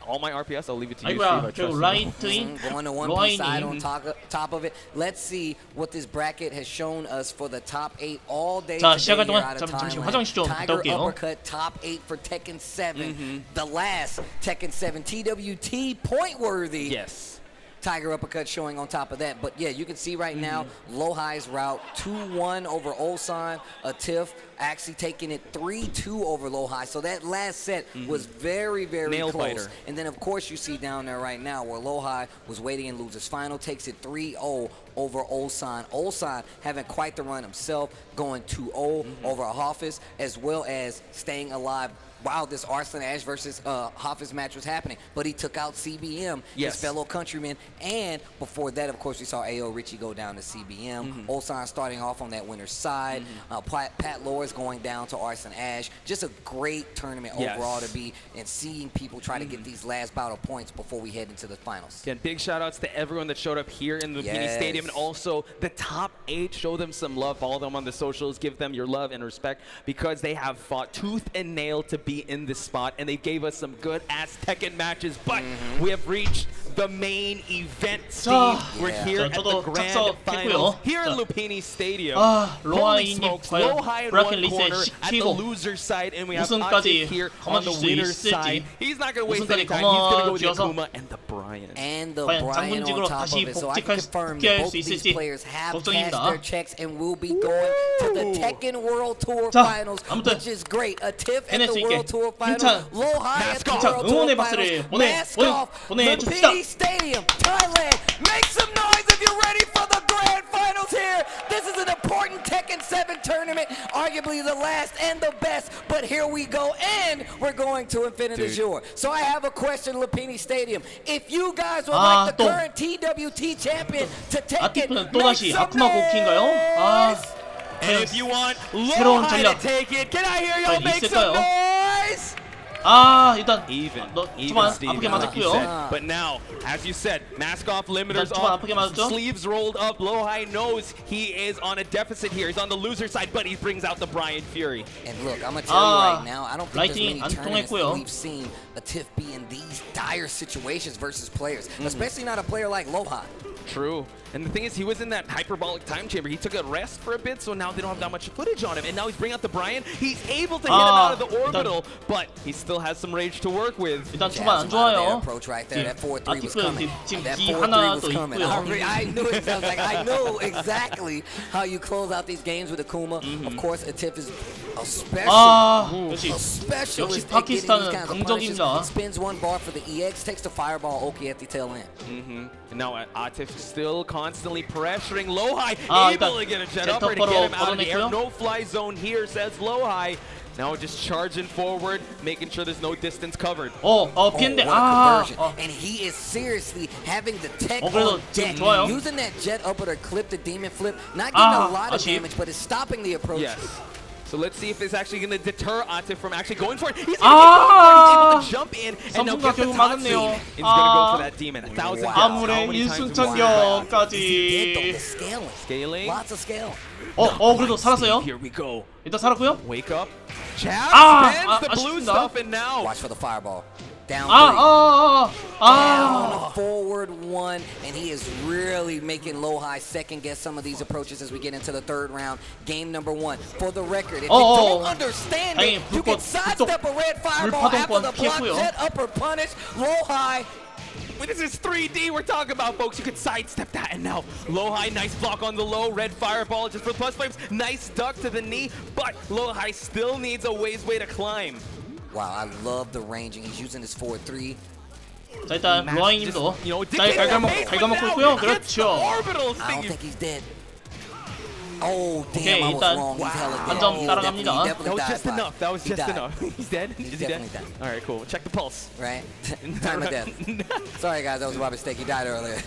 all my RPS, I'll leave it to you, Steve. I trust you. Going to one piece side on top of it. Let's see what this bracket has shown us for the top 8 all day 자, today 시작할 here 동안 out of 잠시 Thailand. 화장실 좀 갔다 Tiger 올게요. Uppercut top 8 for Tekken 7. The last Tekken 7 TWT point worthy. Yes. Tiger uppercut showing on top of that. But yeah, you can see right now, Lohai's route 2-1 over Ulsan. Atif actually taking it 3-2 over Lohai. So that last set was very, very nail close. biter. And then of course you see down there right now where Lohai was waiting in losers final, takes it 3-0 over Ulsan. Ulsan having quite the run himself, going 2-0 over Hafiz, as well as staying alive while this Arslan Ash versus Hafiz match was happening. But he took out CBM, his fellow countryman, and before that, of course, we saw AO Richie go down to CBM. Ulsan starting off on that winner's side. Pat Loris going down to Arslan Ash. Just a great tournament overall to be, and seeing people try to get these last bout of points before we head into the finals. Again, big shout outs to everyone that showed up here in the Lumpini Stadium, and also the top 8. Show them some love, follow them on the socials, give them your love and respect, because they have fought tooth and nail to be in this spot, and they gave us some good ass Tekken matches. But we have reached the main event, Steve. We're here at the grand finals here in Lumpini Stadium. Holy smokes, Lohai in one corner at the loser side, and we have Atif here on the winner's side. He's not going to waste any time. He's going to go with the Akuma and the Brian. And the Brian on top of it. So I can confirm that both these players have passed their checks and will be going to the Tekken World Tour Finals, which is great. Atif at the World Tour Finals, Lohai at the World Tour Finals. Mask off, Lumpini Stadium, Thailand. Make some noise if you're ready for the grand finals here. This is an important Tekken 7 tournament, arguably the last and the best, but here we go, and we're going to Infinite Azure. So I have a question, Lumpini Stadium. If you guys would like the current TWT champion to take it, make some noise! And if you want Lohai to take it, can I hear y'all make some noise? 일단 좀 아프게 맞았고요. But now, as you said, mask off, limiters off, sleeves rolled up. Lohai knows he is on a deficit here. He's on the loser side, but he brings out the Brian Fury. And look, I'm gonna tell you right now, I don't think there's many tournaments we've seen Atif be in these dire situations versus players, especially not a player like Lohai. True. And the thing is, he was in that hyperbolic time chamber. He took a rest for a bit, so now they don't have that much footage on him. And now he's bringing out the Brian. He's able to hit him out of the orbital, but he still has some rage to work with. 일단 초반 안 좋아요. 아티프 지금 기 하나도 있고요. I know exactly how you close out these games with Akuma. Of course, Atif is a specialist 역시 파키스탄은 강적입니다. Spins one bar for the EX, takes the fireball Oki at the tail end. And now Atif still constantly pressuring Lohai, able to get a jet upper to get him out of the air. No fly zone here, says Lohai. Now just charging forward, making sure there's no distance covered. 피했는데 and he is seriously having the tech on deck, using that jet upper to clip the demon flip, not getting a lot of damage, but it's stopping the approach. Yes. So let's see if it's actually going to deter Atif from actually going for it. He's going to jump in and now get the Tatsu. He's going to go for that demon. 1,000 deaths. 아무래 일순천격까지. Scaling. Lots of scale. 그래도 살았어요. Here we go. 일단 살았고요. Wake up. Jab spins the blue stuff, and now watch for the fireball. Down 3. Down forward 1, and he is really making Lohai second guess some of these approaches as we get into the third round. Game number 1. For the record, if you don't understand it, you can sidestep a red fireball after the block jet upper punish. Lohai. This is 3D we're talking about, folks. You could sidestep that, and now Lohai, nice block on the low, red fireball just for plus flames. Nice duck to the knee, but Lohai still needs a way to climb. Wow, I love the ranging. He's using his forward 3. 자, 일단 로아이님도 잘 갉아먹고 있고요. 그렇죠. I don't think he's dead. Oh, damn, I was wrong. He's hella dead. 한 점 따라갑니다. That was just enough. That was just enough. He's dead? Is he dead? Dead. All right, cool. Check the pulse. Right? Time of death. Sorry, guys. That was my mistake. He died earlier.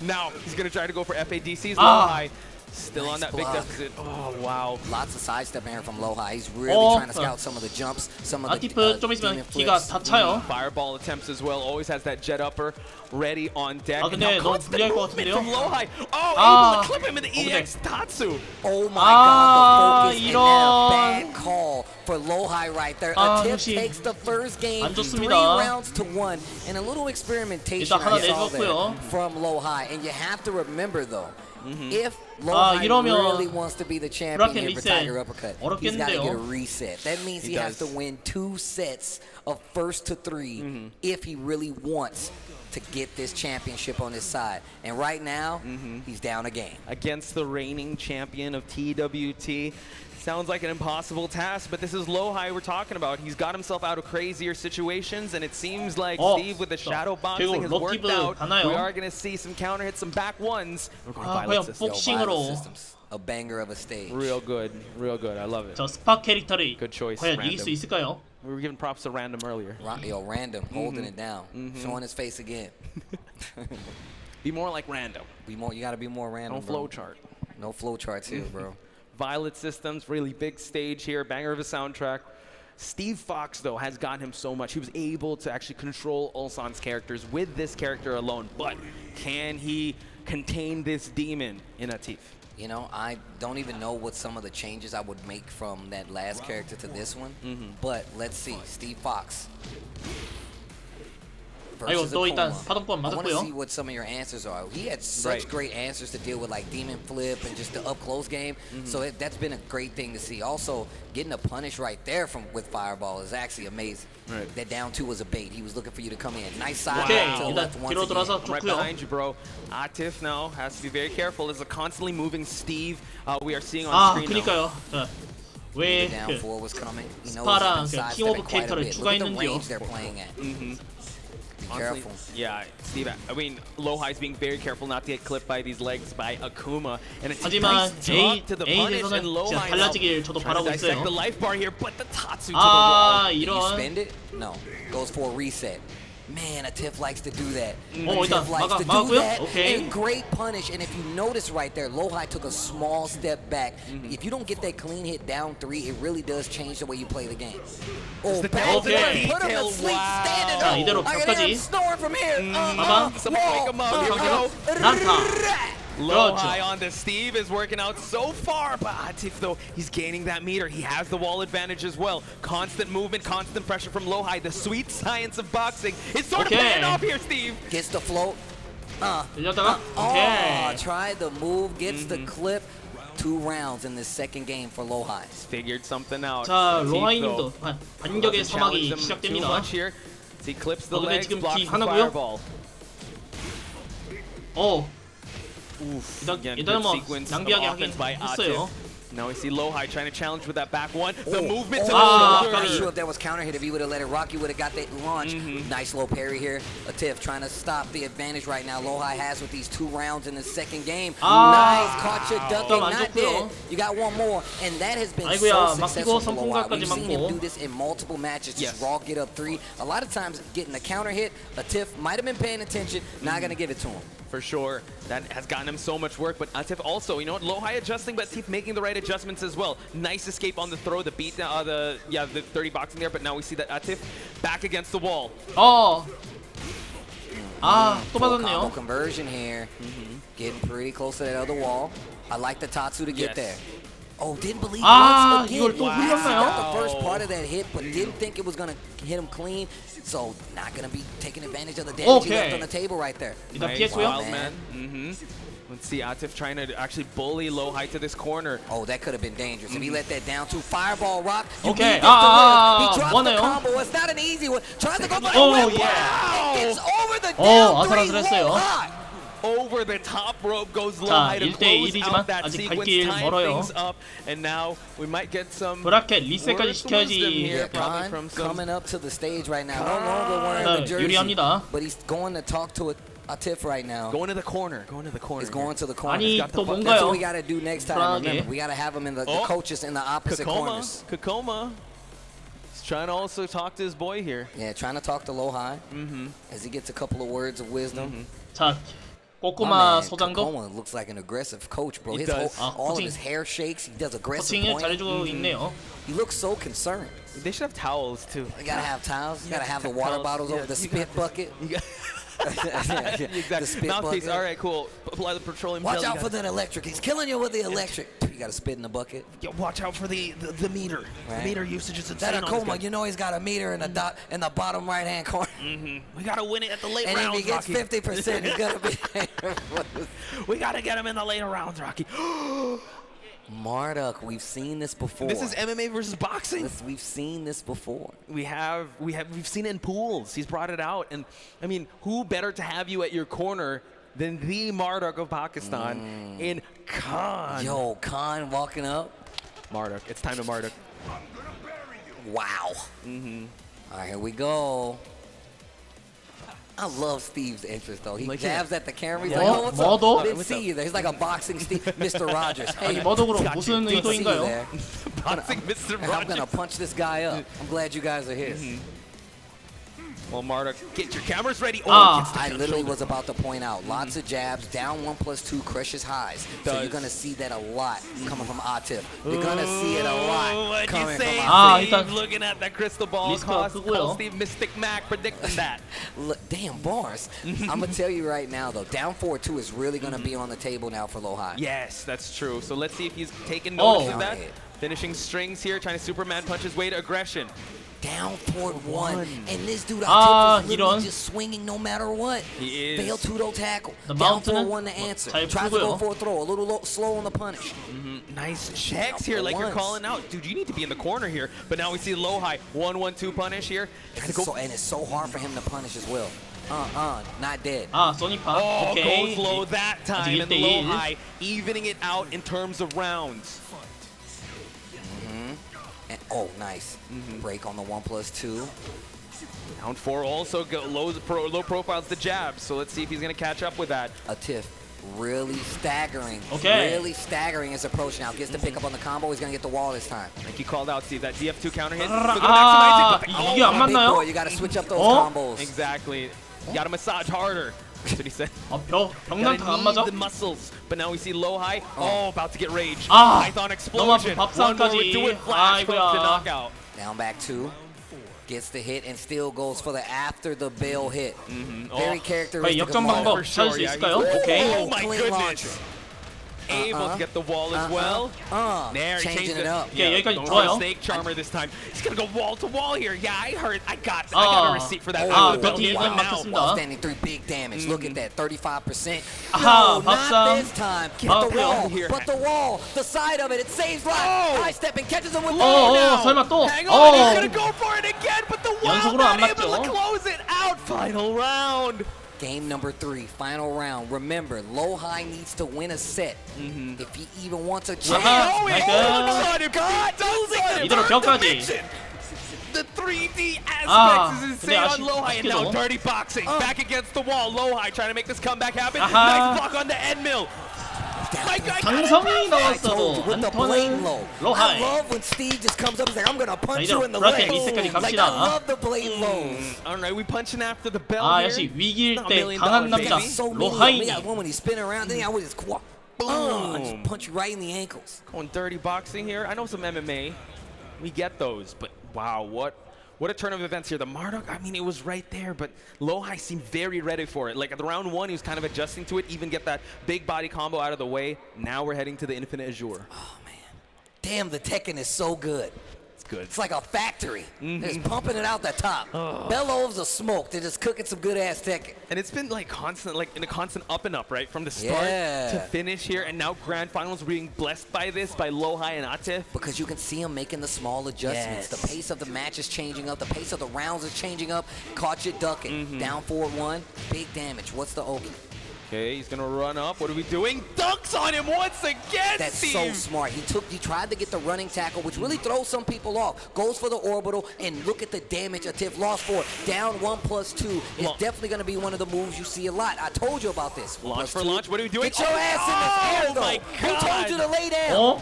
Now, he's going to try to go for FADCs. Lohai still nice on that block. big deficit. Oh, wow. Lots of sidestepping here from Lohai. He's really trying to scout some of the jumps, some of the 아티프 좀 있으면 기가 다 차요. Fireball attempts as well. Always has that jet upper ready on deck. 근데 너무 불리할 것 같은데요? From Lohai. able to clip him in the EX Tatsu. Oh my God, the focus and a bad call for Lohai right there. Atif takes the first game, 3 rounds to 1, and a little experimentation I saw there from Lohai. And you have to remember though, if Lohai really wants to be the champion here for Tiger Uppercut, he's got to get a reset. That means he has to win 2 sets of first to 3 if he really wants to get this championship on his side. And right now, he's down a game. Against the reigning champion of TWT. Sounds like an impossible task, but this is Lohai we're talking about. He's got himself out of crazier situations, and it seems like Steve with the shadow boxing has worked out. We are going to see some counter hits, some back ones. We're going Violet Systems. A banger of a stage. Real good, real good. I love it. 저 스파 캐릭터를 Good choice. 과연 이길 수 있을까요? We were giving props to Random earlier. Random holding it down, showing his face again. Be more like Random. Be more. You got to be more Random. No flow chart. No flow charts here, bro. Violet Systems, really big stage here, banger of a soundtrack. Steve Fox, though, has gotten him so much. He was able to actually control Ulsan's characters with this character alone. But can he contain this demon in Atif? You know, I don't even know what some of the changes I would make from that last character to this one. But let's see. Steve Fox. 아이고 또 일단 파동법 I want to 맞았고요. see what some of your answers are. He had such great answers to deal with, like Demon Flip and just the up close game. So that's been a great thing to see. Also, getting a punish right there with Fireball is actually amazing. That down two was a bait. He was looking for you to come in. Nice side to the left once again. Right behind you, bro. Atif now has to be very careful. There's a constantly moving Steve we are seeing on screen 그러니까요. 자, 왜 스파랑 킹 오브 캐릭터를 추가했는지요. Careful. Yeah, Steve. I mean, Lohai's being very careful not to get clipped by these legs by Akuma. And it's 하지만 nice drop to the punish, and Lohai 달라지길 저도 바라고 trying to dissect 있어요. the life bar here, but the Tatsu to the wall. Did you spend it? No. Goes for a reset. Man, Atif likes to do that. 일단 Atif likes to do 막았고요. that. 오케이. And great punish. And if you notice right there, Lohai took a small step back. If you don't get that clean hit down three, it really does change the way you play the game. Oh, back put him to sleep, standing 자, up. 이대로 I can hear him 벽까지. snoring from here. Someone wake him up. Here we go. 난타. Lohai on the Steve is working out so far, but Atif though, he's gaining that meter. He has the wall advantage as well. Constant movement, constant pressure from Lohai. The sweet science of boxing is sort of paying off here, Steve. Gets the float. Tried the move, gets the clip. 2 rounds in this second game for Lohai. Figured something out. 자, 로하이님도 반격의 사막이 Too 시작됩니다. much here. He clips the legs, 지금 blocks 기 the 하나고요. fireball. 일단은 뭐 낭비하게 하긴 했어요. Now we see Lohai trying to challenge with that back one. The movement to the shoulder. I'm not sure if that was counter hit. If he would have let it rock, he would have got that launch. Nice low parry here. Atif trying to stop the advantage right now. Lohai has with these 2 rounds in the second game. Nice, caught you ducking, not dead. You got one more, and that has been so successful for Lohai. We've seen him do this in multiple matches. Just raw get up 3. A lot of times getting a counter hit, Atif might have been paying attention. Not gonna give it to him. For sure, that has gotten him so much work, but Atif also, you know what, Lohai adjusting, but Atif making the right adjustments as well. Nice escape on the throw, the beat, the 30 boxing there, but now we see that Atif back against the wall. 또 Full 맞았네요. combo conversion here. Getting pretty close to that other wall. I like the Tatsu to get there. Oh, didn't believe once again. 이걸 또 흘렸나요? Got the first part of that hit, but didn't think it was gonna hit him clean. So not gonna be taking advantage of the damage he left on the table right there. Nice, wild man. Let's see Atif trying to actually bully Lohai to this corner. Oh, that could have been dangerous. If he let that down to fireball rock, you Okay. need this to win. He dropped the 원해요. combo. It's not an easy one. Tries to go for the Oh, whip. yeah. It gets over the down three. 아슬아슬했어요. Lohai. Over the top rope goes 자, Lohai to 1대 close 1이지만 out that 아직 갈 sequence, 길 tying 멀어요. things up, and now we might get some 브라켓 리셋까지 words of wisdom 시켜야지. here, probably from some coming up to the stage right now. No longer wearing the jersey, 유리합니다. but he's going to talk to Atif right now. Going to the corner. He's going to the corner. 아니, That's 또 what 뭔가요? we got to do next time. Remember, we got to have him in the coaches in the opposite corners. Kakoma. He's trying to also talk to his boy here. Yeah, trying to talk to Lohai as he gets a couple of words of wisdom. 자, My 꼬꼬마 man, 소장도 Kakoma looks like an aggressive coach, bro. He His does. all of his hair shakes. He does aggressive 코칭을 pointing. 잘해주고 있네요. He looks so concerned. They should have towels too. You gotta have towels. You gotta have the water bottles over the spit bucket. Exactly. spit Mouthpiece. bucket. All right, cool. Apply the petroleum Watch gel. out for that electric. He's killing you with the electric. You gotta spit in the bucket. Watch out for the meter. Right. The meter usage is insane. That on this Akuma, guy. you know he's got a meter in the in the bottom right hand corner. We gotta win it at the late And rounds, if he gets Rocky. 50%, he's gonna be. We gotta get him in the later rounds, Rocky. Marduk, we've seen this before. This is MMA versus boxing. We've seen this before. We've seen it in pools. He's brought it out, and I mean, who better to have you at your corner than the Marduk of Pakistan in Khan? Yo, Khan walking up. Marduk, it's time to Marduk. Wow. All right, here we go. I love Steve's interest though. He jabs at the camera. He's like, oh, what's up? I didn't see you there. He's like a boxing Steve, Mr. Rogers. Hey, 머독으로 무슨 의도인가요? Boxing Mr. Rogers. I'm gonna punch this guy up. I'm glad you guys are here. Well, Marduk, get your cameras ready. I literally was about to point out, lots of jabs, down 1+2, crushes highs. So you're going to see that a lot coming from Atif. You're going to see it a lot coming from Atif. Looking at that crystal ball, call Steve Mystic Mac predicting that. Look, damn, bars. I'm going to tell you right now, though, down 4-2 is really going to be on the table now for Lohai. Yes, that's true. So let's see if he's taking notice of that. Finishing strings here, trying to Superman punch his way to aggression. Down 4-1, and this dude out there is just swinging no matter what. He is. Failed 2-0 tackle. Down 4-1 to answer. Tries to go for a throw, a little slow on the punish. Nice checks here, like you're calling out. Dude, you need to be in the corner here. But now we see Lohai, 1-1-2 punish here. And it's so hard for him to punish as well. Not dead. Sonic Pop. Okay. Goes low that time, and Lohai evening it out in terms of rounds. And, oh, nice. Break on the 1+2. Down 4 also low profiles the jab, so let's see if he's going to catch up with that. Atif really staggering. Okay. Really staggering his approach now. Gets to pick up on the combo. He's going to get the wall this time. Like you called out, Steve, that DF2 counter hit. 이게 안 맞나요? You got to switch up those combos. Exactly. You got to massage harder. That's what he said. 병난타가 안 맞아? The muscles. But now we see Lohai. About to get rage. 아, Python explosion. One more would do it. Flash hook to knockout. Down back 2. Gets the hit and still goes for the after the bail hit. Very characteristic. 역전 방법 찾을 수 있을까요? 오케이. Oh my goodness. Able to get the wall as well. There, he changed it up. Yeah, 여기까지 Don't 좋아요. Snake Charmer this time. He's gonna go wall to wall here. Yeah, I heard. I got a receipt for that. Wall standing 3, big damage. Look at that, 35%. No, not this time. Get the wall, but the wall, the side of it, it saves life. High step and catches him with the wall. 설마 또? Hang on, he's gonna go for it again, but the wall not able to close it out. Final round. Game number 3, final round. Remember, Lohai needs to win a set if he even wants a chance. 이대로 벽까지. The 3D aspects is insane on Lohai, and now dirty boxing. Back against the wall. Lohai trying to make this comeback happen. Nice block on the end mill. 강성이 나왔어도 안토는 로하이. I love when Steve just comes up and says, I'm gonna punch you in the leg. Like, I love the blade low. Alright, we punching after the bell here. 역시 위기일 때 강한 남자 로하이. When he's spinning around, then I would just just punch you right in the ankles. Going dirty boxing here. I know some MMA. We get those, but wow, what a turn of events here. The Marduk, I mean, it was right there, but Lohai seemed very ready for it. Like at the round 1, he was kind of adjusting to it, even get that big body combo out of the way. Now we're heading to the Infinite Azure. Oh, man. Damn, the Tekken is so good. It's good. It's like a factory. They're just pumping it out the top. Bellows of smoke. They're just cooking some good-ass Tekken. And it's been like constant, like in a constant up and up, right? From the start to finish here, and now grand finals being blessed by this, by Lohai and Atif. Because you can see him making the small adjustments. The pace of the match is changing up. The pace of the rounds is changing up. Caught you ducking. Down 4-1. Big damage. What's the Oki? Okay, he's gonna run up. What are we doing? Dunks on him once again. That's so smart. He tried to get the running tackle, which really throws some people off. Goes for the orbital, and look at the damage Atif lost for. Down 1+2 is definitely gonna be one of the moves you see a lot. I told you about this. Launch for launch. What are we doing? Get your ass in this air, though. My God. Who told you to lay down?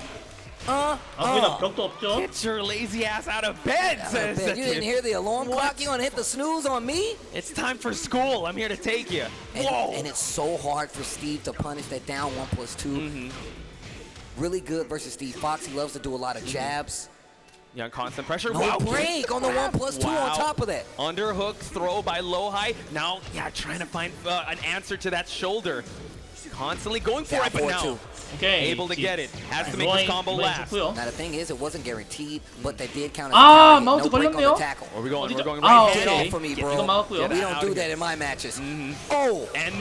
Get your lazy ass out of bed, says You didn't hear the alarm clock? You gonna hit the snooze on me? It's time for school. I'm here to take you. And it's so hard for Steve to punish that down 1+2. Really good versus Steve Fox. He loves to do a lot of jabs. Yeah, constant pressure. No break on the 1+2 on top of that. Underhook throw by Lohai. Now, trying to find an answer to that shoulder. Constantly going for it, but now able to get it. Has to make this combo last. Now the thing is, it wasn't guaranteed, but they did count as a no break on the tackle. Where we going? We're going right Get off for me, bro. We don't do that in my matches. Oh! And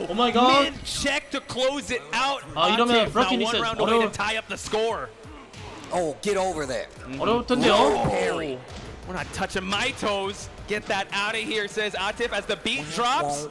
Oh my god. Mid check to close it out. 이러면 브라켄 now one round away to tie up the score. Oh, get over there. 어려울 텐데요. We're not touching my toes. Get that out of here, says Atif as the beat drops.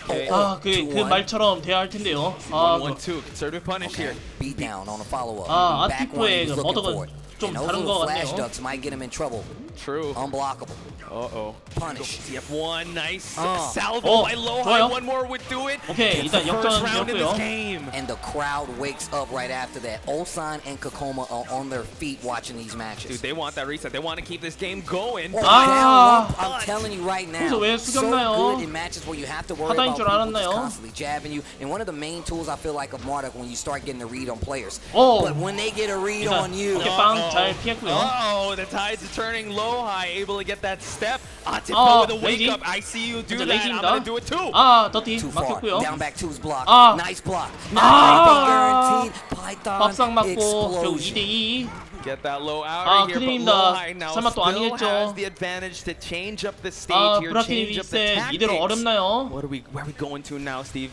그 말처럼 돼야 할 텐데요. 1-1-2. Conservative punish here. Beat down on a follow-up. 아티프의 머덕은 좀 다른 거 flash 같네요. ducks might get him in trouble. True. Unblockable. Uh-oh. Punish. TF1, nice. Salvo by Lohai. One more would do it. 오케이, 일단 역전이었고요. And the crowd wakes up right after that. Ulsan and Kokoma are on their feet watching these matches. Dude, they want that reset. They want to keep this game going. I'm telling you right now. 왜 So 숙였나요? good in matches where you have to worry 하다인 about 줄 people 알았나요? just constantly jabbing you. And one of the main tools I feel like of Marduk when you start getting a read on players. Oh. But when they get a read on you. 빵 잘 피했고요. Oh, the tides are turning. Lohai able to get that step. Atif with a wake up. I see you do that. I'm gonna do it too. 더티 막혔고요. Down back two's block. 아. Nice block. Guaranteed. Python 밥상 맞고 결국 explosion. 2대2. Get that low out of here. 큰일입니다. But Lohai now 설마 또 still 아니겠죠? has the advantage to change up the stage here, 브라켄 change up the 리셋 이대로 tactics. 어렵나요? Where are we going to now, Steve?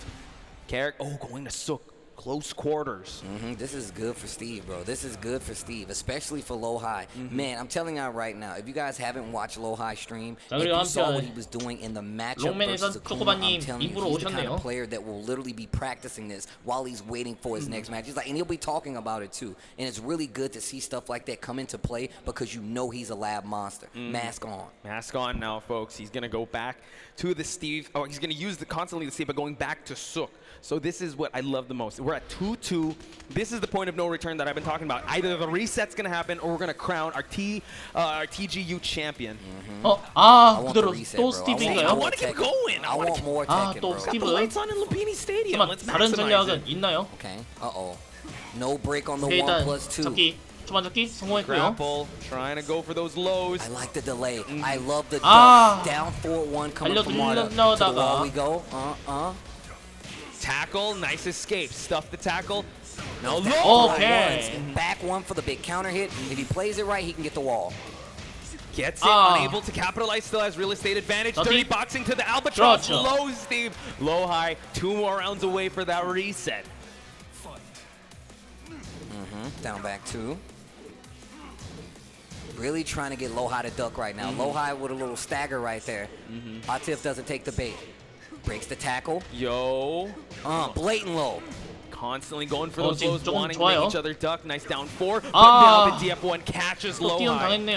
Carrick, going to Sook. Close quarters. This is good for Steve, bro. This is good for Steve, especially for Lohai. Man, I'm telling you right now, if you guys haven't watched Lohai stream, if you saw what he was doing in the matchup versus Akuma, I'm telling you, he's the kind of player that will literally be practicing this while he's waiting for his next match. He's like, and he'll be talking about it too. And it's really good to see stuff like that come into play because you know he's a lab monster. Mask on. Mask on now, folks. He's gonna go back to the Steve. Oh, he's gonna use constantly the Steve, but going back to Sook. So this is what I love the most. We're at 2-2. This is the point of no return that I've been talking about. Either the reset's gonna happen or we're gonna crown our TGU champion. 그대로 또 스티브인가요? I want to keep going. I want more Tekken, 또 bro. 스티브. The lights on in Lumpini Stadium. Let's 다른 maximize 전략은 it. 있나요? Okay. No break on the 오케이, 1 일단 plus 2. 잡기 초반 잡기 성공했고요. Grapple, trying to go for those lows. I like the delay. I love the down 4-1 coming from Marta. To the wall we go. Tackle, nice escape. Stuff the tackle. No, Okay. Back one for the big counter hit. If he plays it right, he can get the wall. Gets it, unable to capitalize, still has real estate advantage. Dirty boxing to the Albatross. Low Steve. Lohai, 2 more rounds away for that reset. Down back 2. Really trying to get Lohai to duck right now. Lohai with a little stagger right there. Atif doesn't take the bait. Breaks the tackle. Yo. Blatant low. Constantly going for those lows, wanting to 좋아요. make each other duck. Nice down 4. But now the DF1 catches Lohai.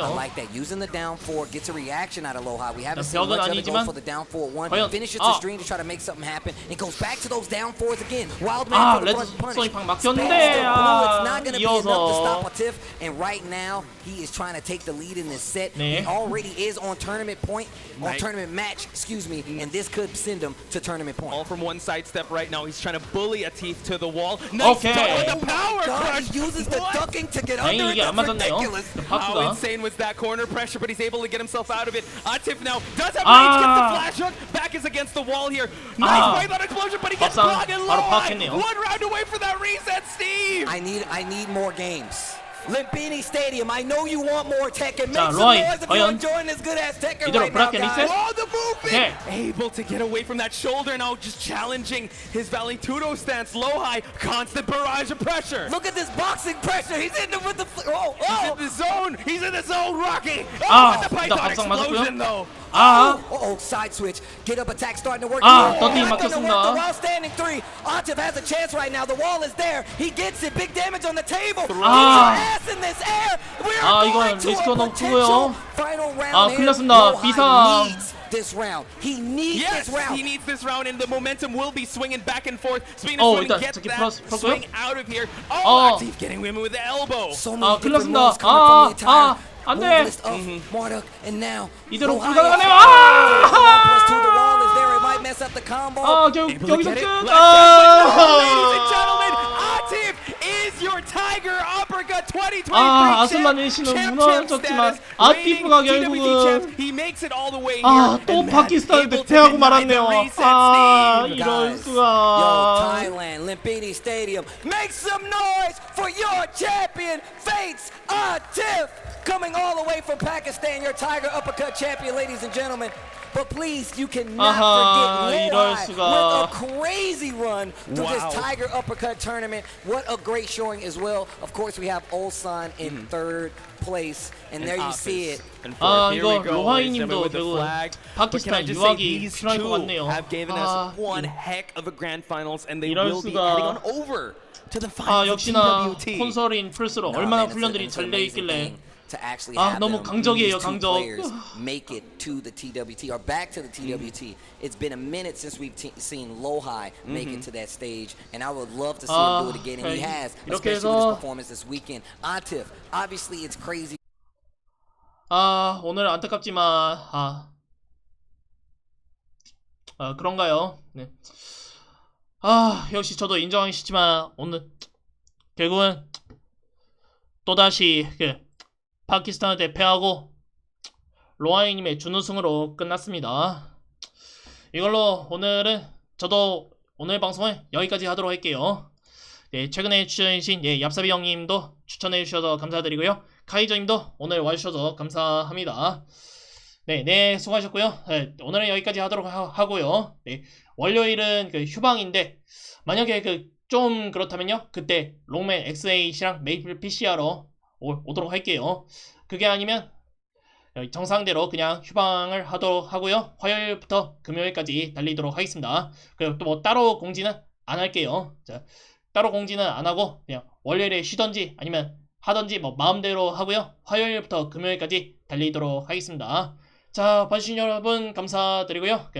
I like that. Using the down 4 gets a reaction out of Lohai. We haven't seen 벽은 much of it go 아니지만 for the down 4-1. 과연- Finishes the stream to try to make something happen. It goes back to those down 4s again. Wild man for the front punish. 레드스톤이 방 It's 막혔는데 not going to be enough to 이어서 stop Atif. And right now, he is trying to take the lead in this set. 네. He already is on tournament point, on tournament match, excuse me, and this could send him to tournament point. All from one side step right now. He's trying to bully Atif to the wall. Nice duck with the power crush. He uses the ducking to get under 다행히 it. 이게 안 That's 맞았네요. ridiculous. How 파크가 insane was that corner pressure, but he's able to get himself out of it. Atif now does have range, gets the flash hook. Back is against the wall here. Nice Python explosion, but he gets 밥상 blocked and 바로 Lohai. 파악했네요. 1 round away for that reset, Steve. I need more games. Lumpini Stadium, I know you want more Tekken. Make 자, some 로이, noise if you're 과연 enjoying this good ass Tekken 이대로 right now, 브라켄 guys. 리셋? Oh, the movement! Okay. Able to get away from that shoulder now, just challenging his Valentudo stance. Lohai, constant barrage of pressure. Look at this boxing pressure. He's in the with the He's in the zone. He's in the zone, Rocky. 일단 With the Python 밥상 explosion, 맞았고요. though. Side switch. Get up attack starting to work. 더티 Not gonna 막혔습니다. work. The wall standing 3. Atif has a chance right now. The wall is there. He gets it. Big damage on the table. Get your ass in this air. We're going to 리스크가 a 너무 potential 크고요. final round here. 큰일났습니다. Lohai 비상. needs this round. He needs this round. He needs this round, and the momentum will be swinging back and forth. Speaking Oh, of swinging, 일단 get 저기 that 풀었고요. swing out of here. 어. Atif getting women with the elbow. So many different 큰일났습니다. moves coming from the entire 안 돼. move list of Marduk, and now 이대로 Lohai 불가능하네요. is 1+2. The wall is there. It might mess up the combo. 여기서 끝. Ladies and gentlemen, Atif is your Tiger Uppercut 12 아, 아슬란의 신은 무너졌지만 아티프가 결국은 또 파키스탄한테 패하고 말았네요. 이럴 수가. Thailand, Lumpini Stadium. Make some noise for your champion, Fates Atif, coming all the way from Pakistan, your Tiger Uppercut champion, ladies and gentlemen. But please, you cannot forget Lodi with a crazy run through this Tiger Uppercut tournament. What a great showing as well. Of course, we have Ulsan in third place, and there you see it. 이거 로하이님도 결국 파키스탄 유학이 필요할 것 같네요. Have given us one heck of a grand finals, and they will be heading on over to the finals. 역시나 콘솔인 플스로 얼마나 훈련들이 잘 돼 있길래. 너무 강적이에요, 강적. Make it to the TWT or back to the TWT. It's been a minute since we've seen Lohai make it to that stage, and I would love to see him do it again, and he has, especially with his performance this weekend. Atif, obviously it's crazy. 오늘 안타깝지만 그런가요? 네. 역시 저도 인정하기 싫지만 오늘 결국은 또다시 파키스탄한테 패하고 로하이님의 준우승으로 끝났습니다. 이걸로 오늘은 저도 오늘 방송을 여기까지 하도록 할게요. 네, 최근에 출연해주신 얍사비 형님도 추천해주셔서 감사드리고요. 카이저님도 오늘 와주셔서 감사합니다. 네, 수고하셨고요. 네, 오늘은 여기까지 하도록 하고요. 네, 월요일은 휴방인데 만약에 좀 그렇다면요, 그때 록맨 X8이랑 메이플 PC하러 오도록 할게요. 그게 아니면 정상대로 그냥 휴방을 하도록 하고요. 화요일부터 금요일까지 달리도록 하겠습니다. 그리고 또 따로 공지는 안 할게요. 자, 따로 공지는 안 하고 그냥 월요일에 쉬던지 아니면 하던지 마음대로 하고요. 화요일부터 금요일까지 달리도록 하겠습니다. 자, 봐주신 여러분 감사드리고요.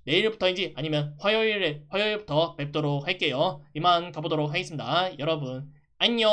내일부터인지 아니면 화요일부터 뵙도록 할게요. 이만 가보도록 하겠습니다. 여러분 안녕.